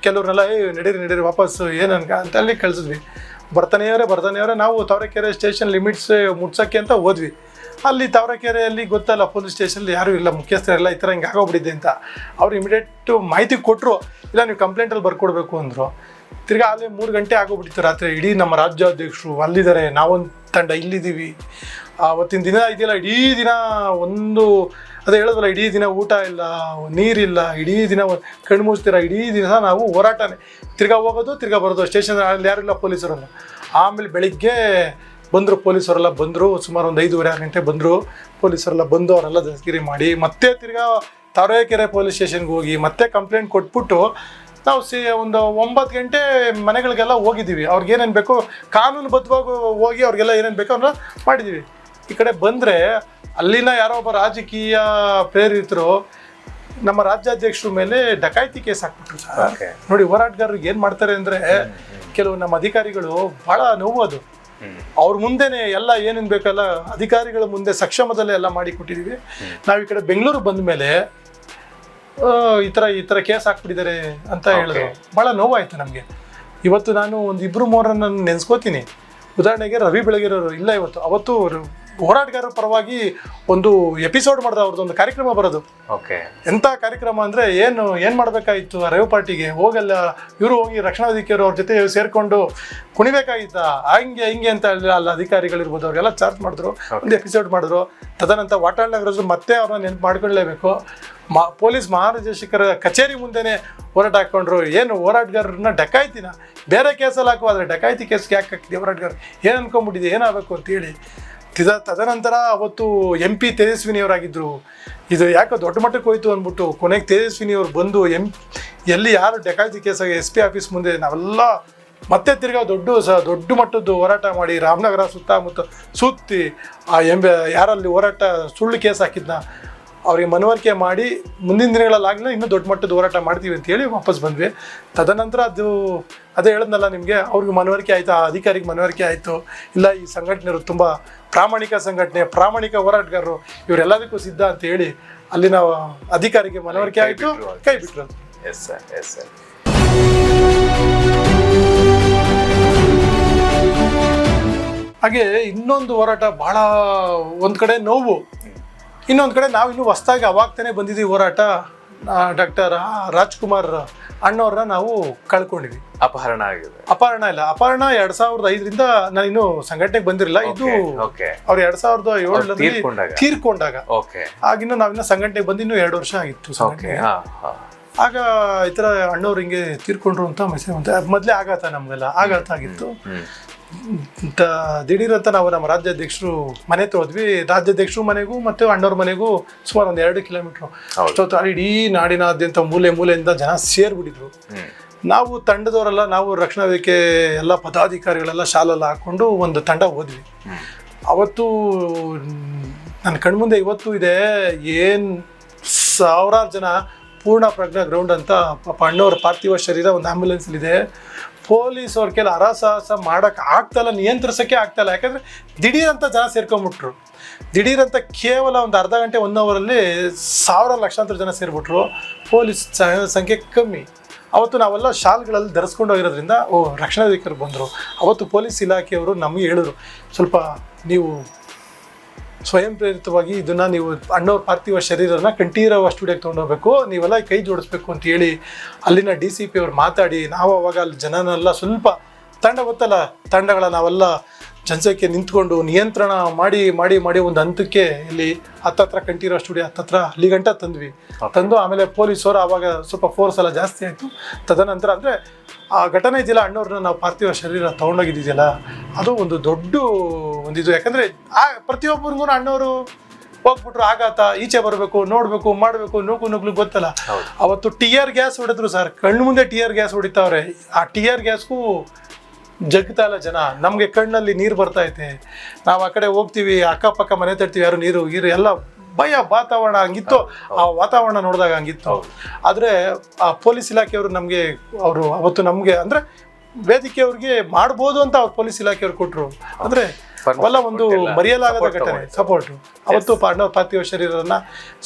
ಕೆಲವ್ರನ್ನೆಲ್ಲ ನಡೀರಿ ವಾಪಸ್ಸು ಏನನ್ಕ ಅಂತ ಅಲ್ಲಿ ಕಳಿಸಿದ್ವಿ. ಬರ್ತಾನೆಯವರೇ ನಾವು ತಾವರೆಕೆರೆ ಸ್ಟೇಷನ್ ಲಿಮಿಟ್ಸ್ ಮುಟ್ಸೋಕ್ಕೆ ಅಂತ ಹೋದ್ವಿ. ಅಲ್ಲಿ ತಾವರೆಕೆರೆಯಲ್ಲಿ ಗೊತ್ತಲ್ಲ, ಪೊಲೀಸ್ ಸ್ಟೇಷನಲ್ಲಿ ಯಾರೂ ಇಲ್ಲ, ಮುಖ್ಯಸ್ಥರೆಲ್ಲ ಈ ಥರ ಹಿಂಗೆ ಆಗೋಗ್ಬಿಟ್ಟಿದೆ ಅಂತ ಅವ್ರು ಇಮಿಡಿಯೇಟ್ ಮಾಹಿತಿ ಕೊಟ್ಟರು. ಇಲ್ಲ, ನೀವು ಕಂಪ್ಲೇಂಟಲ್ಲಿ ಬರ್ಕೊಡ್ಬೇಕು ಅಂದರು. ತಿರ್ಗಾ ಅಲ್ಲೇ 3 ಗಂಟೆ ಆಗೋಗ್ಬಿಟ್ಟಿತ್ತು ರಾತ್ರಿ. ಇಡೀ ನಮ್ಮ ರಾಜ್ಯಾಧ್ಯಕ್ಷರು ಅಲ್ಲಿದ್ದಾರೆ, ನಾವೊಂದು ತಂಡ ಇಲ್ಲಿದ್ದೀವಿ. ಅವತ್ತಿನ ದಿನ ಇದೆಯಲ್ಲ, ಇಡೀ ದಿನ ಅದೇ ಹೇಳೋದಲ್ಲ, ಇಡೀ ದಿನ ಊಟ ಇಲ್ಲ, ನೀರಿಲ್ಲ, ಇಡೀ ದಿನ ಕಣ್ಣು ಮುಚ್ತೀರ, ಇಡೀ ದಿನ ನಾವು ಹೋರಾಟನೇ. ತಿರ್ಗಾ ಹೋಗೋದು, ತಿರ್ಗಾ ಬರೋದು. ಸ್ಟೇಷನ್ ಅಲ್ಲಿ ಯಾರಿಲ್ಲ ಪೊಲೀಸರನ್ನು. ಆಮೇಲೆ ಬೆಳಿಗ್ಗೆ ಪೊಲೀಸರೆಲ್ಲ ಬಂದರು, ಸುಮಾರು ಒಂದು 5:30-6 ಗಂಟೆ ಬಂದರು. ಪೊಲೀಸರೆಲ್ಲ ಬಂದು ಅವರೆಲ್ಲ ದಸ್ತಗಿರಿ ಮಾಡಿ, ಮತ್ತೆ ತಿರ್ಗಾ ತಾವರೆಕೆರೆ ಪೊಲೀಸ್ ಸ್ಟೇಷನ್ಗೆ ಹೋಗಿ ಮತ್ತೆ ಕಂಪ್ಲೇಂಟ್ ಕೊಟ್ಬಿಟ್ಟು ನಾವು ಒಂದು 9 ಗಂಟೆ ಮನೆಗಳಿಗೆಲ್ಲ ಹೋಗಿದ್ದೀವಿ. ಅವ್ರಿಗೇನೇನು ಬೇಕೋ ಕಾನೂನುಬದ್ಧವಾಗಿ ಹೋಗಿ ಅವ್ರಿಗೆಲ್ಲ ಏನೇನು ಬೇಕೋ ಅವನ್ನ ಮಾಡಿದ್ದೀವಿ. ಈ ಕಡೆ ಬಂದರೆ ಅಲ್ಲಿನ ಯಾರೋ ಒಬ್ಬ ರಾಜಕೀಯ ಪ್ರೇರಿತರು ನಮ್ಮ ರಾಜ್ಯಾಧ್ಯಕ್ಷರ ಮೇಲೆ ಡಕಾಯಿತಿ ಕೇಸ್ ಹಾಕ್ಬಿಟ್ರು ಸರ್. ನೋಡಿ, ಹೋರಾಟಗಾರರಿಗೆ ಏನು ಮಾಡ್ತಾರೆ ಅಂದರೆ, ಕೆಲವು ನಮ್ಮ ಅಧಿಕಾರಿಗಳು ಭಾಳ ನೋವು. ಅದು ಅವ್ರ ಮುಂದೆನೆ ಎಲ್ಲ ಏನೇನು ಬೇಕಲ್ಲ ಅಧಿಕಾರಿಗಳ ಮುಂದೆ ಸಕ್ಷಮದಲ್ಲೇ ಎಲ್ಲ ಮಾಡಿ ಕೊಟ್ಟಿದ್ದೀವಿ. ನಾವು ಈ ಕಡೆ ಬೆಂಗಳೂರು ಬಂದ ಮೇಲೆ ಈ ಥರ ಕೇಸ್ ಹಾಕ್ಬಿಟ್ಟಿದ್ದಾರೆ ಅಂತ ಹೇಳಿದ್ರು. ಭಾಳ ನೋವಾಯಿತು ನಮಗೆ. ಇವತ್ತು ನಾನು ಒಂದು ಇಬ್ಬರು ಮೂರನ್ನು ನೆನೆಸ್ಕೋತೀನಿ. ಉದಾಹರಣೆಗೆ ರವಿ ಬೆಳಗೆರೆಯವರು ಇಲ್ಲ ಇವತ್ತು, ಅವತ್ತು ಹೋರಾಟಗಾರರ ಪರವಾಗಿ ಒಂದು ಎಪಿಸೋಡ್ ಮಾಡಿದ್ರೆ ಅವ್ರದ್ದು ಒಂದು ಕಾರ್ಯಕ್ರಮ ಬರೋದು. ಎಂಥ ಕಾರ್ಯಕ್ರಮ ಅಂದರೆ ಏನು ಮಾಡಬೇಕಾಗಿತ್ತು ಆ ರವಿ ಪಾರ್ಟಿಗೆ ಹೋಗಲ್ಲ, ಇವರು ಹೋಗಿ ರಕ್ಷಣಾ ವೇದಿಕೆಯವರು ಅವ್ರ ಜೊತೆ ಸೇರಿಕೊಂಡು ಕುಣಿಬೇಕಾಗಿತ್ತ, ಹಿಂಗೆ ಅಂತ ಅಲ್ಲಿ ಅಧಿಕಾರಿಗಳಿರ್ಬೋದು ಅವರೆಲ್ಲ ಚಾರ್ಜ್ ಮಾಡಿದ್ರು, ಒಂದು ಎಪಿಸೋಡ್ ಮಾಡಿದ್ರು. ತದನಂತರ ವಾಟಾಳ್ ನಾಗರಾಜರು ಮತ್ತೆ ಅವ್ರನ್ನ ನೆನಪು ಮಾಡ್ಕೊಳ್ಳೇಬೇಕು. ಪೊಲೀಸ್ ಮಹಾನಿರ್ದೇಶಕರ ಕಚೇರಿ ಮುಂದೆನೇ ಹೋರಾಟ ಹಾಕ್ಕೊಂಡ್ರು. ಏನು ಹೋರಾಟಗಾರರನ್ನ ಡಕಾಯ್ತಿನ ಬೇರೆ ಕೇಸಲ್ಲಿ ಹಾಕುವ, ಆದರೆ ಡಕಾಯ್ತಿ ಕೇಸ್ಗೆ ಯಾಕೆ ಹಾಕಿದೆ ಹೋರಾಟಗಾರ, ಏನು ಅನ್ಕೊಂಡ್ಬಿಟ್ಟಿದೆ ಏನಾಗಬೇಕು ಅಂತೇಳಿ. ತದನಂತರ ಅವತ್ತು MP ತೇಜಸ್ವಿನಿಯವರಾಗಿದ್ದರು. ಇದು ಯಾಕೋ ದೊಡ್ಡ ಮಟ್ಟಕ್ಕೆ ಹೋಯ್ತು ಅಂದ್ಬಿಟ್ಟು ಕೊನೆಗೆ ತೇಜಸ್ವಿನಿಯವ್ರು ಬಂದು ಎಲ್ಲಿ ಯಾರು ಡಕಾಯ್ತಿ ಕೇಸಾಗಿ SP ಆಫೀಸ್ ಮುಂದೆ ನಾವೆಲ್ಲ ಮತ್ತೆ ತಿರ್ಗಾ ದೊಡ್ಡ ಮಟ್ಟದ್ದು ಹೋರಾಟ ಮಾಡಿ ರಾಮನಗರ ಸುತ್ತಮುತ್ತ ಸುತ್ತಿ ಆ ಯಾರಲ್ಲಿ ಹೋರಾಟ ಸುಳ್ಳು ಕೇಸ್ ಹಾಕಿದ್ನ ಅವ್ರಿಗೆ ಮನವರಿಕೆ ಮಾಡಿ ಮುಂದಿನ ದಿನಗಳಲ್ಲಾಗಲಿ ಇನ್ನೂ ದೊಡ್ಡ ಮಟ್ಟದ ಹೋರಾಟ ಮಾಡ್ತೀವಿ ಅಂತ ಹೇಳಿ ವಾಪಸ್ ಬಂದ್ವಿ. ತದನಂತರ ಅದೇ ಹೇಳಿದ್ನಲ್ಲ ನಿಮಗೆ, ಅವ್ರಿಗೆ ಮನವರಿಕೆ ಆಯಿತು, ಆ ಅಧಿಕಾರಿಗೆ ಮನವರಿಕೆ ಆಯಿತು, ಇಲ್ಲ ಈ ಸಂಘಟನೆಯವರು ತುಂಬ ಪ್ರಾಮಾಣಿಕ ಸಂಘಟನೆ, ಪ್ರಾಮಾಣಿಕ ಹೋರಾಟಗಾರರು, ಇವರೆಲ್ಲದಕ್ಕೂ ಸಿದ್ಧ ಅಂತ ಹೇಳಿ ಅಲ್ಲಿನ ಅಧಿಕಾರಿಗೆ ಮನವರಿಕೆ ಆಯಿತು, ಕೈ ಬಿಟ್ಟರು. ಹಾಗೆ ಇನ್ನೊಂದು ಹೋರಾಟ ಭಾಳ, ಒಂದು ಕಡೆ ನೋವು, ಇನ್ನೊಂದು ಕಡೆ ನಾವು ಇನ್ನೂ ಹೊಸದಾಗಿ ಅವಾಗ್ತಾನೆ ಬಂದಿದ್ದೀವಿ ಹೋರಾಟ. ಡಾಕ್ಟರ್ ರಾಜ್ಕುಮಾರ್ ಅಣ್ಣವ್ರನ್ನ ನಾವು ಕಳ್ಕೊಂಡಿದ್ವಿ. ಅಪಹರಣ ಆಗಿದೆ. ಅಪಹರಣ 2005ರಿಂದ ನಾನು ಇನ್ನೂ ಸಂಘಟನೆಗೆ ಬಂದಿರಲಿಲ್ಲ. ಇದು ಅವ್ರು 2007ರಲ್ಲಿ ತೀರ್ಕೊಂಡಾಗ, ಆಗಿನ್ನ ನಾವಿನ್ನ ಸಂಘಟನೆಗೆ ಬಂದು ಇನ್ನೂ 2 ವರ್ಷ ಆಗಿತ್ತು. ಆಗ ಈ ಥರ ಅಣ್ಣವ್ರು ಹಿಂಗೆ ತೀರ್ಕೊಂಡ್ರು ಅಂತ ಮೆಸೇಜ್ ಮೊದಲೇ ಆಘಾತ, ನಮಗೆಲ್ಲ ಆಘಾತ ಆಗಿತ್ತು. ದಿಢೀರಂತ ನಾವು ನಮ್ಮ ರಾಜ್ಯಾಧ್ಯಕ್ಷರು ಮನೆ ತೋದ್ವಿ. ರಾಜ್ಯಾಧ್ಯಕ್ಷರು ಮನೆಗೂ ಮತ್ತು ಅಣ್ಣವ್ರ ಮನೆಗೂ ಸುಮಾರು ಒಂದು 2 ಕಿಲೋಮೀಟ್ರು. ಅಷ್ಟೊತ್ತು ಇಡೀ ನಾಡಿನಾದ್ಯಂತ ಮೂಲೆಯಿಂದ ಜನ ಸೇರ್ಬಿಟ್ಟಿದ್ರು. ನಾವು ತಂಡದವರೆಲ್ಲ, ನಾವು ರಕ್ಷಣಾ ವೇದಿಕೆ ಎಲ್ಲ ಪದಾಧಿಕಾರಿಗಳೆಲ್ಲ ಶಾಲೆಲ್ಲ ಹಾಕ್ಕೊಂಡು ಒಂದು ತಂಡ ಹೋದ್ವಿ. ಅವತ್ತು ನನ್ನ ಕಣ್ಮುಂದೆ ಇವತ್ತು ಇದೆ, ಏನು ಸಾವಿರಾರು ಜನ ಪೂರ್ಣ ಪ್ರಜ್ಞಾ ಗ್ರೌಂಡ್ ಅಂತ ಪಾಪ ಅಣ್ಣವ್ರ ಪಾರ್ಥಿವ ಶರೀರ ಒಂದು ಆ್ಯಂಬುಲೆನ್ಸಲ್ಲಿದೆ. ಪೊಲೀಸ್ ಅವ್ರ ಕೆಲ ಹರಾಸಾಹಸ ಮಾಡೋಕ್ಕೆ ಆಗ್ತಾಯಿಲ್ಲ, ನಿಯಂತ್ರಿಸೋಕ್ಕೆ ಆಗ್ತಾಯಿಲ್ಲ. ಯಾಕಂದರೆ ದಿಢೀರಂತ ಜನ ಸೇರ್ಕೊಂಬಿಟ್ರು. ದಿಢೀರಂತ ಕೇವಲ ಒಂದು ಅರ್ಧ ಗಂಟೆ 1 ಅವರಲ್ಲಿ ಲಕ್ಷಾಂತರ ಜನ ಸೇರಿಬಿಟ್ರು. ಪೊಲೀಸ್ ಸಂಖ್ಯೆ ಕಮ್ಮಿ. ಅವತ್ತು ನಾವೆಲ್ಲ ಶಾಲ್ಗಳಲ್ಲಿ ಧರಿಸ್ಕೊಂಡು ಹೋಗಿರೋದ್ರಿಂದ ರಕ್ಷಣಾ ವೇದಿಕೆಯರು ಬಂದರು. ಅವತ್ತು ಪೊಲೀಸ್ ಇಲಾಖೆಯವರು ನಮಗೆ ಹೇಳಿದ್ರು, ಸ್ವಲ್ಪ ನೀವು ಸ್ವಯಂ ಪ್ರೇರಿತವಾಗಿ ಇದನ್ನು ನೀವು ಅಣ್ಣವ್ರ ಪಾರ್ಥಿವ ಶರೀರನ ಕಂಠೀರವ ಸ್ಟುಡಿಯೋಗೆ ತೊಗೊಂಡೋಗ್ಬೇಕು, ನೀವೆಲ್ಲ ಕೈ ಜೋಡಿಸ್ಬೇಕು ಅಂತ ಹೇಳಿ ಅಲ್ಲಿನ DCP ಅವ್ರು ಮಾತಾಡಿ, ನಾವು ಅವಾಗ ಅಲ್ಲಿ ಜನನೆಲ್ಲ ಸ್ವಲ್ಪ ತಂಡ ಗೊತ್ತಲ್ಲ, ತಂಡಗಳ ನಾವೆಲ್ಲ ಜನಸಂಖ್ಯೆ ನಿಂತ್ಕೊಂಡು ನಿಯಂತ್ರಣ ಮಾಡಿ ಮಾಡಿ ಮಾಡಿ ಒಂದು ಹಂತಕ್ಕೆ ಇಲ್ಲಿ ಹತ್ತತ್ರ ಕಂಠೀರವ ಸ್ಟುಡಿಯೋ ಹತ್ತತ್ರ ಅಲ್ಲಿ ಗಂಟ ತಂದು ಆಮೇಲೆ ಪೊಲೀಸರು ಆವಾಗ ಸ್ವಲ್ಪ ಫೋರ್ಸ್ ಎಲ್ಲ ಜಾಸ್ತಿ ಆಯಿತು. ತದನಂತರ ಅಂದರೆ ಆ ಘಟನೆ ಇದೆಯಲ್ಲ, ಅಣ್ಣವ್ರನ್ನ ನಾವು ಪಾರ್ಥಿವ ಶರೀರ ತೊಗೊಂಡೋಗಿದ್ದಿದೆಯಲ್ಲ, ಅದು ಒಂದು ದೊಡ್ಡ ಒಂದಿದು. ಯಾಕಂದರೆ ಪ್ರತಿಯೊಬ್ಬರಿಗೂ ಅಣ್ಣವರು ಹೋಗ್ಬಿಟ್ರು, ಆಘಾತ, ಈಚೆ ಬರಬೇಕು, ನೋಡಬೇಕು, ಮಾಡಬೇಕು, ನುಗ್ಲು ಗೊತ್ತಲ್ಲ. ಅವತ್ತು ಟಿಯರ್ ಗ್ಯಾಸ್ ಹೊಡೆದ್ರು ಸರ್, ಕಣ್ಣು ಮುಂದೆ ಟಿಯರ್ ಗ್ಯಾಸ್ ಹೊಡಿತಾವ್ರೆ. ಆ ಟಿಯರ್ ಗ್ಯಾಸ್ಗೂ ಜಗ್ತಾ ಇಲ್ಲ ಜನ. ನಮಗೆ ಕಣ್ಣಲ್ಲಿ ನೀರು ಬರ್ತೈತೆ. ನಾವು ಆ ಕಡೆ ಹೋಗ್ತೀವಿ, ಅಕ್ಕಪಕ್ಕ ಮನೆ ತರ್ತೀವಿ, ಯಾರು ನೀರು ಎಲ್ಲ ಭಯ ವಾತಾವರಣ ಹಂಗಿತ್ತು. ಆ ವಾತಾವರಣ ನೋಡಿದಾಗ ಹಂಗಿತ್ತು. ಆದರೆ ಆ ಪೊಲೀಸ್ ಇಲಾಖೆಯವರು ನಮಗೆ ಅವತ್ತು ನಮಗೆ ಅಂದರೆ ವೇದಿಕೆಯವ್ರಿಗೆ ಮಾಡ್ಬೋದು ಅಂತ ಅವ್ರು ಪೊಲೀಸ್ ಇಲಾಖೆಯವ್ರು ಕೊಟ್ಟರು. ಅಂದರೆ ಅವೆಲ್ಲ ಒಂದು ಮರೆಯಲಾಗದ ಘಟನೆ, ಸಪೋರ್ಟು. ಅವತ್ತು ಅಣ್ಣವ್ರ ಪಾರ್ಥಿವ ಶರೀರನ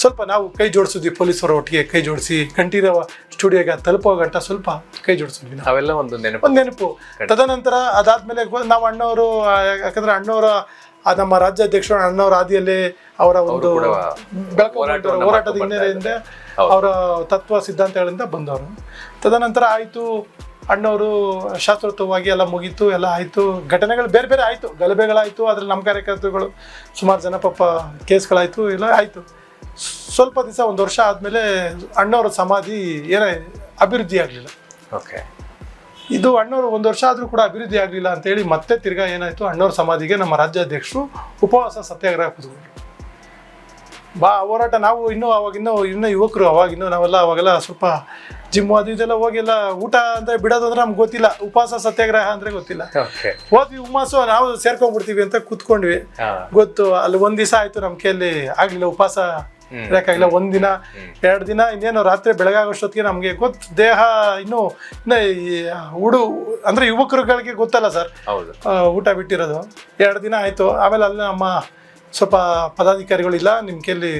ಸ್ವಲ್ಪ ನಾವು ಕೈ ಜೋಡಿಸಿದ್ವಿ, ಪೊಲೀಸರ ಒಟ್ಟಿಗೆ ಕೈ ಜೋಡಿಸಿ ಕಂಠೀರವ ಸ್ಟುಡಿಯೋಗೆ ತಲುಪೋ ಗಂಟ ಸ್ವಲ್ಪ ಕೈ ಜೋಡಿಸಿದ್ವಿ. ಅವೆಲ್ಲ ಒಂದು ನೆನಪು. ತದನಂತರ ಅದಾದ್ಮೇಲೆ ನಾವು ಅಣ್ಣವರು, ಯಾಕಂದ್ರೆ ಅಣ್ಣವರ ನಮ್ಮ ರಾಜ್ಯಾಧ್ಯಕ್ಷರು ಅಣ್ಣವ್ರ ಆದಿಯಲ್ಲಿ ಅವರ ಒಂದು ಹೋರಾಟದ ಹಿನ್ನೆಲೆಯಿಂದ ಅವರ ತತ್ವ ಸಿದ್ಧಾಂತಗಳಿಂದ ಬಂದವರು. ತದನಂತರ ಆಯಿತು, ಅಣ್ಣವರು ಶಾಸ್ತ್ರೋಕ್ತವಾಗಿ ಎಲ್ಲ ಮುಗೀತು, ಎಲ್ಲ ಆಯಿತು. ಘಟನೆಗಳು ಬೇರೆ ಬೇರೆ ಆಯಿತು, ಗಲಭೆಗಳಾಯಿತು. ಅದ್ರಲ್ಲಿ ನಮ್ಮ ಕಾರ್ಯಕರ್ತರುಗಳು ಸುಮಾರು ಜನ ಪಾಪ ಕೇಸ್ಗಳಾಯಿತು, ಎಲ್ಲ ಆಯಿತು. ಸ್ವಲ್ಪ ದಿವಸ 1 ವರ್ಷ ಆದಮೇಲೆ ಅಣ್ಣವ್ರ ಸಮಾಧಿ ಅಭಿವೃದ್ಧಿ ಆಗಲಿಲ್ಲ. ಇದು ಅಣ್ಣವರು 1 ವರ್ಷ ಆದರೂ ಕೂಡ ಅಭಿವೃದ್ಧಿ ಆಗಲಿಲ್ಲ ಅಂತೇಳಿ ಮತ್ತೆ ತಿರ್ಗಾ ಏನಾಯಿತು, ಅಣ್ಣವ್ರ ಸಮಾಧಿಗೆ ನಮ್ಮ ರಾಜ್ಯಾಧ್ಯಕ್ಷರು ಉಪವಾಸ ಸತ್ಯಾಗ್ರಹ ಕೂತ್ಕೊಂಡ್ರು. ಹೋರಾಟ ನಾವು ಇನ್ನೂ ಯುವಕರು, ಅವಾಗೆಲ್ಲ ಸ್ವಲ್ಪ ಜಿಮ್ ಅದು ಇದೆಲ್ಲ ಹೋಗಿಲ್ಲ. ಊಟ ಅಂದರೆ ಬಿಡೋದು ಅಂದ್ರೆ ನಮ್ಗೆ ಗೊತ್ತಿಲ್ಲ, ಉಪವಾಸ ಸತ್ಯಾಗ್ರಹ ಅಂದರೆ ಗೊತ್ತಿಲ್ಲ. ಹೋದ್ವಿ ಉಪವಾಸ ನಾವು ಸೇರ್ಕೊಂಡ್ಬಿಡ್ತೀವಿ ಅಂತ ಕೂತ್ಕೊಂಡ್ವಿ. ಗೊತ್ತು, ಅಲ್ಲಿ 1 ದಿವಸ ಆಯಿತು ನಮ್ಮ ಕೈಯಲ್ಲಿ ಆಗಲಿಲ್ಲ, ಉಪವಾಸ ಇರೋಕ್ಕಾಗಿಲ್ಲ. 1 ದಿನ 2 ದಿನ, ಇನ್ನೇನು ರಾತ್ರಿ ಬೆಳಗಾಗೋಷ್ಟೊತ್ತಿಗೆ ನಮಗೆ ದೇಹ ಇನ್ನೂ ಅಂದರೆ ಯುವಕರುಗಳಿಗೆ ಗೊತ್ತಲ್ಲ ಸರ್, ಊಟ ಬಿಟ್ಟಿರೋದು. 2 ದಿನ ಆಯಿತು. ಆಮೇಲೆ ಅಲ್ಲಿ ನಮ್ಮ ಸ್ವಲ್ಪ ಪದಾಧಿಕಾರಿಗಳಿಲ್ಲ, ನಿಮ್ಮ ಕೈಯಲ್ಲಿ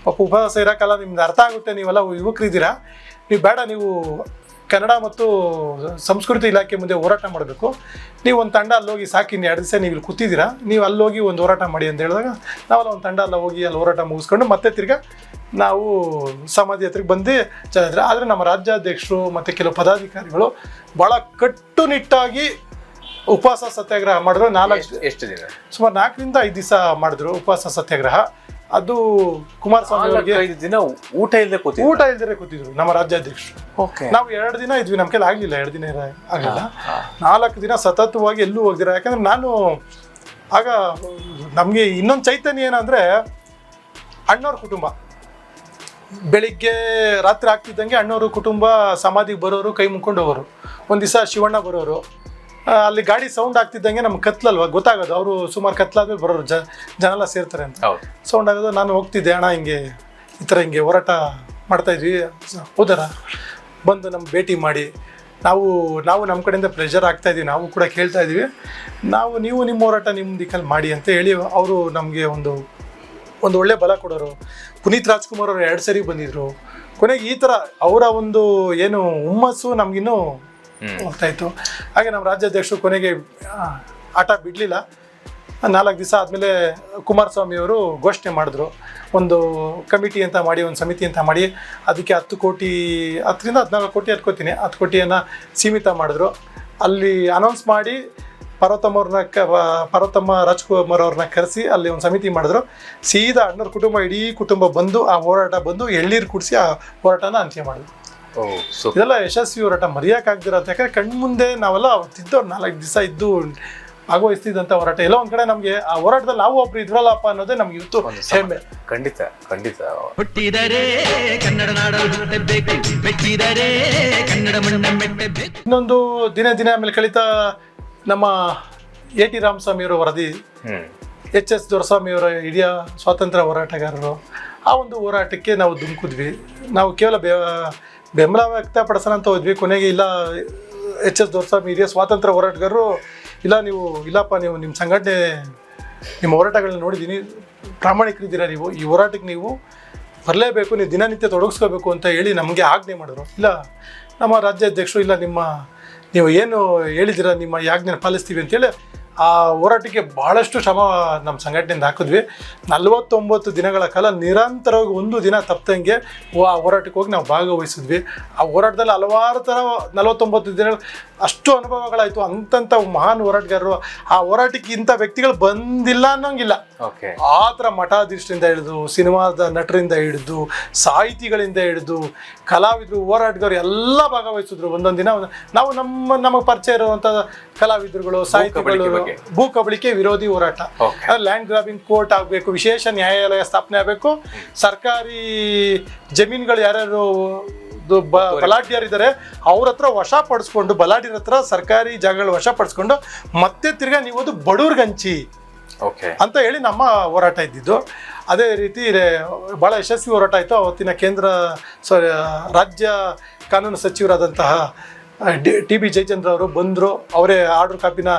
ಪಾಪ ಉಪವಾಸ ಇರೋಕ್ಕಲ್ಲ, ನಿಮ್ದು ಅರ್ಥ ಆಗುತ್ತೆ, ನೀವೆಲ್ಲ ಯುವಕರಿದ್ದೀರಾ, ನೀವು ಬೇಡ, ನೀವು ಕನ್ನಡ ಮತ್ತು ಸಂಸ್ಕೃತಿ ಇಲಾಖೆ ಮುಂದೆ ಹೋರಾಟ ಮಾಡಬೇಕು, ನೀವು ಒಂದು ತಂಡ ಅಲ್ಲೋಗಿ ಸಾಕಿ, ಇನ್ನು 2 ದಿವಸ ನೀವು ಇಲ್ಲಿ ಕೂತಿದ್ದೀರಾ, ನೀವು ಅಲ್ಲೋಗಿ ಒಂದು ಹೋರಾಟ ಮಾಡಿ ಅಂತ ಹೇಳಿದಾಗ ನಾವೆಲ್ಲ ಒಂದು ತಂಡ ಅಲ್ಲ ಹೋಗಿ ಅಲ್ಲಿ ಹೋರಾಟ ಮುಗಿಸ್ಕೊಂಡು ಮತ್ತೆ ತಿರ್ಗಾ ನಾವು ಸಮಾಧಿ ಹತ್ರಕ್ಕೆ ಬಂದು ಚೆನ್ನಾಗಿದ್ರೆ. ಆದರೆ ನಮ್ಮ ರಾಜ್ಯಾಧ್ಯಕ್ಷರು ಮತ್ತು ಕೆಲವು ಪದಾಧಿಕಾರಿಗಳು ಭಾಳ ಕಟ್ಟುನಿಟ್ಟಾಗಿ ಉಪವಾಸ ಸತ್ಯಾಗ್ರಹ ಮಾಡಿದ್ರು. ಎಷ್ಟು ದಿನ? ಸುಮಾರು 4 ರಿಂದ 5 ದಿವಸ ಮಾಡಿದ್ರು ಉಪವಾಸ ಸತ್ಯಾಗ್ರಹ. ಅದು ಕುಮಾರಸ್ವಾಮಿ ಅವರಿಗೆ 5 ದಿನ ಊಟ ಇಲ್ಲದೆ ಕೂತಿದ್ರು ನಮ್ಮ ರಾಜ್ಯಾಧ್ಯಕ್ಷರು. ಓಕೆ. ನಾವು 2 ದಿನ ಇದ್ವಿ, ನಮ್ಮ ಕೈಲಿ ಆಗಲಿಲ್ಲ, 2 ದಿನ ಆಗಲಿಲ್ಲ. 4 ದಿನ ಸತತವಾಗಿ ಎಲ್ಲೂ ಹೋಗ್ದಿರ. ಯಾಕಂದ್ರೆ ನಾನು ಆಗ ನಮಗೆ ಇನ್ನೊಂದು ಚೈತನ್ಯ ಏನಂದರೆ, ಅಣ್ಣವ್ರ ಕುಟುಂಬ ಬೆಳಿಗ್ಗೆ ರಾತ್ರಿ ಆಗ್ತಿದ್ದಂಗೆ ಅಣ್ಣವರು ಕುಟುಂಬ ಸಮಾಧಿಗೆ ಬರೋರು, ಕೈ ಮುಕ್ಕೊಂಡು ಹೋಗೋರು. ಒಂದು ದಿವಸ ಶಿವಣ್ಣ ಬರೋರು, ಅಲ್ಲಿ ಗಾಡಿ ಸೌಂಡ್ ಆಗ್ತಿದ್ದಂಗೆ ನಮ್ಗೆ ಕತ್ಲಲ್ವ ಗೊತ್ತಾಗೋದು, ಅವರು ಸುಮಾರು ಕತ್ಲಾದ್ಮೇಲೆ ಬರೋರು, ಜನ ಎಲ್ಲ ಸೇರ್ತಾರೆ ಅಂತ ಸೌಂಡ್ ಆಗೋದು. ನಾನು ಹೋಗ್ತಿದ್ದೆ, ಅಣ್ಣ ಹಿಂಗೆ ಈ ಥರ ಹಿಂಗೆ ಹೋರಾಟ ಮಾಡ್ತಾಯಿದ್ವಿ, ಹೌದಾರ ಬಂದು ನಮ್ಮ ಭೇಟಿ ಮಾಡಿ, ನಾವು ನಮ್ಮ ಕಡೆಯಿಂದ ಪ್ರೆಷರ್ ಆಗ್ತಾಯಿದ್ವಿ, ನಾವು ಕೂಡ ಕೇಳ್ತಾ ಇದ್ದೀವಿ, ನೀವು ನಿಮ್ಮ ಹೋರಾಟ ನಿಮ್ಮ ದಿಕ್ಕಲ್ಲಿ ಮಾಡಿ ಅಂತ ಹೇಳಿ ಅವರು ನಮಗೆ ಒಂದು ಒಳ್ಳೆ ಬಲ ಕೊಡೋರು. ಪುನೀತ್ ರಾಜ್ಕುಮಾರ್ ಅವರು 2 ಸರಿ ಬಂದಿದ್ರು. ಕೊನೆಗೆ ಈ ಥರ ಅವರ ಒಂದು ಏನು ಹುಮ್ಮಸ್ಸು ನಮಗಿನ್ನೂ ಹೋಗ್ತಾಯಿತ್ತು. ಹಾಗೆ ನಮ್ಮ ರಾಜ್ಯಾಧ್ಯಕ್ಷರು ಕೊನೆಗೆ ಆಟ ಬಿಡಲಿಲ್ಲ. 4 ದಿವಸ ಆದಮೇಲೆ ಕುಮಾರಸ್ವಾಮಿ ಅವರು ಘೋಷಣೆ ಮಾಡಿದ್ರು, ಒಂದು ಕಮಿಟಿ ಅಂತ ಮಾಡಿ, ಒಂದು ಸಮಿತಿ ಅಂತ ಮಾಡಿ, ಅದಕ್ಕೆ 10 ಕೋಟಿ, 10 ರಿಂದ 14 ಕೋಟಿ ಅನ್ಕೋತೀನಿ, 10 ಕೋಟಿಯನ್ನು ಸೀಮಿತ ಮಾಡಿದ್ರು. ಅಲ್ಲಿ ಅನೌನ್ಸ್ ಮಾಡಿ ಪಾರ್ವತಮ್ಮ ರಾಜ್ಕುಮಾರ್ ಅವ್ರನ್ನ ಕರೆಸಿ ಅಲ್ಲಿ ಒಂದು ಸಮಿತಿ ಮಾಡಿದ್ರು. ಸೀದಾ ಅಣ್ಣವ್ರ ಕುಟುಂಬ, ಇಡೀ ಕುಟುಂಬ ಬಂದು ಆ ಹೋರಾಟ ಬಂದು ಎಳ್ನೀರು ಕುಡಿಸಿ ಆ ಹೋರಾಟನ ಅಂತ್ಯ ಮಾಡಿದ್ರು. ಇದೆಲ್ಲ ಯಶಸ್ವಿ ಹೋರಾಟ, ಮರೆಯೋಕ್ಕಾಗ್ದಿರ ಅಂತ. ಯಾಕಂದ್ರೆ ಕಣ್ಮುಂದೆ ನಾವೆಲ್ಲ ತಿದ್ದವ್ರು 4 ದಿವಸ ಇದ್ದು ಭಾಗವಹಿಸ್ತಿದ್ದಂಥ ಹೋರಾಟ. ಎಲ್ಲೋ ಒಂದು ಕಡೆ ನಮಗೆ ಆ ಹೋರಾಟದಲ್ಲಿ ನಾವು ಒಬ್ರು ಇದ್ರಲ್ಲಪ್ಪ ಅನ್ನೋದೇ ನಮ್ಗೆ ಇವತ್ತು ಹೆಮ್ಮೆ. ಖಂಡಿತ ಖಂಡಿತ. ಹುಟ್ಟಿದರೆ ಕನ್ನಡ ನಾಡಲು ಹುಟ್ಟಬೇಕು, ಮೆಟ್ಟಿದರೆ ಕನ್ನಡ ಮಣ್ಣ ಮೆಟ್ಟಬೇಕು. ಇನ್ನೊಂದು ದಿನ ಆಮೇಲೆ ಕಳೀತಾ ನಮ್ಮ A.T. ರಾಮಸ್ವಾಮಿಯವರ ವರದಿ, H.S. ದೊರೆಸ್ವಾಮಿಯವರ ಹಿರಿಯ ಸ್ವಾತಂತ್ರ್ಯ ಹೋರಾಟಗಾರರು, ಆ ಒಂದು ಹೋರಾಟಕ್ಕೆ ನಾವು ಧುಮುಕಿದ್ವಿ. ನಾವು ಕೇವಲ ಬೆಂಬಲ ವ್ಯಕ್ತಪಡಿಸೋಣ ಅಂತ ಹೋದ್ವಿ. ಕೊನೆಗೆ ಇಲ್ಲ, H.S. ದೊರೆಸ್ವಾಮಿ ಹಿರಿಯ ಸ್ವಾತಂತ್ರ್ಯ ಹೋರಾಟಗಾರರು, ಇಲ್ಲಪ್ಪ ನೀವು ನಿಮ್ಮ ಸಂಘಟನೆ, ನಿಮ್ಮ ಹೋರಾಟಗಳನ್ನ ನೋಡಿದ್ದೀನಿ, ಪ್ರಾಮಾಣಿಕರಿದ್ದೀರಾ, ನೀವು ಈ ಹೋರಾಟಕ್ಕೆ ನೀವು ಬರಲೇಬೇಕು, ನೀವು ದಿನನಿತ್ಯ ತೊಡಗಿಸ್ಕೋಬೇಕು ಅಂತ ಹೇಳಿ ನಮಗೆ ಆಜ್ಞೆ ಮಾಡಿದ್ರು. ಇಲ್ಲ, ನಮ್ಮ ರಾಜ್ಯಾಧ್ಯಕ್ಷರು, ಇಲ್ಲ ನೀವು ಏನು ಹೇಳಿದ್ದೀರಾ ನಿಮ್ಮ ಈ ಆಜ್ಞೆನ ಪಾಲಿಸ್ತೀವಿ ಅಂತೇಳಿ ಆ ಹೋರಾಟಕ್ಕೆ ಭಾಳಷ್ಟು ಶ್ರಮ ನಮ್ಮ ಸಂಘಟನೆಯಿಂದ ಹಾಕಿದ್ವಿ. 49 ದಿನಗಳ ಕಾಲ ನಿರಂತರವಾಗಿ ಒಂದು ದಿನ ತಪ್ಪದಂಗೆ ಆ ಹೋರಾಟಕ್ಕೆ ಹೋಗಿ ನಾವು ಭಾಗವಹಿಸಿದ್ವಿ. ಆ ಹೋರಾಟದಲ್ಲಿ ಹಲವಾರು ಥರ 49 ದಿನಗಳು ಅಷ್ಟು ಅನುಭವಗಳಾಯಿತು. ಅಂತಂಥ ಮಹಾನ್ ಹೋರಾಟಗಾರರು, ಆ ಹೋರಾಟಕ್ಕೆ ಇಂಥ ವ್ಯಕ್ತಿಗಳು ಬಂದಿಲ್ಲ ಅನ್ನೋಂಗಿಲ್ಲ. ಆ ಥರ ಮಠಾಧೀಶರಿಂದ ಹಿಡಿದು, ಸಿನಿಮಾದ ನಟರಿಂದ ಹಿಡಿದು, ಸಾಹಿತಿಗಳಿಂದ ಹಿಡಿದು, ಕಲಾವಿದರು, ಹೋರಾಟಗಾರರು ಎಲ್ಲ ಭಾಗವಹಿಸಿದ್ರು. ಒಂದೊಂದು ದಿನ ನಾವು ನಮಗೆ ಪರಿಚಯ ಇರುವಂಥ ಕಲಾವಿದರುಗಳು, ಸಾಹಿತಿಗಳು, ಭೂ ಕಬಳಿಕೆ ವಿರೋಧಿ ಹೋರಾಟ, ಲ್ಯಾಂಡ್ ಗ್ರಾಬಿಂಗ್ ಕೋರ್ಟ್ ಆಗಬೇಕು, ವಿಶೇಷ ನ್ಯಾಯಾಲಯ ಸ್ಥಾಪನೆ ಆಗಬೇಕು, ಸರ್ಕಾರಿ ಜಮೀನುಗಳು ಯಾರ್ಯಾರು ಬಲಾಢ್ಯರಿದ್ದಾರೆ ಅವ್ರ ಹತ್ರ ವಶಪಡಿಸ್ಕೊಂಡು, ಬಲಾಢ್ಯರ ಹತ್ರ ಸರ್ಕಾರಿ ಜಾಗಗಳು ವಶಪಡಿಸ್ಕೊಂಡು ಮತ್ತೆ ತಿರ್ಗಾ ನೀವು ಅದು ಬಡವ್ರಿಗೆ ಹಂಚಿ ಅಂತ ಹೇಳಿ ನಮ್ಮ ಹೋರಾಟ ಇದ್ದಿದ್ದು. ಅದೇ ರೀತಿ ಭಾಳ ಯಶಸ್ವಿ ಹೋರಾಟ ಆಯಿತು. ಅವತ್ತಿನ ರಾಜ್ಯ ಕಾನೂನು ಸಚಿವರಾದಂತಹ TB ಜಯಚಂದ್ರ ಅವರು ಬಂದರು. ಅವರೇ ಆರ್ಡರ್ ಕಾಪಿನ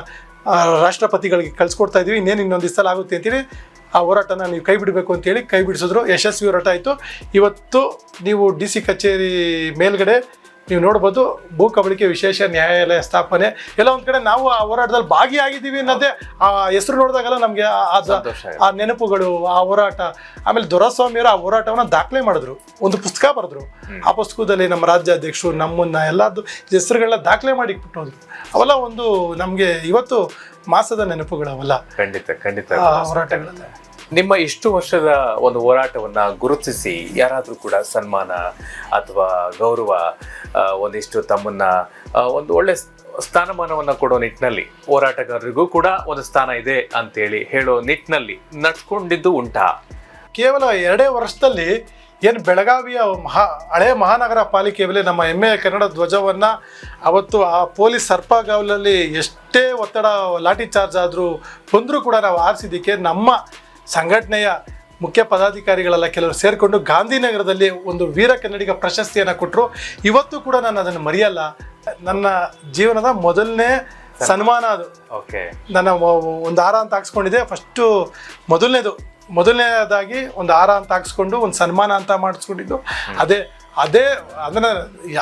ರಾಷ್ಟ್ರಪತಿಗಳಿಗೆ ಕಳಿಸ್ಕೊಡ್ತಾ ಇದ್ವಿ, ಇನ್ನೊಂದು ದಿವಸ ಆಗುತ್ತೆ ಅಂತೇಳಿ ಆ ಹೋರಾಟನ ನೀವು ಕೈ ಬಿಡಬೇಕು ಅಂತೇಳಿ ಕೈ ಬಿಡಿಸಿದ್ರು. ಯಶಸ್ವಿ ಹೋರಾಟ ಆಯಿತು. ಇವತ್ತು ನೀವು DC ಕಚೇರಿ ಮೇಲ್ಗಡೆ ನೀವು ನೋಡ್ಬೋದು, ಭೂ ಕಬಳಿಕೆ ವಿಶೇಷ ನ್ಯಾಯಾಲಯ ಸ್ಥಾಪನೆ. ಎಲ್ಲ ಒಂದು ಕಡೆ ನಾವು ಆ ಹೋರಾಟದಲ್ಲಿ ಭಾಗಿಯಾಗಿದ್ದೀವಿ ಅನ್ನೋದೇ, ಆ ಹೆಸರು ನೋಡಿದಾಗೆಲ್ಲ ನಮಗೆ ಆ ನೆನಪುಗಳು, ಆ ಹೋರಾಟ. ಆಮೇಲೆ ದೊರೆಸ್ವಾಮಿಯವರು ಆ ಹೋರಾಟವನ್ನು ದಾಖಲೆ ಮಾಡಿದ್ರು, ಒಂದು ಪುಸ್ತಕ ಬರೆದ್ರು. ಆ ಪುಸ್ತಕದಲ್ಲಿ ನಮ್ಮ ರಾಜ್ಯಾಧ್ಯಕ್ಷರು ನಮ್ಮನ್ನ ಎಲ್ಲದ್ದು ಹೆಸರುಗಳನ್ನ ದಾಖಲೆ ಮಾಡಿ ಬಿಟ್ಟೋದ್ರು. ಅವೆಲ್ಲ ಒಂದು ನಮಗೆ ಇವತ್ತು ಮಾಸದ ನೆನಪುಗಳು ಅವೆಲ್ಲ. ಖಂಡಿತ ಹೋರಾಟಗಳಲ್ಲ. ನಿಮ್ಮ ಇಷ್ಟು ವರ್ಷದ ಒಂದು ಹೋರಾಟವನ್ನ ಗುರುತಿಸಿ ಯಾರಾದರೂ ಕೂಡ ಸನ್ಮಾನ ಅಥವಾ ಗೌರವ, ಒಂದಿಷ್ಟು ತಮ್ಮನ್ನ ಒಂದು ಒಳ್ಳೆ ಸ್ಥಾನಮಾನವನ್ನ ಕೊಡೋ ನಿಟ್ಟಿನಲ್ಲಿ, ಹೋರಾಟಗಾರರಿಗೂ ಕೂಡ ಒಂದು ಸ್ಥಾನ ಇದೆ ಅಂತೇಳಿ ಹೇಳೋ ನಿಟ್ಟಿನಲ್ಲಿ ನಡ್ಸ್ಕೊಂಡಿದ್ದು ಉಂಟಾ? ಕೇವಲ 2 ವರ್ಷದಲ್ಲಿ ಏನು ಬೆಳಗಾವಿಯ ಹಳೆ ಮಹಾನಗರ ಪಾಲಿಕೆ ಮೇಲೆ ನಮ್ಮ ಹೆಮ್ಮೆಯ ಕನ್ನಡ ಧ್ವಜವನ್ನು ಅವತ್ತು ಆ ಪೊಲೀಸ್ ಸರ್ಪಗಾವಲಲ್ಲಿ ಎಷ್ಟೇ ಒತ್ತಡ, ಲಾಠಿ ಚಾರ್ಜ್ ಆದರೂ ಬಂದರೂ ಕೂಡ ನಾವು ಆರಿಸಿದ್ದಕ್ಕೆ ನಮ್ಮ ಸಂಘಟನೆಯ ಮುಖ್ಯ ಪದಾಧಿಕಾರಿಗಳೆಲ್ಲ ಕೆಲವರು ಸೇರಿಕೊಂಡು ಗಾಂಧಿನಗರದಲ್ಲಿ ಒಂದು ವೀರ ಕನ್ನಡಿಗ ಪ್ರಶಸ್ತಿಯನ್ನು ಕೊಟ್ಟರು. ಇವತ್ತು ಕೂಡ ನಾನು ಅದನ್ನು ಮರೆಯಲ್ಲ. ನನ್ನ ಜೀವನದ ಮೊದಲನೇ ಸನ್ಮಾನ ಅದು. ಓಕೆ. ನನ್ನ ಒಂದು ಹಾರ ಅಂತ ಹಾಕ್ಸ್ಕೊಂಡಿದ್ದೆ. ಫಸ್ಟು ಮೊದಲನೇದು ಮೊದಲನೇದಾಗಿ ಒಂದು ಹಾರ ಅಂತ ಹಾಕ್ಸ್ಕೊಂಡು ಒಂದು ಸನ್ಮಾನ ಅಂತ ಮಾಡಿಸ್ಕೊಂಡಿದ್ದು ಅದೇ ಅದನ್ನ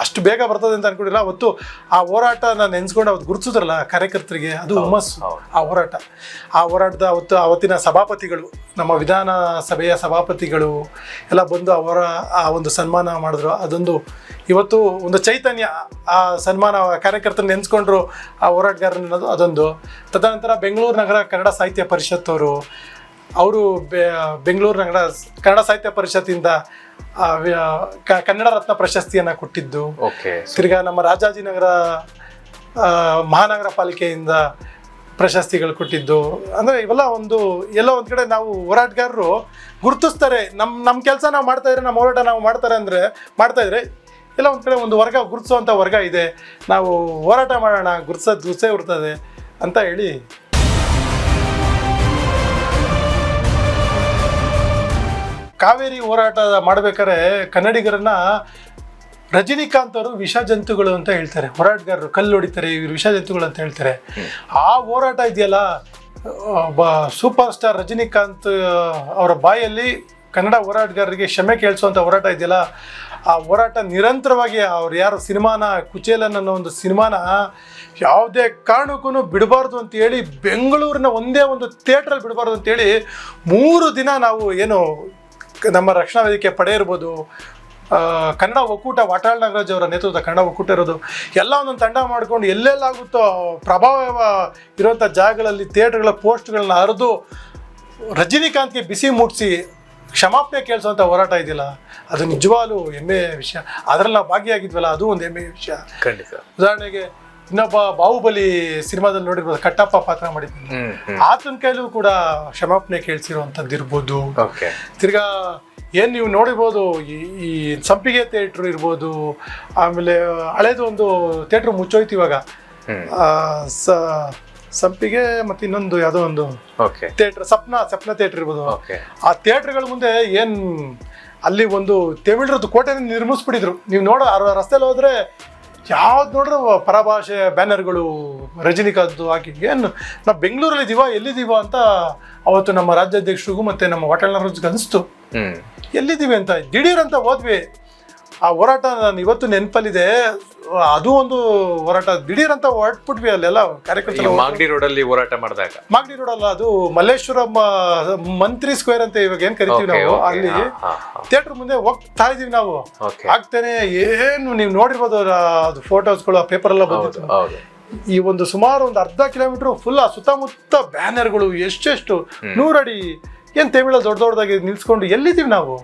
ಅಷ್ಟು ಬೇಗ ಬರ್ತದೆ ಅಂತ ಅನ್ಕೊಂಡಿಲ್ಲ. ಅವತ್ತು ಆ ಹೋರಾಟ ನಾನು ನೆನ್ಸ್ಕೊಂಡು ಅವತ್ತು ಗುರುತಿಸಿದ್ರಲ್ಲ ಕಾರ್ಯಕರ್ತರಿಗೆ, ಅದು ಹುಮ್ಮಸ್ಸು. ಆ ಹೋರಾಟದ ಅವತ್ತಿನ ಸಭಾಪತಿಗಳು, ನಮ್ಮ ವಿಧಾನಸಭೆಯ ಸಭಾಪತಿಗಳು ಎಲ್ಲ ಬಂದು ಅವರ ಆ ಒಂದು ಸನ್ಮಾನ ಮಾಡಿದ್ರು. ಅದೊಂದು ಇವತ್ತು ಒಂದು ಚೈತನ್ಯ. ಆ ಸನ್ಮಾನ ಕಾರ್ಯಕರ್ತರು ನೆನೆಸ್ಕೊಂಡ್ರು ಆ ಹೋರಾಟಗಾರನದು, ಅದೊಂದು. ತದನಂತರ ಬೆಂಗಳೂರು ನಗರ ಕನ್ನಡ ಸಾಹಿತ್ಯ ಪರಿಷತ್ತವರು ಬೆಂಗಳೂರು ನಗರ ಕನ್ನಡ ಸಾಹಿತ್ಯ ಪರಿಷತ್ತಿಂದ ಕನ್ನಡ ರತ್ನ ಪ್ರಶಸ್ತಿಯನ್ನು ಕೊಟ್ಟಿದ್ದು. ತಿರ್ಗಾ ನಮ್ಮ ರಾಜಾಜಿನಗರ ಮಹಾನಗರ ಪಾಲಿಕೆಯಿಂದ ಪ್ರಶಸ್ತಿಗಳು ಕೊಟ್ಟಿದ್ದು. ಅಂದರೆ ಇವೆಲ್ಲ ಎಲ್ಲೋ ಒಂದು ಕಡೆ ನಾವು ಹೋರಾಟಗಾರರು ಗುರುತಿಸ್ತಾರೆ. ನಮ್ಮ ಕೆಲಸ ನಾವು ಮಾಡ್ತಾಯಿದ್ರೆ, ನಮ್ಮ ಹೋರಾಟ ನಾವು ಮಾಡ್ತಾಯಿದ್ರೆ ಎಲ್ಲ ಒಂದು ಕಡೆ ಒಂದು ವರ್ಗ ಗುರುತಿಸುವಂಥ ವರ್ಗ ಇದೆ. ನಾವು ಹೋರಾಟ ಮಾಡೋಣ, ಗುರುಸೇ ಇರ್ತದೆ ಅಂತ ಹೇಳಿ. ಕಾವೇರಿ ಹೋರಾಟ ಮಾಡ್ಬೇಕಾದ್ರೆ ಕನ್ನಡಿಗರನ್ನ ರಜನಿಕಾಂತ್ ಅವರು ವಿಷ ಜಂತುಗಳು ಅಂತ ಹೇಳ್ತಾರೆ. ಹೋರಾಟಗಾರರು ಕಲ್ಲು ಹೊಡಿತಾರೆ, ಇವರು ವಿಷ ಜಂತುಗಳು ಅಂತ ಹೇಳ್ತಾರೆ. ಆ ಹೋರಾಟ ಇದೆಯಲ್ಲ, ಸೂಪರ್ ಸ್ಟಾರ್ ರಜನಿಕಾಂತ್ ಅವರ ಬಾಯಲ್ಲಿ ಕನ್ನಡ ಹೋರಾಟಗಾರರಿಗೆ ಕ್ಷಮೆ ಕೇಳಿಸುವಂಥ ಹೋರಾಟ ಇದೆಯಲ್ಲ, ಆ ಹೋರಾಟ ನಿರಂತರವಾಗಿ ಅವ್ರು ಯಾರು ಸಿನಿಮಾನ ಕುಚೇಲನ್ ಅನ್ನೋ ಒಂದು ಸಿನಿಮಾನ ಯಾವುದೇ ಕಾರಣಕ್ಕೂ ಬಿಡಬಾರ್ದು ಅಂತೇಳಿ, ಬೆಂಗಳೂರಿನ ಒಂದೇ ಒಂದು ಥಿಯೇಟ್ರಲ್ಲಿ ಬಿಡಬಾರ್ದು ಅಂತೇಳಿ 3 ದಿನ ನಾವು ನಮ್ಮ ರಕ್ಷಣಾ ವೇದಿಕೆ ಪಡೆ ಇರ್ಬೋದು, ಕನ್ನಡ ಒಕ್ಕೂಟ ವಾಟಾಳ್ ನಾಗರಾಜ್ ಅವರ ನೇತೃತ್ವದ ಕನ್ನಡ ಒಕ್ಕೂಟ ಇರೋದು, ಎಲ್ಲ ಒಂದೊಂದು ತಂಡ ಮಾಡ್ಕೊಂಡು ಎಲ್ಲೆಲ್ಲಾಗುತ್ತೋ ಪ್ರಭಾವ ಇರುವಂಥ ಜಾಗಗಳಲ್ಲಿ ಥಿಯೇಟ್ರ್ಗಳ ಪೋಸ್ಟ್ಗಳನ್ನ ಹರಿದು ರಜನಿಕಾಂತ್ಗೆ ಬಿಸಿ ಮುಟ್ಟಿಸಿ ಕ್ಷಮಾಪಣೆ ಕೇಳಿಸುವಂಥ ಹೋರಾಟ ಇದೆಯಲ್ಲ, ಅದು ನಿಜವಾಗ್ಲೂ ಹೆಮ್ಮೆಯ ವಿಷಯ. ಅದರಲ್ಲಿ ನಾವು ಭಾಗಿಯಾಗಿದ್ವಲ್ಲ, ಅದು ಒಂದು ಹೆಮ್ಮೆಯ ವಿಷಯ. ಖಂಡಿತ. ಉದಾಹರಣೆಗೆ ಇನ್ನೊಬ್ಬ ಬಾಹುಬಲಿ ಸಿನಿಮಾದಲ್ಲಿ ನೋಡಿರ್ಬೋದು, ಕಟ್ಟಪ್ಪ ಪಾತ್ರ ಮಾಡಿದ್ವಿ, ಆತನ ಕೈಲೂ ಕೂಡ ಕ್ಷಮಾಪಣೆ ಕೇಳಿಸಿರುವಂಥದ್ದು ಇರ್ಬೋದು. ತಿರ್ಗಾ ನೀವು ನೋಡಿರ್ಬೋದು, ಈ ಸಂಪಿಗೆ ಥಿಯೇಟ್ರ್ ಇರ್ಬೋದು, ಆಮೇಲೆ ಹಳೇದು ಒಂದು ಥಿಯೇಟ್ರ್ ಮುಚ್ಚೋಯ್ತು ಇವಾಗ, ಸಂಪಿಗೆ ಮತ್ತೆ ಇನ್ನೊಂದು ಯಾವುದೋ ಒಂದು ಥಿಯೇಟ್ರ್, ಸಪ್ನ ಥಿಯೇಟ್ರ್ ಇರ್ಬೋದು. ಆ ಥಿಯೇಟ್ರ್ಗಳ ಮುಂದೆ ಅಲ್ಲಿ ಒಂದು ತಮಿಳರದ್ದು ಕೋಟೆನ ನಿರ್ಮಿಸ್ಬಿಟ್ಟಿದ್ರು. ನೀವು ರಸ್ತೆಯಲ್ಲಿ ಹೋದ್ರೆ ಯಾವ್ದು ನೋಡ್ರೆ ಪರಭಾಷೆ ಬ್ಯಾನರ್ಗಳು ರಜನಿಕಾಂತ್ ಹಾಕಿ, ನಾವು ಬೆಂಗಳೂರಲ್ಲಿ ಇದೀವ ಎಲ್ಲಿದ್ದೀವ ಅಂತ ಅವತ್ತು ನಮ್ಮ ರಾಜ್ಯಾಧ್ಯಕ್ಷರಿಗೂ ಮತ್ತೆ ನಮ್ಮ ವಾಟಾಳ್ ನಾಗರಾಜ್ಗೆ ಅನಿಸ್ತು, ಎಲ್ಲಿದ್ದೀವಿ ಅಂತ. ದಿಢೀರ್ ಅಂತ ಹೋದ್ವಿ. ಆ ಹೋರಾಟ ನಾನು ಇವತ್ತು ನೆನಪಲ್ಲಿದೆ. ಅದು ಒಂದು ಹೋರಾಟ, ದಿಢೀರ್ ಅಂತ ಹೊರಟ್ಬಿಟ್ವಿ. ಅಲ್ಲೆಲ್ಲ ಕಾರ್ಯಕರ್ತರು ಮಾಗಡಿ ರೋಡಲ್ಲಿ ಹೋರಾಟ ಮಾಡಿದಾಗ, ಮಾಗಡಿ ರೋಡಲ್ಲ, ಅದು ಮಲ್ಲೇಶ್ವರಂ ಮಂತ್ರಿ ಸ್ಕ್ವೇರ್ ಅಂತ ಇವಾಗ ಏನ್ ಕರಿತೀವಿ ನಾವು, ಅಲ್ಲಿ ಥಿಯೇಟರ್ ಮುಂದೆ ಹೋಗ್ತಾ ಇದೀವಿ ನಾವು. ಆಗ್ತಾನೆ ನೀವು ನೋಡಿರ್ಬೋದು ಅದು ಫೋಟೋಸ್ಗಳು ಆ ಪೇಪರ್ ಎಲ್ಲ ಬಂದಿತ್ತು. ಈ ಒಂದು ಸುಮಾರು ಒಂದು ಅರ್ಧ ಕಿಲೋಮೀಟರ್ ಫುಲ್ ಆ ಸುತ್ತಮುತ್ತ ಬ್ಯಾನರ್ಗಳು, ಎಷ್ಟು 100 ಅಡಿ ತಮಿಳಲ್ಲಿ ದೊಡ್ಡದಾಗಿ ನಿಲ್ಸ್ಕೊಂಡು ಎಲ್ಲಿದ್ದೀವಿ ನಾವು.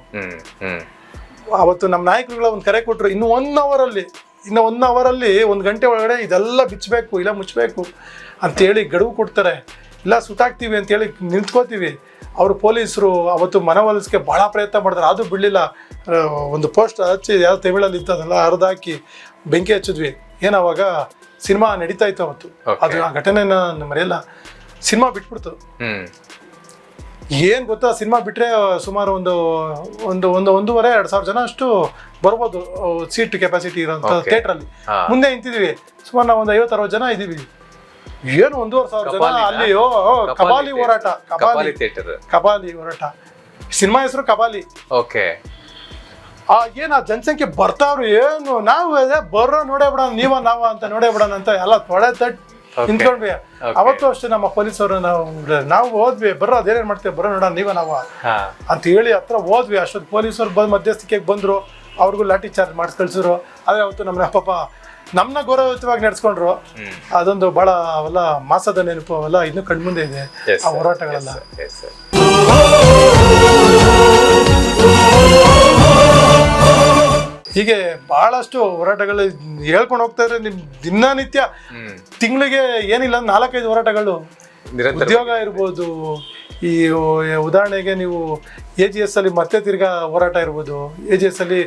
ಅವತ್ತು ನಮ್ಮ ನಾಯಕರುಗಳ ಒಂದು ಕರೆ ಕೊಟ್ಟರು, ಇನ್ನು 1 ಅವರಲ್ಲಿ 1 ಗಂಟೆ ಒಳಗಡೆ ಇದೆಲ್ಲ ಬಿಚ್ಚಬೇಕು, ಇಲ್ಲ ಮುಚ್ಚಬೇಕು ಅಂತೇಳಿ ಗಡುವು ಕೊಡ್ತಾರೆ. ಇಲ್ಲ ಸುತ್ತಾಕ್ತೀವಿ ಅಂತೇಳಿ ನಿಂತ್ಕೋತೀವಿ. ಅವರು ಪೊಲೀಸರು ಅವತ್ತು ಮನವೊಲಿಸಕ್ಕೆ ಭಾಳ ಪ್ರಯತ್ನ ಮಾಡ್ತಾರೆ, ಅದು ಬಿಡಲಿಲ್ಲ. ಒಂದು ಪೋಸ್ಟ್ ಹಚ್ಚಿ ಯಾವ್ದು ತಮಿಳಲ್ಲಿ ಇತ್ತದೆಲ್ಲ ಹರಿದಾಕಿ ಬೆಂಕಿ ಹಚ್ಚಿದ್ವಿ. ಅವಾಗ ಸಿನಿಮಾ ನಡೀತಾ ಇತ್ತು ಅವತ್ತು. ಅದು ಆ ಘಟನೆನ ಮರೆಯಲ್ಲ. ಸಿನಿಮಾ ಬಿಟ್ಬಿಡ್ತು. ಏನು ಗೊತ್ತಾ, ಸಿನಿಮಾ ಬಿಟ್ಟರೆ ಸುಮಾರು ಒಂದು 1,500-2,000 ಜನ ಅಷ್ಟು ಬರ್ಬೋದು ಸೀಟ್ ಕೆಪಾಸಿಟಿ ಇರೋಂಥ ಥಿಯೇಟ್ರಲ್ಲಿ. ಮುಂದೆ ನಿಂತಿದ್ದೀವಿ, ಸುಮಾರು ನಾವು ಒಂದು 50-60 ಜನ ಇದ್ದೀವಿ. ಏನು 1,500 ಜನ ಅಲ್ಲಿ. ಕಬಾಲಿ ಹೋರಾಟ, ಕಬಾಲಿ ಹೋರಾಟ, ಸಿನಿಮಾ ಹೆಸರು ಕಬಾಲಿ. ಆ ಜನಸಂಖ್ಯೆ ಬರ್ತಾವ್ರು, ನಾವು ಬರೋ ನೋಡೇ ಬಿಡೋಣ, ನಾವ ಅಂತ ನೋಡೇ ಬಿಡೋಣ ಅಂತ ಎಲ್ಲ ತೊಡೆ ತಟ್ಟು ನಿಂತ್ಕೊಂಡ್ವಿ. ಅವತ್ತು ಅಷ್ಟೇ ನಮ್ಮ ಪೊಲೀಸರು ನಾವು ಹೋದ್ವಿ, ಅದೇನೇನ್ ಮಾಡ್ತೇವೆ, ಬರೋ ನೋಡ ನಾವ ಅಂತ ಹೇಳಿ ಹತ್ರ ಹೋದ್ವಿ. ಅಷ್ಟೊತ್ತು ಪೊಲೀಸರು ಬಂದು ಮಧ್ಯಸ್ಥಿಕೆಗೆ ಬಂದ್ರು, ಅವ್ರಿಗೂ ಲಾಠಿ ಚಾರ್ಜ್ ಮಾಡಿಸ್ ಕಳ್ಸಿದ್ರು. ಆದ್ರೆ ಅವತ್ತು ನಮ್ಮನ್ನ ಗೌರವಯುತವಾಗಿ ನಡೆಸ್ಕೊಂಡ್ರು. ಅದೊಂದು ಬಹಳ ಅವೆಲ್ಲ ಮಾಸದ ನೆನಪು, ಅವೆಲ್ಲ ಇನ್ನೂ ಕಣ್ಮುಂದೆ ಇದೆ ಆ ಹೋರಾಟಗಳೆಲ್ಲ. ಹೀಗೆ ಬಹಳಷ್ಟು ಹೋರಾಟಗಳು ಹೇಳ್ಕೊಂಡು ಹೋಗ್ತಾ ಇದ್ರೆ ನಿಮ್ ದಿನನಿತ್ಯ ತಿಂಗಳಿಗೆ ಏನಿಲ್ಲ 4-5 ಹೋರಾಟಗಳು. ಉದ್ಯೋಗ ಇರ್ಬೋದು, ಈ ಉದಾಹರಣೆಗೆ ನೀವು AGS ಅಲ್ಲಿ ಮತ್ತೆ ತಿರ್ಗಾ ಹೋರಾಟ ಇರ್ಬೋದು. AGS ಅಲ್ಲಿ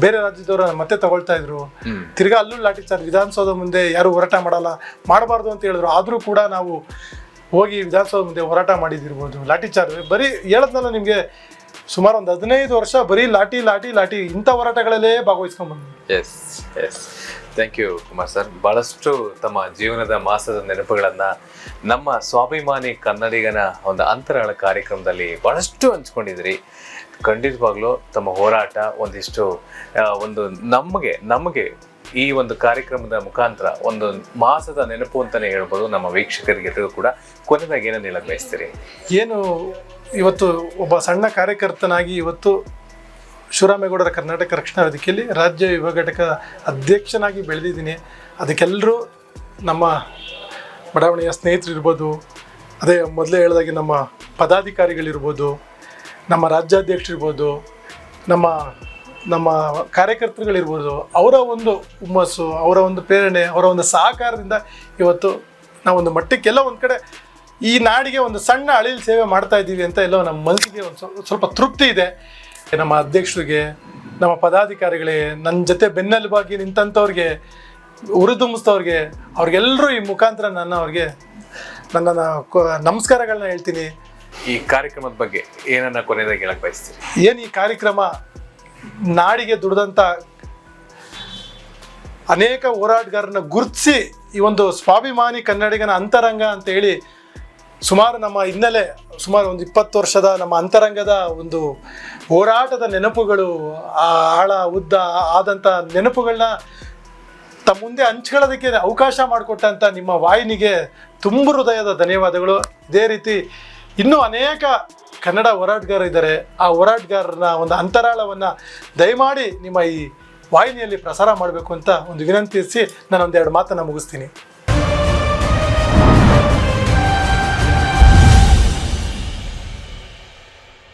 ಬೇರೆ ರಾಜ್ಯದವರು ಮತ್ತೆ ತಗೊಳ್ತಾ ಇದ್ರು, ತಿರ್ಗಾ ಅಲ್ಲೂ ಲಾಠಿ ಚಾರ್ಜ್. ವಿಧಾನಸೌಧ ಮುಂದೆ ಯಾರು ಹೋರಾಟ ಮಾಡಬಾರ್ದು ಅಂತ ಹೇಳಿದ್ರು, ಆದ್ರೂ ಕೂಡ ನಾವು ಹೋಗಿ ವಿಧಾನಸೌಧ ಮುಂದೆ ಹೋರಾಟ ಮಾಡಿದಿರ್ಬೋದು. ಲಾಠಿ ಚಾರ್ಜ್ ಬರೀ ಹೇಳದ್ನಲ್ಲ ನಿಮ್ಗೆ, ಸುಮಾರು ಒಂದು 15 ವರ್ಷ ಬರೀ ಲಾಠಿ ಇಂಥ ಹೋರಾಟಗಳಲ್ಲೇ ಭಾಗವಹಿಸ್ಕೊಂಡ್ಬಂದ್ವಿ. Thank you Kumar sir. ಬಹಳಷ್ಟು ತಮ್ಮ ಜೀವನದ ಮಾಸದ ನೆನಪುಗಳನ್ನು ನಮ್ಮ ಸ್ವಾಭಿಮಾನಿ ಕನ್ನಡಿಗನ ಒಂದು ಅಂತರಾಳ ಕಾರ್ಯಕ್ರಮದಲ್ಲಿ ಬಹಳಷ್ಟು ಹಂಚ್ಕೊಂಡಿದ್ರಿ. ಖಂಡಿತವಾಗ್ಲೂ ತಮ್ಮ ಹೋರಾಟ ಒಂದಿಷ್ಟು ಒಂದು ನಮಗೆ ಈ ಒಂದು ಕಾರ್ಯಕ್ರಮದ ಮುಖಾಂತರ ಒಂದು ಮಾಸದ ನೆನಪು ಅಂತಲೇ ಹೇಳ್ಬೋದು ನಮ್ಮ ವೀಕ್ಷಕರಿಗೆ ಕೂಡ. ಕೊನೆಯದಾಗಿ ಏನನ್ನು ಹೇಳಕ್ ಬಯಸ್ತೀರಿ? ಏನು ಇವತ್ತು ಒಬ್ಬ ಸಣ್ಣ ಕಾರ್ಯಕರ್ತನಾಗಿ ಇವತ್ತು ಶಿವರಾಮೇಗೌಡರ ಕರ್ನಾಟಕ ರಕ್ಷಣಾ ವೇದಿಕೆಯಲ್ಲಿ ರಾಜ್ಯ ಯುವ ಘಟಕ ಅಧ್ಯಕ್ಷನಾಗಿ ಬೆಳೆದಿದ್ದೀನಿ. ಅದಕ್ಕೆಲ್ಲರೂ ನಮ್ಮ ಬಡಾವಣೆಯ ಸ್ನೇಹಿತರು ಇರ್ಬೋದು, ಅದೇ ಮೊದಲೇ ಹೇಳಿದಾಗೆ ನಮ್ಮ ಪದಾಧಿಕಾರಿಗಳಿರ್ಬೋದು, ನಮ್ಮ ರಾಜ್ಯಾಧ್ಯಕ್ಷರಿರ್ಬೋದು, ನಮ್ಮ ಕಾರ್ಯಕರ್ತರುಗಳಿರ್ಬೋದು, ಅವರ ಒಂದು ಹುಮ್ಮಸ್ಸು, ಅವರ ಒಂದು ಪ್ರೇರಣೆ, ಅವರ ಒಂದು ಸಹಕಾರದಿಂದ ಇವತ್ತು ನಾವೊಂದು ಮಟ್ಟಕ್ಕೆಲ್ಲ ಒಂದು ಕಡೆ ಈ ನಾಡಿಗೆ ಒಂದು ಸಣ್ಣ ಅಳಿಲು ಸೇವೆ ಮಾಡ್ತಾ ಇದ್ದೀವಿ ಅಂತ ಎಲ್ಲೋ ನಮ್ಮ ಮನಸ್ಸಿಗೆ ಒಂದು ಸ್ವಲ್ಪ ತೃಪ್ತಿ ಇದೆ. ನಮ್ಮ ಅಧ್ಯಕ್ಷರಿಗೆ, ನಮ್ಮ ಪದಾಧಿಕಾರಿಗಳಿಗೆ, ನನ್ನ ಜೊತೆ ಬೆನ್ನೆಲುಬಾಗಿ ನಿಂತಂಥವ್ರಿಗೆ, ಉರಿದುಂಬಿಸಿದವ್ರಿಗೆ, ಅವ್ರಿಗೆಲ್ಲರೂ ಈ ಮುಖಾಂತರ ನನ್ನ ನಮಸ್ಕಾರಗಳನ್ನ ಹೇಳ್ತೀನಿ. ಈ ಕಾರ್ಯಕ್ರಮದ ಬಗ್ಗೆ ಏನನ್ನ ಕೊನೆಯದಾಗಿ ಹೇಳಕ್ ಬಯಸ್ತೀರಿ? ಏನು ಈ ಕಾರ್ಯಕ್ರಮ ನಾಡಿಗೆ ದುಡಿದಂಥ ಅನೇಕ ಹೋರಾಟಗಾರರನ್ನ ಗುರುತಿಸಿ ಈ ಒಂದು ಸ್ವಾಭಿಮಾನಿ ಕನ್ನಡಿಗನ ಅಂತರಂಗ ಅಂತ ಹೇಳಿ ನಮ್ಮ ಸುಮಾರು ಒಂದು 20 ವರ್ಷದ ನಮ್ಮ ಅಂತರಂಗದ ಒಂದು ಹೋರಾಟದ ನೆನಪುಗಳು, ಆಳ ಉದ್ದ ಆದಂಥ ನೆನಪುಗಳನ್ನ ತಮ್ಮ ಮುಂದೆ ಹಂಚ್ಕೊಳ್ಳೋದಕ್ಕೆ ಅವಕಾಶ ಮಾಡಿಕೊಟ್ಟಂಥ ನಿಮ್ಮ ವಾಹಿನಿಗೆ ತುಂಬ ಹೃದಯದ ಧನ್ಯವಾದಗಳು. ಇದೇ ರೀತಿ ಇನ್ನೂ ಅನೇಕ ಕನ್ನಡ ಹೋರಾಟಗಾರರು ಇದ್ದಾರೆ. ಆ ಹೋರಾಟಗಾರರ ಒಂದು ಅಂತರಾಳವನ್ನು ದಯಮಾಡಿ ನಿಮ್ಮ ಈ ವಾಹಿನಿಯಲ್ಲಿ ಪ್ರಸಾರ ಮಾಡಬೇಕು ಅಂತ ಒಂದು ವಿನಂತಿಸಿ ನಾನು ಒಂದೆರಡು ಮಾತನ್ನು ಮುಗಿಸ್ತೀನಿ.